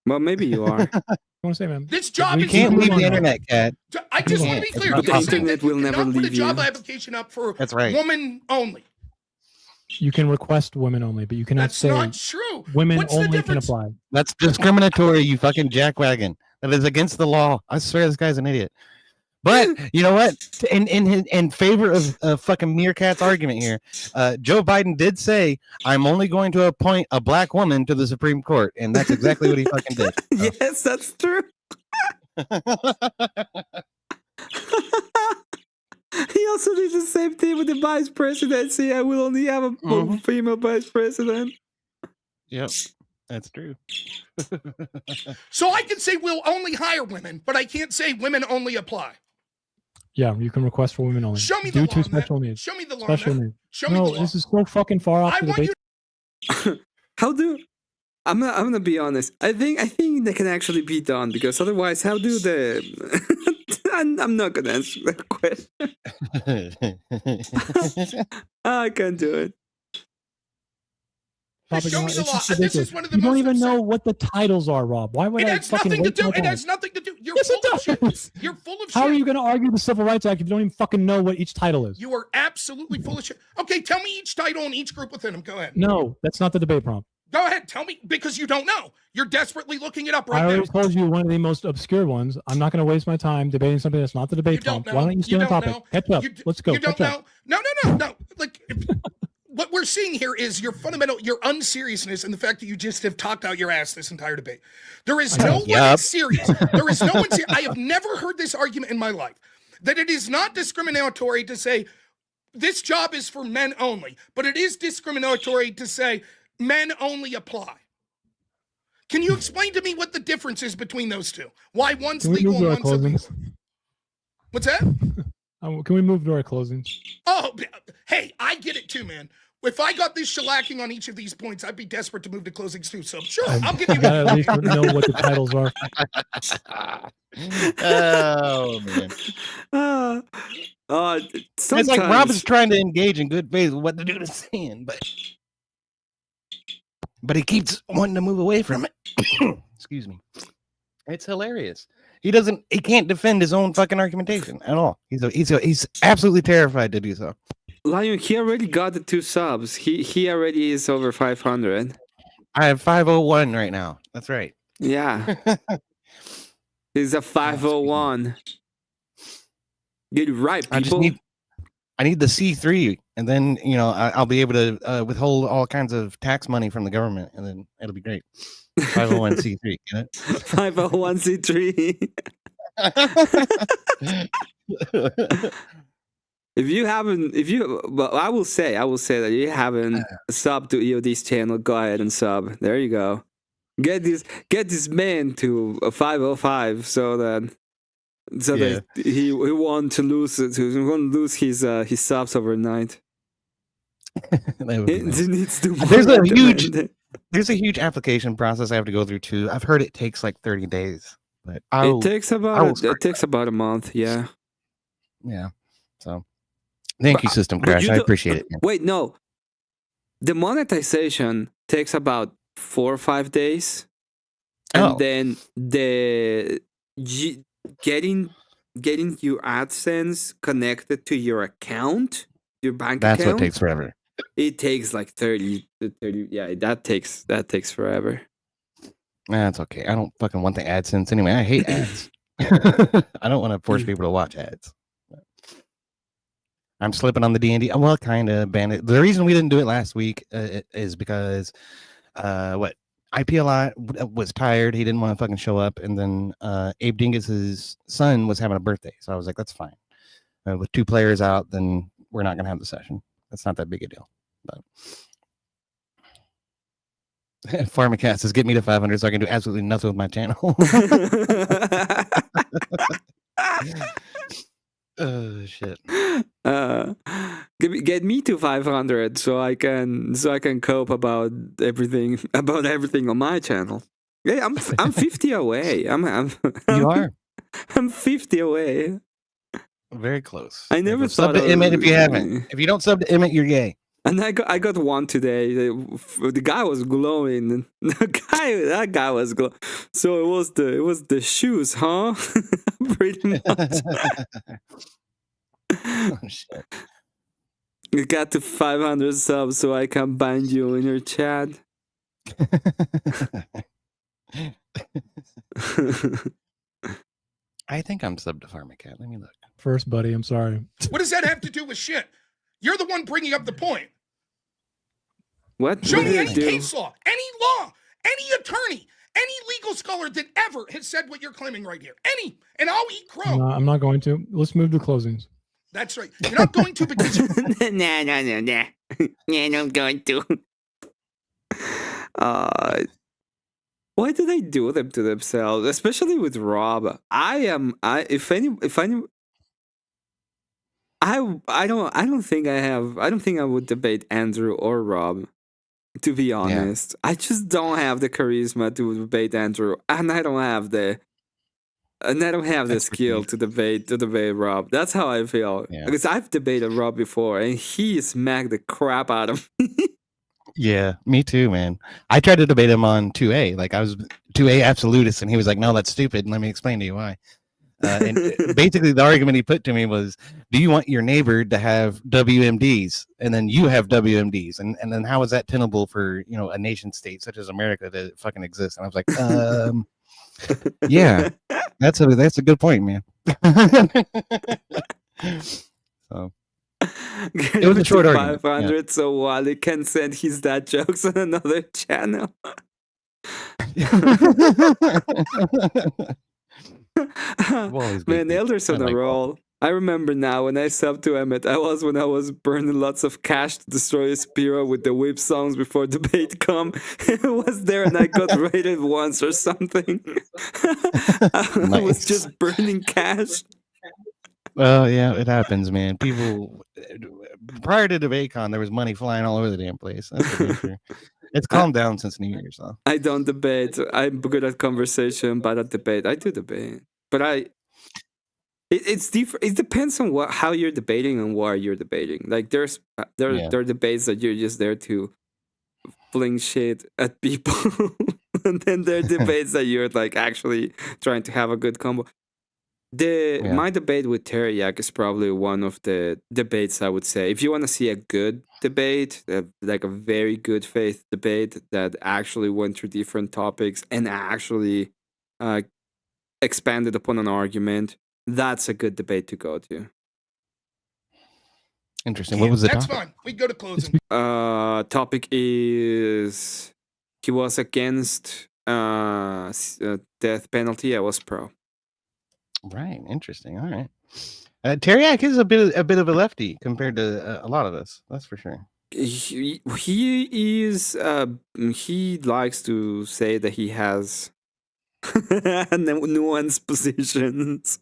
Well, maybe you are. I want to say, man. This job you is can't leave the illegal. internet, Cat. I just want to be clear. It's You're not saying internet that you will never cannot put a leave job you. application up for That's right. women only. You can request women only, but you cannot That's say not true. women What's the only can difference? apply. That's discriminatory, you fucking jackwagon. That is against the law. I swear this guy's an idiot. But you know what? In favor of fucking Meerkat's argument here, Joe Biden did say, "I'm only going to appoint a black woman to the Supreme Court," and that's exactly what he fucking did. Yes, that's true. He also did the same thing with the vice presidency. I will only have a female vice president. Yep, that's true. So I can say we'll only hire women, but I can't say women only apply. Yeah, you can request for women only. Show me the due to law, special man. needs. Show me the law, Special man. needs. Show me No, the law. this is so fucking far off I the want debate. How do I'm gonna be honest. I think they can actually be done because otherwise, how do the I'm not gonna answer that question. I can't do it. Show me the law. It's This is one of the you don't most even upsetting- know what the titles are, Rob. Why would It I has fucking nothing to waste do. my It time? has nothing to do. You're Yes, it full of shit. does. You're full of How shit. are you going to argue the Civil Rights Act if you don't even fucking know what each title is? You are absolutely full of shit. Okay, tell me each title and each group within them. Go ahead. No, that's not the debate prompt. Go ahead. Tell me because you don't know. You're desperately looking it up I right already now. told you one of the most obscure ones. I'm not going to waste my time debating something that's not the debate prompt. Why don't you stay on topic? Catch up. Let's go. You don't Catch up. know. No. Like what we're seeing here is your unseriousness and the fact that you just have talked out your ass this entire debate. There is no one serious. There is no one serious. I have never heard this argument in my life that it is not discriminatory to say this job is for men only, but it is discriminatory to say men only apply. Can you explain to me what the difference is between those two? Why one's Can we legal move and to our one's illegal? closings? What's that? Can we move to our closings? Oh, hey, I get it too, man. If I got this shellacking on each of these points, I'd be desperate to move to closings too. So sure, I'll give you You gotta at least know what the titles are. Oh man. Sometimes It's like Rob is trying to engage in good faith with what the dude is saying, but he keeps wanting to move away from it. Excuse me. It's hilarious. He can't defend his own fucking argumentation at all. He's absolutely terrified to do so. Lion, he already got the 2 subs. He already is over 500. I have 501 right now. That's right. Yeah. He's a 501. Get it right, people. I need the C3, and then I'll be able to withhold all kinds of tax money from the government, and then it'll be great. 501c3, get it? 501c3. Well, I will say that you haven't subbed to EOD's channel, go ahead and sub. There you go. Get this man to a 505 so that he won't lose his subs overnight. He needs to. There's a huge application process I have to go through too. I've heard it takes like 30 days, but it takes about a month. Yeah. Yeah. So, thank you, System Crash. I appreciate it. Wait, no. The monetization takes about 4 or 5 days, and then getting your AdSense connected to your account, your bank account. That's what takes forever. It takes like 30. Yeah, that takes forever. That's okay. I don't fucking want the AdSense anyway. I hate ads. I don't want to force people to watch ads. I'm slipping on the D&D. Well, kind of bandit. The reason we didn't do it last week is because IPLI was tired. He didn't want to fucking show up, and then Abe Dingus's son was having a birthday, so I was like, that's fine. With 2 players out, then we're not gonna have the session. That's not that big a deal. But Pharmacat says, get me to 500 so I can do absolutely nothing with my channel. Oh shit. Get me to 500 so I can cope about everything on my channel. Yeah, I'm 50 away. You are. I'm 50 away. Very close. I never sub to Emmet if you haven't. If you don't sub to Emmet, you're gay. And I got one today. The guy was glowing. That guy was glowing. So it was the shoes, huh? Pretty much. Oh shit. You got to 500 subs so I can bind you in your chat. I think I'm sub to Pharmacat. Let me look. First, buddy, I'm sorry. What does that have to do with shit? You're the one bringing up the point. What? Show me any case law, any law, any attorney, any legal scholar that ever has said what you're claiming right here. Any, and I'll eat crow. No, I'm not going to. Let's move to closings. That's right. You're not going to because you... Nah. Yeah, I'm going to. Why do they do them to themselves? Especially with Rob. I don't think I would debate Andrew or Rob, to be honest. Yeah. I just don't have the charisma to debate Andrew, and I don't have the skill to debate Rob. That's how I feel. Yeah. Because I've debated Rob before, and he smacked the crap out of me. Yeah, me too, man. I tried to debate him on 2A. Like, I was 2A absolutist, and he was like, no, that's stupid, and let me explain to you why. And basically, the argument he put to me was, do you want your neighbor to have WMDs, and then you have WMDs? And then how is that tenable for, a nation state such as America to fucking exist? And I was like, yeah, that's a good point, man. So it was a short argument. 500, so Wally can send his dad jokes on another channel. Man, Elder's on a roll. I remember now when I subbed to Emmet, I was burning lots of cash to destroy his Spiro with the whip songs before debate come. It was there and I got raided once or something. I was just burning cash. Well, yeah, it happens, man. People, prior to DebateCon, there was money flying all over the damn place. That's for sure. It's calmed down since New Year's, though. I don't debate. I'm good at conversation, but at debate, I do debate. But it's different. It depends on how you're debating and why you're debating. Like there are debates that you're just there to fling shit at people, and then there are debates that you're like actually trying to have a good combo. My debate with Teriak is probably one of the debates I would say. If you want to see a good debate, like a very good faith debate that actually went through different topics and actually expanded upon an argument, that's a good debate to go to. Interesting. What was the That's topic? fine. We go to closing. Topic is he was against death penalty. I was pro. Right. Interesting. All right. Teriak is a bit of a lefty compared to a lot of us. That's for sure. He is. He likes to say that he has nuanced positions,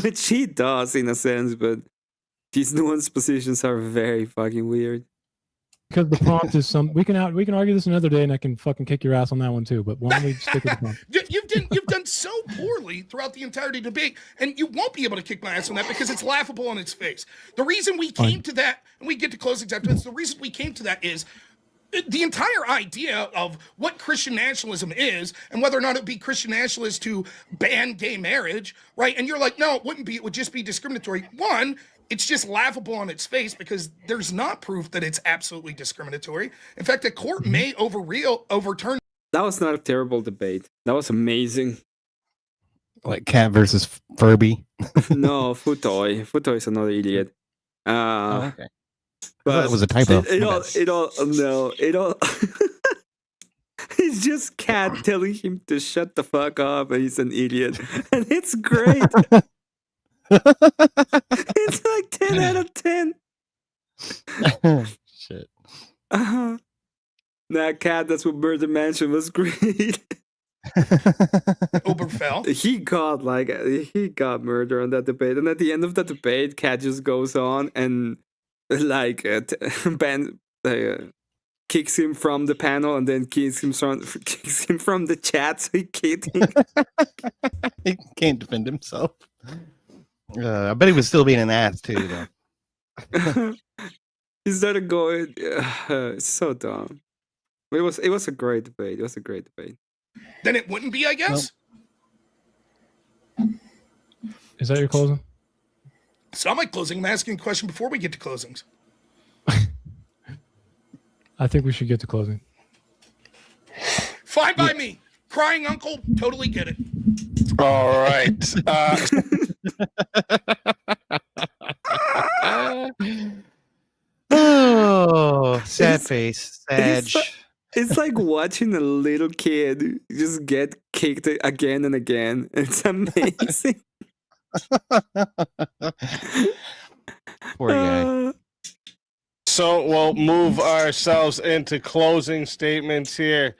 which he does in a sense, but these nuanced positions are very fucking weird. Because the prompt is we can argue this another day, and I can fucking kick your ass on that one too. But why don't we stick with the prompt? You've done so poorly throughout the entirety of the debate, and you won't be able to kick my ass on that because it's laughable on its face. The reason we came to that, and we get to closings after this, the reason we came to that is the entire idea of what Christian nationalism is and whether or not it would be Christian nationalist to ban gay marriage, right? And you're like, no, it wouldn't be. It would just be discriminatory. One, it's just laughable on its face because there's not proof that it's absolutely discriminatory. In fact, a court may overturn. That was not a terrible debate. That was amazing. Like cat versus Furby. No, Futoy. Futoy is another idiot. Okay. But that was a typo. It's just Cat telling him to shut the fuck up, and he's an idiot, and it's great. It's like 10 out of 10. Shit. Nah, Cat, that's what Murder Mansion was great. Oberfell. He got murder on that debate, and at the end of the debate, Cat just goes on and kicks him from the panel, and then kicks him from the chat, so he can't defend himself. I bet he was still being an ass too, though. He started going. It's so dumb. But it was a great debate. It was a great debate. Then it wouldn't be, I guess. Nope. Is that your closing? It's not my closing. I'm asking a question before we get to closings. I think we should get to closing. Fine by me. Crying uncle, totally get it. All right. Oh, sad face, sad. It's like watching a little kid just get kicked again and again. It's amazing. Poor guy. So we'll move ourselves into closing statements here.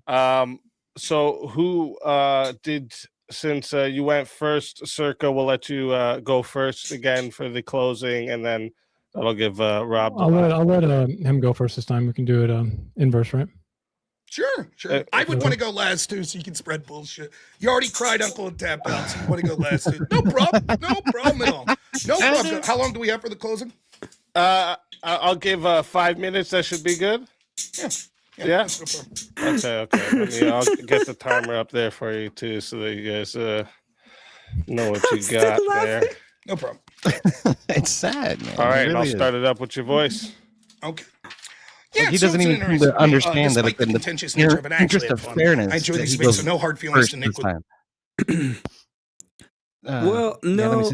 So who did, since you went first, Circa, we'll let you go first again for the closing, and then that'll give Rob the I'll let him go first this time. We can do it inverse, right? Sure. I would want to go last too, so you can spread bullshit. You already cried uncle and tap out, so you want to go last too. No problem at all. No problem. How long do we have for the closing? I'll give 5 minutes. That should be good. Yeah. Okay. I'll get the timer up there for you too, so that you guys know what you got there. No problem. It's sad, man. All right, really I'll start it up with your voice. Okay. Yeah, he doesn't even seem to understand that it's in the interest of fairness. I enjoy these debates, so no hard feelings to Nick. Well, no.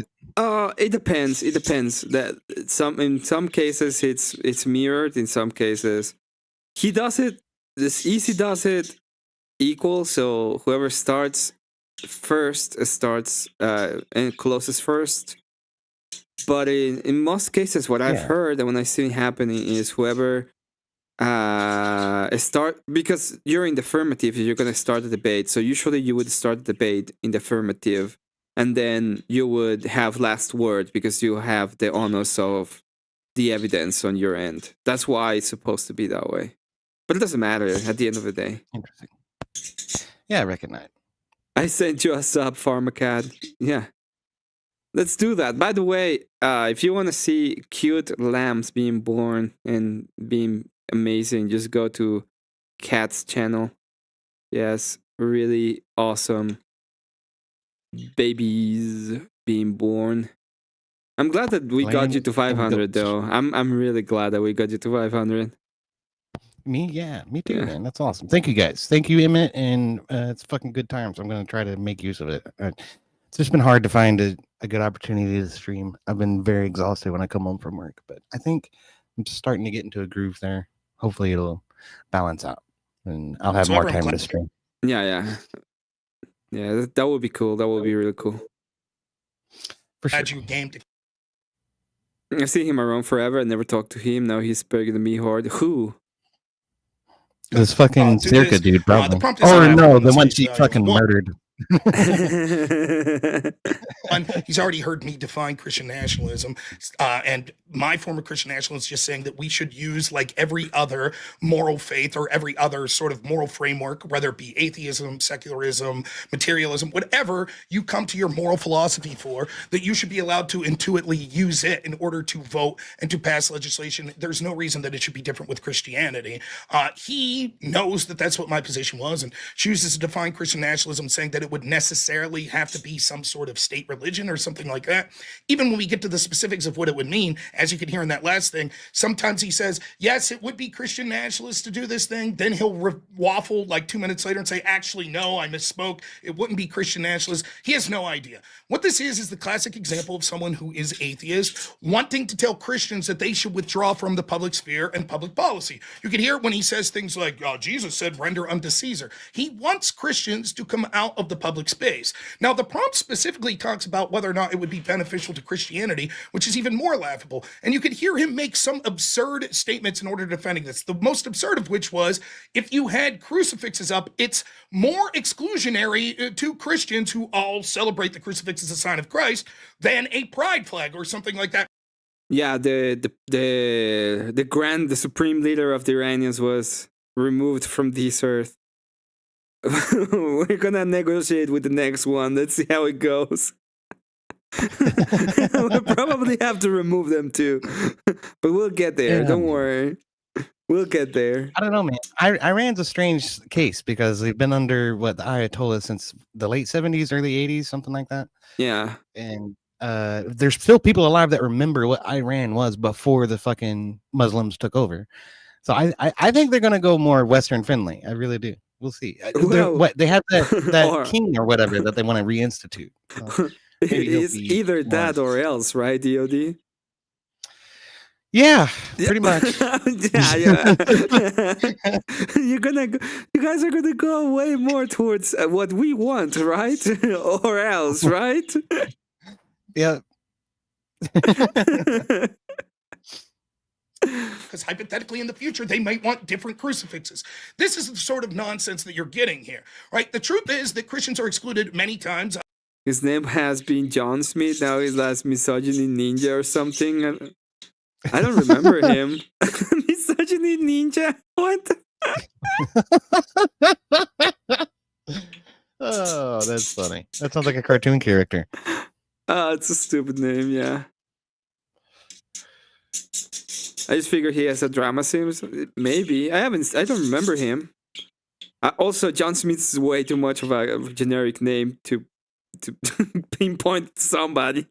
It depends. It depends. That in some cases it's mirrored. In some cases, he does it. This easy does it equal. So whoever starts first starts and closes first. But in most cases, what I've heard and when I see it happening is whoever because you're in the affirmative, you're going to start the debate. So usually you would start the debate in the affirmative, and then you would have last word because you have the onus of the evidence on your end. That's why it's supposed to be that way. But it doesn't matter at the end of the day. Interesting. Yeah, I recognize. I sent you a sub, Pharmacad. Yeah. Let's do that. By the way, if you want to see cute lambs being born and being amazing, just go to Cat's channel. Yes, really awesome babies being born. I'm glad that we got you to 500 though. I'm really glad that we got you to 500. Me too, man. That's awesome. Thank you guys. Thank you, Emmet, and it's fucking good times. I'm gonna try to make use of it. It's just been hard to find a good opportunity to stream. I've been very exhausted when I come home from work, but I think I'm just starting to get into a groove there. Hopefully it'll balance out and I'll have more time to stream. Yeah, that would be cool. That would be really cool. For sure. Add you game to I see him around forever. I never talked to him. Now he's bugging me hard. Who? This fucking Circa dude, probably. Or no, the one she fucking murdered. He's already heard me define Christian nationalism, and my form of Christian nationalism is just saying that we should use like every other moral faith or every other sort of moral framework, whether it be atheism, secularism, materialism, whatever you come to your moral philosophy for, that you should be allowed to intuitively use it in order to vote and to pass legislation. There's no reason that it should be different with Christianity. He knows that that's what my position was and chooses to define Christian nationalism saying that it would necessarily have to be some sort of state religion or something like that. Even when we get to the specifics of what it would mean, as you can hear in that last thing, sometimes he says, yes, it would be Christian nationalist to do this thing. Then he'll waffle like 2 minutes later and say, actually, no, I misspoke. It wouldn't be Christian nationalist. He has no idea. What this is the classic example of someone who is atheist wanting to tell Christians that they should withdraw from the public sphere and public policy. You can hear it when he says things like, Jesus said, render unto Caesar. He wants Christians to come out of the public space. Now, the prompt specifically talks about whether or not it would be beneficial to Christianity, which is even more laughable. And you could hear him make some absurd statements in order to defending this. The most absurd of which was, if you had crucifixes up, it's more exclusionary to Christians who all celebrate the crucifix as a sign of Christ than a pride flag or something like that. Yeah, the supreme leader of the Iranians was removed from this earth. We're gonna negotiate with the next one. Let's see how it goes. We'll probably have to remove them too, but we'll get there. Don't worry, we'll get there. I don't know, man. Iran's a strange case because they've been under the Ayatollah since the late 70s, early 80s, something like that. Yeah, and there's still people alive that remember what Iran was before the fucking Muslims took over. So I think they're gonna go more Western friendly. I really do. We'll see. They have that king or whatever that they want to reinstitute. So it's either that or else, right, DOD? Yeah, pretty much. yeah. You guys are gonna go way more towards what we want, right? Or else, right? Yeah. Because hypothetically in the future, they might want different crucifixes. This is the sort of nonsense that you're getting here, right? The truth is that Christians are excluded many times. His name has been John Smith. Now he's last Misogyny Ninja or something. I don't remember him. Misogyny Ninja? What? Oh, that's funny. That sounds like a cartoon character. It's a stupid name, yeah. I just figure he has a drama series. Maybe. I don't remember him. Also, John Smith is way too much of a generic name to pinpoint somebody.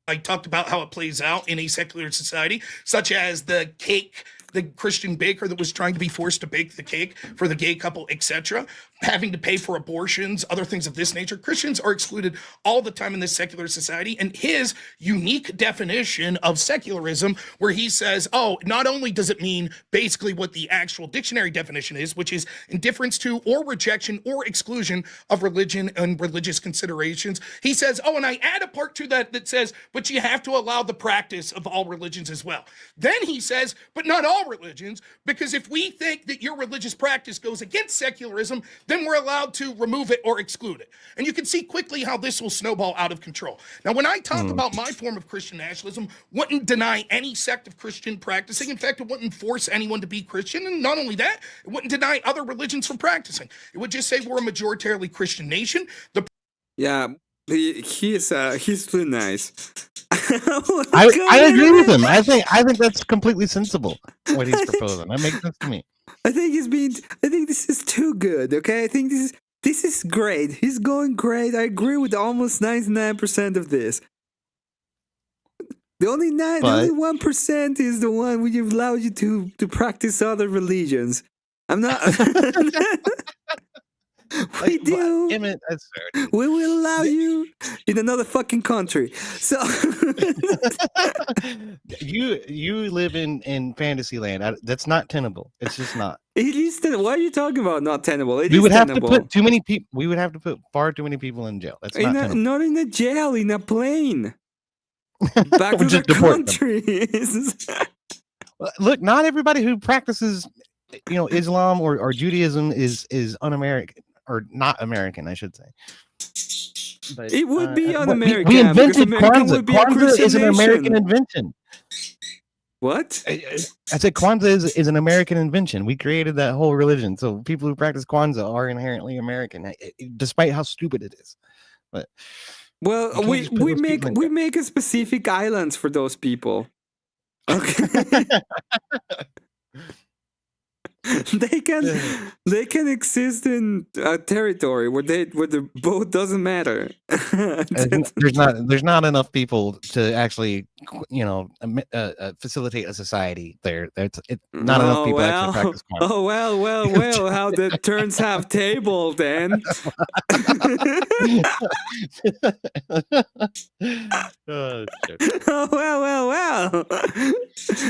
I talked about how it plays out in a secular society, such as the cake, the Christian baker that was trying to be forced to bake the cake for the gay couple, etc., having to pay for abortions, other things of this nature. Christians are excluded all the time in this secular society. And his unique definition of secularism, where he says, oh, not only does it mean basically what the actual dictionary definition is, which is indifference to or rejection or exclusion of religion and religious considerations. He says, oh, and I add a part to that says, but you have to allow the practice of all religions as well. Then he says, but not all religions, because if we think that your religious practice goes against secularism, then we're allowed to remove it or exclude it. And you can see quickly how this will snowball out of control. Now, when I talk about my form of Christian nationalism, wouldn't deny any sect of Christian practicing. In fact, it wouldn't force anyone to be Christian. And not only that, it wouldn't deny other religions from practicing. It would just say we're a majoritarily Christian nation. Yeah, he's too nice. I agree with him. I think that's completely sensible what he's proposing. That makes sense to me. I think this is too good. Okay, I think this is This is great. He's going great. I agree with almost 99% of this. The only 1% is the one which allows you to practice other religions. I'm not. We do. Emmett, that's fair. We will allow you in another fucking country. So you live in fantasy land. That's not tenable. It's just not. It is tenable. What are you talking about? Not tenable. We would have to put too many people. We would have to put far too many people in jail. That's not tenable. Not in a jail, in a plane. Back to the countries. Look, not everybody who practices, Islam or Judaism is un-American or not American, I should say. But, it would be un-American. We invented Kwanzaa. Kwanzaa is an American invention. What? I said Kwanzaa is an American invention. We created that whole religion. So people who practice Kwanzaa are inherently American, despite how stupid it is. But well, we make a specific islands for those people. Okay. They can exist in a territory where the boat doesn't matter. there's not enough people to actually facilitate a society there. Not enough people actually practice Kwanzaa. Oh well, how the turns have tabled then. Oh, shit. Oh well.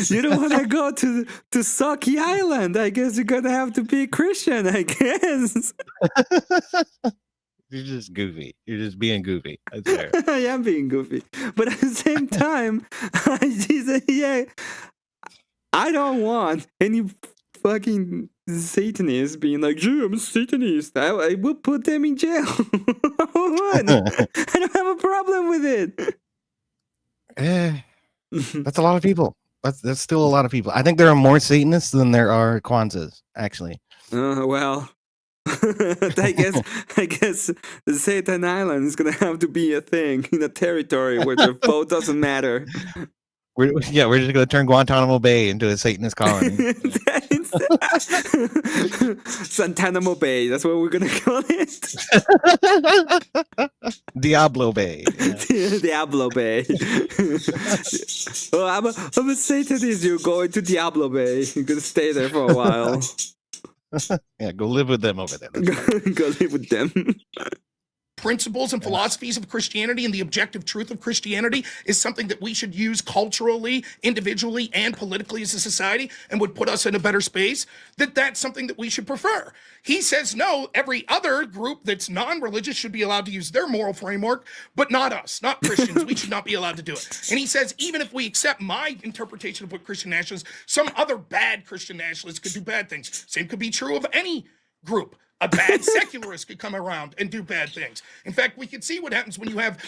You don't want to go to Sucky Island. I guess you're gonna have to be Christian, I guess. You're just goofy. You're just being goofy. That's fair. I am being goofy. But at the same time, I don't want any fucking Satanist being like, gee, I'm a Satanist. I will put them in jail. I don't have a problem with it. That's a lot of people. That's still a lot of people. I think there are more Satanists than there are Kwanzaas, actually. Well, I guess the Satan Island is gonna have to be a thing in a territory where the vote doesn't matter. We're just gonna turn Guantanamo Bay into a Satanist colony. Santanamo Bay. That's what we're gonna call it. Diablo Bay. Yeah. Diablo Bay. Oh, I'm a Satanist. You're going to Diablo Bay. You're gonna stay there for a while. Yeah, go live with them over there. Go live with them. Principles and philosophies of Christianity and the objective truth of Christianity is something that we should use culturally, individually, and politically as a society and would put us in a better space, that's something that we should prefer. He says, no, every other group that's non-religious should be allowed to use their moral framework, but not us, not Christians. We should not be allowed to do it. And he says, even if we accept my interpretation of what Christian nationalists, some other bad Christian nationalists could do bad things. Same could be true of any group. A bad secularist could come around and do bad things. In fact, we can see what happens when you have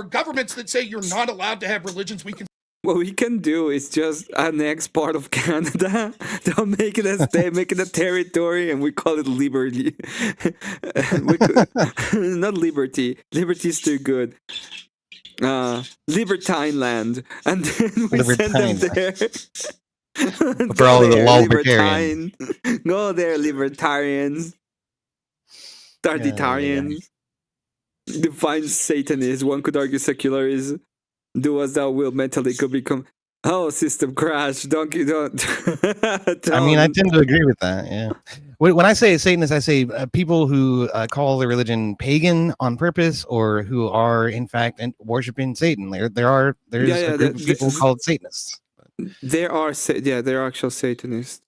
governments that say you're not allowed to have religions. What we can do is just annex part of Canada. They'll make it a state, make it a territory, and we call it liberty. Not liberty. Liberty is too good. Libertine land, and then we send them there. For all of the libertarians. Go there, libertarians. Tarditarians. Define Satanist. One could argue secularists. Do as thou wilt mentally could become. Oh, system crash. Don't. I mean, I tend to agree with that. Yeah. When I say Satanist, I say people who call their religion pagan on purpose, or who are in fact worshiping Satan. There's a group of people called Satanists. There are actual Satanists.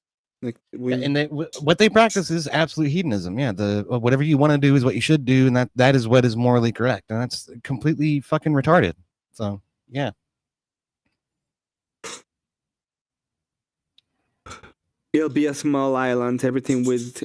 What they practice is absolute hedonism. Yeah, whatever you want to do is what you should do, and that is what is morally correct, and that's completely fucking retarded. So yeah. It'll be a small island. Everything would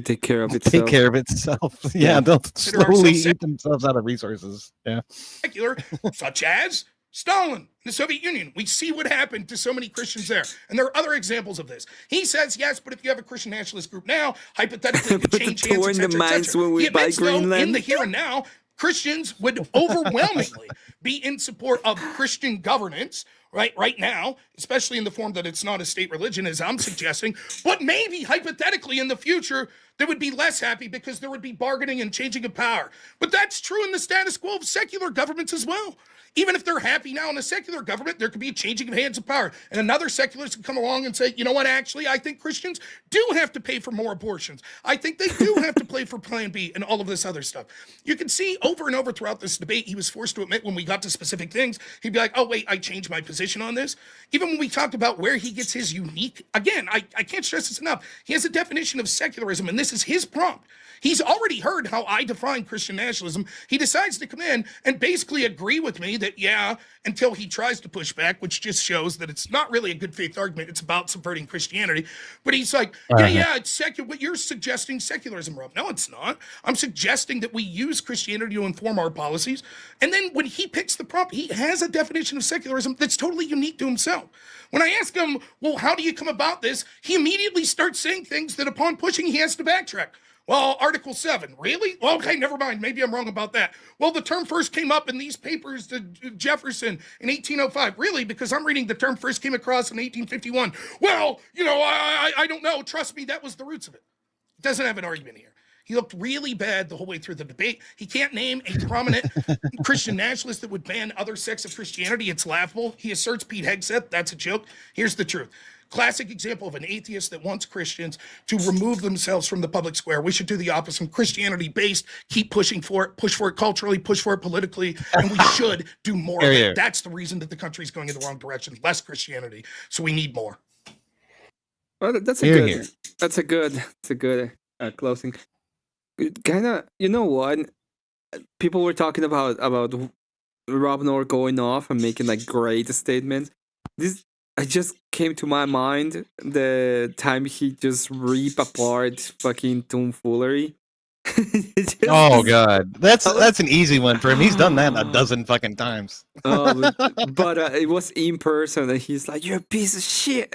take care of itself. Take care of itself. Yeah, they'll slowly eat themselves out of resources. Yeah. Secular, such as Stalin, the Soviet Union. We see what happened to so many Christians there. And there are other examples of this. He says, yes, but if you have a Christian nationalist group now, hypothetically, it could change hands, etc. When we buy Greenland. In the here and now, Christians would overwhelmingly be in support of Christian governance right now, especially in the form that it's not a state religion, as I'm suggesting, but maybe hypothetically in the future, they would be less happy because there would be bargaining and changing of power. But that's true in the status quo of secular governments as well. Even if they're happy now in a secular government, there could be a changing of hands of power. And another secularist can come along and say, you know what, actually, I think Christians do have to pay for more abortions. I think they do have to pay for Plan B and all of this other stuff. You can see over and over throughout this debate, he was forced to admit when we got to specific things, he'd be like, oh, wait, I changed my position on this. Even when we talked about where he gets his unique, again, I can't stress this enough. He has a definition of secularism, and this is his prompt. He's already heard how I define Christian nationalism. He decides to come in and basically agree with me that, yeah, until he tries to push back, which just shows that it's not really a good faith argument. It's about subverting Christianity. But he's like, yeah, it's secular. But you're suggesting secularism, Rob. No, it's not. I'm suggesting that we use Christianity to inform our policies. And then when he picks the prompt, he has a definition of secularism that's totally unique to himself. When I ask him, well, how do you come about this? He immediately starts saying things that upon pushing, he has to backtrack. Well, Article 7, really? Well, okay, never mind. Maybe I'm wrong about that. Well, the term first came up in these papers to Jefferson in 1805. Really? Because I'm reading the term first came across in 1851. Well, I don't know. Trust me, that was the roots of it. It doesn't have an argument here. He looked really bad the whole way through the debate. He can't name a prominent Christian nationalist that would ban other sects of Christianity. It's laughable. He asserts Pete Hegseth. That's a joke. Here's the truth. Classic example of an atheist that wants Christians to remove themselves from the public square. We should do the opposite. Christianity-based, keep pushing for it, push for it culturally, push for it politically, and we should do more of it. That's the reason that the country's going in the wrong direction. Less Christianity, so we need more. Well, that's a good closing. Kind of, you know what? People were talking about Rob Noor going off and making like great statements. I just came to my mind the time he just rip apart fucking tomfoolery. Oh god, that's an easy one for him. He's done that a dozen fucking times. But it was in person, and he's like, "You're a piece of shit."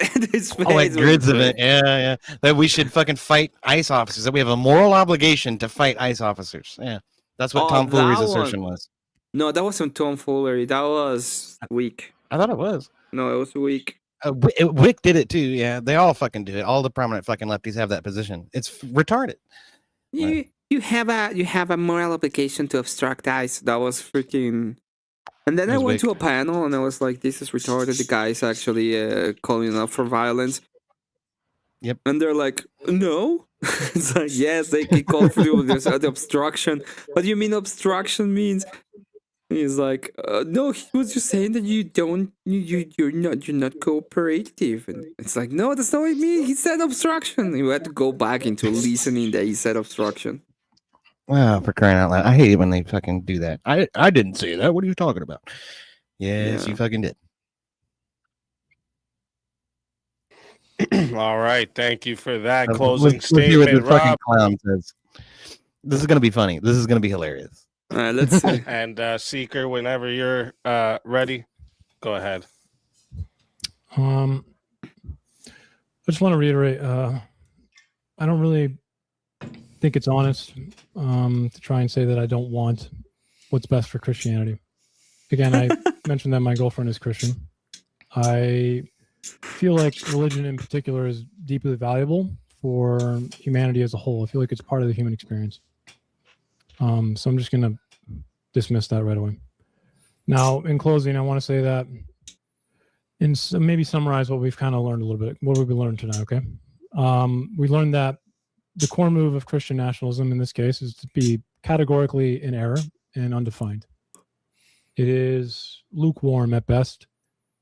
Like grids of it, yeah. That we should fucking fight ICE officers. That we have a moral obligation to fight ICE officers. Yeah, that's what tomfoolery's assertion was. No, that wasn't tomfoolery. That was weak. I thought it was. No, it was weak. Wick did it too. Yeah, they all fucking do it. All the prominent fucking lefties have that position. It's retarded. You have a moral obligation to obstruct ICE. That was freaking. And then I went to a panel and I was like, "This is retarded." The guy's actually calling up for violence. Yep. And they're like, "No." It's like, yes, they can call for the obstruction. What do you mean obstruction means? He's like, no, he was just saying that you're not cooperative. And it's like, no, that's not what I mean. He said obstruction. You had to go back into listening that he said obstruction. Wow, for crying out loud. I hate it when they fucking do that. I didn't say that. What are you talking about? Yes, you fucking did. All right. Thank you for that closing statement, what the Rob. fucking clown says. This is going to be funny. This is going to be hilarious. All right, let's see. And Seeker, whenever you're ready, go ahead. I just want to reiterate, I don't really think it's honest to try and say that I don't want what's best for Christianity. Again, I mentioned that my girlfriend is Christian. I feel like religion in particular is deeply valuable for humanity as a whole. I feel like it's part of the human experience. So I'm just going to dismiss that right away. Now, in closing, I want to say that maybe summarize what we've kind of learned a little bit. What have we learned tonight, okay? We learned that the core move of Christian nationalism in this case is to be categorically in error and undefined. It is lukewarm at best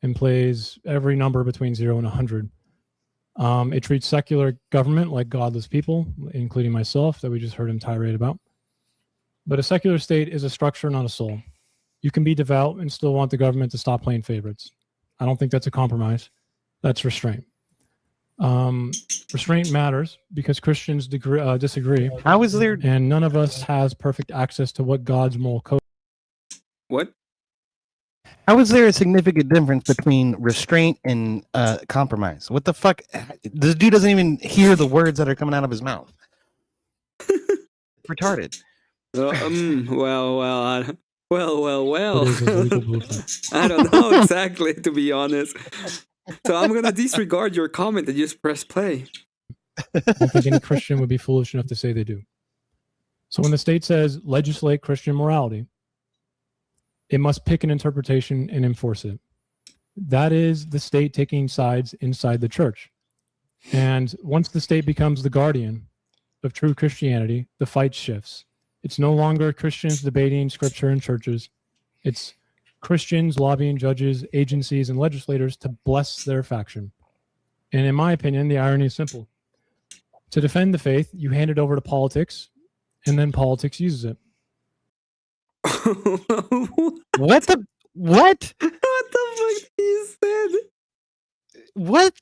and plays every number between 0 and 100. It treats secular government like godless people, including myself, that we just heard him tirade about. But a secular state is a structure, not a soul. You can be devout and still want the government to stop playing favorites. I don't think that's a compromise. That's restraint. Restraint matters because Christians disagree. How is there? And none of us has perfect access to what God's moral code. What? How is there a significant difference between restraint and compromise? What the fuck? This dude doesn't even hear the words that are coming out of his mouth. Retarded. Well, It is a legal blueprint. I don't know exactly, to be honest. So I'm gonna disregard your comment and just press play. I don't think any Christian would be foolish enough to say they do. So when the state says legislate Christian morality, it must pick an interpretation and enforce it. That is the state taking sides inside the church. And once the state becomes the guardian of true Christianity, the fight shifts. It's no longer Christians debating scripture in churches. It's Christians lobbying judges, agencies, and legislators to bless their faction. And in my opinion, the irony is simple. To defend the faith, you hand it over to politics, and then politics uses it. What the what? What the fuck he said? What?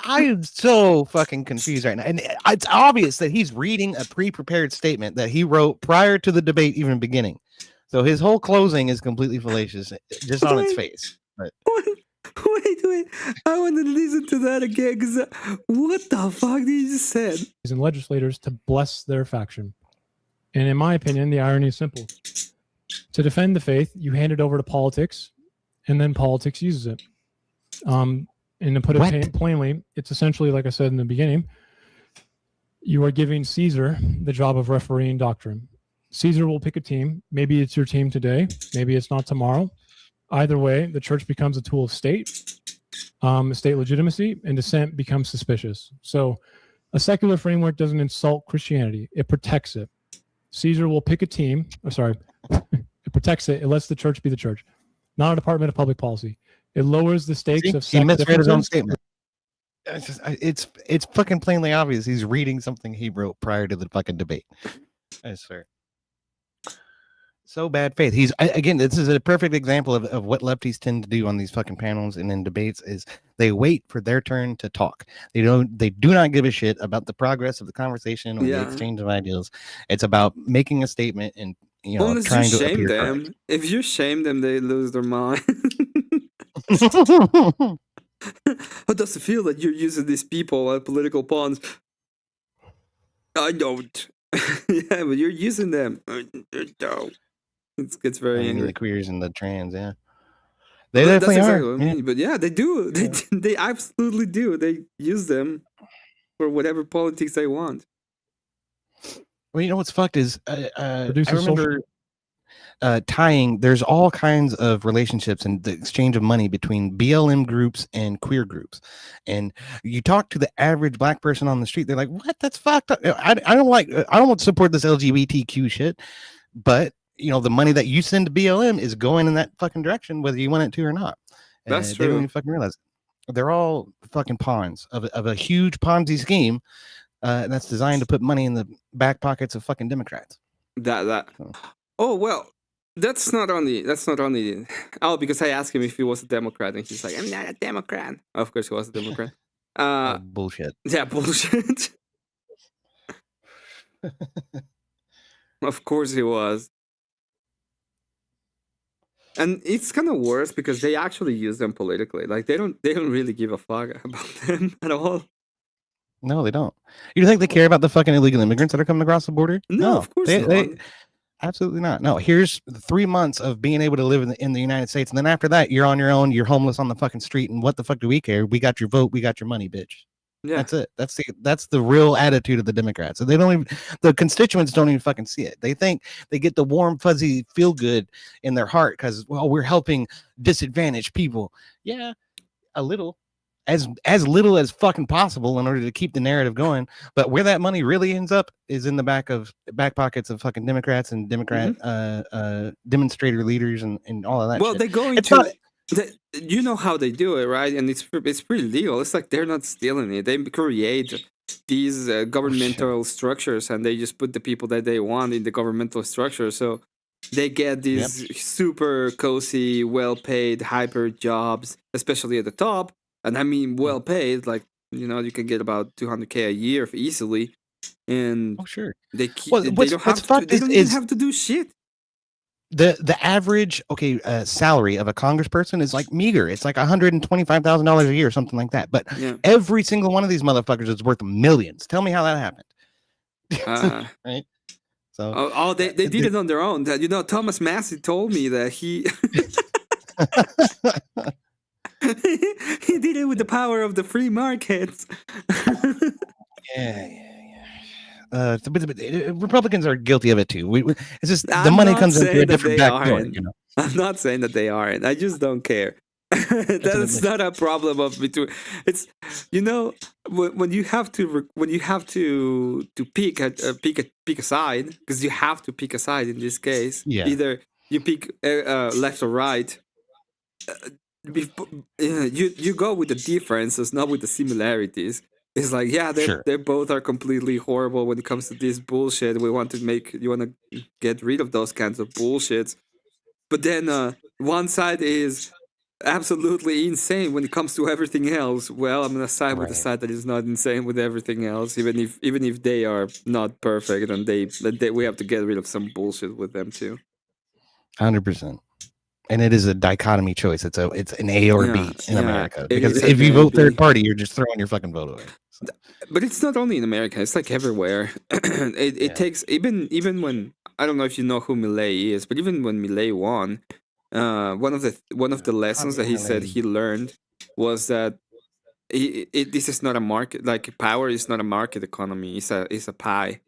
I am so fucking confused right now. And it's obvious that he's reading a pre-prepared statement that he wrote prior to the debate even beginning. So his whole closing is completely fallacious, just on its face. But Wait. I want to listen to that again, because what the fuck did you just said? And legislators to bless their faction. And in my opinion, the irony is simple. To defend the faith, you hand it over to politics, and then politics uses it. And to put it plainly, it's essentially, like I said in the beginning, you are giving Caesar the job of refereeing doctrine. Caesar will pick a team. Maybe it's your team today. Maybe it's not tomorrow. Either way, the church becomes a tool of state legitimacy, and dissent becomes suspicious. So a secular framework doesn't insult Christianity. It protects it. Caesar will pick a team. It protects it. It lets the church be the church, not a department of public policy. It lowers the stakes of he misread his own statement. It's fucking plainly obvious. He's reading something he wrote prior to the fucking debate. I swear. So bad faith. This is a perfect example of what lefties tend to do on these fucking panels and in debates is they wait for their turn to talk. They do not give a shit about the progress of the conversation or the exchange of ideas. It's about making a statement and trying to shame appear them. correct. If you shame them, they lose their mind. How does it feel that you're using these people as political pawns? I don't. Yeah, but you're using them. It gets very angry. The queers and the trans, yeah. They definitely that's exactly are. what I mean. But yeah, they do. They absolutely do. They use them for whatever politics they want. Well, you know what's fucked is I remember tying. There's all kinds of relationships and the exchange of money between BLM groups and queer groups. And you talk to the average black person on the street, they're like, "What? That's fucked up. I don't want to support this LGBTQ shit." But the money that you send to BLM is going in that fucking direction, whether you want it to or not. That's true. They don't even fucking realize it. They're all fucking pawns of a huge Ponzi scheme. That's designed to put money in the back pockets of fucking Democrats. Oh well, that's not only because I asked him if he was a Democrat and he's like, "I'm not a Democrat." Of course he was a Democrat. Bullshit. Yeah, bullshit. Of course he was. And it's kind of worse because they actually use them politically. Like they don't really give a fuck about them at all. No, they don't. You think they care about the fucking illegal immigrants that are coming across the border? No, of course not. Absolutely not. No, here's 3 months of being able to live in the United States, and then after that, you're on your own. You're homeless on the fucking street, and what the fuck do we care? We got your vote. We got your money, bitch. Yeah. That's it. That's the real attitude of the Democrats. So they don't even, the constituents don't even fucking see it. They think they get the warm, fuzzy feel good in their heart because, well, we're helping disadvantaged people. Yeah, a little. As little as fucking possible in order to keep the narrative going, but where that money really ends up is in the back pockets of fucking Democrats and demonstrator leaders and all of that. Well, shit. they go into you know how they do it, right? And it's pretty legal. It's like they're not stealing it. They create these governmental structures and they just put the people that they want in the governmental structure. So they get these super cozy, well-paid, hyper jobs, especially at the top. And I mean, well paid, like, you can get about $200K a year easily. And sure. They keep, well, they don't even have to do shit. The average salary of a congressperson is like meager. It's like $125,000 a year, something like that. But every single one of these motherfuckers is worth millions. Tell me how that happened. Right? So they did it on their own. Thomas Massey told me that he he did it with the power of the free markets. yeah. But Republicans are guilty of it too. It's just the I'm money not comes in through a saying that different they back door. aren't. I'm not saying that they aren't. I just don't care. That's not a problem of between. It's when you have to pick a side, because you have to pick a side in this case. Yeah. Either you pick left or right. You go with the differences, not with the similarities. It's like, yeah, they both are completely horrible when it comes to this bullshit. You want to get rid of those kinds of bullshits. But then one side is absolutely insane when it comes to everything else. Well, I'm gonna side with the side that is not insane with everything else, even if they are not perfect, and we have to get rid of some bullshit with them too. 100%. And it is a dichotomy choice. It's an A or B in America. Because if you vote third party, you're just throwing your fucking vote away. So. But it's not only in America; it's like everywhere. It takes even when, I don't know if you know who Milei is, but even when Milei won, one of the lessons that he said he learned was that this is not a market. Like, power is not a market economy. It's a pie,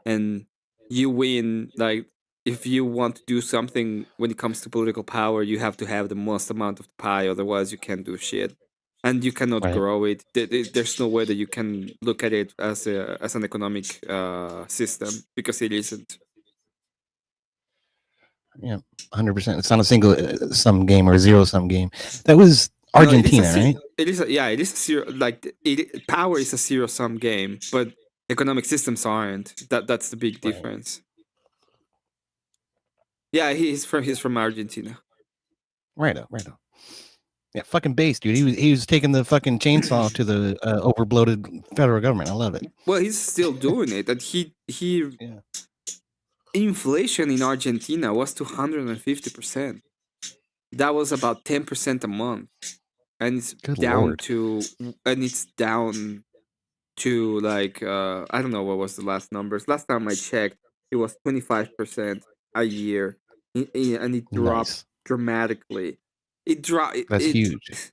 and you win. Like, if you want to do something when it comes to political power, you have to have the most amount of the pie. Otherwise, you can't do shit, and you cannot grow it. There's no way that you can look at it as an economic system, because it isn't. Yeah, 100%. It's not a single sum game or a zero sum game. That was Argentina, right? It is a zero. Like, power is a zero sum game, but economic systems aren't. That's the big difference. Yeah, he's from Argentina. Right. Yeah, fucking base, dude. He was taking the fucking chainsaw to the overbloated federal government. I love it. Well, he's still doing it, and inflation in Argentina was 250%. That was about 10% a month, and it's down to like I don't know what was the last numbers. Last time I checked, it was 25% a year, and it dropped dramatically. That's huge.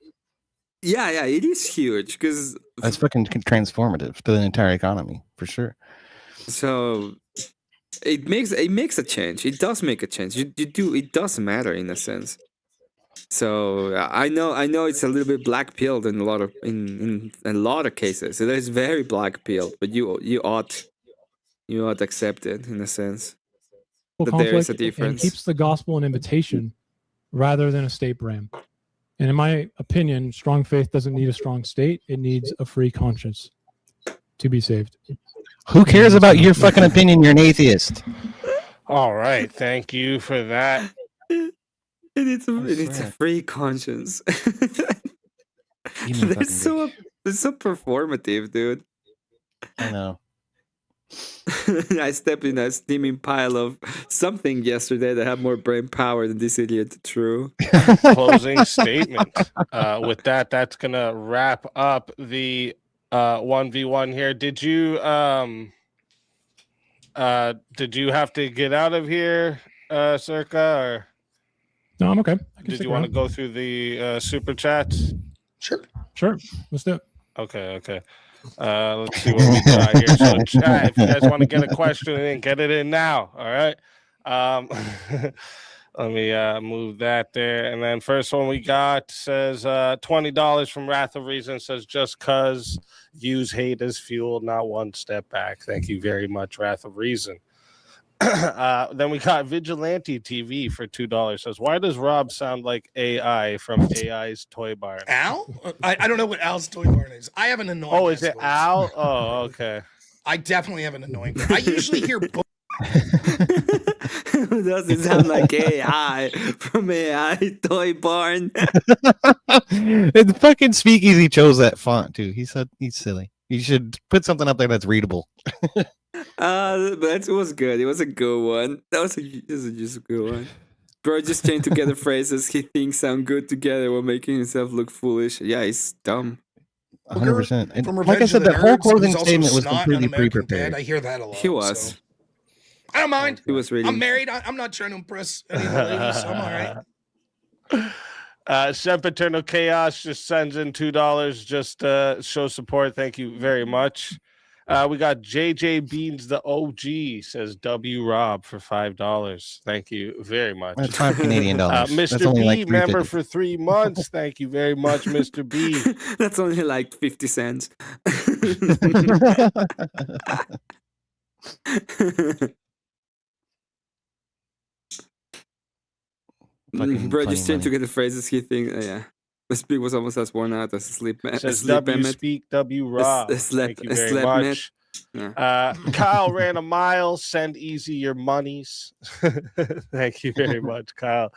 Yeah, it is huge, because that's fucking transformative to the entire economy for sure. So it makes a change. It does make a change. It does matter in a sense. So I know it's a little bit black pilled in a lot of cases. So there's very black pilled, but you ought accept it in a sense. That there is a difference. And keeps the gospel an invitation rather than a state brand. And in my opinion, strong faith doesn't need a strong state. It needs a free conscience to be saved. Who cares about your fucking opinion? You're an atheist. All right. Thank you for that. It's a free conscience. It's so performative, dude. I know. I stepped in a steaming pile of something yesterday that had more brain power than this idiot. True. Closing statement. With that's gonna wrap up the 1v1 here. Did you have to get out of here, Circa, or? No, I'm okay. Did you want to go through the super chats? Sure. Let's do it. Okay. Let's see what we got here. So, chat, if you guys want to get a question in, get it in now. All right. Let me move that there. And then first one we got says $20 from Wrath of Reason, says just cause use hate as fuel, not one step back. Thank you very much, Wrath of Reason. Then we got Vigilante TV for $2. Says, why does Rob sound like AI from AI's Toy Barn? Al? I don't know what Al's Toy Barn is. I have an annoying. Oh, is it voice. Al? Oh, okay. I definitely have an annoying. I usually hear. Does it sound like AI from AI Toy Barn? The fucking Speakeasy chose that font too. He said he's silly. You should put something up there that's readable. That was good. It was a good one. This is just a good one. Bro just chained together phrases he thinks sound good together while making himself look foolish. Yeah, he's dumb. 100%. And like I said, that whole closing statement was completely pre-prepared. I hear that a lot. He was. I don't mind. He was reading. I'm married. I'm not trying to impress any of the ladies, so I'm all right. Shep Eternal Chaos just sends in $2 just to show support. Thank you very much. We got JJ Beans the OG says W Rob for $5. Thank you very much. That's $5 Canadian. That's Mr. only B, like member $3.50. for 3 months. Thank you very much, Mr. B. That's only like 50 cents. Bro, just trying to get the phrases he thinks. Yeah. The speak was almost as worn out as a sleep. Says sleep W Emmet. speak W Rob. Thank you very much. Yeah. Kyle ran a mile. Send easy your monies. Thank you very much, Kyle.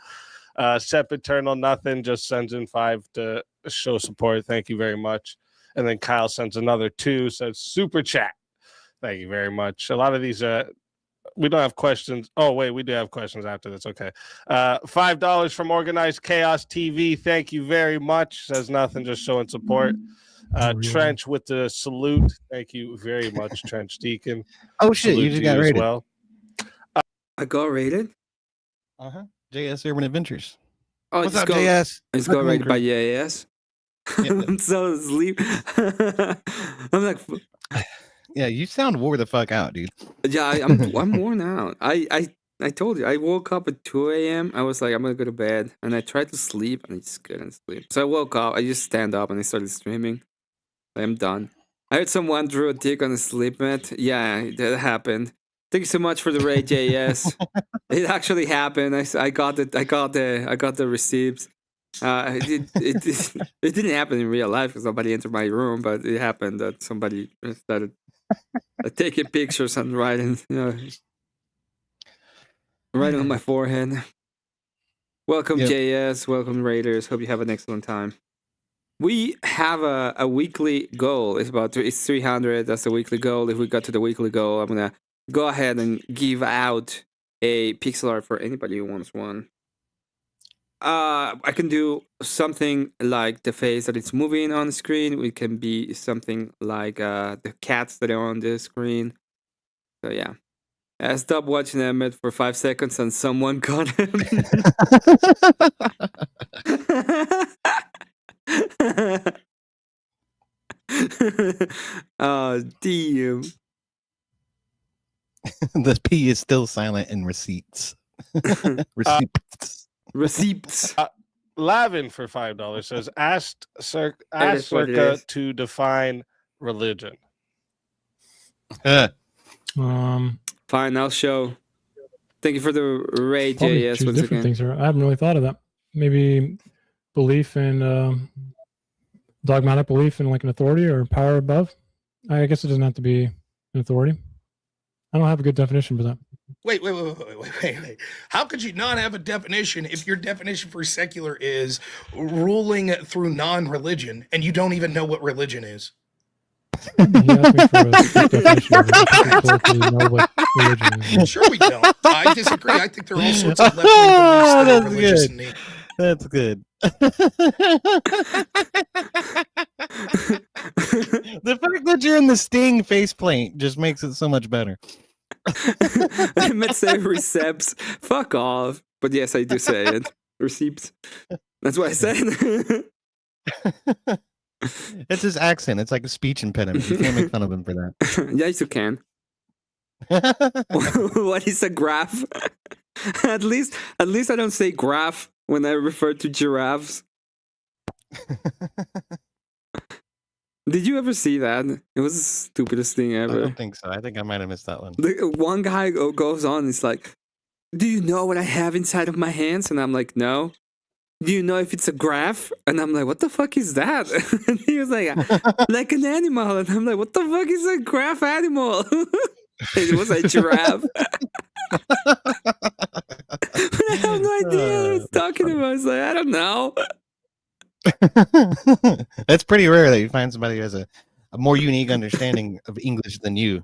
Sep Eternal Nothing just sends in 5 to show support. Thank you very much. And then Kyle sends another 2, says super chat. Thank you very much. A lot of these we don't have questions. Oh, wait, we do have questions after this. Okay. $5 from Organized Chaos TV. Thank you very much. Says nothing, just showing support. Trench with the salute. Thank you very much, Trench Deacon. Oh, shit. Salute You just to got as rated. well. I got rated? JS Urban Adventures. Oh, What's it's up, got, JS? It's got rated by JS. I'm so asleep. I'm like, yeah, you sound wore the fuck out, dude. Yeah, I'm worn out. I told you, I woke up at 2 a.m. I was like, I'm gonna go to bed, and I tried to sleep, and I just couldn't sleep. So I woke up. I just stand up and I started streaming. I'm done. I heard someone drew a dick on a sleep mat. Yeah, that happened. Thank you so much for the raid, JS. It actually happened. I got the receipts. It didn't happen in real life because nobody entered my room, but it happened that somebody started taking pictures and writing, writing on my forehead. Welcome, JS. Welcome, Raiders. Hope you have an excellent time. We have a weekly goal. It's 300. That's the weekly goal. If we got to the weekly goal, I'm gonna go ahead and give out a pixel art for anybody who wants one. I can do something like the face that it's moving on the screen. It can be something like the cats that are on the screen. So yeah. Stop watching Emmet for 5 seconds and someone got him. Oh, damn. The P is still silent in receipts. Receipts. Lavin for $5 says, ask Circa to define religion. Fine, I'll show. Thank you for the raid, Probably JS. choose Once different again. things here. I haven't really thought of that. Maybe belief in dogmatic belief in like an authority or power above. I guess it doesn't have to be an authority. I don't have a good definition for that. Wait. How could you not have a definition if your definition for secular is ruling through non-religion and you don't even know what religion is? He asked me for a definition of it. Historically, know what religion is. Sure we don't. I disagree. I think there are all sorts of left-wing beliefs that are religious in nature. That's good. The fact that you're in the Sting faceplate just makes it so much better. I meant say receipts. Fuck off. But yes, I do say it. Receipts. That's what I said. It's his accent. It's like a speech impediment. You can't make fun of him for that. Yes, you can. What is a graph? At least I don't say graph when I refer to giraffes. Did you ever see that? It was the stupidest thing ever. I don't think so. I think I might have missed that one. One guy goes on, it's like, do you know what I have inside of my hands? And I'm like, no. Do you know if it's a graph? And I'm like, what the fuck is that? And he was like an animal. And I'm like, what the fuck is a graph animal? It was a giraffe. I have no idea what he's talking about. I was like, I don't know. That's pretty rare that you find somebody who has a more unique understanding of English than you.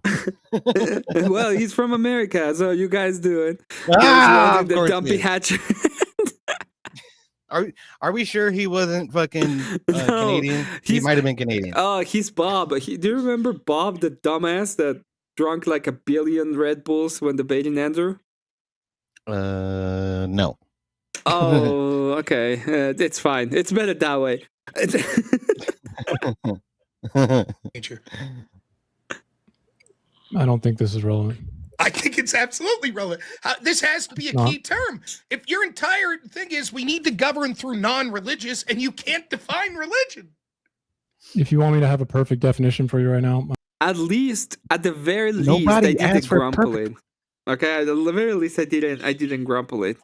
Well, he's from America, so you guys do it. Ah, the dumpy hatch. Are we sure he wasn't fucking Canadian? He might have been Canadian. Oh, he's Bob. Do you remember Bob, the dumbass that drunk like a billion Red Bulls when debating Andrew? No. Oh, okay. It's fine. It's better that way. I don't think this is relevant. I think it's absolutely relevant. This has to be a key term. If your entire thing is we need to govern through non-religious and you can't define religion. If you want me to have a perfect definition for you right now, at the very least, Nobody I didn't asked for grumble perfect. it. Okay, at the very least, I didn't grumble it.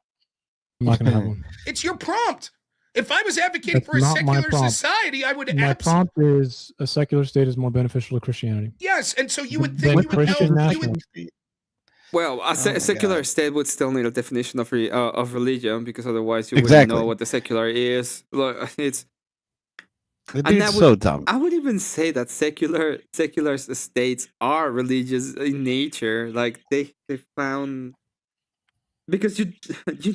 I'm not gonna have one. It's your prompt. If I was advocating That's for a not my secular prompt. society, I would My absolutely. prompt is a secular state is more beneficial to Christianity. Yes, and so you would Than think you would Christian know. You would, nationalism. Well, a secular state would still need a definition of religion, because otherwise you Exactly. wouldn't know what the secular is. Look, it's The dude's so dumb. I would even say that secular states are religious in nature. Like they found, because you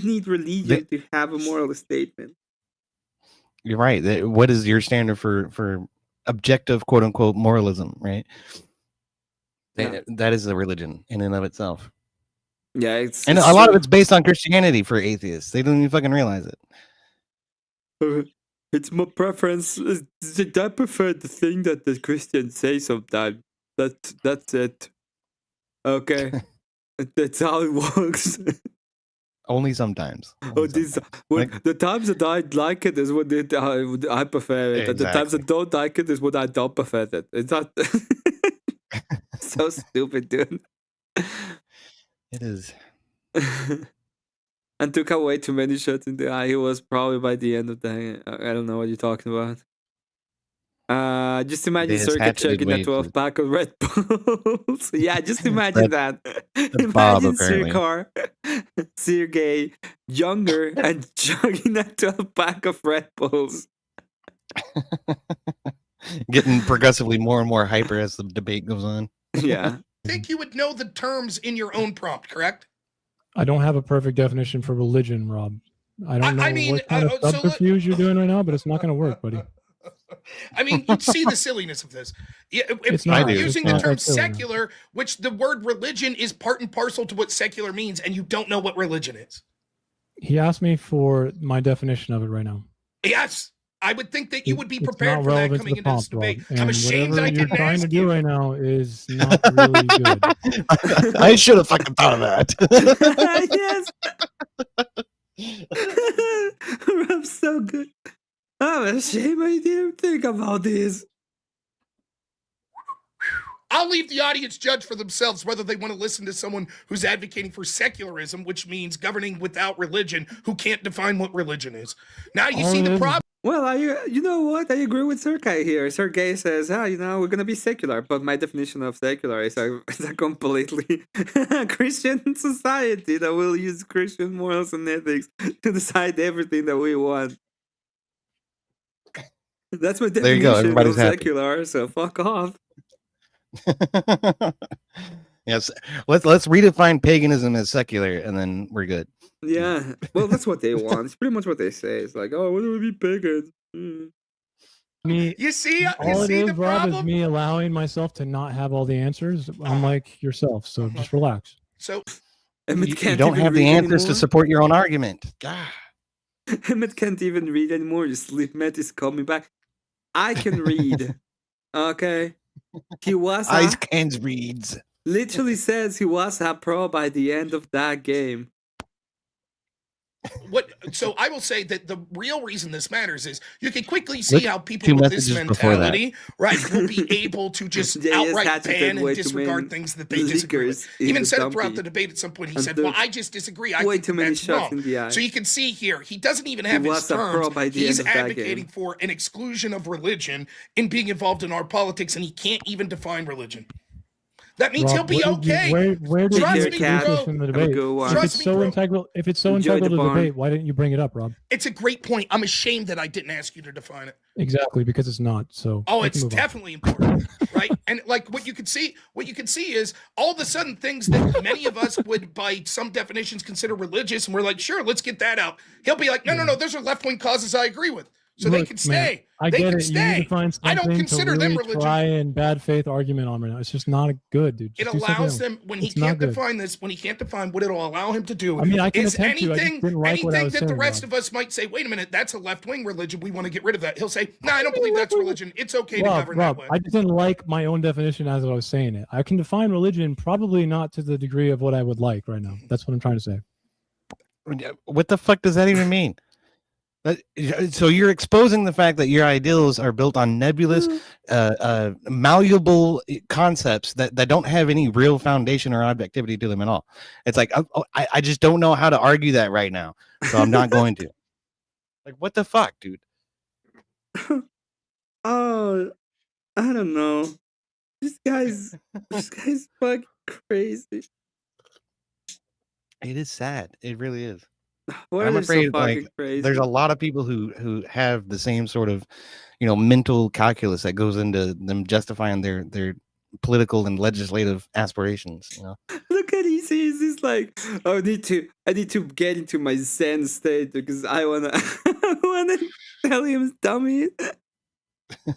need religion to have a moral statement. You're right. What is your standard for objective, quote unquote, moralism, right? Yeah. That is a religion in and of itself. Yeah, and a lot of it's based on Christianity for atheists. They don't even fucking realize it. It's my preference. I prefer the thing that the Christians say sometimes. That's it. Okay, that's how it works. Only sometimes. The times that I like it is when I prefer it, and the times I don't like it is when I don't prefer it. It's not so stupid, dude. It is. And took away too many shots in the eye. He was probably by the end of the. I don't know what you're talking about. Just imagine Circuit chugging a 12-pack of Red Bulls. Yeah, just imagine that. Imagine Sergey, younger and chugging a 12-pack of Red Bulls. Getting progressively more and more hyper as the debate goes on. Yeah. I think you would know the terms in your own prompt, correct? I don't have a perfect definition for religion, Rob. I don't know what kind of so subterfuge you're doing right now, but it's not going to work, buddy. I mean, you'd see the silliness of this. If you're using the term secular, which the word religion is part and parcel to what secular means, and you don't know what religion is. He asked me for my definition of it right now. Yes, I would think that you would be It's prepared not for that relevant coming to the into this prompt, debate. Rob. I'm And ashamed that I whatever you're didn't trying ask to you. do right now is not really good. I should have fucking thought of that. Yes. Rob's so good. I'm ashamed I didn't think about this. I'll leave the audience judge for themselves whether they want to listen to someone who's advocating for secularism, which means governing without religion, who can't define what religion is. Now you see the problem. Well, you know what? I agree with Sergey here. Sergey says, we're going to be secular. But my definition of secular is a completely Christian society that will use Christian morals and ethics to decide everything that we want. That's my definition There you go. Everybody's of happy. secular, so fuck off. Yes, let's redefine paganism as secular, and then we're good. Yeah, well, that's what they want. It's pretty much what they say. It's like, oh, what do we be pagans? You see All it the is, Rob, is problem? me allowing myself to not have all the answers, unlike yourself. So just relax. So Emmet You can't don't even have the read answers to anymore. support your own argument. Emmet can't even read anymore. Your sleep met is coming back. I can read. Okay. He was Eyes cans reads. literally says he was a pro by the end of that game. So I will say that the real reason this matters is you can quickly see Look, how 2 people with this messages before that. mentality, right, will be able to just J.S. outright Hatchet ban way and too disregard many things that they disagree with. leakers He in even the said it throughout dumpy. the debate at some point. He And said, the- well, I just disagree. I way think too many that's shots wrong. in the eye. So you can see here, he doesn't even have He his was a pro terms. by the He's end of that advocating game. for an exclusion of religion in being involved in our politics, and he can't even define religion. That means Rob, he'll be where did you- okay. where did Trust you me, introduce bro. this in the Have a debate? good one. If Trust it's me, so bro. integral, Enjoy the to the barn. debate, why didn't you bring it up, Rob? It's a great point. I'm ashamed that I didn't ask you to define it. Exactly, because it's not. So Oh, we it's can move on. definitely important, right? And like what you can see is all of a sudden things that many of us would, by some definitions, consider religious, and we're like, sure, let's get that out. He'll be like, no, those are left-wing causes I agree with. so they Look, can man, stay. I They get can it. You need stay. to find I don't something consider to them really religion. try and bad faith argument on right now. It's just not good, dude. It Just do something allows else. them when he It's not can't good. define this, when he can't define what it'll allow him to do. I mean, I can is attempt to. I just anything, didn't like what I anything was that the saying, rest Rob. of us might say, wait a minute, that's a left-wing religion. We want to get rid of that. He'll say, no, I don't believe that's religion. It's okay to govern Rob, that way. I just didn't like my own definition as I was saying it. I can define religion, probably not to the degree of what I would like right now. That's what I'm trying to say. What the fuck does that even mean? So you're exposing the fact that your ideals are built on nebulous, malleable concepts that don't have any real foundation or objectivity to them at all. It's like, I just don't know how to argue that right now, so I'm not going to. Like, what the fuck, dude? Oh, I don't know. This guy's fucking crazy. It is sad. It really is. Why I'm are they so afraid fucking like crazy? there's a lot of people who have the same sort of, mental calculus that goes into them justifying their political and legislative aspirations. Look at he's like, oh, I need to get into my Zen state because I wanna tell him dummy.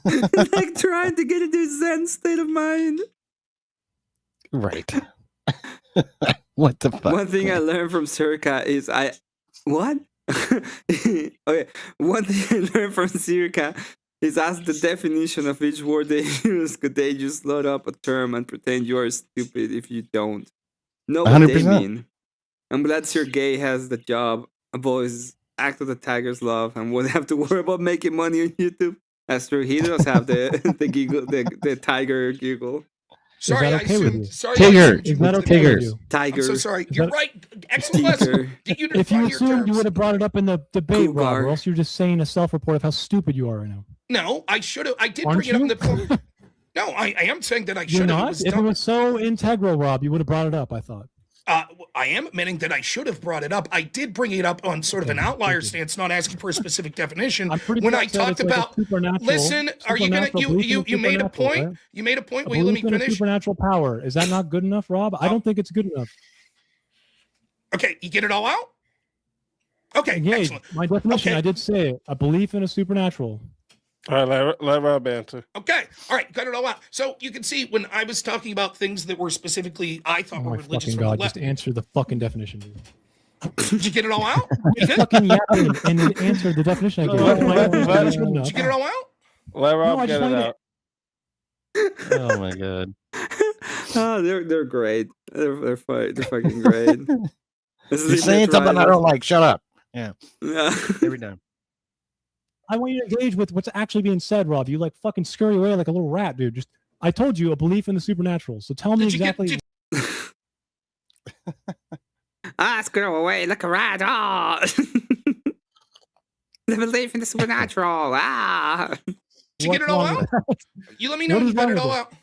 Like trying to get into a Zen state of mind. Right. What the fuck? One thing I learned from Circa is what? Okay, one thing I learned from Circa is ask the definition of each word they use. Could they just load up a term and pretend you are stupid if you don't know what they 100%. mean? I'm glad Sir Gay has the job a voice actor the tigers love and won't have to worry about making money on YouTube. That's true. He does have the giggle, the tiger giggle. Sorry, that okay I with assumed. you? Sorry, Tigger. Is that okay with you? Tiger. I'm so sorry. Is You're that- right. Excellent lesson. You If you define your assumed, you terms. would have brought it up in the debate, Rob, Cougar. or else you're just saying a self-report of how stupid you are right now. No, I should have. I did Aren't bring it up in you? the phone. No, I am saying that I You're should have. It not? was If it dumb. was so integral, Rob, you would have brought it up, I thought. I am admitting that I should have brought it up. I did bring it up on sort of an outlier stance, not asking for a specific definition. When I talked about, listen, are you gonna you made a point? Right? You made a point. A Will you let me belief in a finish? supernatural power. Is that not good enough, Rob? I don't think it's good enough. Okay, you get it all out. Okay, Yeah, excellent. my definition, Okay. I did say it. A belief in a supernatural. All right, let Rob answer. Okay, all right, got it all out. So you can see when I was talking about things that were specifically I thought Oh were my religious fucking from the god! left. Just answer the fucking definition, dude. Did you get it all out? You did? Fucking yapping and then answer the definition I gave. That's my definition. That's good enough. Did you get it all out? Let Rob I just get it wanted out. Oh my god. Oh, they're great. They're fucking great. You're saying something I don't like. Shut up. Yeah. Yeah. Every time. I want you to engage with what's actually being said, Rob. You like fucking scurry away like a little rat, dude. Just I told you a belief in the supernatural. So tell me exactly. Screw away like a rat. Oh. The belief in the supernatural. Did you get it all out? You let me know What when is you got wrong it all with out.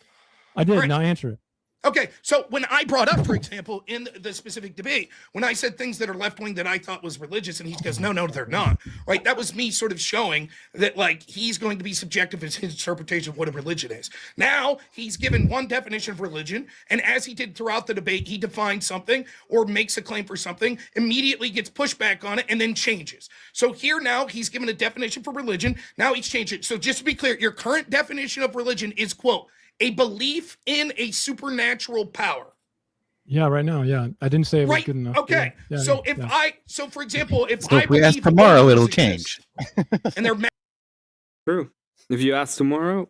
I did. All right. Now answer it. Okay, so when I brought up, for example, in the specific debate, when I said things that are left-wing that I thought was religious, and he goes, no, they're not, right? That was me sort of showing that, like, he's going to be subjective as his interpretation of what a religion is. Now, he's given one definition of religion, and as he did throughout the debate, he defines something or makes a claim for something, immediately gets pushback on it, and then changes. So here now, he's given a definition for religion, now he's changed it. So just to be clear, your current definition of religion is, quote, a belief in a supernatural power. Yeah, right now. Yeah, I didn't say it was Right. good enough. Okay. Yeah, So yeah, if yeah. so for example, if So I if we ask believe tomorrow, aliens it'll exist, change. and they're True. If you ask tomorrow,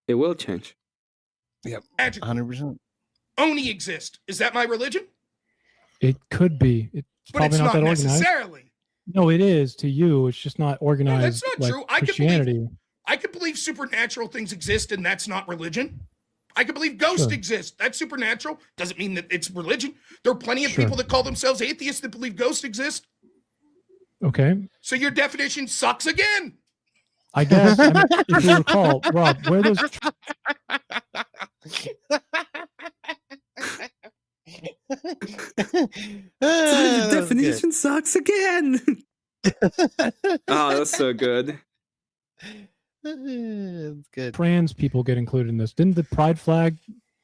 it will change. Yep. magical, 100%. only exist. Is that my religion? It could be. It's But probably it's not not that organized. necessarily. No, it is to you. It's just not No, organized. that's not like true. I could Christianity. believe supernatural things exist, and that's not religion. I could believe ghosts Sure. exist. That's supernatural. Doesn't mean that it's religion. There are plenty of Sure. people that call themselves atheists that believe ghosts exist. Okay. So your definition sucks again. I guess if you recall, Rob, where those The definition sucks again. Oh, that's so good. That's good. trans people get included in this? Didn't the pride flag,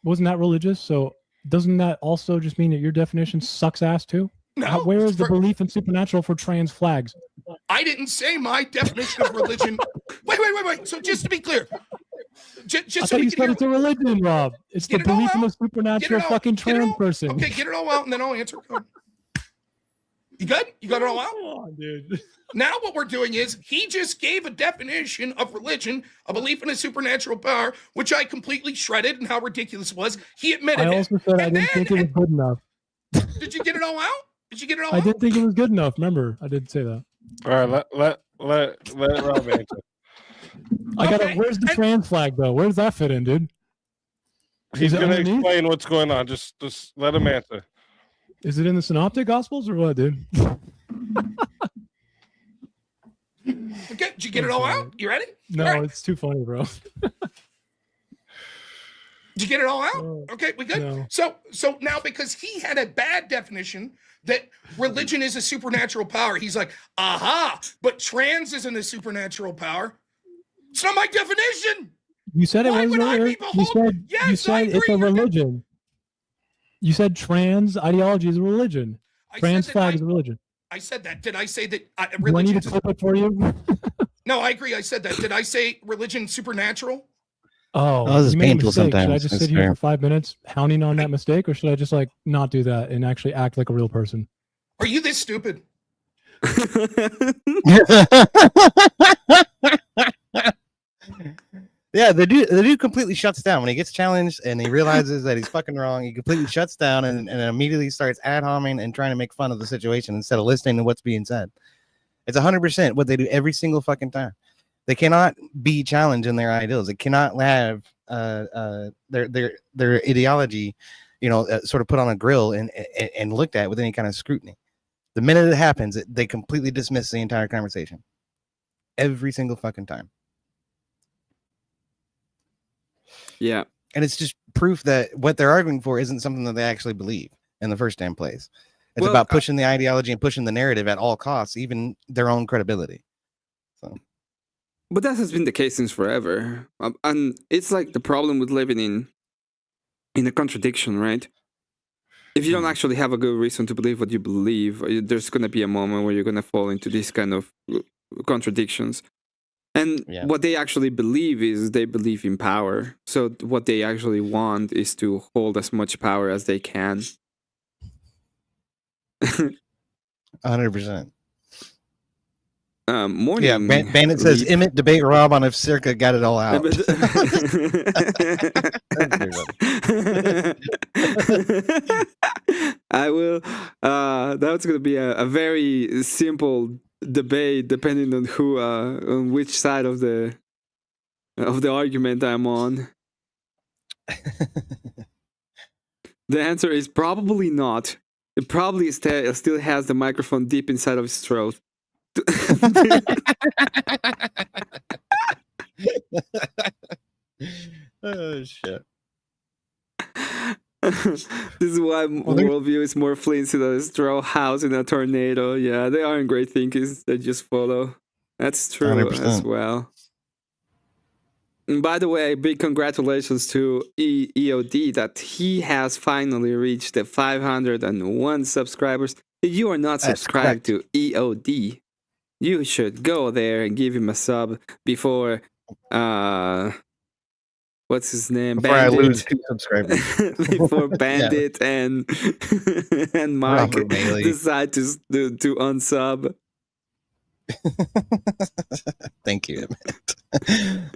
wasn't that religious? So doesn't that also just mean that your definition sucks ass too? No. Where is the belief in supernatural for trans flags? I didn't say my definition of religion. Wait. So just to be clear, just I so thought we you can said hear. it's a religion, Rob. It's the belief in a supernatural fucking trans person. Okay, get it all out and then I'll answer. You good? You got it all out? Come on, dude. Now what we're doing is he just gave a definition of religion, a belief in a supernatural power, which I completely shredded and how ridiculous it was. He admitted I it. also said I didn't think it was good enough. Did you get it all out? Did you get it all I out? didn't think it was good enough. Remember, I did say that. All right, let Rob answer. I gotta. Where's the trans flag though? Where does that fit in, dude? He's Is it gonna underneath? explain what's going on. Just let him answer. Is it in the Synoptic Gospels or what, dude? Okay, did you get it all out? You ready? No, All right. it's too funny, bro. Did you get it all out? Okay, we good? No. So now because he had a bad definition that religion is a supernatural power, he's like, aha, but trans isn't a supernatural power. It's not my definition. You said it was earlier. You said it's a religion. You said trans ideology is a religion. Trans flag is a religion. I said that. Did I say that Do I need religion? to clip it for you? No, I agree. I said that. Did I say religion supernatural? Oh, this is you made a painful mistake. Should I sometimes. just It's sit here fair. for 5 minutes hounding on that mistake, or should I just like not do that and actually act like a real person? Are you this stupid? Yeah, the dude completely shuts down when he gets challenged and he realizes that he's fucking wrong. He completely shuts down and immediately starts ad homing and trying to make fun of the situation instead of listening to what's being said. It's 100% what they do every single fucking time. They cannot be challenged in their ideals. They cannot have their ideology, sort of put on a grill and looked at with any kind of scrutiny. The minute it happens, they completely dismiss the entire conversation. Every single fucking time. Yeah. And it's just proof that what they're arguing for isn't something that they actually believe in the first damn place. It's Well, about pushing the ideology and pushing the narrative at all costs, even their own credibility. So, But that has been the case since forever. And it's like the problem with living in a contradiction, right? If you don't actually have a good reason to believe what you believe, there's going to be a moment where you're going to fall into these kind of contradictions. And what they actually believe is they believe in power. So what they actually want is to hold as much power as they can. 100%. Morning. Yeah, Bandit says, Emmet, debate Rob on if Circa got it all out. I will. That's going to be a very simple debate, depending on on which side of the argument I'm on. The answer is probably not. It probably still has the microphone deep inside of his throat. Oh shit. This is why worldview is more flimsy than a straw house in a tornado. Yeah, they aren't great thinkers. They just follow. That's true 100%. as well. And by the way, big congratulations to EOD that he has finally reached the 501 subscribers. If you are not subscribed to EOD, you should go there and give him a sub before what's his name? Before Bandit. I lose 2 subscribers. Before Bandit and Mike Robert Bailey. decide to unsub. Thank you, Emmett.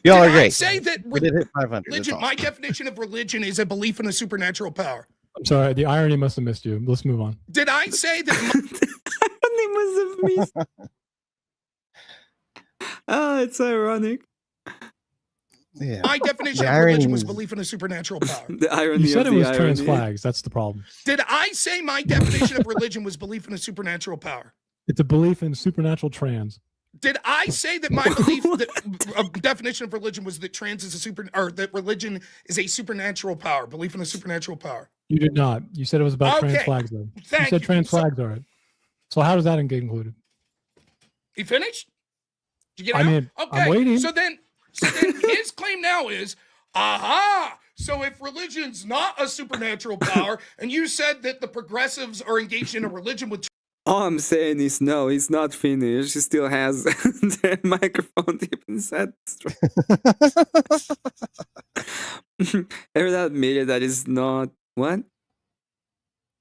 Y'all are Did I great. say that We did hit 500. That's religion, awesome. my definition of religion is a belief in a supernatural power. I'm sorry, the irony must have missed you. Let's move on. Did I say that? Oh, it's ironic. Yeah. My definition The of religion irony was is- belief in a supernatural power. The irony You said of it the was trans irony. flags. That's the problem. Did I say my definition of religion was belief in a supernatural power? It's a belief in supernatural trans. Did I say that my belief, definition of religion was that trans is that religion is a supernatural power, belief in a supernatural power? You did not. You said it was about trans Okay. flags, though. You Thank said you. trans flags, all right. So how does that get included? You finished? Did you get I out? mean, Okay. I'm waiting. So then his claim now is, aha, So if religion's not a supernatural power, and you said that the progressives are engaged in a religion with All I'm saying is no, he's not finished. He still has the microphone deep inside. Everyone admitted that is not what?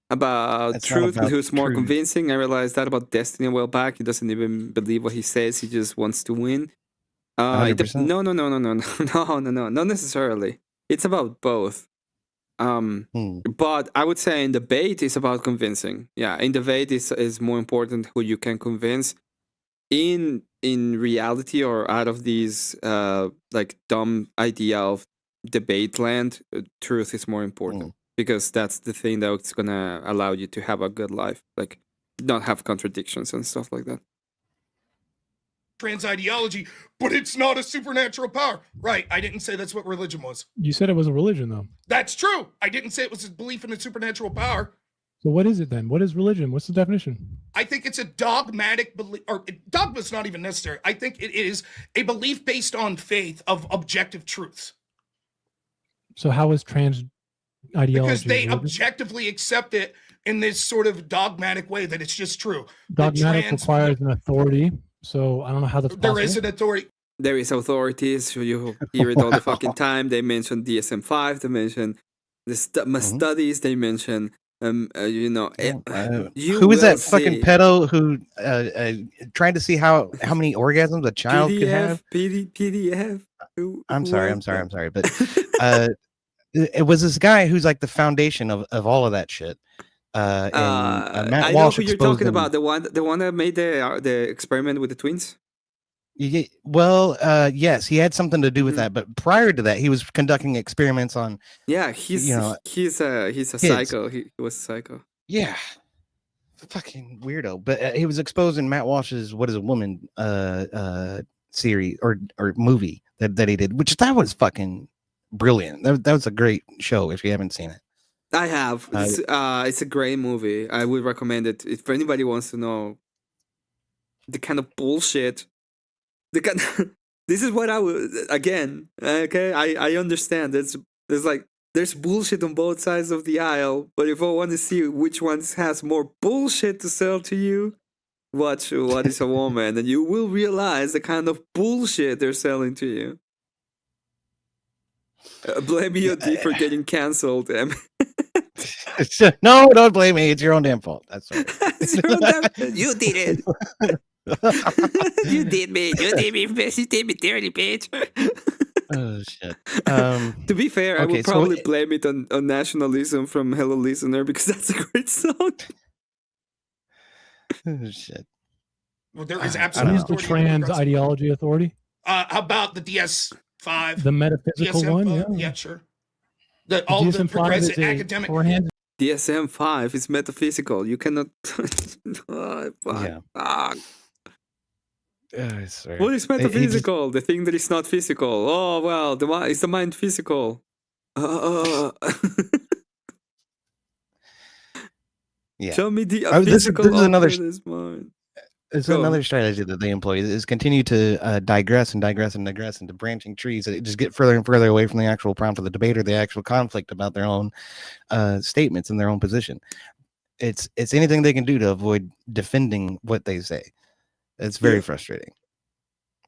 About It's not truth, about who's more truth. convincing. I realized that about Destiny a while back. He doesn't even believe what he says. He just wants to win. 100%. No, not necessarily. It's about both. But I would say in debate it's about convincing. Yeah, in debate is more important who you can convince. In reality or out of these like dumb idea of debate land, truth is more important because that's the thing that's gonna allow you to have a good life, like not have contradictions and stuff like that. trans ideology, but it's not a supernatural power. Right. I didn't say that's what religion was. You said it was a religion, though. That's true. I didn't say it was a belief in a supernatural power. So what is it then? What is religion? What's the definition? I think it's a dogmatic belief, or dogma's not even necessary. I think it is a belief based on faith of objective truths. So how is trans ideology? Because they religion? objectively accept it in this sort of dogmatic way that it's just true. Dogmatic requires an authority, so I don't know how that's possible. There is an authority. There is authorities. So you hear it all the fucking time. They mention DSM-5. They mention the studies. They mention you know. Who was that fucking pedo who tried to see how many orgasms a child could have? PDF. I'm sorry, but it was this guy who's like the foundation of all of that shit. And Matt I Walsh know who you're talking him. about. The one that made the experiment with the twins. Well, yes, he had something to do with that. But prior to that, he was conducting experiments on. Yeah, he's a psycho. He was a psycho. Yeah, fucking weirdo. But he was exposing Matt Walsh's "What Is a Woman" series or movie that he did, which that was fucking brilliant. That was a great show. If you haven't seen it, I have. It's a great movie. I would recommend it if anybody wants to know the kind of bullshit. This is what I would again. Okay, I understand. There's bullshit on both sides of the aisle, but if I want to see which one has more bullshit to sell to you, watch What Is a Woman, and you will realize the kind of bullshit they're selling to you. Blame EOD for getting canceled. No, don't blame me. It's your own damn fault. That's right. You did it. You did me. You did me dirty, bitch. Oh shit. To be fair, I would probably blame it on nationalism from Hello Listener because that's a great song. Oh shit. Well, there is absolutely the trans ideology authority. How about the DS5? The metaphysical DSM-5? one, Yeah, sure. All the progressive academic. DSM-5 is metaphysical. You cannot. Oh, fuck. Yeah. Fuck. What is metaphysical? The thing that is not physical. Oh well, is the mind physical? Yeah. Show me the this physical. is another. Mind. It's another strategy that they employ is continue to digress into branching trees that just get further and further away from the actual prompt of the debate or the actual conflict about their own statements and their own position. It's anything they can do to avoid defending what they say. It's very frustrating.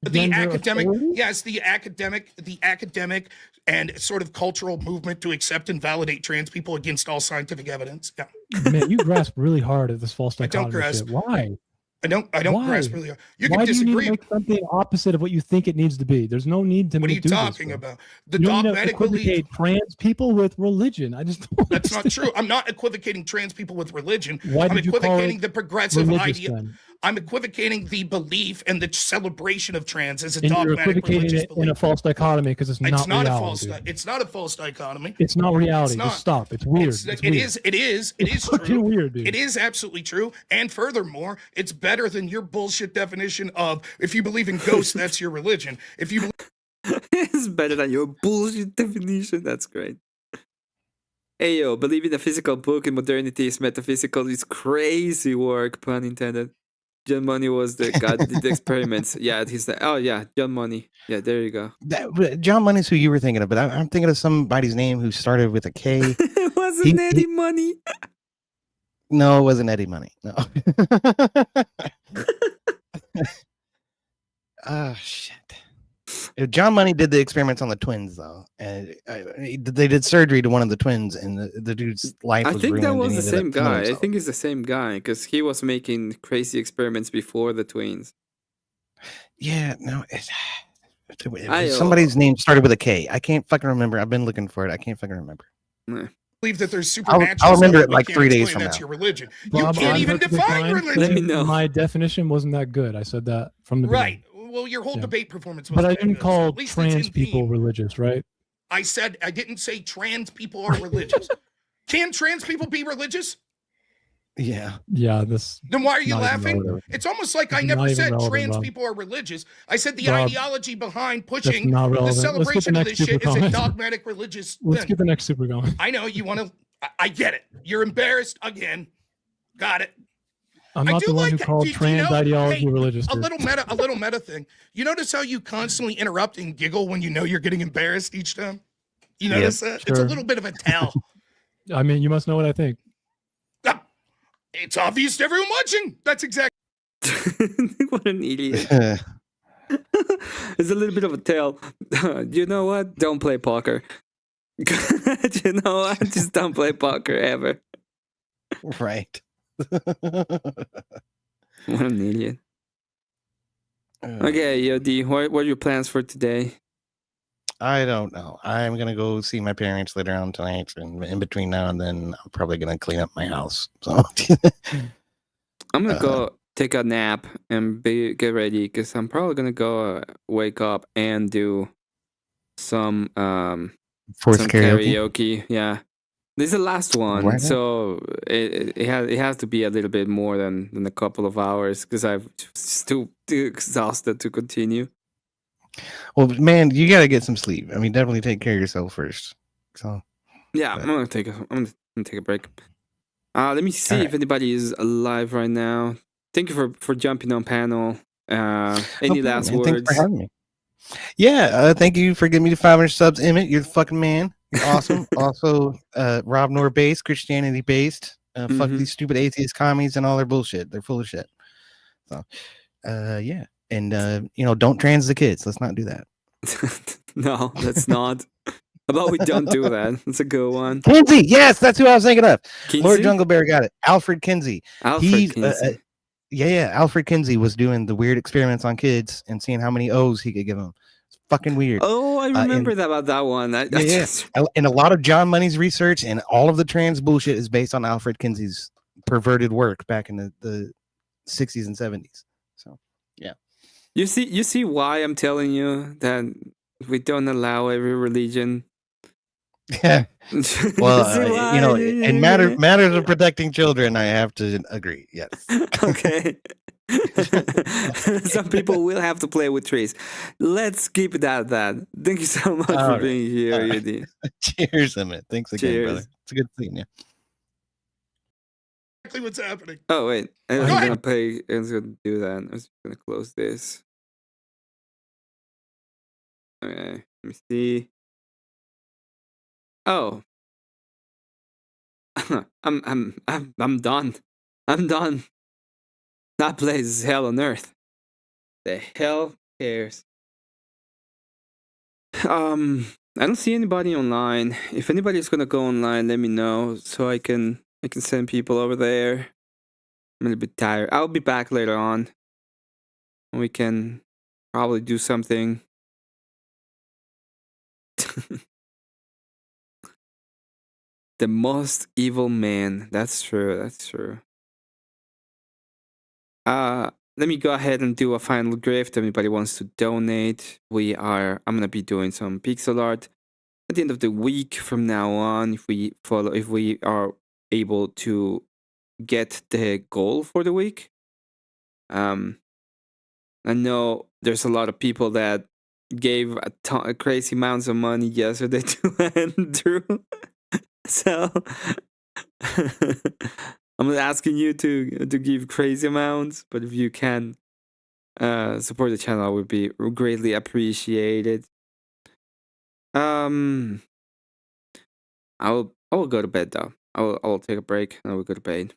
The academic, yes, the academic and sort of cultural movement to accept and validate trans people against all scientific evidence. Yeah. Man, you grasp really hard at this false dichotomy. I don't grasp. Shit. Why? I don't grasp really hard. You can Why disagree. Do you need to make something opposite of what you think it needs to be? There's no need to. What are you talking about? The you don't dogmatic belief. Trans people with religion. I just don't That's not true. I'm not equivocating trans people with religion. Why I'm did you call equivocating it the progressive idea. then? I'm equivocating the belief and the celebration of trans as a And you're dogmatic equivocating religious it belief. in a false dichotomy because it's not reality. reality. It's not a false dichotomy. It's not reality. It's not. Just stop. It's weird. It is true. Too weird, dude. It is absolutely true. And furthermore, it's better than your bullshit definition of if you believe in ghosts, that's your religion. If you It's better than your bullshit definition. That's great. Hey yo, believing a physical book in modernity is metaphysical is crazy work, pun intended. John Money was the guy that did the experiments. Yeah, he's the. Oh yeah, John Money. Yeah, there you go. John Money's who you were thinking of, but I'm thinking of somebody's name who started with a K. It wasn't Eddie Money. No, it wasn't Eddie Money. No. Oh shit. John Money did the experiments on the twins, though, and they did surgery to one of the twins, and the dude's life was ruined. I think that was the same guy. I think it's the same guy because he was making crazy experiments before the twins. Yeah, no, somebody's name started with a K. I can't fucking remember. I've been looking for it. I can't fucking remember. Believe that there's supernatural. I'll remember stuff it like we 3 can't days explain, from that's now. your religion. Bob, You can't I'm even perfectly define fine. religion. Let me know. My definition wasn't that good. I said that from the Right. Well, your whole debate performance was. But I didn't call trans people religious, right? I didn't say trans people are religious. Can trans people be religious? Yeah. Yeah. This. Then why are you not even laughing? relevant. It's almost like I It's never not even said relevant, trans Bob. people are religious. I said the Bob, ideology behind pushing not the relevant. Let's get the celebration of next this shit super is a comment. dogmatic religious Let's thing. get the next super going. I know you want to. I get it. You're embarrassed again. Got it. I'm not the one who called trans ideology religious. A little meta thing. You notice how you constantly interrupt and giggle when you know you're getting embarrassed each time? You notice that? It's a Sure. little bit of a tell. I mean, you must know what I think. It's obvious to everyone watching. That's exactly. What an idiot. It's a little bit of a tale. You know what? Don't play poker. You know what? Just don't play poker ever. Right. What an idiot. Okay, Yodi, what are your plans for today? I don't know. I'm gonna go see my parents later on tonight, and in between now and then, I'm probably gonna clean up my house. So I'm gonna go take a nap and get ready because I'm probably gonna go wake up and do some Forced karaoke. Yeah, this is the last one, Right on. so it has to be a little bit more than a couple of hours because I'm still too exhausted to continue. Well, man, you gotta get some sleep. I mean, definitely take care of yourself first. So Yeah, I'm gonna take a break. Let me see if anybody is alive right now. Thank you for jumping on panel. Any last man, words? thanks for having me. Yeah, thank you for giving me the 500 subs, Emmett. You're the fucking man. You're awesome. Also, Rob Nor based, Christianity based. Fuck these stupid atheist commies and all their bullshit. They're full of shit. So, yeah. And, don't trans the kids. Let's not do that. No, that's not. How about we don't do that? That's a good one. Kinsey, yes, that's who I was thinking of. Kinsey? Lord Jungle Bear got it. Alfred Kinsey. Alfred Kinsey. Yeah. Alfred Kinsey was doing the weird experiments on kids and seeing how many O's he could give them. It's fucking weird. Oh, I remember about that one. And a lot of John Money's research and all of the trans bullshit is based on Alfred Kinsey's perverted work back in the 60s and 70s. So, yeah. You see why I'm telling you that we don't allow every religion. Yeah. Well, in matters of protecting children, I have to agree. Yes. Okay. Some people will have to play with trees. Let's keep it at that. Thank you so much for being here, Yudi. Cheers, Emmett. Thanks again, Cheers. brother. It's a good seeing you. Exactly what's happening. Oh wait, I was gonna play. I was gonna do that. I was gonna close this. Okay, let me see. Oh, I'm done. I'm done. That place is hell on earth. The hell cares? I don't see anybody online. If anybody's gonna go online, let me know so I can send people over there. I'm a little bit tired. I'll be back later on. We can probably do something. The most evil man. That's true. That's true. Let me go ahead and do a final gift. If anybody wants to donate, I'm gonna be doing some pixel art at the end of the week from now on. If we are able to get the goal for the week. I know there's a lot of people that gave crazy amounts of money yesterday to Andrew. So I'm not asking you to give crazy amounts, but if you can support the channel, would be greatly appreciated. I will go to bed though. I will take a break and I will go to bed.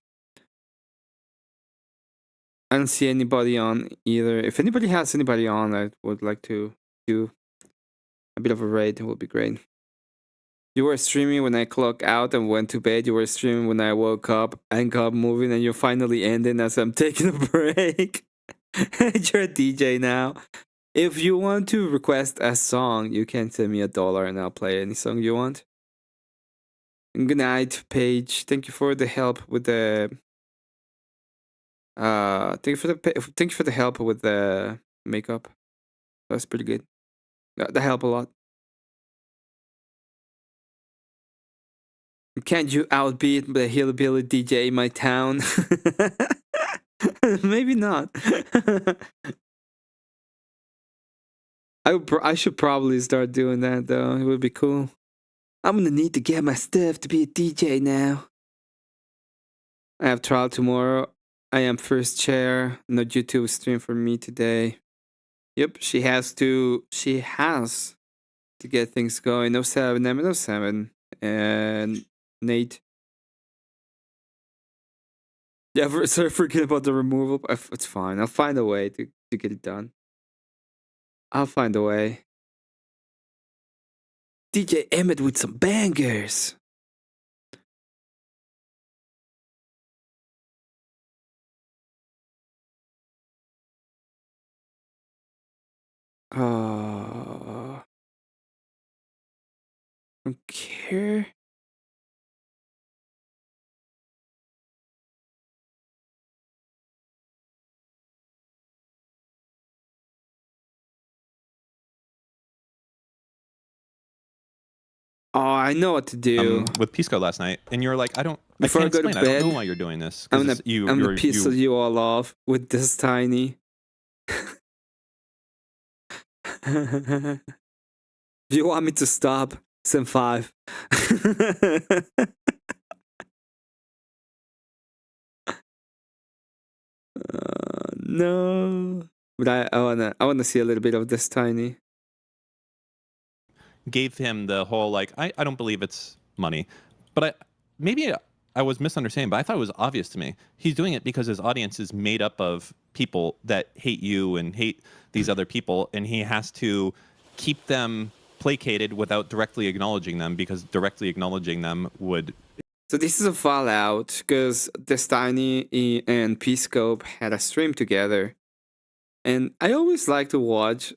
I don't see anybody on either. If anybody has anybody on, I would like to do a bit of a raid. It would be great. You were streaming when I clocked out and went to bed. You were streaming when I woke up and got moving, and you're finally ending as I'm taking a break. You're a DJ now. If you want to request a song, you can send me $1 and I'll play any song you want. And good night, Paige. Thank you for the help with the. Thank you for the help with the makeup. That's pretty good. That helped a lot. Can't you outbeat the hillbilly DJ in my town? Maybe not. I should probably start doing that though. It would be cool. I'm gonna need to get my stuff to be a DJ now. I have trial tomorrow. I am first chair. No YouTube stream for me today. Yep, she has to get things going. 07, Emmet 07. And Nate. Yeah, sorry, forget about the removal. It's fine. I'll find a way to get it done. I'll find a way. DJ Emmet with some bangers. Don't care. Oh, I know what to do. With Pisco last night, and you were like, Before I go to bed, I don't know why you're doing this. I'm gonna piss you all off with this tiny. If you want me to stop, send 5. No, but I wanna see a little bit of this tiny. Gave him the whole like, I don't believe it's money, but maybe I was misunderstanding, but I thought it was obvious to me. He's doing it because his audience is made up of people that hate you and hate these other people, and he has to keep them placated without directly acknowledging them, because directly acknowledging them would. So this is a fallout because Destiny and P-Scope had a stream together, and I always like to watch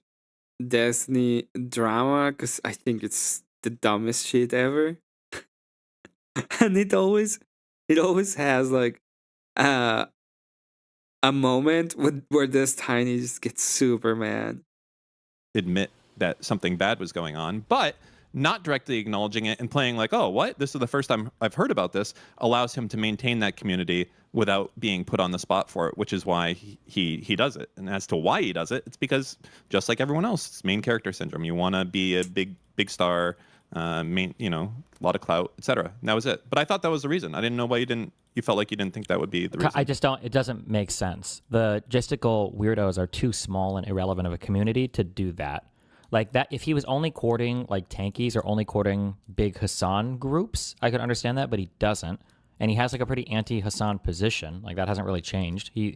Destiny drama because I think it's the dumbest shit ever. And it always has like a moment where this Tiny just gets super mad. Admit that something bad was going on, but not directly acknowledging it and playing like, oh, what? This is the first time I've heard about this, allows him to maintain that community without being put on the spot for it, which is why he does it. And as to why he does it, it's because just like everyone else, it's main character syndrome. You want to be a big star, a lot of clout, etc. And that was it. But I thought that was the reason. I didn't know why you felt like you didn't think that would be the reason. I just don't. It doesn't make sense. The logistical weirdos are too small and irrelevant of a community to do that. Like that, if he was only courting like tankies or only courting big Hassan groups, I could understand that, but he doesn't. And he has like a pretty anti-Hassan position. Like that hasn't really changed. I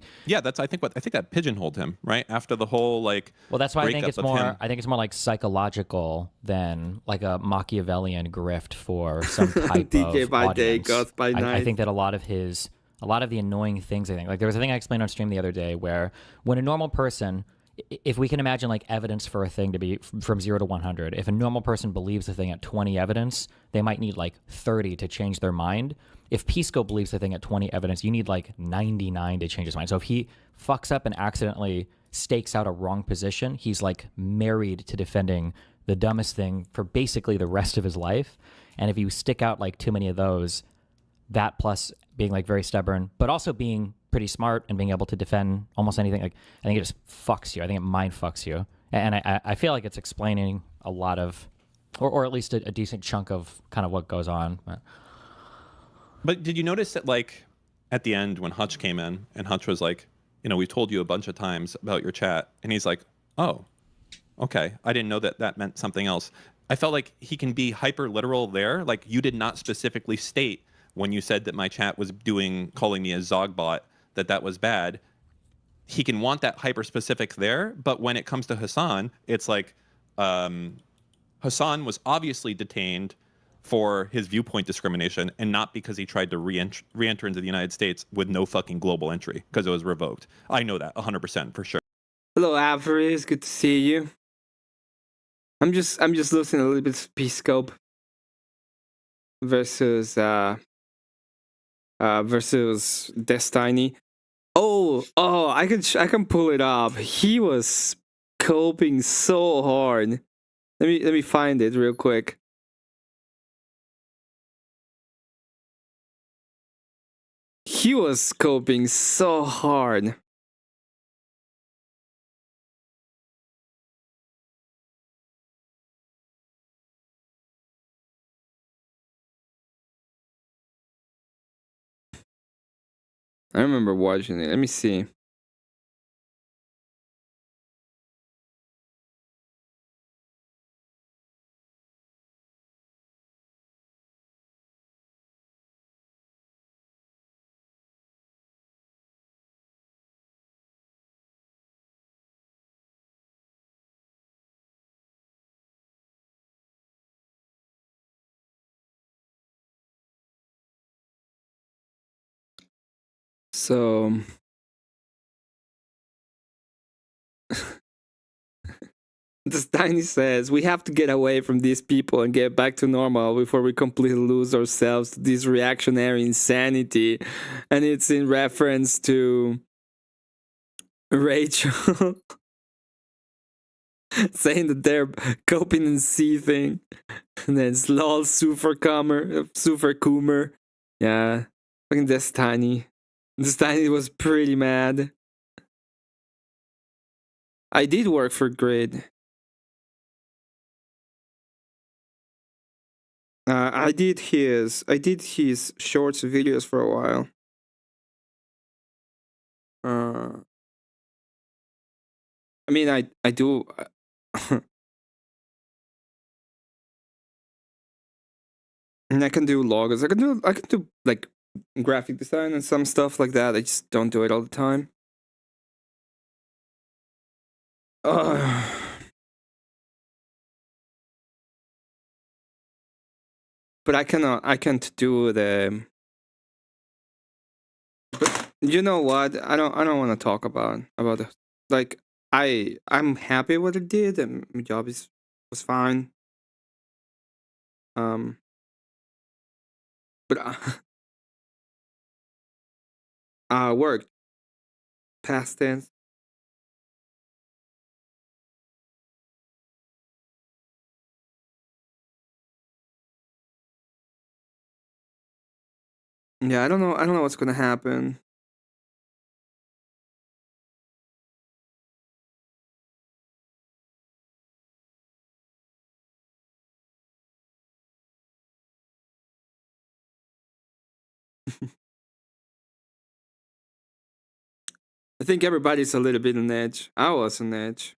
think that pigeonholed him right after the whole like. Well, that's why I think it's more. I think it's more like psychological than like a Machiavellian grift for some type DJ of by audience. day, Goth by night. I think that a lot of the annoying things. I think like there was a thing I explained on stream the other day where when a normal person. If we can imagine like evidence for a thing to be from 0 to 100, if a normal person believes the thing at 20 evidence, they might need like 30 to change their mind. If Pisco believes the thing at 20 evidence, you need like 99 to change his mind. So if he fucks up and accidentally stakes out a wrong position, he's like married to defending the dumbest thing for basically the rest of his life. And if you stick out like too many of those, that plus being like very stubborn, but also being pretty smart and being able to defend almost anything, like I think it just fucks you. I think it mind fucks you. And I feel like it's explaining a lot of, or at least a decent chunk of kind of what goes on. But did you notice that like at the end when Hutch came in and Hutch was like, we told you a bunch of times about your chat, and he's like, oh, okay, I didn't know that meant something else. I felt like he can be hyper literal there. Like, you did not specifically state when you said that my chat was calling me a Zogbot, that was bad. He can want that hyper specific there, but when it comes to Hassan, it's like Hassan was obviously detained for his viewpoint discrimination and not because he tried to re-enter into the United States with no fucking global entry because it was revoked. I know that 100% for sure. Hello, Avery. It's good to see you. I'm just listening a little bit of P-Scope versus Destiny. Oh, I can pull it up. He was coping so hard. Let me find it real quick. He was coping so hard. I remember watching it. Let me see. So this Tiny says we have to get away from these people and get back to normal before we completely lose ourselves to this reactionary insanity. And it's in reference to Rachel saying that they're coping and seething. And then it's lol super coomer. Yeah. Fucking this Tiny. This Tiny was pretty mad. I did work for Grid. I did his shorts videos for a while. I mean, I do. And I can do logos. I can do like graphic design and some stuff like that. I just don't do it all the time. But I can't do the. But you know what? I don't want to talk about it. Like I'm happy what I did, and my job was fine. But worked past tense. Yeah, I don't know what's gonna happen. I think everybody's a little bit on edge. I was on edge.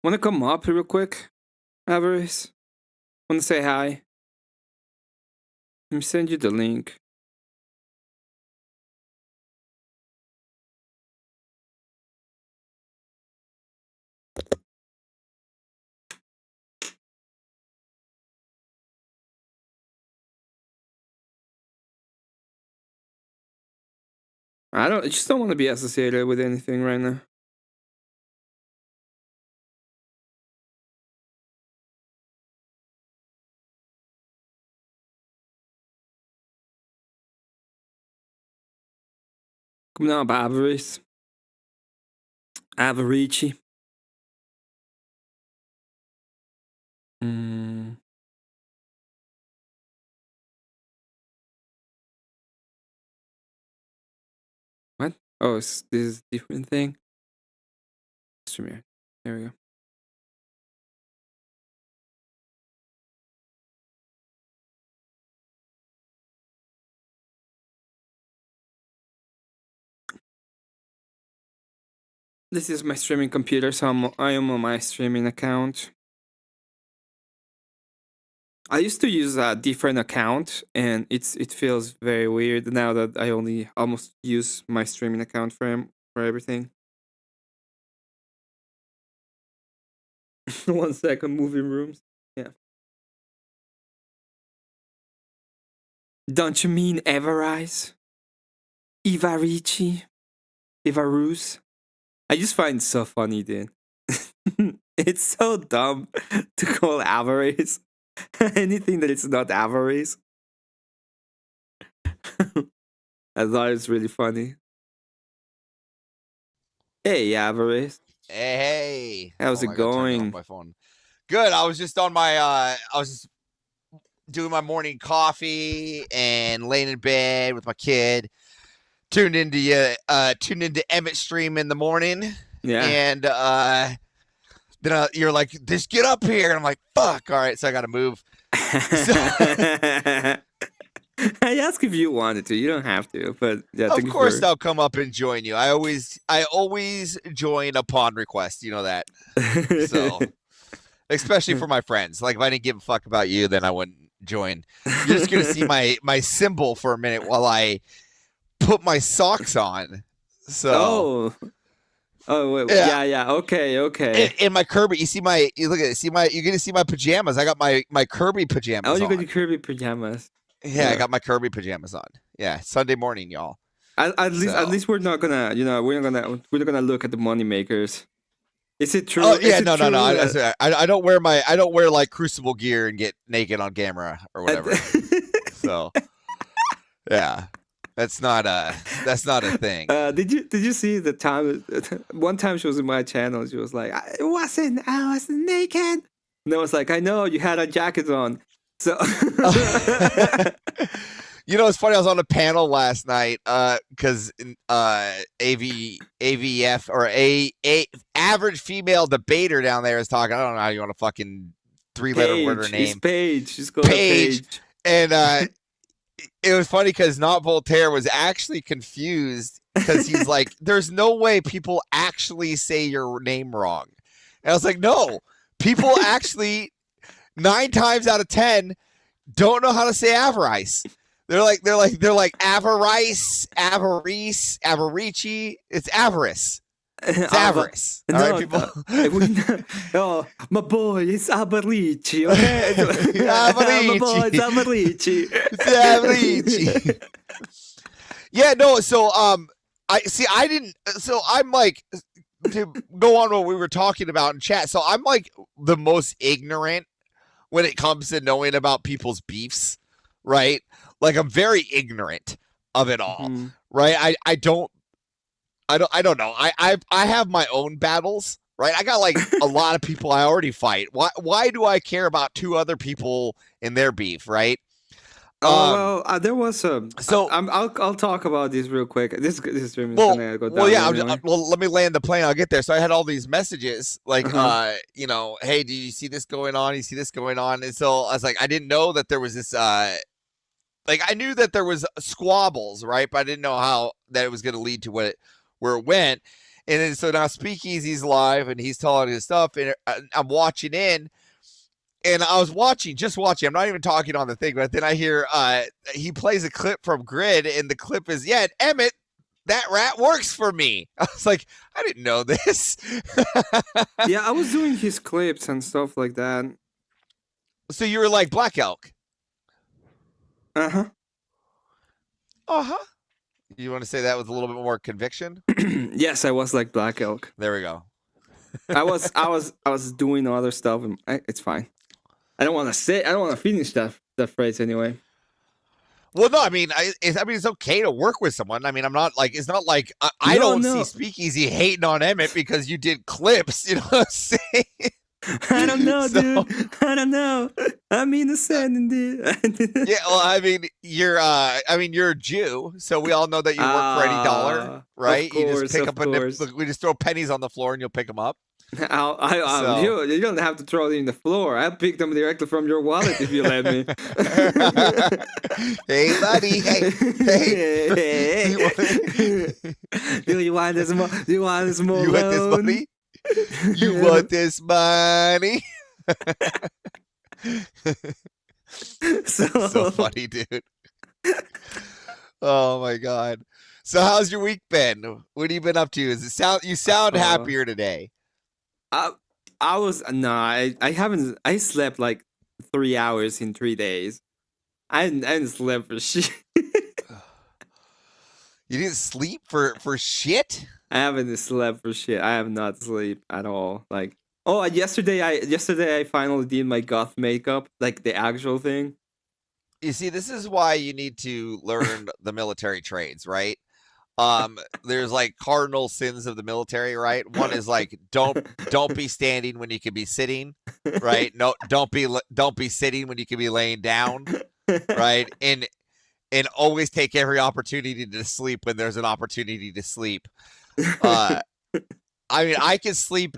Wanna come up real quick, Avarice? Wanna say hi? Let me send you the link. I just don't want to be associated with anything right now. Come on, Avarice. Avarici. What? Oh, this is a different thing. StreamYard. There we go. This is my streaming computer, so I am on my streaming account. I used to use a different account, and it feels very weird now that I only almost use my streaming account for everything. 1 second, moving rooms. Yeah. Don't you mean Everrise? Ivarici? Ivarus? I just find it so funny, dude. It's so dumb to call Avarice anything that it's not Avarice. I thought it was really funny. Hey, Avarice. Hey. How's it going? My phone. Good. I was just on my I was just doing my morning coffee and laying in bed with my kid. Tuned into Emmet stream in the morning. Yeah. And then you're like, just get up here. And I'm like, fuck. All right. So I got to move. I asked if you wanted to. You don't have to, but yeah. Of course, I'll come up and join you. I always join upon request. You know that. So, especially for my friends. Like if I didn't give a fuck about you, then I wouldn't join. You're just gonna see my symbol for a minute while I put my socks on. So. Oh, wait, yeah. Okay. In my Kirby, you look at it. You're gonna see my pajamas. I got my Kirby pajamas. Oh, you got your Kirby pajamas. Yeah, I got my Kirby pajamas on. Yeah, Sunday morning, y'all. At least we're not gonna, we're not gonna look at the money makers. Is it true? Oh yeah, no. I don't wear like Crucible gear and get naked on camera or whatever. So, yeah. That's not a thing. Did you see the time? One time she was in my channel. She was like, I wasn't naked. And I was like, I know you had a jacket on. So it's funny. I was on a panel last night because AVF or a average female debater down there is talking. I don't know how you want to fucking 3-letter word her name. It's Paige. She's called Paige. And it was funny because Not Voltaire was actually confused because he's like, there's no way people actually say your name wrong. And I was like, no, people actually 9 times out of 10 don't know how to say Avarice. They're like Avarice, Avarice, Avarici. It's Avarice. It's avarice. All right, people. Oh, my boy, it's Avarici. Okay, my boy, it's Avarici. It's Avarici. Yeah, no. So, I didn't. So I'm like, to go on what we were talking about in chat. So I'm like the most ignorant when it comes to knowing about people's beefs, right? Like I'm very ignorant of it all, right? I don't know. I have my own battles, right? I got like a lot of people I already fight. Why do I care about 2 other people in their beef, right? There was a. So I'll talk about this real quick. This stream is gonna go down. Well, yeah. Anyway. Let me land the plane. I'll get there. So I had all these messages like, hey, do you see this going on? You see this going on? And so I was like, I didn't know that there was this. Like I knew that there was squabbles, right? But I didn't know how that it was going to lead to where it went. And then so now Speakeasy's live and he's telling his stuff and I'm watching in and I was just watching. I'm not even talking on the thing, but then I hear he plays a clip from Grid and the clip is, Emmet, that rat works for me. I was like, I didn't know this. Yeah, I was doing his clips and stuff like that. So you were like Black Elk? Uh-huh. Uh-huh. You want to say that with a little bit more conviction? Yes, I was like Black Elk. There we go. I was doing other stuff, and it's fine. I don't want to finish that phrase anyway. Well, no, I mean, it's okay to work with someone. I mean, I'm not like, it's not like I don't see Speakeasy hating on Emmet because you did clips. You know what I'm saying? I don't know, dude. I don't know. I'm innocent indeed. Yeah, well, I mean, you're a Jew, so we all know that you work for any dollar, right? Of course, you just pick of up course. we just throw pennies on the floor and you'll pick them up. So- you don't have to throw it in the floor. I'll pick them directly from your wallet if you let me. Hey, buddy. Hey. Do you want this? Do you want this more? You want this money? You want this money? So funny, dude. Oh my god. So how's your week been? What have you been up to? You sound happier today? I haven't. I slept like 3 hours in 3 days. I didn't sleep for shit. You didn't sleep for shit? I haven't slept for shit. I have not sleep at all. Like, oh, yesterday I finally did my goth makeup, like the actual thing. You see, this is why you need to learn the military trades, right? There's like cardinal sins of the military, right? One is like don't be standing when you could be sitting, right? No, don't be sitting when you could be laying down, right? And always take every opportunity to sleep when there's an opportunity to sleep. I mean, I can sleep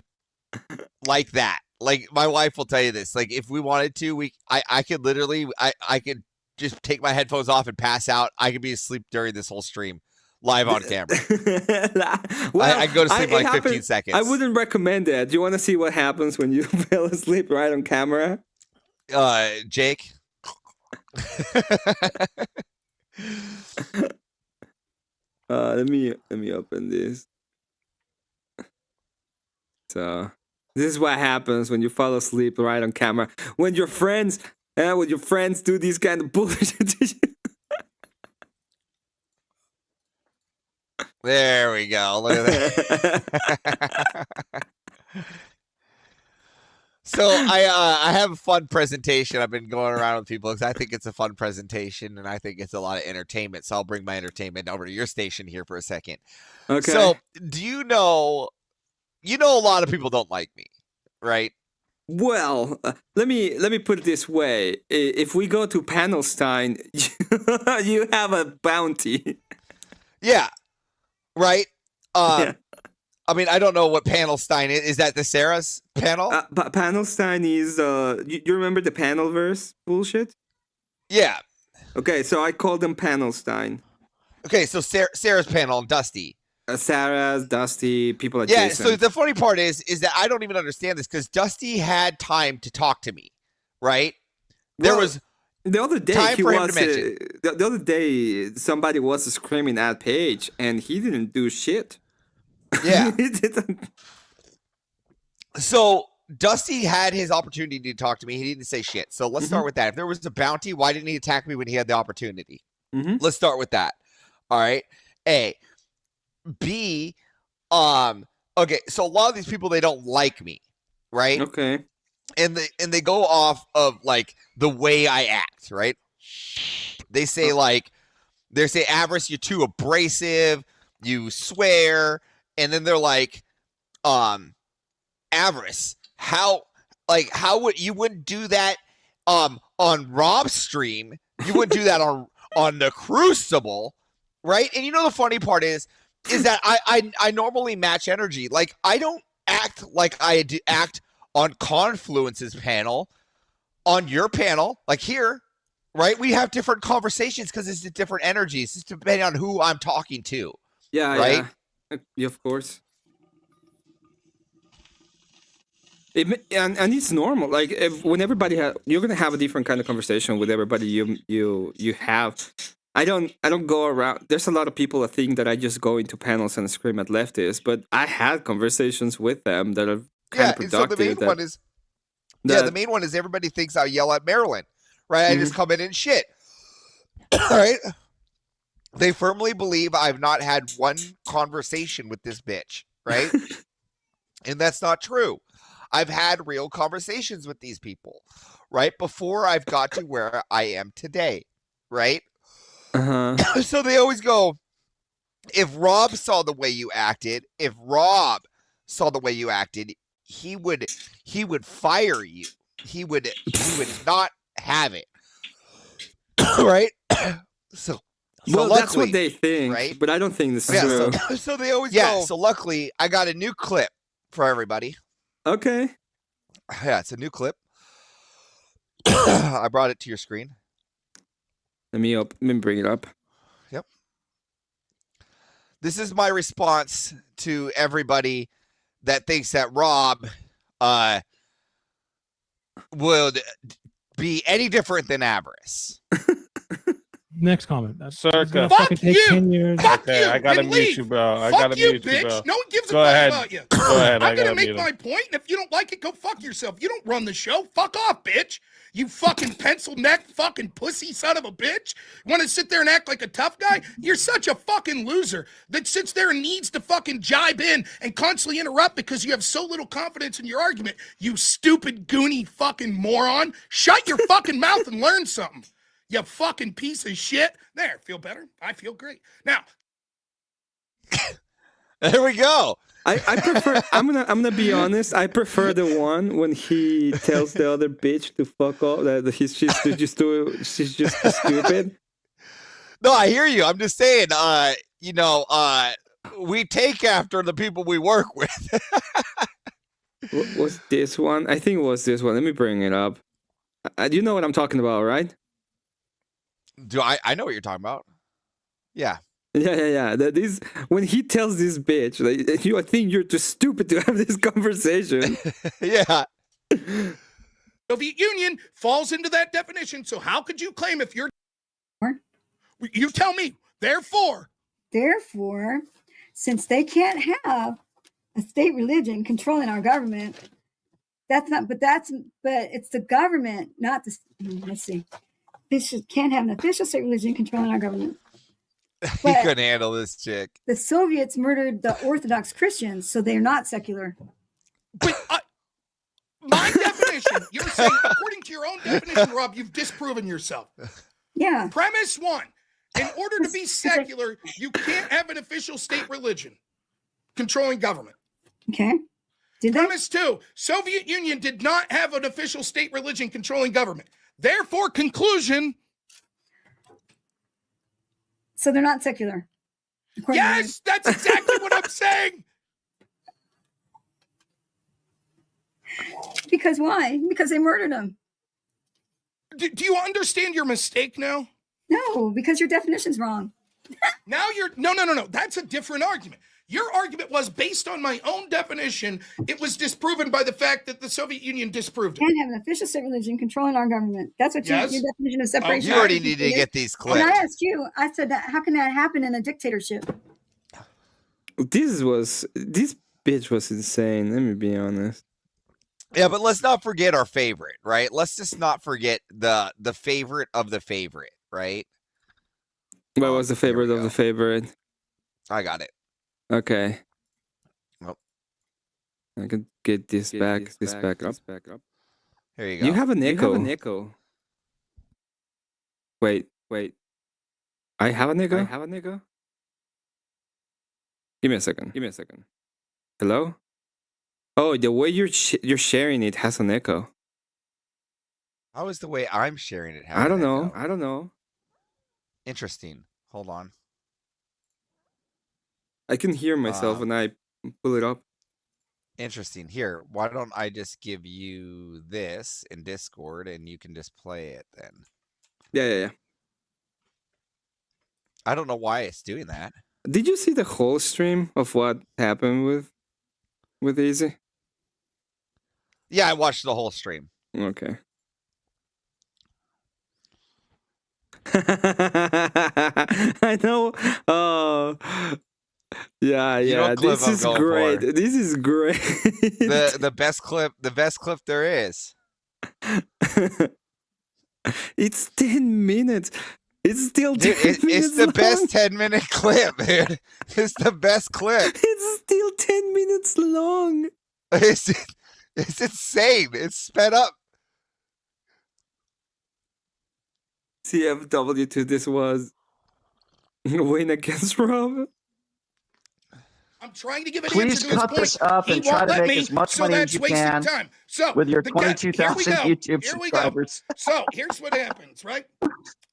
like that. Like my wife will tell you this. Like if we wanted to, I could literally I could just take my headphones off and pass out. I could be asleep during this whole stream, live on camera. Well, I go to sleep in like 15 seconds. I wouldn't recommend that. Do you want to see what happens when you fell asleep right on camera? Jake. Let me open this. So this is what happens when you fall asleep right on camera. When your friends do these kind of bullshit. There we go. Look at that. So I have a fun presentation. I've been going around with people because I think it's a fun presentation and I think it's a lot of entertainment. So I'll bring my entertainment over to your station here for a second. Okay. So do you know a lot of people don't like me, right? Well, let me put it this way: if we go to Panelstein, you have a bounty. Yeah. Right. Yeah. I mean, I don't know what Panelstein is. Is that the Sarah's panel? Panelstein is you remember the Panelverse bullshit? Yeah. Okay, so I call them Panelstein. Okay, so Sarah's panel, Dusty. Sarah's, Dusty, people like Jason. So the funny part is that I don't even understand this because Dusty had time to talk to me, right? There was the other day time for him to mention. The other day somebody was screaming at Paige and he didn't do shit. Yeah. So Dusty had his opportunity to talk to me. He didn't say shit. So let's start with that. If there was a bounty, why didn't he attack me when he had the opportunity? Let's start with that. All right. A. B. Okay. So a lot of these people, they don't like me, right? Okay. And they go off of like the way I act, right? They say Avarice, you're too abrasive. You swear. And then they're like, Avarice, how would you wouldn't do that on Rob's stream? You wouldn't do that on the Crucible, right? And you know the funny part is that I normally match energy. Like I don't act like I act on Confluence's panel, on your panel, like here, right? We have different conversations because it's different energies. It's depending on who I'm talking to. Yeah, right. Yeah, of course. And it's normal. Like when everybody you're gonna have a different kind of conversation with everybody you have. I don't go around. There's a lot of people that think that I just go into panels and scream at leftists, but I had conversations with them that are kind of productive. So the main one is the main one is everybody thinks I yell at Marilyn, right? I just come in and shit, right? They firmly believe I've not had one conversation with this bitch, right? And that's not true. I've had real conversations with these people, right? Before I've got to where I am today, right? So they always go, if Rob saw the way you acted, he would fire you. He would not have it. Right? So well, luckily, that's what they think, right? but I don't think this is Yeah, true. so they always go. So luckily, I got a new clip for everybody. Okay. Yeah, it's a new clip. I brought it to your screen. Let me bring it up. Yep. This is my response to everybody that thinks that Rob would be any different than Avarice. Next comment. Circa. Fuck you. 10 years. Okay, I gotta mute you, bro. I gotta you, mute bitch. you, bro. No one gives Go a fuck ahead. about you. Go ahead. I'm gonna make my point, and if you don't like it, go fuck yourself. You don't run the show. Fuck off, bitch. You fucking pencil neck fucking pussy son of a bitch. Want to sit there and act like a tough guy? You're such a fucking loser that sits there and needs to fucking jibe in and constantly interrupt because you have so little confidence in your argument. You stupid, goony fucking moron. Shut your fucking mouth and learn something. You fucking piece of shit. There, feel better? I feel great. Now, there we go. I prefer. I'm gonna be honest. I prefer the one when he tells the other bitch to fuck off. That she's just stupid. No, I hear you. I'm just saying. We take after the people we work with. What was this one? I think it was this one. Let me bring it up. You know what I'm talking about, right? Do I know what you're talking about? Yeah. Yeah. This when he tells this bitch, like, I think you're too stupid to have this conversation. Yeah. Soviet Union falls into that definition. So how could you claim if you're... You tell me. Therefore, since they can't have a state religion controlling our government, but it's the government, not the... Let's see. Can't have an official state religion controlling our government. He couldn't handle this chick. The Soviets murdered the Orthodox Christians, so they're not secular. But my definition, you're saying, according to your own definition, Rob, you've disproven yourself. Yeah. Premise one, in order to be secular, you can't have an official state religion controlling government. Okay. Premise two, Soviet Union did not have an official state religion controlling government. Therefore, conclusion. So they're not secular. Yes, that's exactly what I'm saying. Because why? Because they murdered them. Do you understand your mistake now? No, because your definition's wrong. Now you're... No. That's a different argument. Your argument was based on my own definition. It was disproven by the fact that the Soviet Union disproved it. Can't have an official state religion controlling our government. That's what your definition of separation. You already need to get these clips. And I asked you, I said, how can that happen in a dictatorship? This bitch was insane. Let me be honest. Yeah, but let's not forget our favorite, right? Let's just not forget the favorite of the favorite, right? What was the favorite of the favorite? I got it. Okay. Well, I can get this back up. Here you go. You have an echo. Wait. I have an echo? Give me a second. Hello? Oh, the way you're sharing it has an echo. How is the way I'm sharing it? I don't know. Interesting. Hold on. I can hear myself when I pull it up. Interesting. Here, why don't I just give you this in Discord and you can just play it then? Yeah. I don't know why it's doing that. Did you see the whole stream of what happened with Easy? Yeah, I watched the whole stream. Okay. I know. Yeah. This is great. This is great. The best clip there is. It's 10 minutes. It's still 10 minutes. It's the best 10-minute clip, dude. It's the best clip. It's still 10 minutes long. It's insane. It's sped up. CFW2, this was win against Rob. I'm trying to give an Please answer to his cut point. this up He and try won't to let make me, as much so money as that's you wasting can time. So with your the guy, here we 22,000 go. YouTube Here we subscribers. go. So here's what happens, right?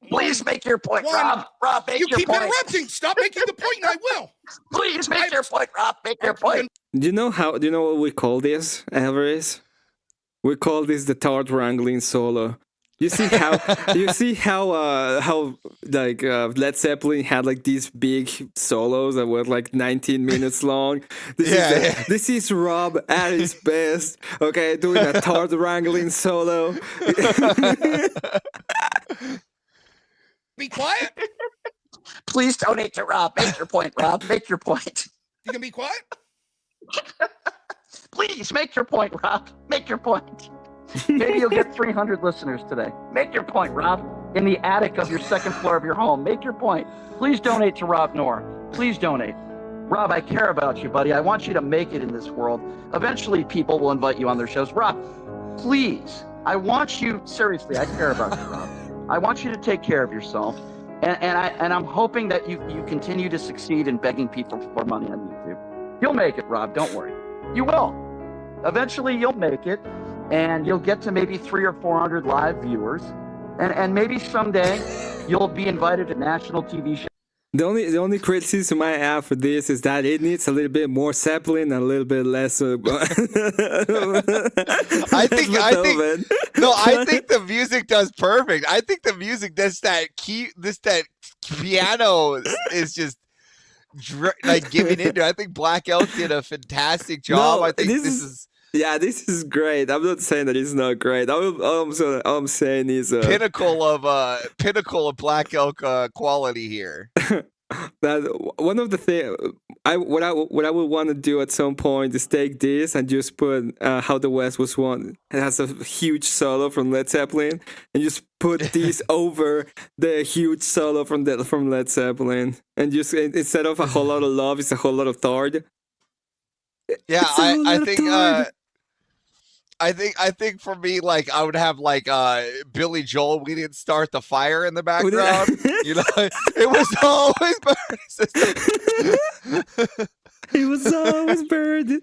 Please make your point, Rob. Rob, make you your keep point. interrupting. Stop making the point, and I will. Please make your point, Rob. Make your point. Do you know what we call this, Alvarez? We call this the tart wrangling solo. You see how like Led Zeppelin had like these big solos that were like 19 minutes long. This is Rob at his best. Okay, doing a tart wrangling solo. Be quiet. Please donate to Rob. Make your point, Rob. Make your point. You can be quiet. Please make your point, Rob. Make your point. Maybe you'll get 300 listeners today. Make your point, Rob. In the attic of your second floor of your home. Make your point. Please donate to Rob Noor. Please donate. Rob, I care about you, buddy. I want you to make it in this world. Eventually, people will invite you on their shows. Rob, please. I want you, seriously, I care about you, Rob. I want you to take care of yourself. And I'm hoping that you continue to succeed in begging people for money on YouTube. You'll make it, Rob. Don't worry. You will. Eventually, you'll make it. And you'll get to maybe 300 or 400 live viewers, and maybe someday you'll be invited to national TV shows. The only criticism I have for this is that it needs a little bit more Zeppelin and a little bit less. I think the music does perfect. I think the music does that piano is just like giving into. I think Black Elk did a fantastic job. No, I think this is. Yeah, this is great. I'm not saying that it's not great. All I'm saying is pinnacle of Black Elk quality here. That one of the things what I would want to do at some point is take this and just put How the West Was Won. It has a huge solo from Led Zeppelin, and just put this over the huge solo from Led Zeppelin, and just instead of a whole lot of love, it's a whole lot of third. Yeah, I think for me, like I would have like Billy Joel, We Didn't Start the Fire in the background. You know, it was always burning. It was always burning.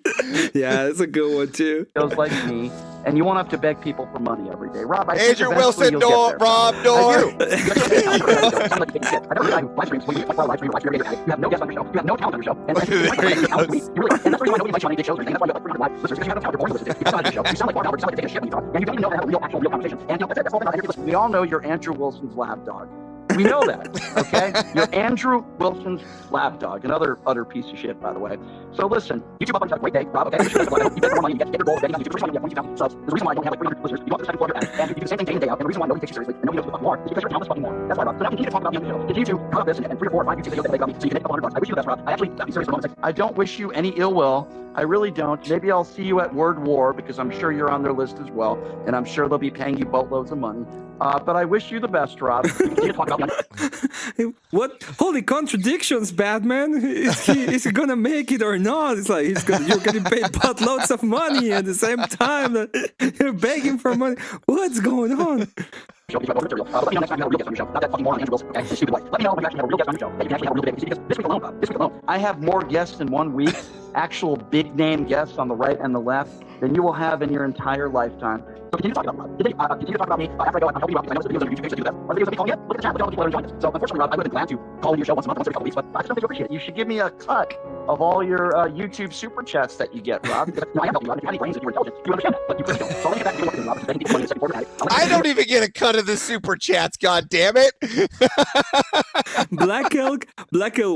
Yeah, that's a good one too. Shows like me, and you won't have to beg people for money every day. Rob, Andrew Wilson, no, Rob, no. You have no guests on your show. You have no talent on your show. And that's the reason why nobody invites you on any shows or anything. That's why you have live listeners, because you have no talent. You're boring to listen to. You sound like a show. You sound like Mark Albert. You sound like taking a shit when you talk. And you don't even know how to have a real conversation. And that's all that's we all know you're Andrew Wilson's lab dog. We know that, okay? You're Andrew Wilson's lab dog, another utter piece of shit, by the way. So listen, YouTube up on a great day, Rob, okay? You get more money, you get your goal, getting on YouTube. First time you get 22,000 subs. There's a reason why I don't have like 300 listeners. You go up to the second floor of your attic, and you do the same thing day in, day out. And the reason why nobody takes you seriously, and nobody knows who the fuck you are, is because you're countless fucking more. That's why, Rob. So now continue to talk about me on the show. Continue to cut up this and 3 or 4 or 5 YouTube videos that they got me, so you can make $100. I wish you the best, Rob. I actually, that'd be serious for a moment. I don't wish you any ill will. I really don't. Maybe I'll see you at Word War, because I'm sure you're on their list as well, and I'm sure they'll be paying you boatloads of money. But I wish you the best, Rob. What? Holy contradictions, Batman! Is he gonna make it or not? It's like you're getting paid buttloads of money at the same time that you're begging for money. What's going on? Let me know next time you have a real guest on your show. Not that fucking moron Andrew Wilson, okay? Stupid wife. Let me know when you actually have a real guest on your show that you can actually have a real day. Because this week alone, I have more guests in 1 week, actual big name guests on the right and the left, than you will have in your entire lifetime. So continue to talk about Rob. Continue to talk about me after I go. I'm helping you out because I know the videos on your YouTube page that do that. Are the videos of me calling you? Look at the chat. Look at all the people that are enjoying this. So unfortunately, Rob, I would have been glad to call in your show once a month, once every couple weeks, but I just don't think you appreciate it. You should give me a cut of all your YouTube super chats that you get, Rob. Because I am helping you out. If you had any brains, if you were intelligent, you would understand that. But you clearly don't. So let me get back to you, Rob, because they can money in the second quarter. I don't even get a cut of the super chats. God damn it! Black Elk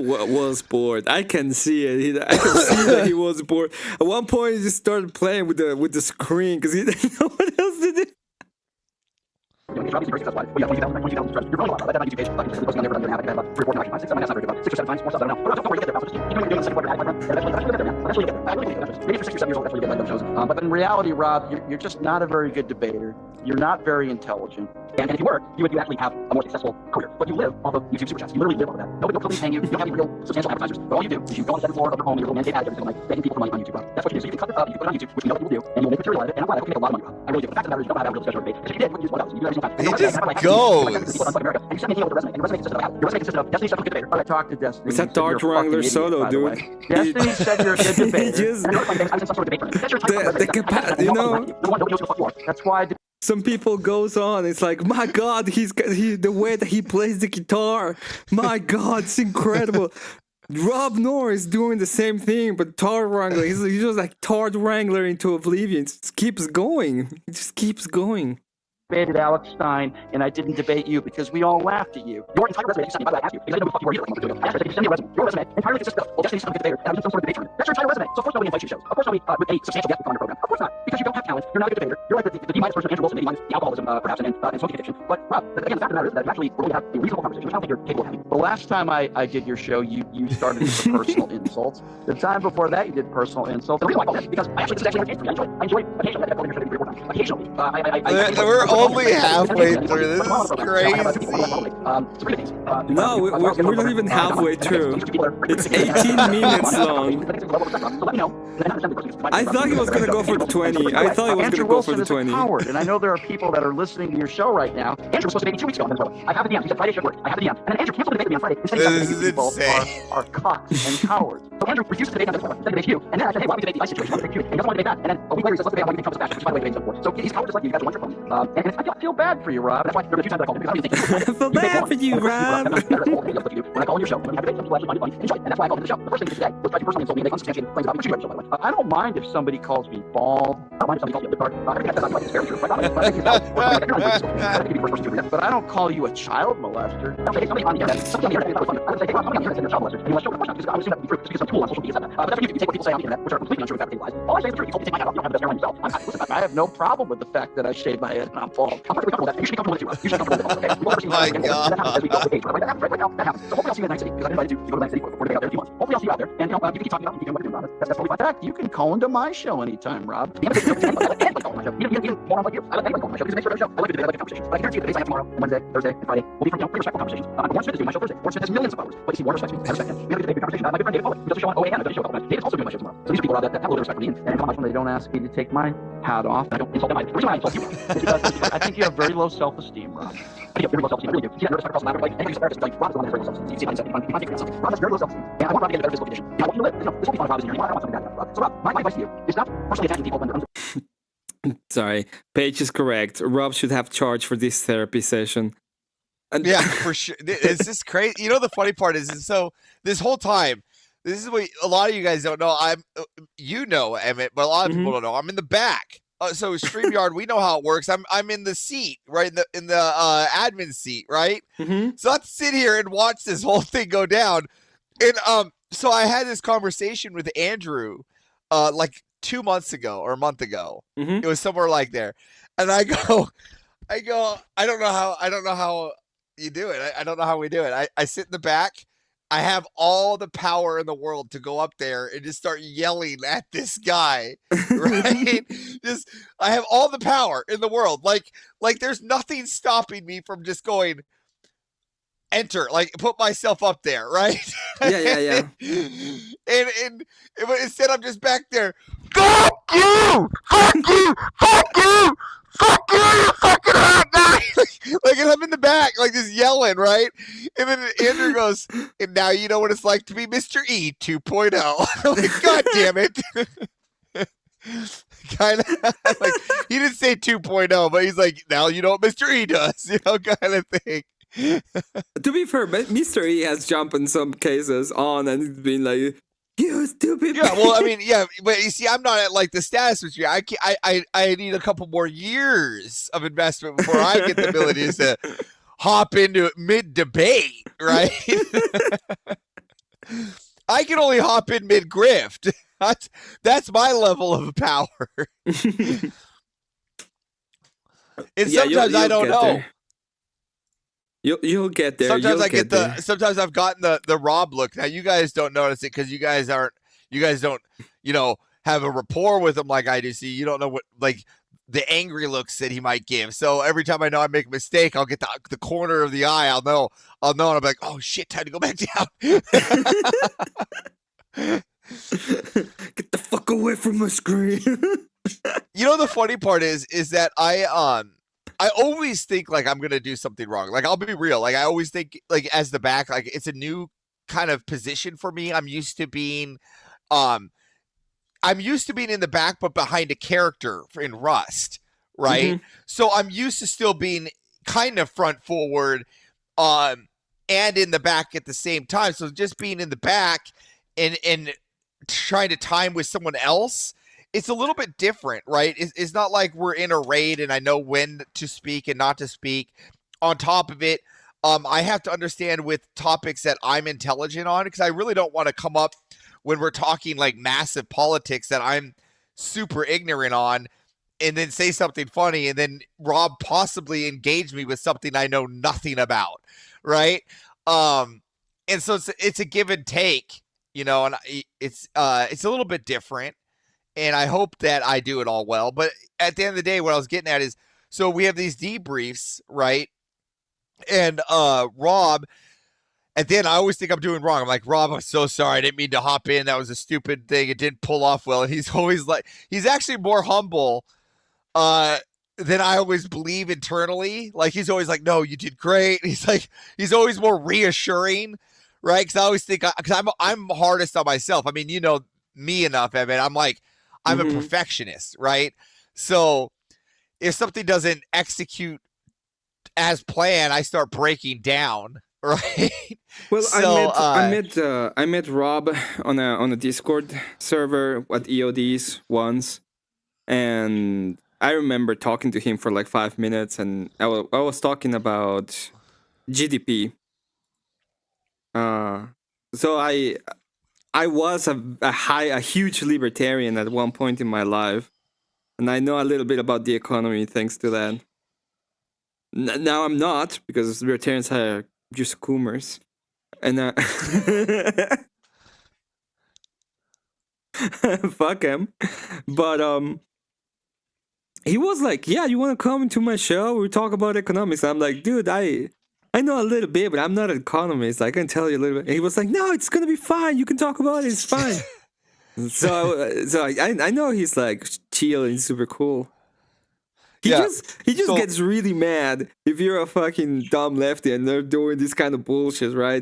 was bored. I can see it. I can see that he was bored. At one point, he just started playing with the screen because he didn't know what else to do. You're growing a lot. That on YouTube page. You're posting on there for an hour. I have 3 or 4 times. 6, 7, that's not very good. 6 or 7 times, more subs. I don't know. But don't worry, you'll get there. Just keep doing what you're doing in the second quarter. Eventually you'll get there, man. Eventually you'll get there. I really think maybe for 6 or 7 years old, that's where you get like those shows. But in reality, Rob, you're just not a very good debater. You're not very intelligent. And if you were, you would actually have a more successful career. But you live off of YouTube super chats. You literally live off of that. Nobody's paying you. You don't have any real substantial advertisers. But all you do is you go on the second floor of your home, your little man cave attic every single night, begging people for money on YouTube. Right? That's what you do. So you can cut this up, you can put it on YouTube, which you know people do, and you'll make material out of it. And I'm glad I can make a lot of money. I really do. The fact of the matter is, you don't have a real discussion debate. Because if you did, you wouldn't use $1. You do that every single time. He just goes. And you send me an email with a resume. And your resume consisted of your resume consisted of Destiny said you're a good debater. I talked to Destiny. It's that Dart Wrangler solo, dude. Destiny said you're a good debater. Just, you know, that's why. Some people goes on. It's like, my God, the way that he plays the guitar. My God, it's incredible. Rob Norris doing the same thing, but Tart Wrangler. He's just like Tart Wrangler into oblivion. It just keeps going. It just keeps going. Debated Alex Stein, and I didn't debate you because we all laughed at you. Your entire resume, you sent me, by the way, I asked you, because I didn't know who the fuck you were either. I asked you, send me a resume. Your resume entirely consists of, well, Destiny's a good debater, and I was in some sort of debate tournament. That's your entire resume. So of course nobody invites you to shows. Of course nobody with a substantial guest on your program. Of course not. Because you don't have talent. You're not a good debater. You're like the D- person of Andrew Wilson, maybe minus the alcoholism, perhaps, and smoking addiction. But Rob, again, the fact of the matter is that actually we're going to have a reasonable conversation, which I don't think you're capable of having. The last time I did your show, you started with personal insults. The time before that, you did personal insults. The reason why I call this, because I actually, this is actually entertaining for me. I enjoy occasionally, I your show 3 or 4 times. Occasionally, we're only halfway through. This is crazy. No, we're not even halfway through. It's 18 minutes long. I thought he was going to go for the 20. I thought he was going to go for the 20. Howard, and I know there are people that are listening to your show right now. Andrew was supposed to be 2 weeks ago. I have the DM. He said Friday should work. I have the DM. And then Andrew canceled the debate with me on Friday. He said these people are cocks and cowards. So Andrew refused to debate on this one. He said debate you. And then I said, hey, why don't we debate the ICE situation? Why don't we debate you? And he doesn't want to debate that. And then a week later he says, let's debate on why we think Trump is fascist, which by the way debating so forth. So he's cowards just like you. You guys are one trick on me. And I feel bad for you, Rob. That's why there were 2 times that I called him. Because I don't even think I feel bad for you, Rob. When I call on your show, when you have debates, some people actually find it funny. Enjoy. And that's why I called him the show. The first thing he did today was try to personally insult me and make unsubstantiated claims about me, which you by the way. I don't mind if somebody calls me bald. I don't mind if somebody calls me a lip guard. Everything that's about you is very true. But I don't call you a child molester. Somebody on the internet, somebody on the internet, I would say, hey, Rob, somebody on the internet said you're a child molester. And you want to show, of course not, because I would assume that would be true, just because some tool on social media said that. But that's what you take what people say on the internet, which are completely untrue and fabricated lies. All I say is the truth. You told me to take my hat off. You don't have the best hairline yourself. Listen, I have no problem with the fact that I shave my head and I'm bald. I'm perfectly comfortable with that. You should be comfortable with it too, Rob. You should be comfortable with it, okay? My God. As we go with age, right now, that happens. So hopefully I'll see you in Night City, because I've invited you to go to Night City for debate out there in a few months. Hopefully I'll see you out there, and you know, you can keep talking about me, you can do whatever you're doing, Rob. That's totally fine. In fact, you can call into my show anytime, Rob. Even morons like you, I let anybody go on my show, because it makes for a better show. I like to debate, I like conversations. But I can guarantee you the debates I have tomorrow, and Wednesday, Thursday, and Friday will be from, you know, pretty respectful conversations. Warren Smith is doing my show Thursday. Warren Smith has millions of followers, but you see, Warren respects me. I respect him. We have a debate conversation. My good friend David Pollack, who does a show on OAN, I does a show a couple times. David's also doing my show tomorrow. So these are people, Rob, that have a little bit of respect for me, and come on my show, they don't ask me to take my hat off. I don't insult them. The reason why I insult you, is because I think you have very low self-esteem, Rob. I think you have very low self-esteem. I really do. See that nervous across the lab, like anybody who's a therapist, like Rob is the one that has very low self-esteem. You see how you find yourself. Rob has very low self-esteem, and I want Rob to get a better physical condition. And I want you to live. You know, this won't be fun if Rob is in here. I don't want something bad to happen, Rob. So Rob, my advice to you is stop personally attacking people when they're Sorry, Paige is correct. Rob should have charged for this therapy session. And yeah, for sure. It's just crazy. You know, the funny part is so this whole time, this is what a lot of you guys don't know. You know, Emmett, but a lot of people don't know. I'm in the back. So StreamYard, we know how it works. I'm in the seat, right in the admin seat, right? So let's sit here and watch this whole thing go down. And so I had this conversation with Andrew, like 2 months ago or a month ago. It was somewhere like there, and I go, I don't know how you do it. I don't know how we do it. I sit in the back. I have all the power in the world to go up there and just start yelling at this guy, right? I have all the power in the world. Like there's nothing stopping me from just going, enter, like put myself up there, right? Yeah. and instead I'm just back there. Fuck you! Fuck you! Fuck you! Fuck you! You fucking hot guy! Like, and I'm in the back, like just yelling, right? And then Andrew goes, and now you know what it's like to be Mr. E 2.0. I'm like, God damn it. Kind of like, he didn't say 2.0, but he's like, now you know what Mr. E does, you know, kind of thing. To be fair, Mr. E has jumped in some cases on and it's been like, you stupid. Yeah, well, I mean, yeah, but you see, I'm not at like the status with you. I need a couple more years of investment before I get the ability to hop into it mid-debate, right? I can only hop in mid-grift. That's my level of power. And sometimes I don't know. There. You'll get there. Sometimes I get sometimes I've gotten the Rob look. Now you guys don't notice it because you guys don't, you know, have a rapport with him like I do. See, you don't know what, like, the angry looks that he might give. So every time I know I make a mistake, I'll get the corner of the eye. I'll know, and I'll be like, oh shit, time to go back down. Get the fuck away from my screen. You know, the funny part is that I always think like I'm gonna do something wrong. Like, I'll be real. Like, I always think like as the back, like it's a new kind of position for me. I'm used to being in the back, but behind a character in Rust, right? Mm-hmm. So I'm used to still being kind of front forward, and in the back at the same time. So just being in the back and trying to time with someone else, it's a little bit different, right? It's not like we're in a raid and I know when to speak and not to speak. On top of it, I have to understand with topics that I'm intelligent on, because I really don't want to come up when we're talking like massive politics that I'm super ignorant on and then say something funny and then Rob possibly engage me with something I know nothing about, right? And so it's a give and take, you know, and it's a little bit different. And I hope that I do it all well. But at the end of the day, what I was getting at is, so we have these debriefs, right? And Rob, and then I always think I'm doing wrong. I'm like, Rob, I'm so sorry. I didn't mean to hop in. That was a stupid thing. It didn't pull off well. And he's always like, he's actually more humble than I always believe internally. Like, he's always like, no, you did great. He's always more reassuring, right? Because I always think, because I'm hardest on myself. I mean, you know me enough, Emmet. I'm like, I'm a perfectionist, right? So if something doesn't execute as planned, I start breaking down, right? Well, so, I met Rob on a Discord server at EODs once, and I remember talking to him for like 5 minutes, and I was talking about GDP. So I was a huge libertarian at one point in my life, and I know a little bit about the economy thanks to that. Now I'm not, because libertarians are just coomers, and fuck him. But he was like, "Yeah, you want to come into my show? We talk about economics." I'm like, "Dude, I know a little bit, but I'm not an economist. I can tell you a little bit." And he was like, "No, it's gonna be fine. You can talk about it. It's fine." so I know he's like chill and super cool. He just gets really mad if you're a fucking dumb lefty and they're doing this kind of bullshit, right?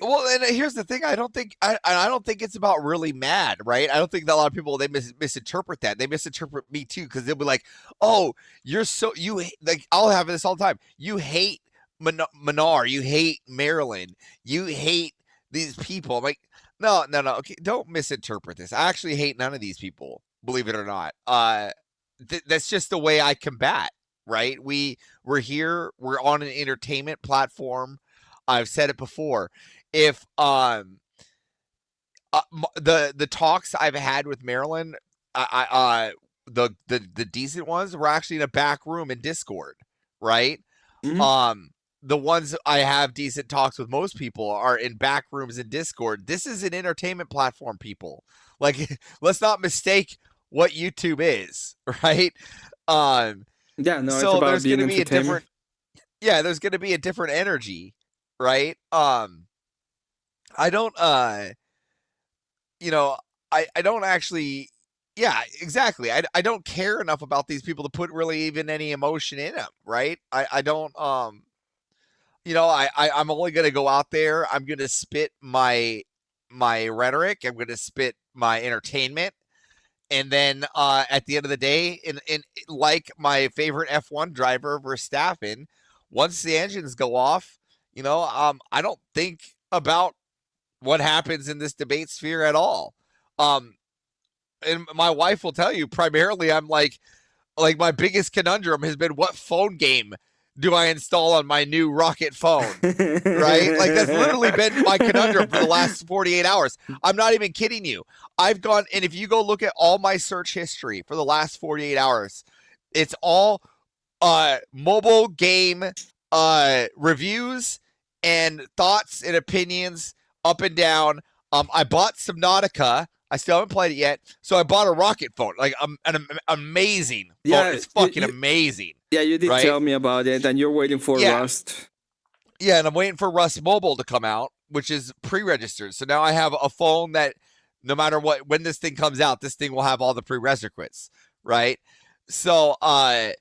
Well, and here's the thing: I don't think it's about really mad, right? I don't think that a lot of people, they misinterpret that. They misinterpret me too, because they'll be like, "Oh, like." I'll have this all the time. You hate Manar, you hate Maryland, you hate these people. I'm like, no. Okay, don't misinterpret this. I actually hate none of these people, believe it or not. That's just the way I combat, right? We're here. We're on an entertainment platform. I've said it before. If the talks I've had with Maryland, the decent ones were actually in a back room in Discord, right? Mm-hmm. The ones I have decent talks with most people are in back rooms in Discord. This is an entertainment platform, people. Like, let's not mistake what YouTube is, right? Yeah, no. So there's going to be there's going to be a different energy, right? I don't, you know, I don't actually, yeah, exactly. I don't care enough about these people to put really even any emotion in them, right? I don't, you know, I'm only going to go out there. I'm going to spit my rhetoric. I'm going to spit my entertainment. And then at the end of the day, in like my favorite F1 driver, Verstappen, once the engines go off, you know, I don't think about what happens in this debate sphere at all. And my wife will tell you, primarily, I'm like my biggest conundrum has been, what phone game do I install on my new Rocket phone? Right? Like, that's literally been my conundrum for the last 48 hours. I'm not even kidding you. I've gone, and if you go look at all my search history for the last 48 hours, it's all mobile game reviews and thoughts and opinions up and down. I bought Subnautica. I still haven't played it yet. So I bought a rocket phone, like an amazing phone. It's fucking amazing. Yeah, you did right? tell me about it, and you're waiting for Rust. Yeah, and I'm waiting for Rust Mobile to come out, which is pre-registered. So now I have a phone that no matter when this thing comes out, this thing will have all the prerequisites, right? So I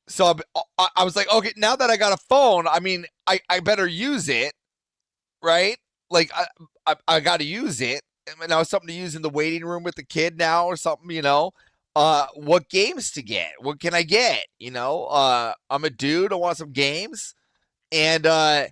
was like, okay, now that I got a phone, I mean, I better use it, right? Like I got to use it. And now it's something to use in the waiting room with the kid now or something, you know. What games to get? What can I get? You know, I'm a dude. I want some games, and I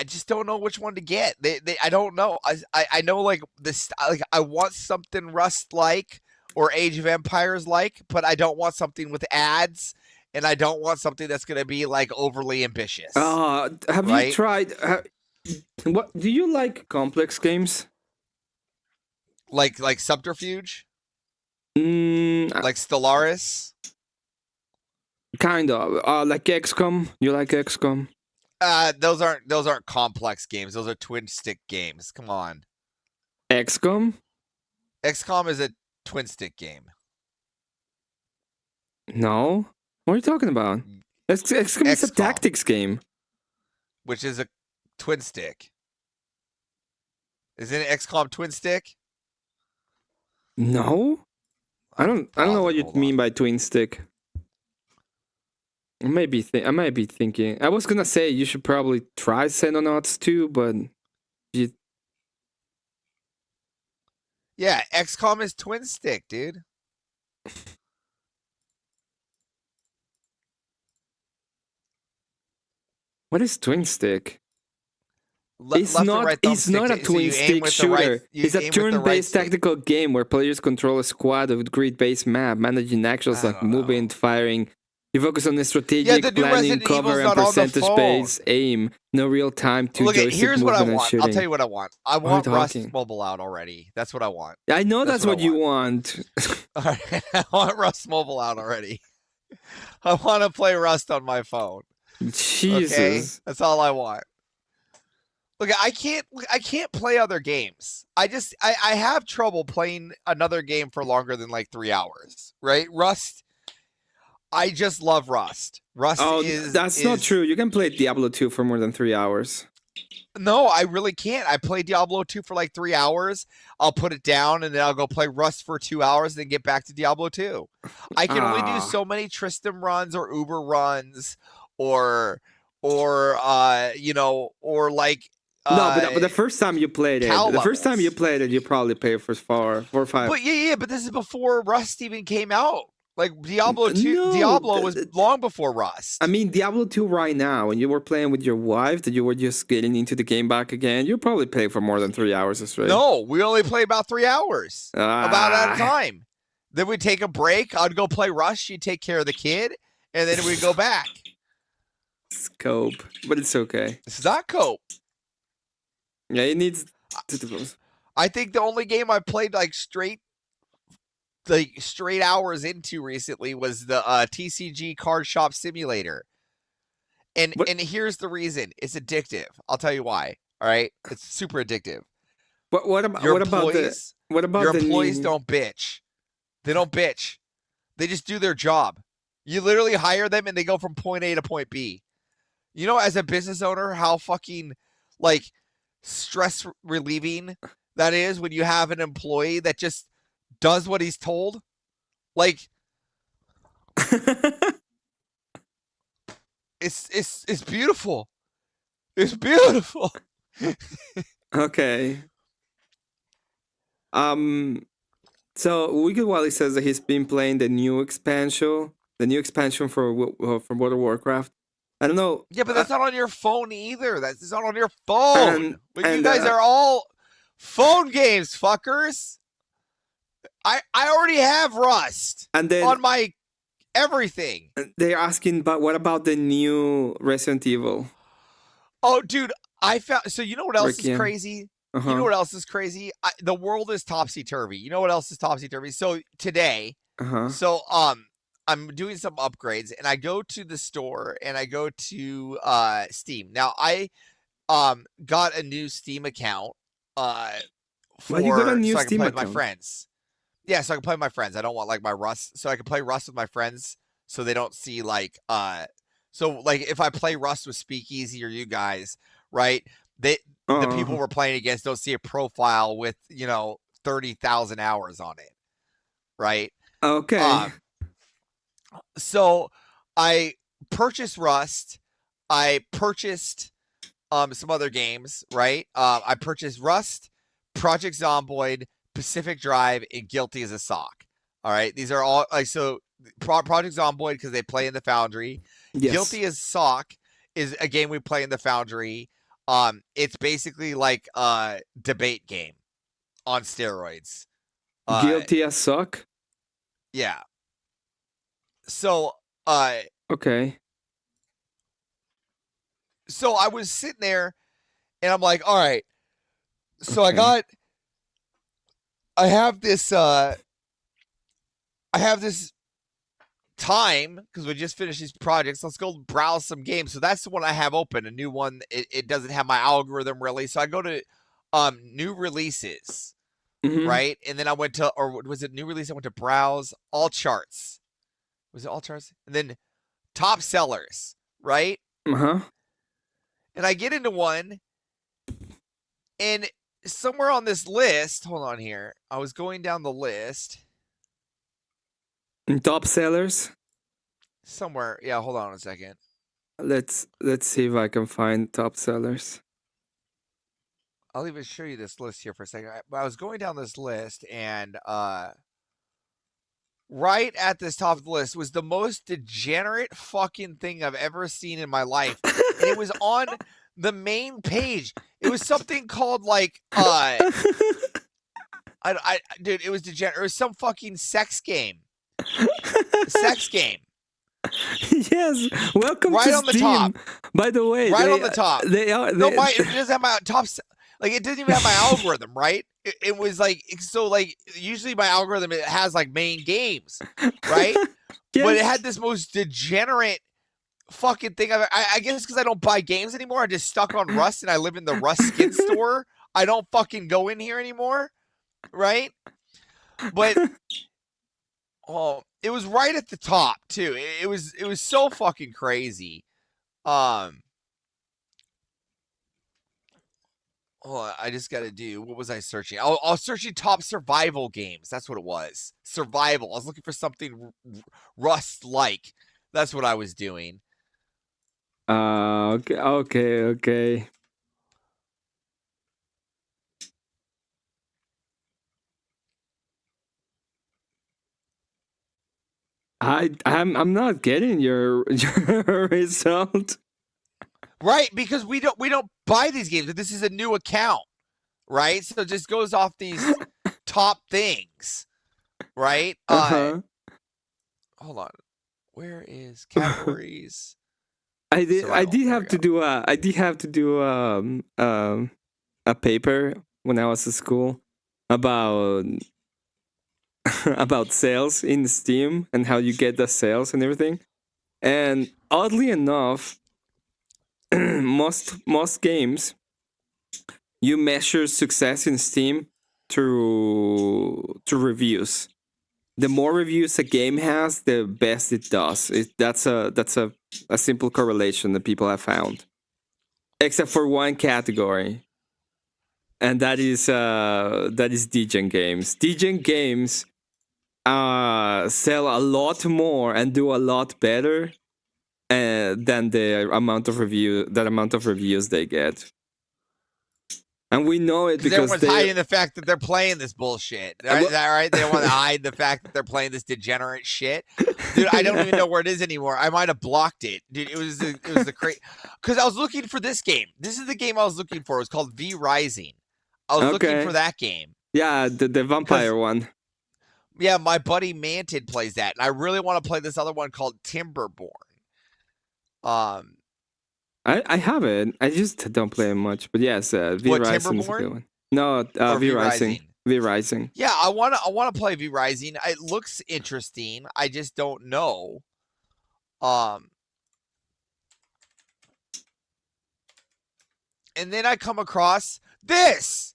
just don't know which one to get. I don't know. I know like this. Like I want something Rust like or Age of Empires like, but I don't want something with ads, and I don't want something that's going to be like overly ambitious. Have you tried? What do you like? Complex games? Like Subterfuge? Like Stellaris? Kind of. Like XCOM? You like XCOM? Those aren't complex games. Those are twin stick games. Come on. XCOM? XCOM is a twin stick game. No. What are you talking about? XCOM is a tactics game. Which is a twin stick. Isn't it XCOM twin stick? No. I don't know what you mean by twin stick. I might be thinking. I was gonna say you should probably try Xenonauts too, but yeah, XCOM is twin stick, dude. What is twin stick? It's left not. and right It's not a thumbstick, so twin you aim stick with the right- shooter. you It's a aim with the right turn-based stick. tactical game where players control a squad with grid-based map, managing actions like moving, firing. You focus on the strategic the new planning, Resident Evil's cover, and not on the percentage-based aim. No real time to Look, joystick here's what I movement and want. shooting. I'll tell you what I want. I What are want you Rust talking? Mobile out already. That's what I want. I know that's what you want. All right, I want Rust Mobile out already. I want to play Rust on my phone. Jesus. Okay? That's all I want. Look, I can't play other games. I have trouble playing another game for longer than like 3 hours, right? Rust. I just love Rust. Rust that's not true. You can play Diablo 2 for more than 3 hours. No, I really can't. I play Diablo 2 for like 3 hours. I'll put it down and then I'll go play Rust for 2 hours and then get back to Diablo 2. I can only do so many Tristram runs or Uber runs or you know, or like No, but the first time you played it, you probably played for 4 or 5. But yeah, but this is before Rust even came out. Like Diablo 2, Diablo was long before Rust. I mean, Diablo 2 right now, when you were playing with your wife, that you were just getting into the game back again, you probably played for more than 3 hours straight. No, we only played about 3 hours. About at a time. Then we'd take a break. I'd go play Rust. She'd take care of the kid. And then we'd go back. It's cope, but it's okay. It's not cope. Yeah, it needs... I think the only game I played like straight hours into recently was the TCG Card Shop Simulator. And here's the reason. It's addictive. I'll tell you why. All right? It's super addictive. What about your employees don't bitch. They don't bitch. They just do their job. You literally hire them and they go from point A to point B. You know, as a business owner, how fucking like stress relieving that is when you have an employee that just does what he's told. Like it's beautiful. It's beautiful. Okay. So Wicked Wally says that he's been playing the new expansion for World of Warcraft. I don't know. Yeah, but that's not on your phone either. That's not on your phone. You guys are all phone games, fuckers. I already have Rust on my everything. They're asking, but what about the new Resident Evil? Oh, dude, I found. So you know what else is crazy? You know what else is crazy? The world is topsy-turvy. You know what else is topsy-turvy? So today, I'm doing some upgrades, and I go to the store, and I go to Steam. Now, I got a new Steam account Well, you got a new so I can Steam play with my account. friends. Yeah, so I can play with my friends. I don't want like my Rust, so I can play Rust with my friends, so they don't see like so like if I play Rust with Speakeasy or you guys, right? The people we're playing against don't see a profile with 30,000 hours on it, right? Okay. So I purchased Rust. I purchased some other games, right? I purchased Rust, Project Zomboid, Pacific Drive, and Guilty as a Sock. All right, these are all like so. Project Zomboid because they play in the Foundry. Yes. Guilty as Sock is a game we play in the Foundry. It's basically like a debate game on steroids. Guilty as Sock. Yeah. So okay. So I was sitting there and I'm like, all right. So I have this time because we just finished these projects. Let's go browse some games. So that's the one I have open, a new one. It doesn't have my algorithm really. So I go to new releases, right? And then I went to, or was it new release? I went to browse all charts. Was it all charts? And then top sellers, right? And I get into one, and somewhere on this list, hold on here. I was going down the list. Top sellers? Somewhere. Yeah, hold on a second. Let's see if I can find top sellers. I'll even show you this list here for a second. I was going down this list, and right at this top of the list was the most degenerate fucking thing I've ever seen in my life. And it was on the main page. It was something called like dude, it was degenerate. It was some fucking sex game. Sex game. Yes, welcome right to on Steam. The top. By the way, right on the top. It doesn't have my top. Like it didn't even have my algorithm, right? It was like so. Like usually my algorithm it has like main games, right? Yes. But it had this most degenerate fucking thing. I guess because I don't buy games anymore. I just stuck on Rust, and I live in the Rust skin store. I don't fucking go in here anymore, right? But it was right at the top too. It was so fucking crazy. I just got to do. What was I searching? I was searching top survival games. That's what it was. Survival. I was looking for something Rust-like. That's what I was doing. Okay. I'm not getting your result. Right, because we don't buy these games. This is a new account, right? So it just goes off these top things, right? Hold on, where is categories? I did have to do a paper when I was at school about about sales in Steam and how you get the sales and everything. And oddly enough, most games you measure success in Steam through reviews. The more reviews a game has, the best it does. That's a simple correlation that people have found, except for one category, and that is degen games. Degen games sell a lot more and do a lot better than the amount of reviews they get. And we know it because everyone's hiding the fact that they're playing this bullshit. Is that right? They want to hide the fact that they're playing this degenerate shit. Dude, I don't even know where it is anymore. I might have blocked it. Dude, it was the crazy. Because I was looking for this game. This is the game I was looking for. It was called V Rising. I was looking for that game. Yeah, the vampire one. Yeah, my buddy Manted plays that, and I really want to play this other one called Timberborn. I have it. I just don't play it much. But yes, V Rising is a good one. No, V Rising. V Rising. Yeah, I wanna play V Rising. It looks interesting. I just don't know. And then I come across this.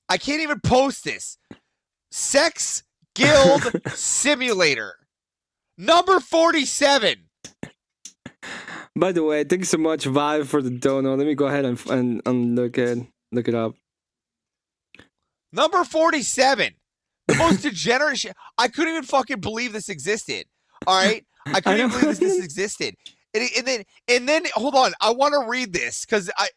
I can't even post this. Sex Guild Simulator. Number 47. By the way, thank you so much, Vibe, for the donut. Let me go ahead and look it up. Number 47. The most degenerate shit. I couldn't even fucking believe this existed. All right? I couldn't even believe this existed. And then hold on. I want to read this because I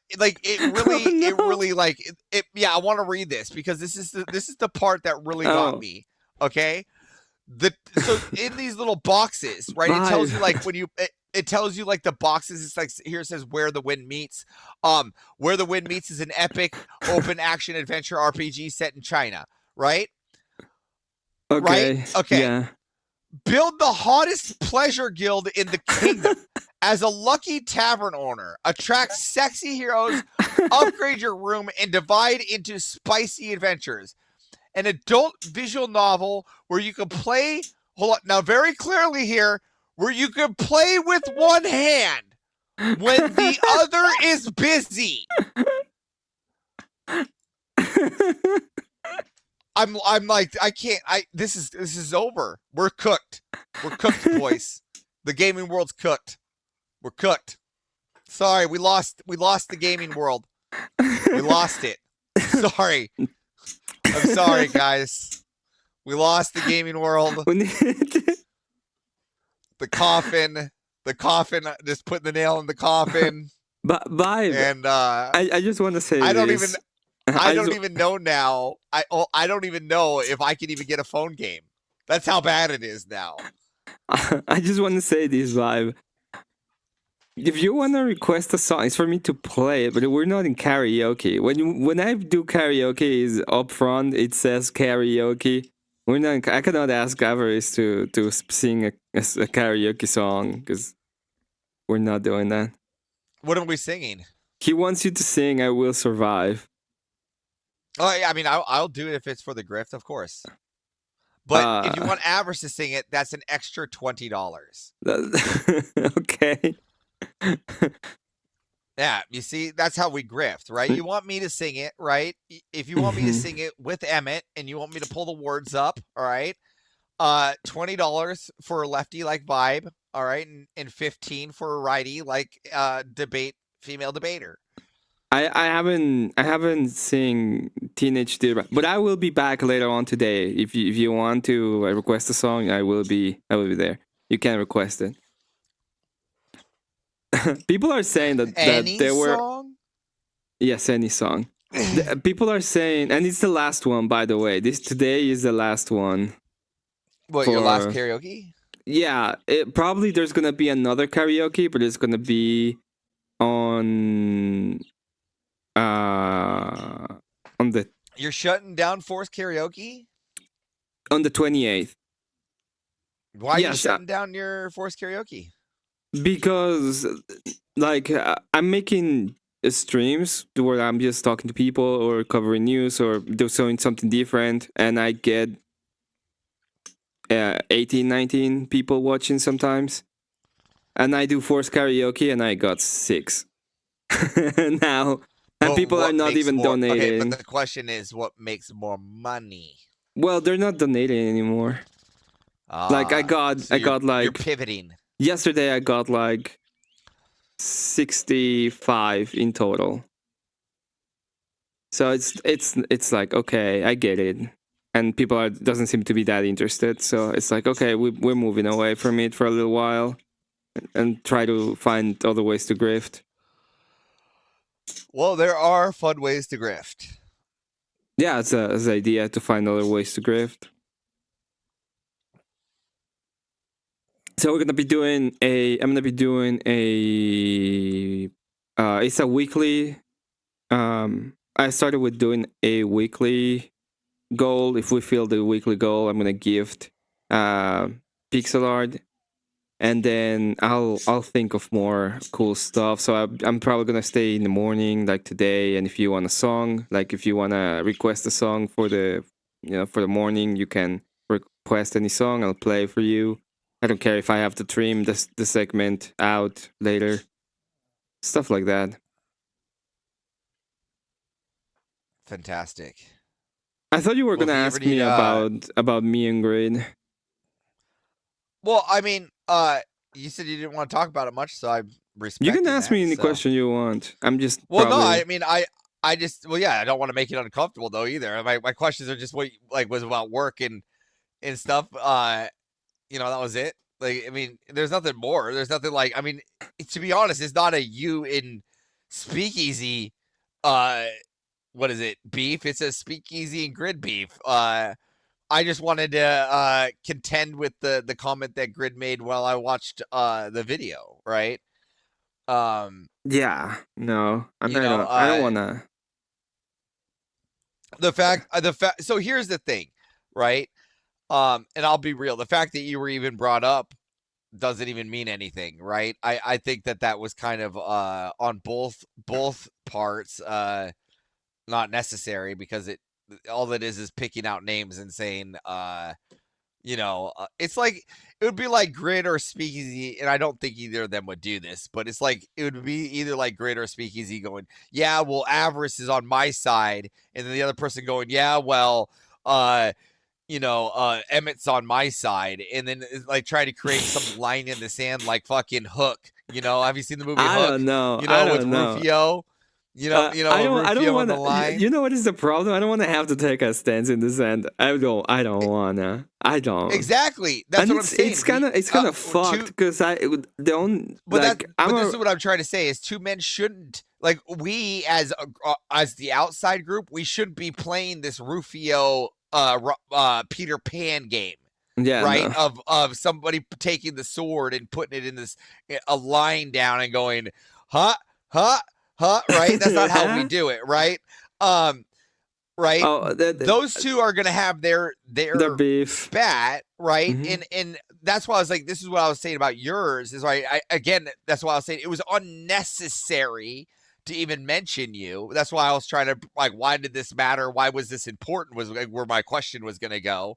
want to read this because this is the part that really got me. Okay? So in these little boxes, right? It tells you like when you it tells you like the boxes. It's like here it says where the wind meets. Where the wind meets is an epic open action adventure RPG set in China, right? Okay. Right? Okay. Yeah. Build the hottest pleasure guild in the kingdom. As a lucky tavern owner, attract sexy heroes, upgrade your room, and divide into spicy adventures. An adult visual novel where you can play, hold on, now very clearly here, where you can play with one hand when the other is busy. I'm like, I can't, this is over. We're cooked. We're cooked, boys. The gaming world's cooked. We're cooked. Sorry, we lost the gaming world. We lost it. Sorry. I'm sorry, guys. We lost the gaming world. The coffin just putting the nail in the coffin. But Vibe, and I just want to say I don't this. even know now. I don't even know if I can even get a phone game. That's how bad it is now. I just want to say this, Vibe. If you want to request a song, it's for me to play it, but we're not in karaoke. When I do karaoke, is up front. It says karaoke. We're not. I cannot ask Avaris to sing a karaoke song because we're not doing that. What are we singing? He wants you to sing "I Will Survive." Oh, I mean, I'll do it if it's for the grift, of course. But if you want Avaris to sing it, that's an extra $20. Okay. Yeah, you see, that's how we grift, right? You want me to sing it, right? If you want me to sing it with Emmet and you want me to pull the words up, all right? $20 for a lefty like Vibe, all right, and $15 for a righty like female debater. I haven't seen Teenage Dirtbag, but I will be back later on today. If you want to request a song, I will be there. You can request it. People are saying that there were song? Yes, any song. People are saying, and it's the last one, by the way. Today is the last one. What, your last karaoke? Yeah, probably there's gonna be another karaoke, but it's gonna be on the. You're shutting down Forced Karaoke? On the 28th. Why are you shutting down your Forced Karaoke? Because, like, I'm making streams where I'm just talking to people or covering news or doing something different, and I get 18, 19 people watching sometimes. And I do Forced Karaoke, and I got 6 now. And people are not even donating. Okay, but the question is, what makes more money? Well, they're not donating anymore. Like I got like you're pivoting. Yesterday I got like 65 in total. So it's like, okay, I get it. And people doesn't seem to be that interested. So it's like, okay, we're moving away from it for a little while and try to find other ways to grift. Well, there are fun ways to grift. Yeah, it's an idea to find other ways to grift. So we're gonna be doing it's a weekly. I started with doing a weekly goal. If we fill the weekly goal, I'm gonna gift pixel art. And then I'll think of more cool stuff. So I'm probably gonna stay in the morning like today. And if you want a song, like if you wanna request a song for the morning, you can request any song. I'll play for you. I don't care if I have to trim the segment out later. Stuff like that. Fantastic. I thought you were Well, gonna if you ask ever me need, about me and Grid. Well, I mean, you said you didn't want to talk about it much, so I'm You respecting can ask that. me any So, question you want. I'm just well, no, probably. I mean, I just, well, yeah, I don't want to make it uncomfortable though either. My questions are just what like was about work and stuff. You know, that was it. Like, I mean, there's nothing more. There's nothing like, I mean, to be honest, it's not a you in Speakeasy. What is it? Beef. It's a Speakeasy and Grid beef. I just wanted to contend with the comment that Grid made while I watched the video, right? Yeah, no, You know, I don't wanna. the fact so here's the thing, right? And I'll be real, the fact that you were even brought up doesn't even mean anything, right? I think that was kind of on both parts not necessary, because all that is picking out names and saying you know, it's like, it would be like Grid or Speakeasy, and I don't think either of them would do this, but it's like, it would be either like Grid or Speakeasy going, yeah, well, Avarice is on my side, and then the other person going, yeah, well, you know, Emmet's on my side, and then like try to create some line in the sand like fucking Hook. You know, have you seen the movie I Hook? don't know. You I know, with don't know. Rufio. You know, I don't Rufio on wanna. the line. You know what is the problem? I don't wanna have to take a stance in this end. I don't wanna. I don't. Exactly. That's And what I'm saying. it's kind of fucked because the only like This is what I'm trying to say is two men shouldn't, like, we as the outside group, we shouldn't be playing this Rufio Peter Pan game. Yeah, right. no. Of somebody taking the sword and putting it in this a line down and going, huh, right? That's not how we do it, right? Right. Oh, those two are gonna have their beef spat, right? Mhm. And that's why I was like, this is what I was saying about yours. Is I again, that's why I was saying it was unnecessary to even mention you. That's why I was trying to, like, why did this matter? Why was this important? Was like where my question was gonna go,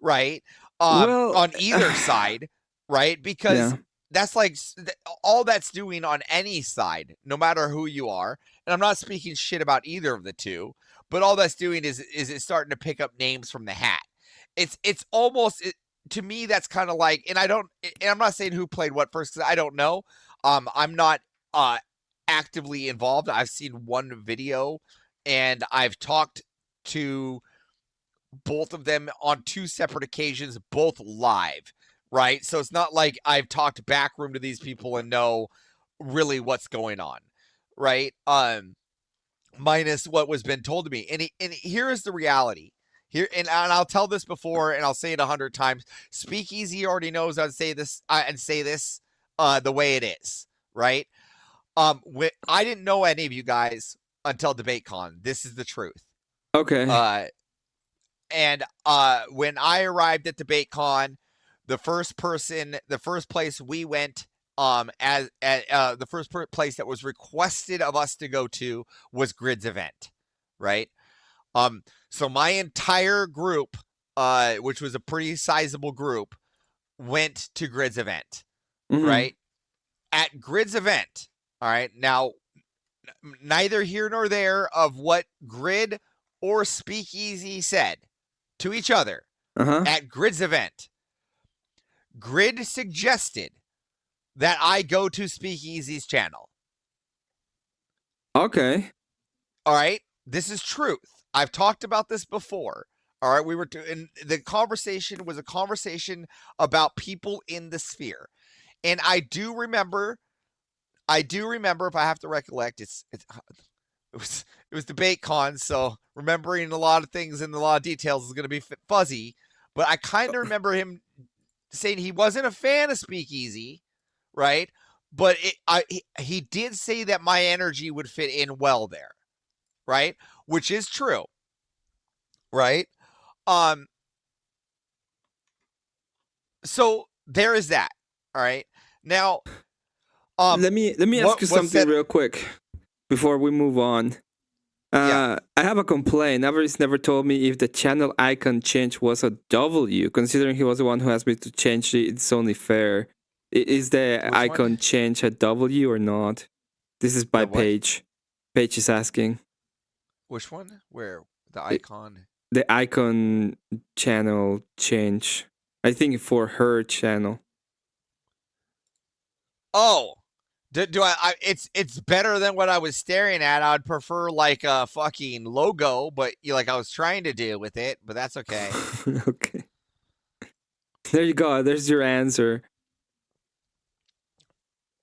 right? Well, on either side, right? Because Yeah. that's like all that's doing on any side, no matter who you are. And I'm not speaking shit about either of the two, but all that's doing is it's starting to pick up names from the hat. It's almost to me, that's kind of like, and I'm not saying who played what first, because I don't know. I'm not actively involved. I've seen one video, and I've talked to both of them on two separate occasions, both live, right? So it's not like I've talked backroom to these people and know really what's going on, right? Minus what was been told to me. And here is the reality. Here, and I'll tell this before, and I'll say it 100 times. Speakeasy already knows I'd say this the way it is, right? I didn't know any of you guys until DebateCon. This is the truth. Okay. And when I arrived at DebateCon, the first place we went, the first place that was requested of us to go to was Grid's event, right? So my entire group, which was a pretty sizable group, went to Grid's event, right? At Grid's event, all right. Now, neither here nor there of what Grid or Speakeasy said to each other at Grid's event. Grid suggested that I go to Speakeasy's channel. Okay. All right. This is truth. I've talked about this before. All right. And the conversation was a conversation about people in the sphere. And I do remember, if I have to recollect, it was DebateCon, so remembering a lot of things and a lot of details is going to be fuzzy. But I kind of remember him saying he wasn't a fan of Speakeasy, right? But he did say that my energy would fit in well there, right? Which is true, right? So there is that. All right. Now, let me ask you something real quick before we move on. I have a complaint. Avarice never told me if the channel icon change was a W. Considering he was the one who asked me to change it, it's only fair. Is the icon change a W or not? This is by Paige. Paige is asking. Which one? Where the icon? the icon channel change. I think for her channel. Oh, do I it's better than what I was staring at. I'd prefer like a fucking logo, but like I was trying to deal with it, but that's okay. Okay. There you go. There's your answer.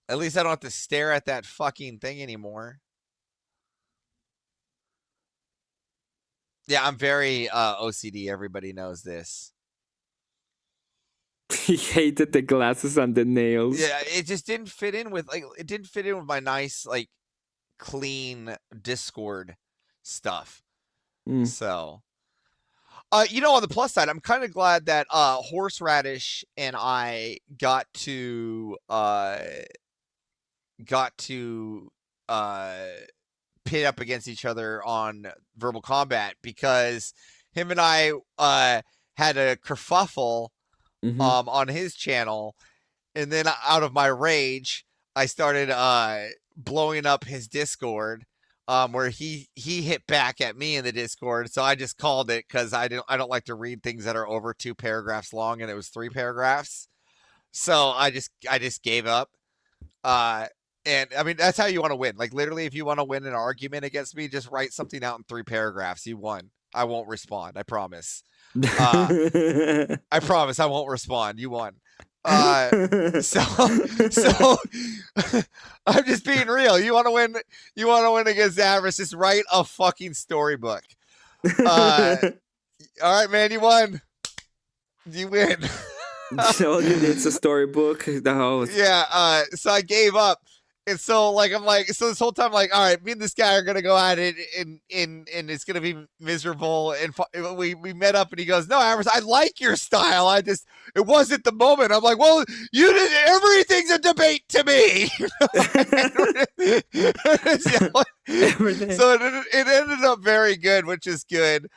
At least I don't have to stare at that fucking thing anymore. Yeah, I'm very OCD. Everybody knows this. He hated the glasses and the nails. Yeah, it just didn't fit in with my nice, like, clean Discord stuff. So, you know, on the plus side, I'm kind of glad that Horseradish and I got to pit up against each other on Verbal Combat, because him and I had a kerfuffle on his channel, and then out of my rage, I started blowing up his Discord, where he hit back at me in the Discord. So I just called it, because I don't like to read things that are over 2 paragraphs long, and it was 3 paragraphs. So I just gave up. And I mean, that's how you want to win. Like, literally, if you want to win an argument against me, just write something out in 3 paragraphs. You won. I won't respond. I promise. I promise I won't respond. You won. So I'm just being real. You want to win? You want to win against Avarice? Just write a fucking storybook. All right, man. You won. You win. So it's a storybook. The host. Yeah. So I gave up. And so, like, I'm like, so this whole time, like, all right, me and this guy are gonna go at it, and it's gonna be miserable. And we met up, and he goes, "No, Avarice, I like your style. It wasn't the moment." I'm like, "Well, you did. Everything's a debate to me." So it ended up very good, which is good.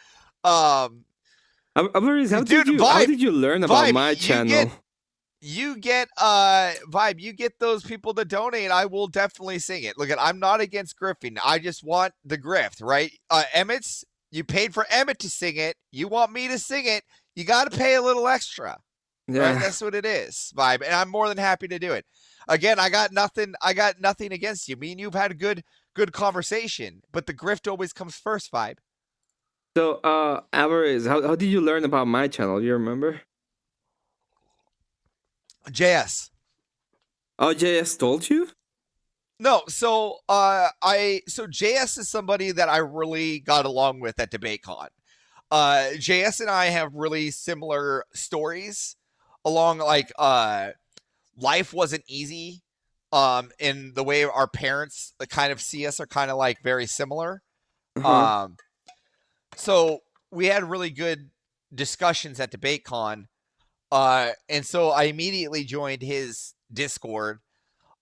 Avarice, how did you learn about my channel? You get Vibe, you get those people to donate. I will definitely sing it. Look, I'm not against griffing. I just want the grift, right? Emmet's, you paid for Emmet to sing it. You want me to sing it. You got to pay a little extra. Yeah. Right? That's what it is, Vibe. And I'm more than happy to do it. Again, I got nothing against you. Me and you've had a good conversation, but the grift always comes first, Vibe. So, Avarice, how did you learn about my channel? You remember? JS. Oh, JS told you? No, so JS is somebody that I really got along with at DebateCon. JS and I have really similar stories along, like, life wasn't easy. In the way our parents kind of see us are kind of like very similar. So we had really good discussions at DebateCon. And so I immediately joined his Discord.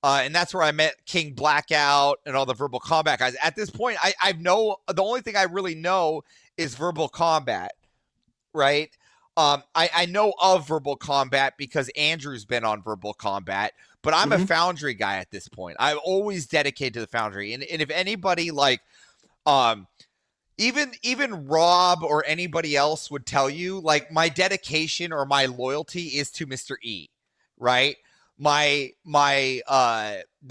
And that's where I met King Blackout and all the Verbal Combat guys. At this point, I know the only thing I really know is Verbal Combat, right? I know of Verbal Combat because Andrew's been on Verbal Combat, but I'm a Foundry guy at this point. I'm always dedicated to the Foundry. And if anybody like, even Rob or anybody else would tell you, like, my dedication or my loyalty is to Mr. E, right? The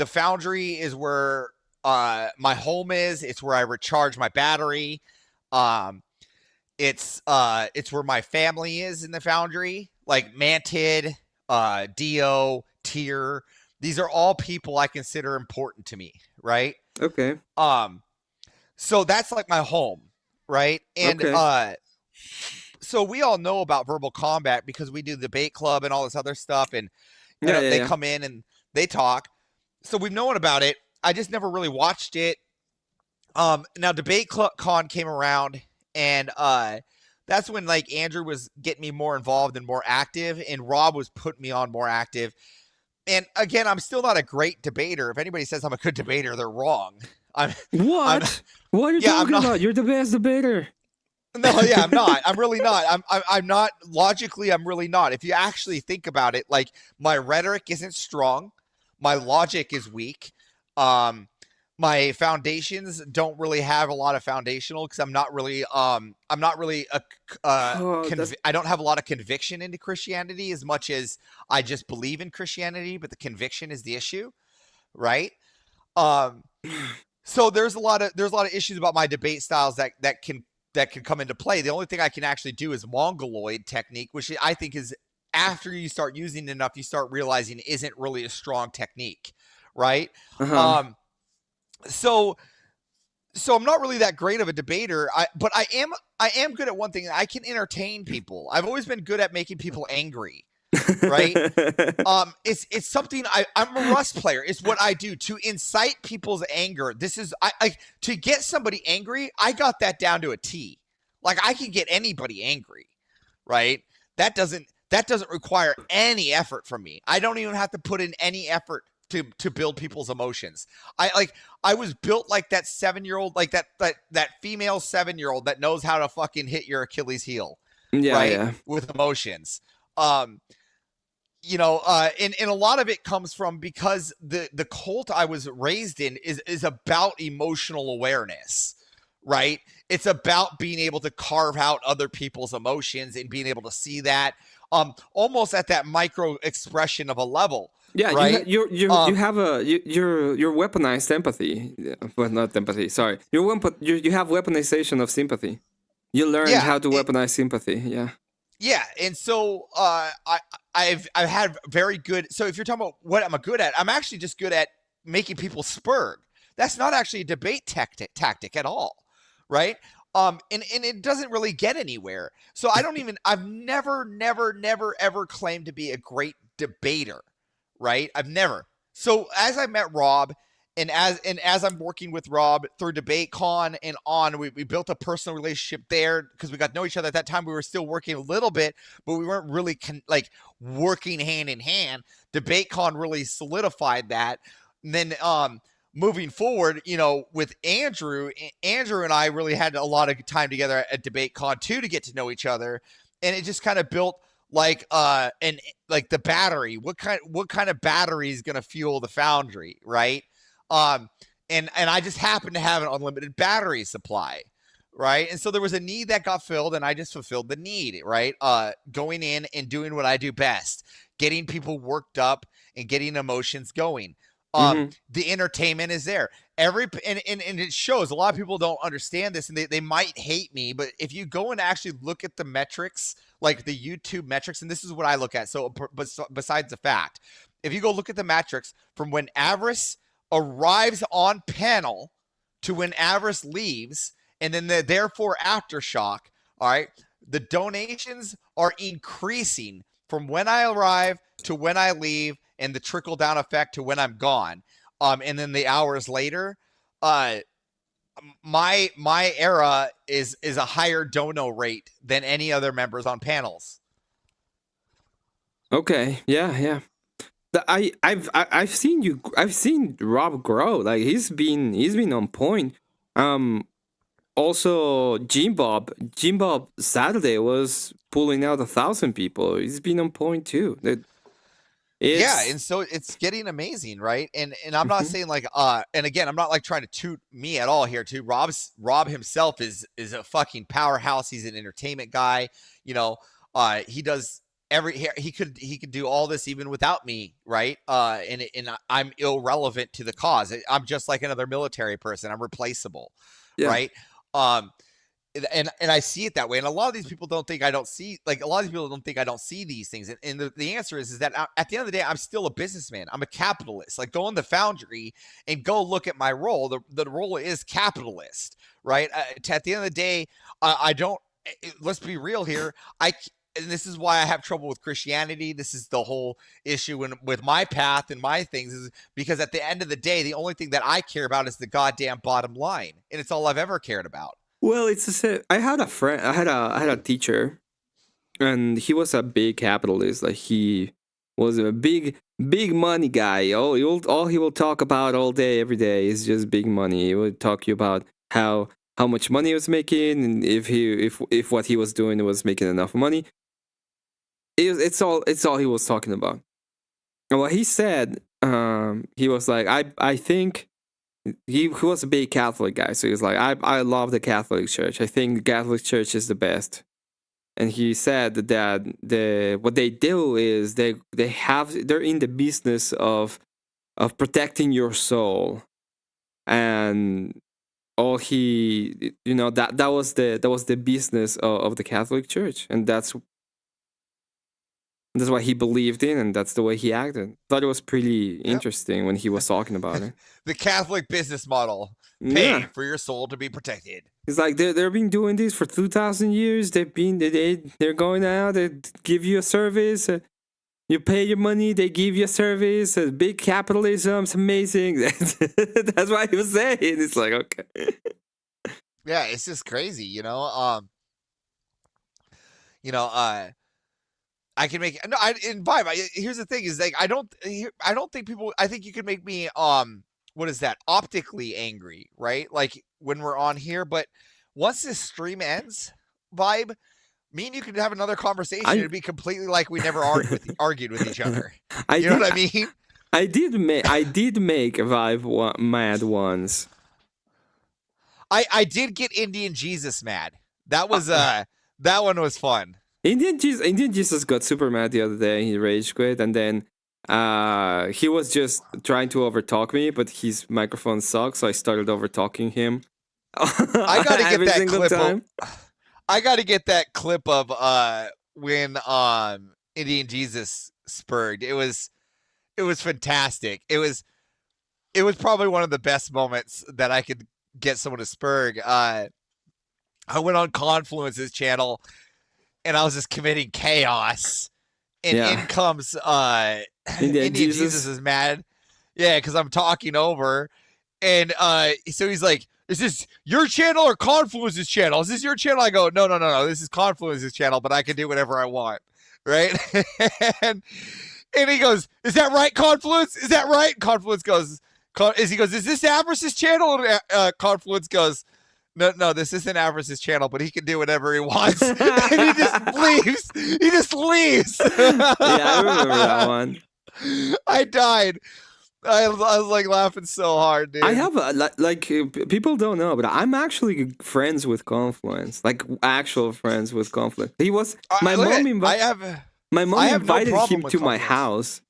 Foundry is where my home is. It's where I recharge my battery. It's where my family is in the Foundry, like Mantid, Dio, Tier. These are all people I consider important to me, right? Okay. So that's like my home, right? And so we all know about Verbal Combat because we do the Debate Club and all this other stuff, and they come in and they talk. So we've known about it. I just never really watched it. Now Debate Con came around, and that's when, like, Andrew was getting me more involved and more active, and Rob was putting me on more active. And again, I'm still not a great debater. If anybody says I'm a good debater, they're wrong. What are you talking about? You're the best debater. No, yeah, I'm not. I'm really not. I'm not. Logically, I'm really not. If you actually think about it, like, my rhetoric isn't strong. My logic is weak. my foundations don't really have a lot of foundational because I'm not really I don't have a lot of conviction into Christianity as much as I just believe in Christianity, but the conviction is the issue, right? So there's a lot of issues about my debate styles that can come into play. The only thing I can actually do is Mongoloid technique, which I think is, after you start using it enough, you start realizing isn't really a strong technique, right? So I'm not really that great of a debater, but I am good at one thing. I can entertain people. I've always been good at making people angry, right? It's something I'm a Rust player. It's what I do to incite people's anger. This is to get somebody angry. I got that down to a T. Like, I can get anybody angry, right? That doesn't require any effort from me. I don't even have to put in any effort to build people's emotions. I was built like that 7-year-old, like that female 7-year-old that knows how to fucking hit your Achilles heel, right? With emotions. You know, and a lot of it comes from, because the cult I was raised in is about emotional awareness, right? It's about being able to carve out other people's emotions and being able to see that almost at that micro expression of a level. Yeah, right? you have your weaponized empathy, well, not empathy. Sorry, you have weaponization of sympathy. You learned how to weaponize sympathy. Yeah. Yeah, and so I've had very good. So if you're talking about what I'm good at, I'm actually just good at making people spurg. That's not actually a debate tactic at all, right? And it doesn't really get anywhere. So I've never ever claimed to be a great debater, right? I've never. So as I met Rob, and as I'm working with Rob through DebateCon and on, we built a personal relationship there because we got to know each other. At that time, we were still working a little bit, but we weren't really working hand in hand. DebateCon really solidified that. And then moving forward, you know, with Andrew and I really had a lot of time together at DebateCon too to get to know each other, and it just kind of built like the battery. What kind of battery is going to fuel the foundry, right? And I just happened to have an unlimited battery supply, right? And so there was a need that got filled, and I just fulfilled the need, right? Going in and doing what I do best, getting people worked up and getting emotions going. The entertainment is there. And it shows. A lot of people don't understand this, and they might hate me, but if you go and actually look at the metrics, like the YouTube metrics, and this is what I look at. So besides the fact, if you go look at the metrics from when Avarice arrives on panel to when Avarice leaves, and then the therefore aftershock, all right, the donations are increasing from when I arrive to when I leave, and the trickle down effect to when I'm gone. And then the hours later, my era is a higher dono rate than any other members on panels. Okay. Yeah. I've seen Rob grow. Like, he's been on point. Also, Jim Bob Saturday was pulling out 1,000 people. He's been on point too. Yeah, and so it's getting amazing, right? And I'm not saying like and again, I'm not like trying to toot me at all here too. Rob himself is a fucking powerhouse. He's an entertainment guy. You know, he does he could do all this even without me, right? And I'm irrelevant to the cause. I'm just like another military person. I'm replaceable, right? And I see it that way. And a lot of these people don't think I don't see, like, a lot of these people don't think I don't see these things. And the answer is that at the end of the day, I'm still a businessman. I'm a capitalist. Like, go in the foundry and go look at my role. The role is capitalist, right? At the end of the day, I don't, let's be real here. And this is why I have trouble with Christianity. This is the whole issue with my path and my things, is because at the end of the day, the only thing that I care about is the goddamn bottom line. And it's all I've ever cared about. Well, I had a friend. I had a teacher, and he was a big capitalist. Like, he was a big money guy. All he will talk about all day, every day, is just big money. He would talk to you about how much money he was making, and if what he was doing was making enough money. It's all he was talking about. And what he said, he was like, I think he was a big Catholic guy, so he's like, I love the Catholic Church. I think the Catholic Church is the best. And he said that what they do is they're in the business of protecting your soul, and all that was the business of the Catholic Church, and that's what he believed in, and that's the way he acted. Thought it was pretty interesting when he was talking about it. The Catholic business model: pay Yeah. for your soul to be protected. It's like they've been doing this for 2,000 years. They're going out. They give you a service. You pay your money. They give you a service. Big capitalism. It's amazing. That's what he was saying. It's like, okay. Yeah, it's just crazy, you know. I can make no. In Vibe, here's the thing: is like I don't think people. I think you can make me what is that? Optically angry, right? Like when we're on here, but once this stream ends, Vibe, me and you could have another conversation. It'd be completely like we never argued with each other. You know what I mean? I did make a Vibe mad once. I did get Indian Jesus mad. That was that one was fun. Indian Jesus got super mad the other day. He rage quit, and then he was just trying to overtalk me, but his microphone sucks, so I started overtalking him. I gotta get that clip. I gotta get that clip of when Indian Jesus spurred. It was fantastic. It was probably one of the best moments that I could get someone to spurg. I went on Confluence's channel and I was just committing chaos. And in comes Indian Jesus is mad. Yeah, because I'm talking over. And so he's like, is this your channel or Confluence's channel? Is this your channel? I go, no. This is Confluence's channel, but I can do whatever I want. Right? and he goes, is that right, Confluence? Is that right? Confluence goes, is this Avarice's channel? And Confluence goes, no, this isn't Avarice's channel, but he can do whatever he wants. And he just leaves. He just leaves. Yeah, I remember that one. I died. I was like laughing so hard, dude. I have people don't know, but I'm actually friends with Confluence, like actual friends with Confluence. He was my mom invited him to my house.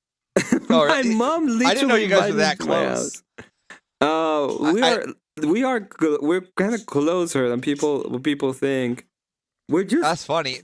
My mom literally I didn't know you guys were that close. We're kind of closer than people think. That's funny.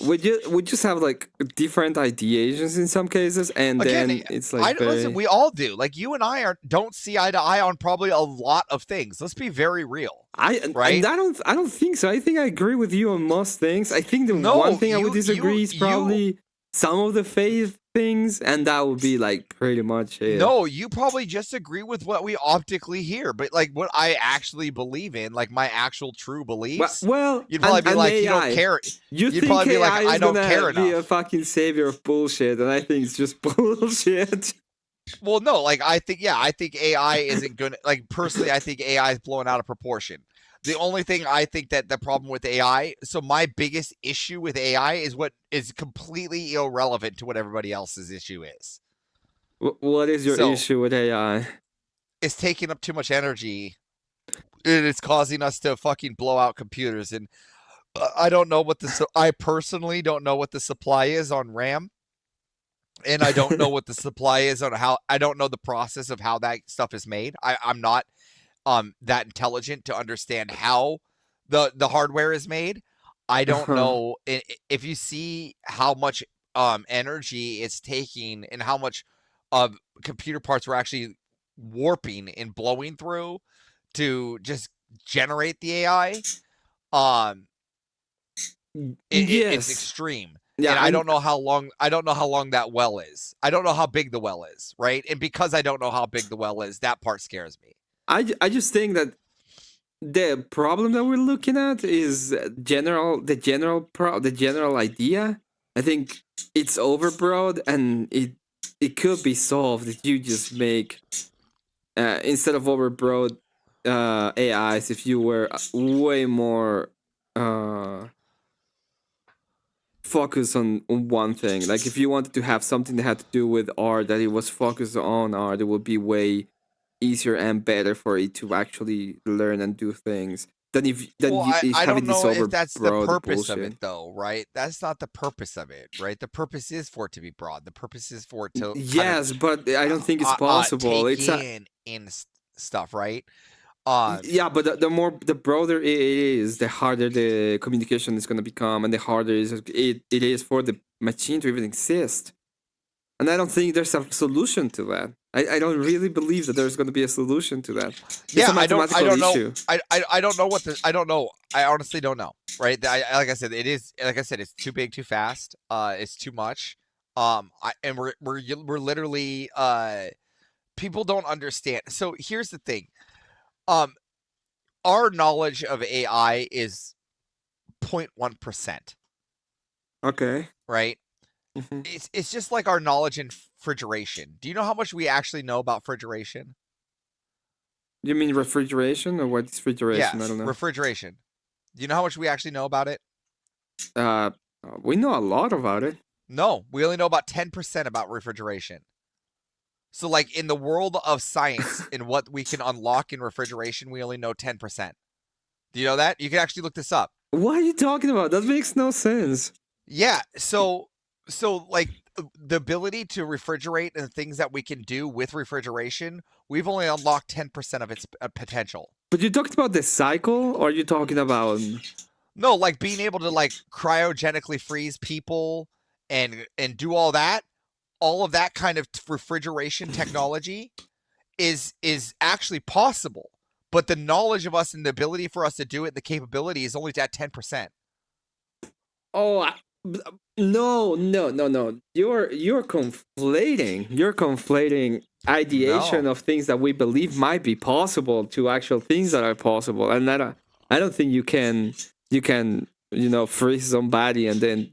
We just have like different ideations in some cases, and then it's like listen, we all do. Like you and I don't see eye to eye on probably a lot of things. Let's be very real. I don't think so. I think I agree with you on most things. I think the one thing I would disagree is probably some of the faith things, and that would be like pretty much it. No, you probably just agree with what we optically hear, but like what I actually believe in, like my actual true beliefs. Well, you'd probably be like, AI. You don't care. You'd probably be like, I don't care enough. Be a fucking savior of bullshit, and I think it's just bullshit. Well, no, like I think AI isn't gonna like personally. I think AI is blown out of proportion. The only thing I think that the problem with AI, so my biggest issue with AI is what is completely irrelevant to what everybody else's issue is. What is your issue with AI? It's taking up too much energy. And it's causing us to fucking blow out computers. And I don't know I personally don't know what the supply is on RAM. And I don't know what the supply is on I don't know the process of how that stuff is made. I'm not that intelligent to understand how the hardware is made. I don't know if you see how much energy it's taking and how much computer parts we're actually warping and blowing through to just generate the AI. It's extreme. Yeah, and I don't know how long that well is. I don't know how big the well is, right? And because I don't know how big the well is, that part scares me. I just think that the problem that we're looking at is the general idea. I think it's overbroad, and it could be solved if you just make instead of overbroad AIs, if you were way more focused on one thing. Like if you wanted to have something that had to do with art, that it was focused on art, it would be way easier and better for it to actually learn and do things than if I having don't this know if that's the overbroad purpose of bullshit. it, though, right? That's not the purpose of it, right? The purpose is for it to be broad. The purpose is for it to Yes, but I don't think it's possible. take It's in stuff, right? yeah, but the broader it is, the harder the communication is going to become, and the harder it is for the machine to even exist. And I don't think there's a solution to that. I don't really believe that there's going to be a solution to that. It's a I don't issue. know. I don't know what the I don't know. I honestly don't know. Right? Like I said, it's too big, too fast. It's too much. And we're literally people don't understand. So here's the thing. Our knowledge of AI is 0.1%. Okay. Right? Mm-hmm. It's just like our knowledge in refrigeration. Do you know how much we actually know about refrigeration? You mean refrigeration or what's refrigeration? Yes, I don't know. Refrigeration. Do you know how much we actually know about it? We know a lot about it. No, we only know about 10% about refrigeration. So, like, in the world of science and what we can unlock in refrigeration, we only know 10%. Do you know that? You can actually look this up. What are you talking about? That makes no sense. Yeah, so like the ability to refrigerate and the things that we can do with refrigeration, we've only unlocked 10% of its potential. But you talked about the cycle, or are you talking about? No, like being able to like cryogenically freeze people and do all that. All of that kind of refrigeration technology is actually possible, but the knowledge of us and the ability for us to do it, the capability is only at 10%. Oh, no. You're conflating. You're conflating ideation of things that we believe might be possible to actual things that are possible, and I don't think you can freeze somebody and then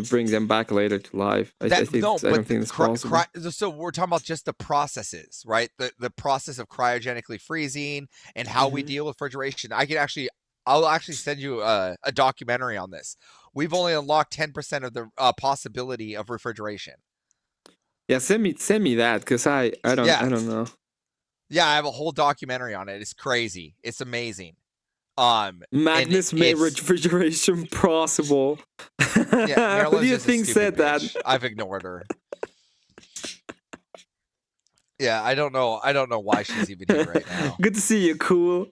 bring them back later to life. I don't think it's possible. So we're talking about just the processes, right? The process of cryogenically freezing and how we deal with refrigeration. I'll actually send you a documentary on this. We've only unlocked 10% of the possibility of refrigeration. Yeah, send me that because I don't know. Yeah, I have a whole documentary on it. It's crazy. It's amazing. Magnus made refrigeration possible. Yeah, who do you think said bitch. that? I've ignored her. Yeah, I don't know why she's even here right now. Good to see you, cool.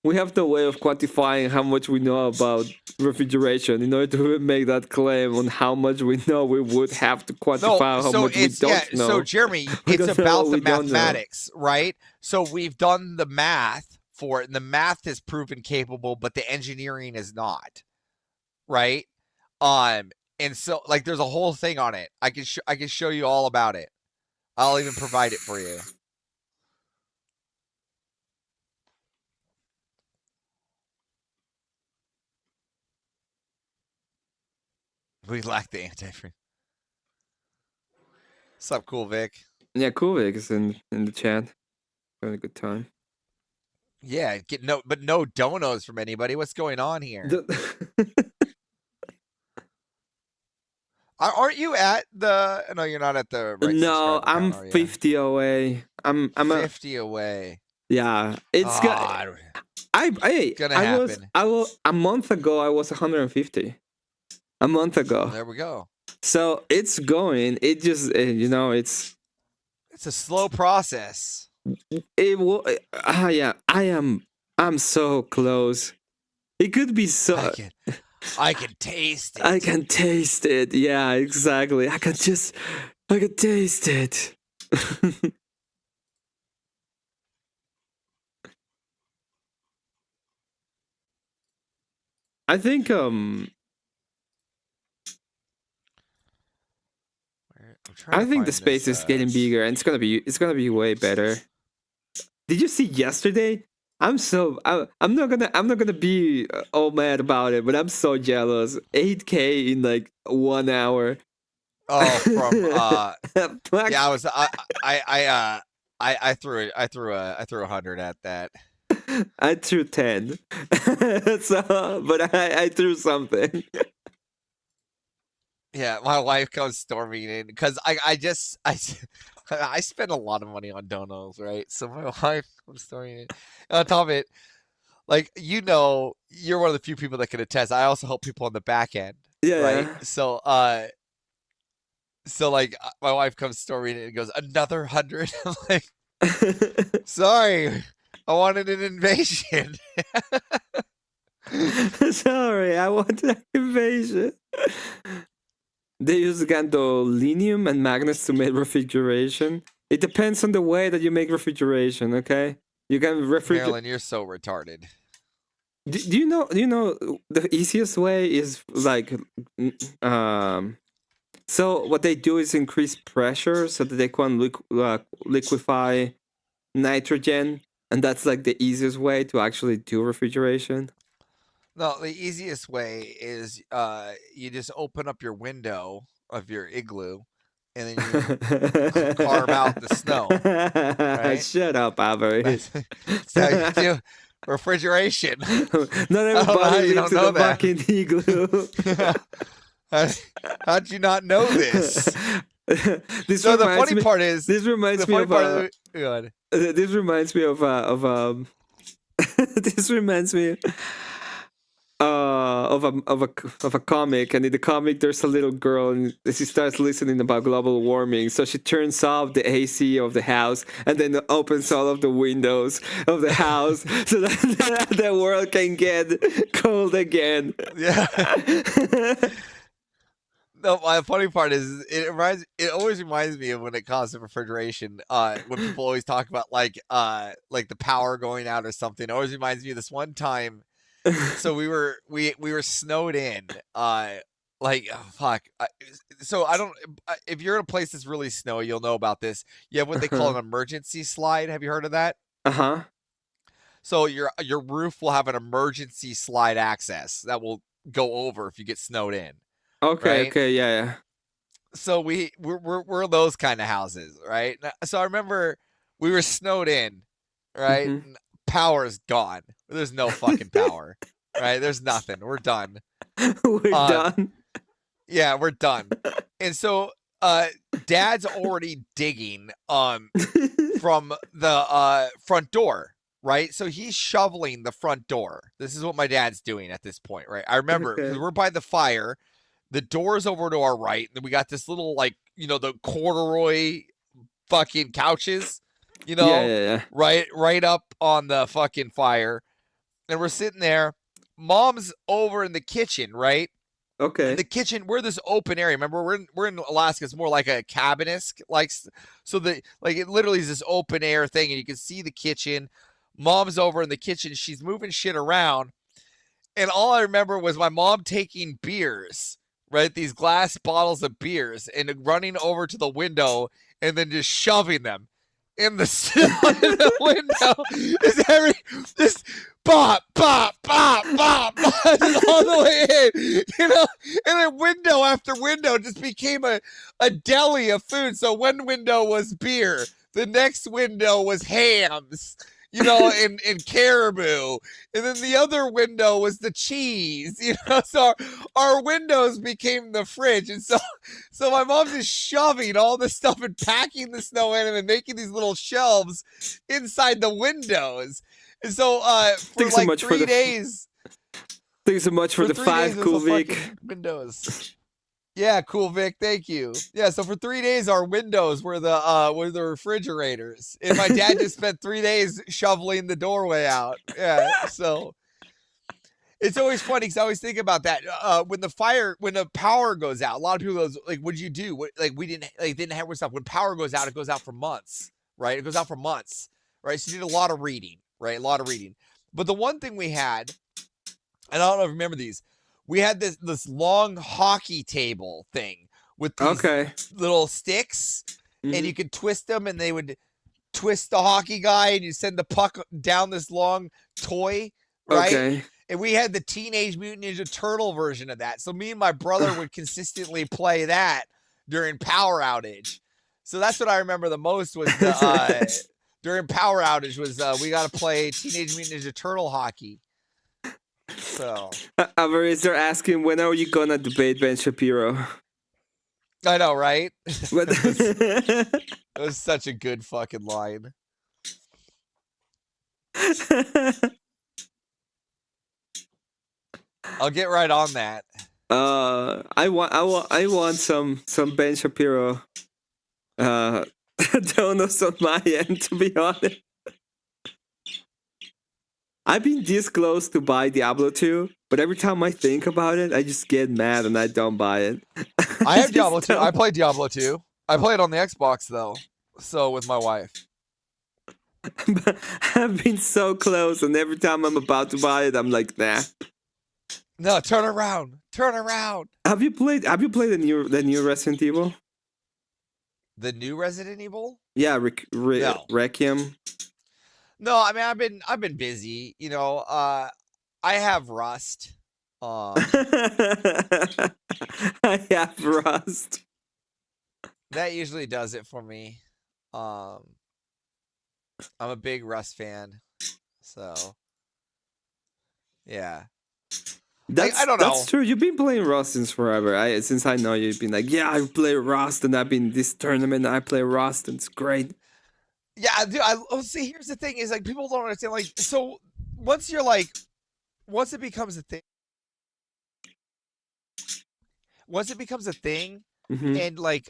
We have no way of quantifying how much we know about refrigeration. In order to make that claim on how much we know, we would have to quantify how much we don't know. So Jeremy, it's about the mathematics, right? So we've done the math for it, and the math is proven capable, but the engineering is not, right? And so like there's a whole thing on it. I can show you all about it. I'll even provide it for you. We lack the antifreeze. What's up, Cool Vic? Yeah, Cool Vic is in the chat. Having a good time. Yeah, no donos from anybody. What's going on here? Aren't you at the? No, you're not at the. Right no, I'm 50 away. I'm 50 away. Yeah, it's gonna happen. A month ago I was 150. A month ago. There we go. So it's going. It just it's a slow process. It will. Yeah, I'm so close. It could be so. I can taste it. I can taste it. Yeah, exactly. I can taste it. I think I think the space is getting bigger, and it's gonna be way better. Did you see yesterday? I'm not gonna be all mad about it, but I'm so jealous. 8K in like 1 hour. Oh, from yeah, I threw 100 at that. I threw 10. But I threw something. Yeah, my wife comes storming in because I I spend a lot of money on donos, right? So my wife was throwing it. On top of it, like you're one of the few people that can attest. I also help people on the back end, right? Yeah. So like my wife comes storming in and goes, another 100. I'm like, sorry, I wanted an invasion. Sorry, I want an invasion. They use gadolinium and magnets to make refrigeration. It depends on the way that you make refrigeration, okay? You can refrigerate. Marilyn, you're so retarded. Do you know? The easiest way is like, So what they do is increase pressure so that they can liquefy nitrogen, and that's like the easiest way to actually do refrigeration. No, the easiest way is you just open up your window of your igloo, and then you carve out the snow. Right? Shut up, Avery. So you do refrigeration. Not everybody lives in a that. fucking igloo. How'd you not know this? This So the funny part is, this reminds me of this reminds me of this reminds me of a comic, and in the comic there's a little girl and she starts listening about global warming, so she turns off the AC of the house and then opens all of the windows of the house so that the world can get cold again. Yeah. No, the funny part is it always reminds me of when it comes to refrigeration, when people always talk about like the power going out or something. It always reminds me of this one time. So we were snowed in, so I don't, if you're in a place that's really snowy, you'll know about this. You have what they call an emergency slide. Have you heard of that? So your roof will have an emergency slide access that will go over if you get snowed in. Okay, right? okay, yeah. So we're those kind of houses, right? So I remember we were snowed in, right? Mm-hmm. Power's gone. There's no fucking power, right? There's nothing. We're done. We're done. Yeah, we're done. And so Dad's already digging from the front door, right? So he's shoveling the front door. This is what my dad's doing at this point, right? I remember because we're by the fire. The door's over to our right. And then we got this little, like, the corduroy fucking couches, Yeah. right up on the fucking fire. And we're sitting there. Mom's over in the kitchen, right? Okay. In the kitchen, we're this open area. Remember, we're in Alaska. It's more like a cabin-esque, so it literally is this open air thing, and you can see the kitchen. Mom's over in the kitchen. She's moving shit around. And all I remember was my mom taking beers, right? These glass bottles of beers, and running over to the window and then just shoving them in the window. Just bop, bop, bop, bop, bop, all the way in, and then window after window just became a deli of food. So one window was beer, the next window was hams, and caribou. And then the other window was the cheese, so our windows became the fridge. And so my mom's just shoving all this stuff and packing the snow in and making these little shelves inside the windows. And so for like 3 days. Thanks so much for the 5, Cool Vic. Windows. Yeah, Cool Vic, thank you. Yeah, so for 3 days our windows were the refrigerators. And my dad just spent 3 days shoveling the doorway out. Yeah, so it's always funny because I always think about that. When the power goes out, a lot of people goes like, "What'd you do?" We didn't have stuff. When power goes out, it goes out for months, right? It goes out for months, right? So you did a lot of reading, right? A lot of reading. But the one thing we had, and I don't know if you remember these, we had this long hockey table thing with these little sticks, and you could twist them, and they would twist the hockey guy, and you send the puck down this long toy, right? Okay. And we had the Teenage Mutant Ninja Turtle version of that. So me and my brother would consistently play that during power outage. So that's what I remember the most was during power outage was we got to play Teenage Mutant Ninja Turtle hockey. So Avery, they're asking, when are you gonna debate Ben Shapiro? I know, right? But It was such a good fucking line. I'll get right on that. I want some Ben Shapiro donuts on my end, to be honest. I've been this close to buy Diablo 2, but every time I think about it, I just get mad and I don't buy it. I have Diablo 2. I play Diablo 2. I play it on the Xbox though. So with my wife. I've been so close, and every time I'm about to buy it, I'm like, nah. No, turn around. Turn around. Have you played the new Resident Evil? The new Resident Evil? Yeah, No. Requiem. No, I mean I've been busy, you know. I have Rust. I have Rust. That usually does it for me. I'm a big Rust fan. So yeah. I don't know. That's true. You've been playing Rust since forever. Since I know you've been like, yeah, I play Rust, and I've been this tournament. I play Rust, and it's great. Yeah, dude. See. Here's the thing: is like people don't understand. Like, so once it becomes a thing, Mm-hmm. and like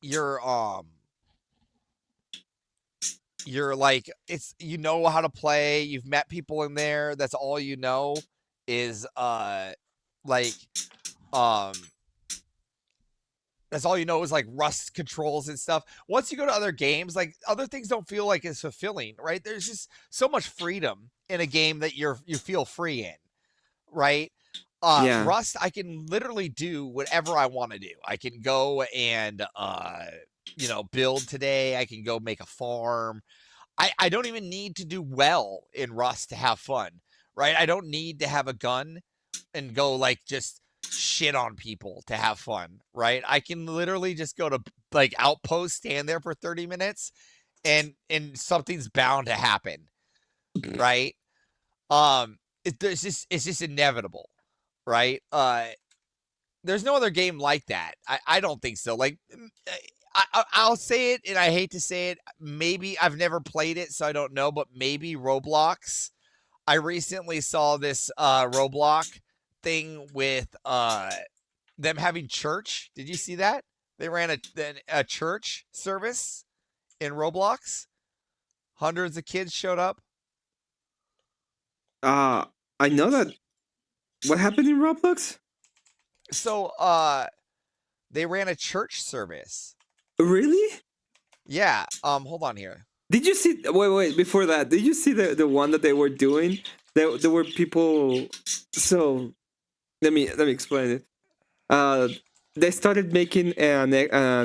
you're like it's how to play. You've met people in there. That's all you know is that's all you know is like Rust controls and stuff. Once you go to other games, like other things don't feel like as fulfilling, right? There's just so much freedom in a game that you feel free in, right? Yeah. Rust, I can literally do whatever I want to do. I can go and build today. I can go make a farm. I don't even need to do well in Rust to have fun, right? I don't need to have a gun and go like just shit on people to have fun, right? I can literally just go to like outpost, stand there for 30 minutes and something's bound to happen, right? It's just inevitable, right? There's no other game like that. I don't think so. Like I'll say it, and I hate to say it. Maybe I've never played it, so I don't know, but maybe Roblox. I recently saw this Roblox thing with them having church. Did you see that? They ran a church service in Roblox. Hundreds of kids showed up. I know that. What happened in Roblox? So they ran a church service. Really? Yeah. Hold on here. Did you see? Wait. Before that, did you see the one that they were doing? There were people. So let me explain it. They started making an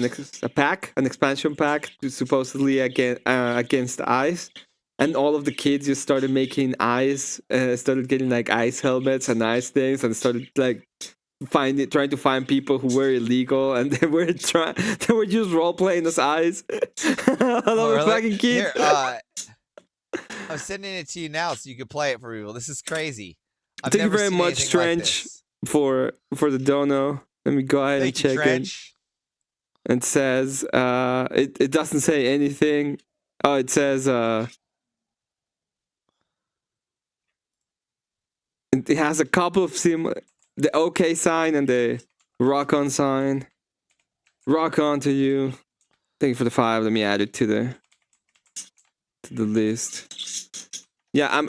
expansion pack to supposedly against ice, and all of the kids just started making ice. Started getting like ice helmets and ice things, and started like trying to find people who were illegal, and they were just role playing as ice. All over fucking kids. Here, I'm sending it to you now so you can play it for people. This is crazy. Thank you very much, Trench, for the dono. Let me go ahead and check it. It says it doesn't say anything. Oh, it says it has a couple of the OK sign and the rock on sign. Rock on to you. Thank you for the 5. Let me add it to the list. Yeah,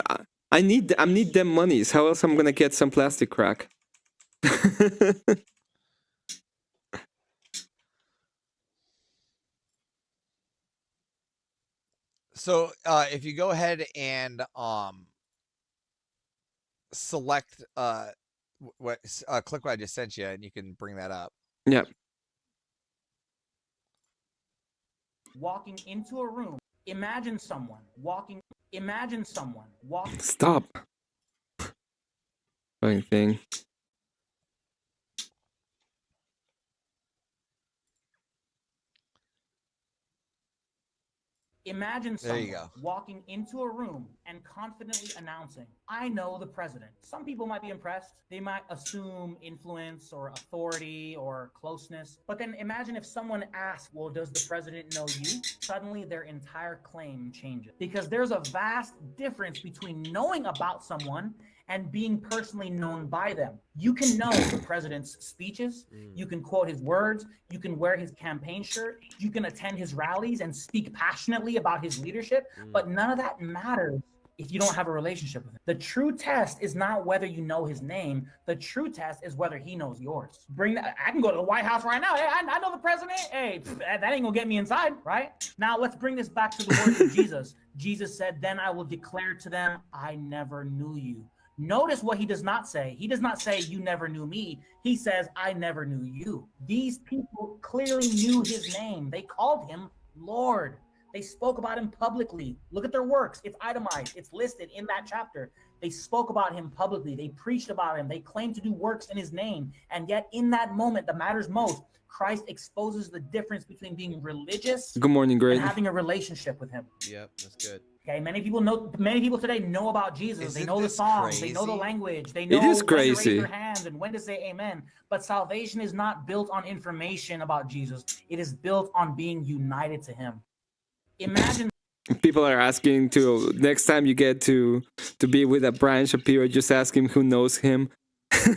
I need them monies. How else I'm gonna get some plastic crack? So if you go ahead and select click what I just sent you, and you can bring that up. Yep. Walking into a room. Imagine someone walking. Stop. Funny thing. Imagine There you someone go. walking into a room and confidently announcing, I know the president. Some people might be impressed. They might assume influence or authority or closeness. But then imagine if someone asks, well, does the president know you? Suddenly their entire claim changes. Because there's a vast difference between knowing about someone and being personally known by them. You can know the president's speeches, you can quote his words, you can wear his campaign shirt, you can attend his rallies and speak passionately about his leadership, but none of that matters if you don't have a relationship with him. The true test is not whether you know his name, the true test is whether he knows yours. Bring that. I can go to the White House right now. Hey, I know the president. Hey, that ain't gonna get me inside, right? Now let's bring this back to the words of Jesus. Jesus said, then I will declare to them, I never knew you. Notice what he does not say. He does not say, you never knew me. He says, I never knew you. These people clearly knew his name. They called him Lord. They spoke about him publicly. Look at their works. It's itemized. It's listed in that chapter. They spoke about him publicly. They preached about him. They claimed to do works in his name. And yet in that moment that matters most, Christ exposes the difference between being religious Good morning, and Greg. having a relationship with him. Yep, that's good. Okay, many people today know about Jesus. They know the songs, they know the language, they know It is when to crazy. raise their hands and when to say amen. But salvation is not built on information about Jesus. It is built on being united to him. Imagine People are asking to next time you get to be with a Brian Shapiro, just ask him who knows him.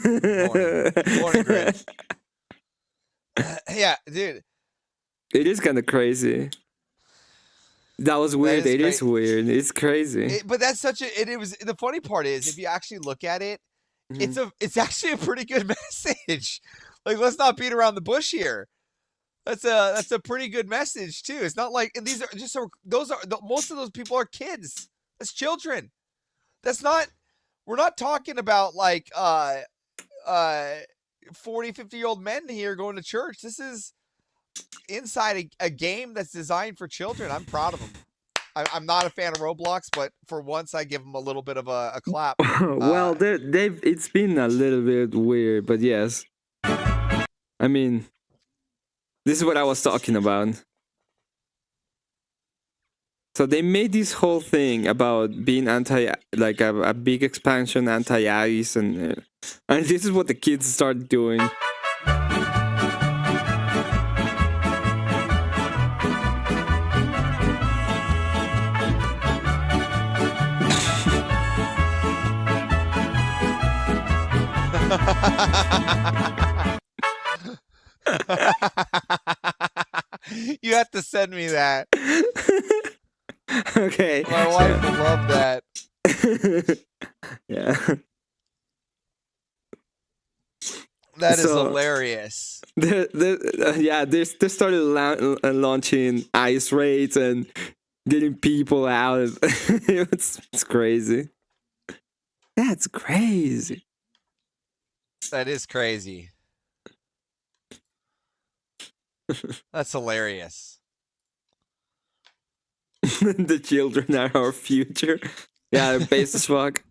Morning, Greg. Yeah, dude. It is kind of crazy. That was weird. It is weird. It's crazy. But that's such a. It was the funny part is if you actually look at it, it's actually a pretty good message. Like, let's not beat around the bush here. That's a pretty good message too. It's not like and these are just most of those people are kids. That's children. That's not. We're not talking about like 40, 50-year-old men here going to church. This is inside a game that's designed for children. I'm proud of them. I'm not a fan of Roblox, but for once I give them a little bit of a clap. Well, it's been a little bit weird, but yes. I mean, this is what I was talking about. So they made this whole thing about being like a big expansion, anti-ICE, and this is what the kids start doing. You have to send me that. Okay. My wife would love that. Yeah. That is hilarious. They started launching ICE raids and getting people out. It's crazy. That's crazy. That is crazy. That's hilarious. The children are our future. Yeah, base as fuck.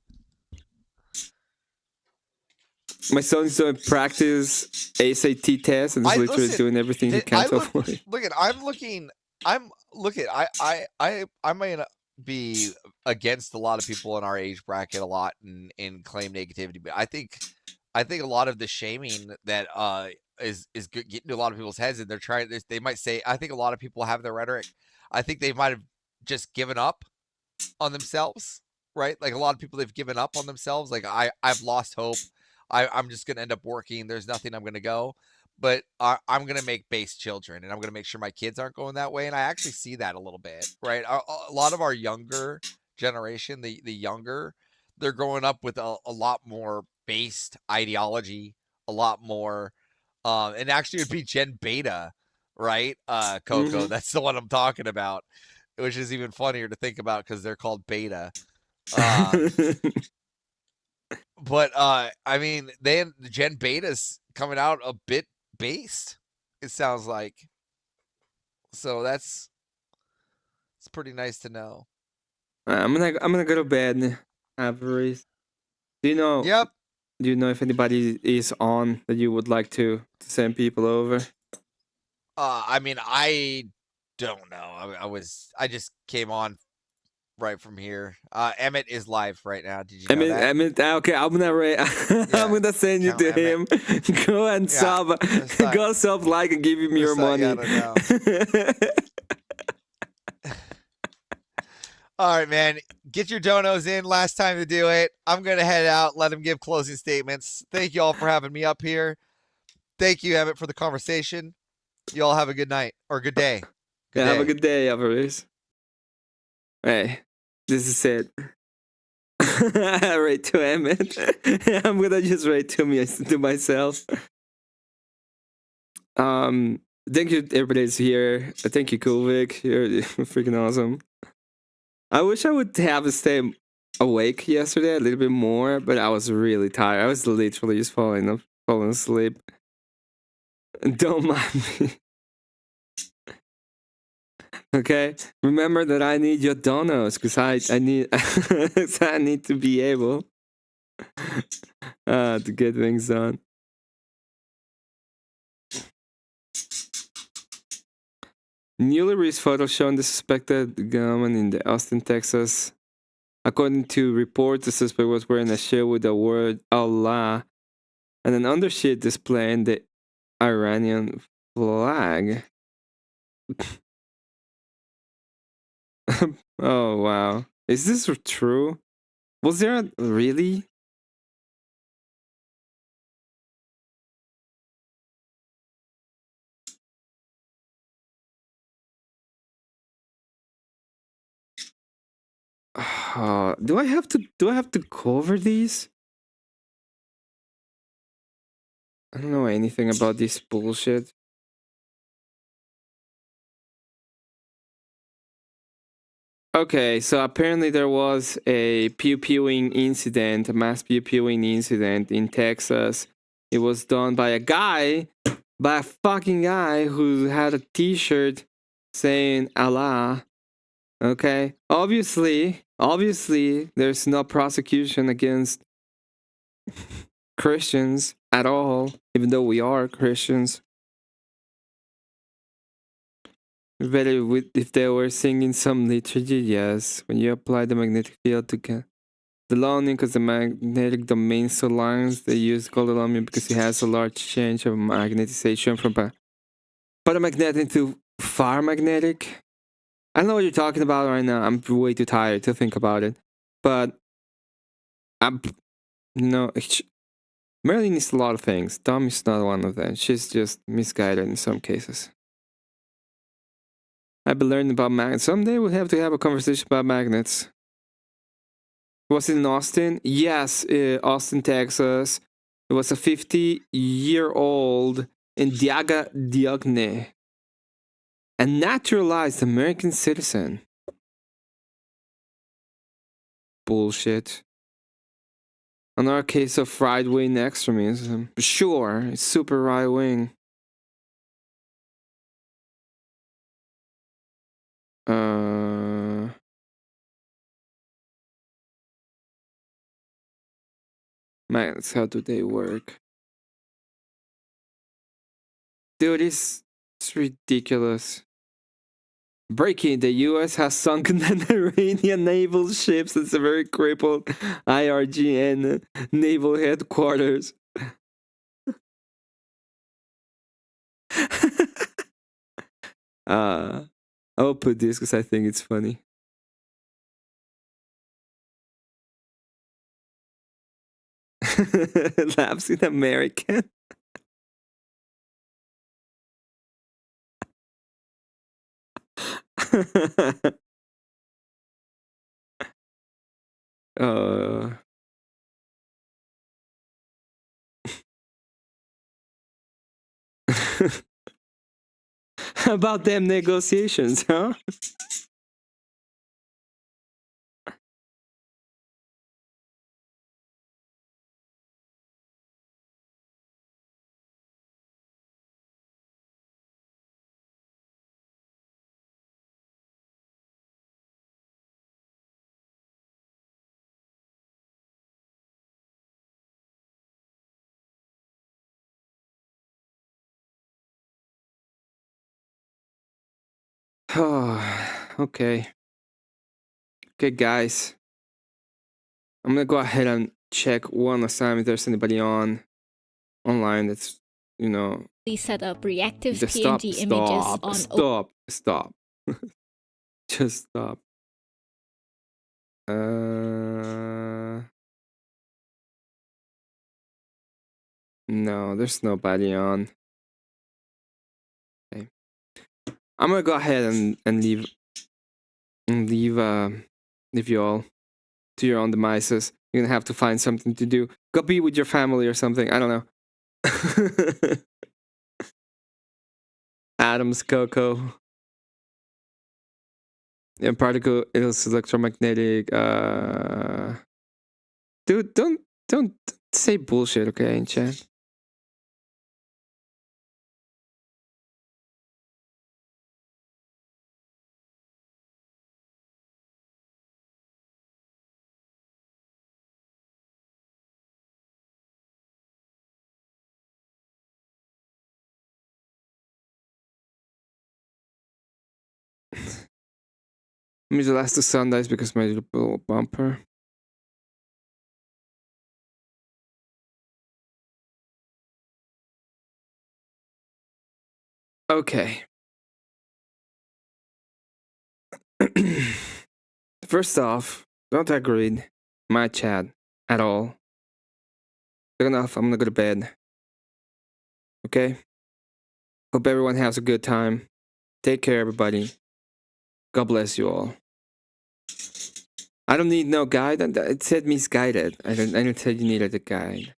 My son's doing practice SAT test and is literally doing everything he can to avoid it. I may not be against a lot of people in our age bracket a lot and claim negativity, but I think a lot of the shaming that is getting to a lot of people's heads, and they're trying. They might say, I think a lot of people have the rhetoric. I think they might have just given up on themselves, right? Like a lot of people, they've given up on themselves. Like I've lost hope. I'm just gonna end up working. There's nothing I'm gonna go, but I'm gonna make base children, and I'm gonna make sure my kids aren't going that way. And I actually see that a little bit, right? A lot of our younger generation, the younger, they're growing up with a lot more based ideology, a lot more, and actually it would be Gen Beta, right? Coco, that's the one I'm talking about, which is even funnier to think about because they're called Beta. But I mean, then the Gen Beta's coming out a bit based, it sounds like. So it's pretty nice to know. I'm gonna go to bed. Avery. Do you know? Yep. Do you know if anybody is on that you would like to send people over? I mean, I don't know. I just came on right from here. Emmet is live right now. Did you know that? Emmet, okay, I'm gonna send you Count to him. Go and sub, go sub, like, and give him your money. All right, man. Get your donos in. Last time to do it. I'm gonna head out. Let him give closing statements. Thank you all for having me up here. Thank you, Emmet, for the conversation. You all have a good night or good day. Yeah, have a good day, Alvarez. Hey, this is it. Right to Emmet. I'm gonna just write to myself. Thank you, everybody that's here. Thank you, Kovic. You're freaking awesome. I wish I would have stayed awake yesterday a little bit more, but I was really tired. I was literally just falling asleep. Don't mind me. Okay, remember that I need your donos because I need I need to be able to get things done. Newly released photos showing the suspected gunman in the Austin, Texas. According to reports, the suspect was wearing a shirt with the word Allah and an undershirt displaying the Iranian flag. Oh, wow. Is this true? Was there really? Do I have to cover these? I don't know anything about this bullshit. Okay, so apparently there was a pew-pewing incident, a mass pew-pewing incident in Texas. It was done by a fucking guy who had a t-shirt saying Allah. Okay, obviously, there's no prosecution against Christians at all, even though we are Christians. Better if they were singing some liturgy, yes. When you apply the magnetic field to the longing, because the magnetic domain so lines, they use gold because it has a large change of magnetization from paramagnetic to paramagnetic. I don't know what you're talking about right now. I'm way too tired to think about it. But Marilyn needs a lot of things. Dom is not one of them. She's just misguided in some cases. I've been learning about magnets. Someday we'll have to have a conversation about magnets. Was it in Austin? Yes, Austin, Texas. It was a 50-year-old Indiaga Diogne, a naturalized American citizen. Bullshit. Another case of right-wing extremism. Sure, it's super right-wing. Magnets, how do they work? Dude, it's ridiculous. Breaking, the US has sunken an Iranian naval ships and severely crippled IRGN naval headquarters. I'll put this because I think it's funny. Laughs in American. About them negotiations, huh? Okay. Okay, guys. I'm gonna go ahead and check one last time if there's anybody online that's, you know. Please set up reactive Just PNG images on stop. Just stop. No, there's nobody on. Okay. I'm gonna go ahead and leave you all to your own devices. You're gonna have to find something to do. Go be with your family or something. I don't know. Atoms, Coco. Yeah, particle is electromagnetic. Dude, don't say bullshit, okay, in chat. Let me the last the sun dies because my little bumper. Okay. First off, don't agree my chat at all. Good enough, I'm gonna go to bed. Okay? Hope everyone has a good time. Take care, everybody. God bless you all. I don't need no guide. It said misguided. I didn't say you needed a guide.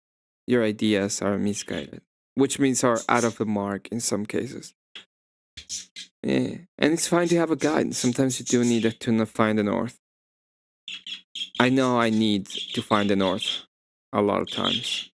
Your ideas are misguided, which means are out of the mark in some cases. Yeah, and it's fine to have a guide. Sometimes you do need it to find the north. I know I need to find the north a lot of times.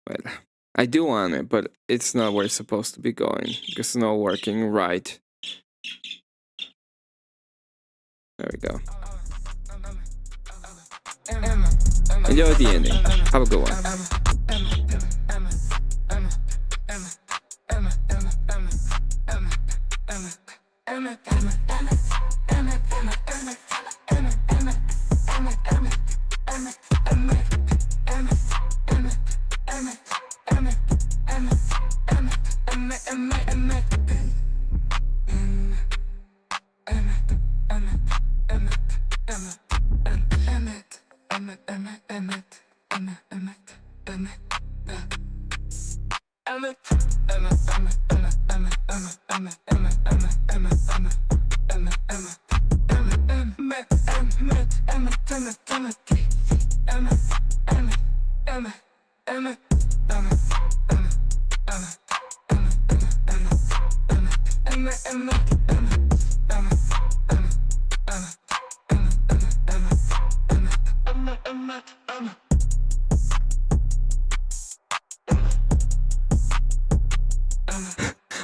But I do want it, but it's not where it's supposed to be going because it's not working right. There we go. Enjoy the ending. Have a good one.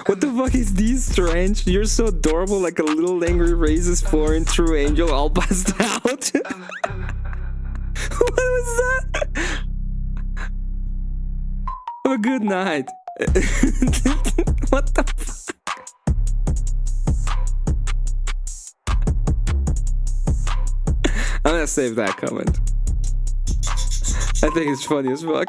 What the fuck is this, Strange? You're so adorable, like a little angry racist foreign true angel all passed out. What was that? Have a good night. What the fuck? I'm gonna save that comment. I think it's funny as fuck.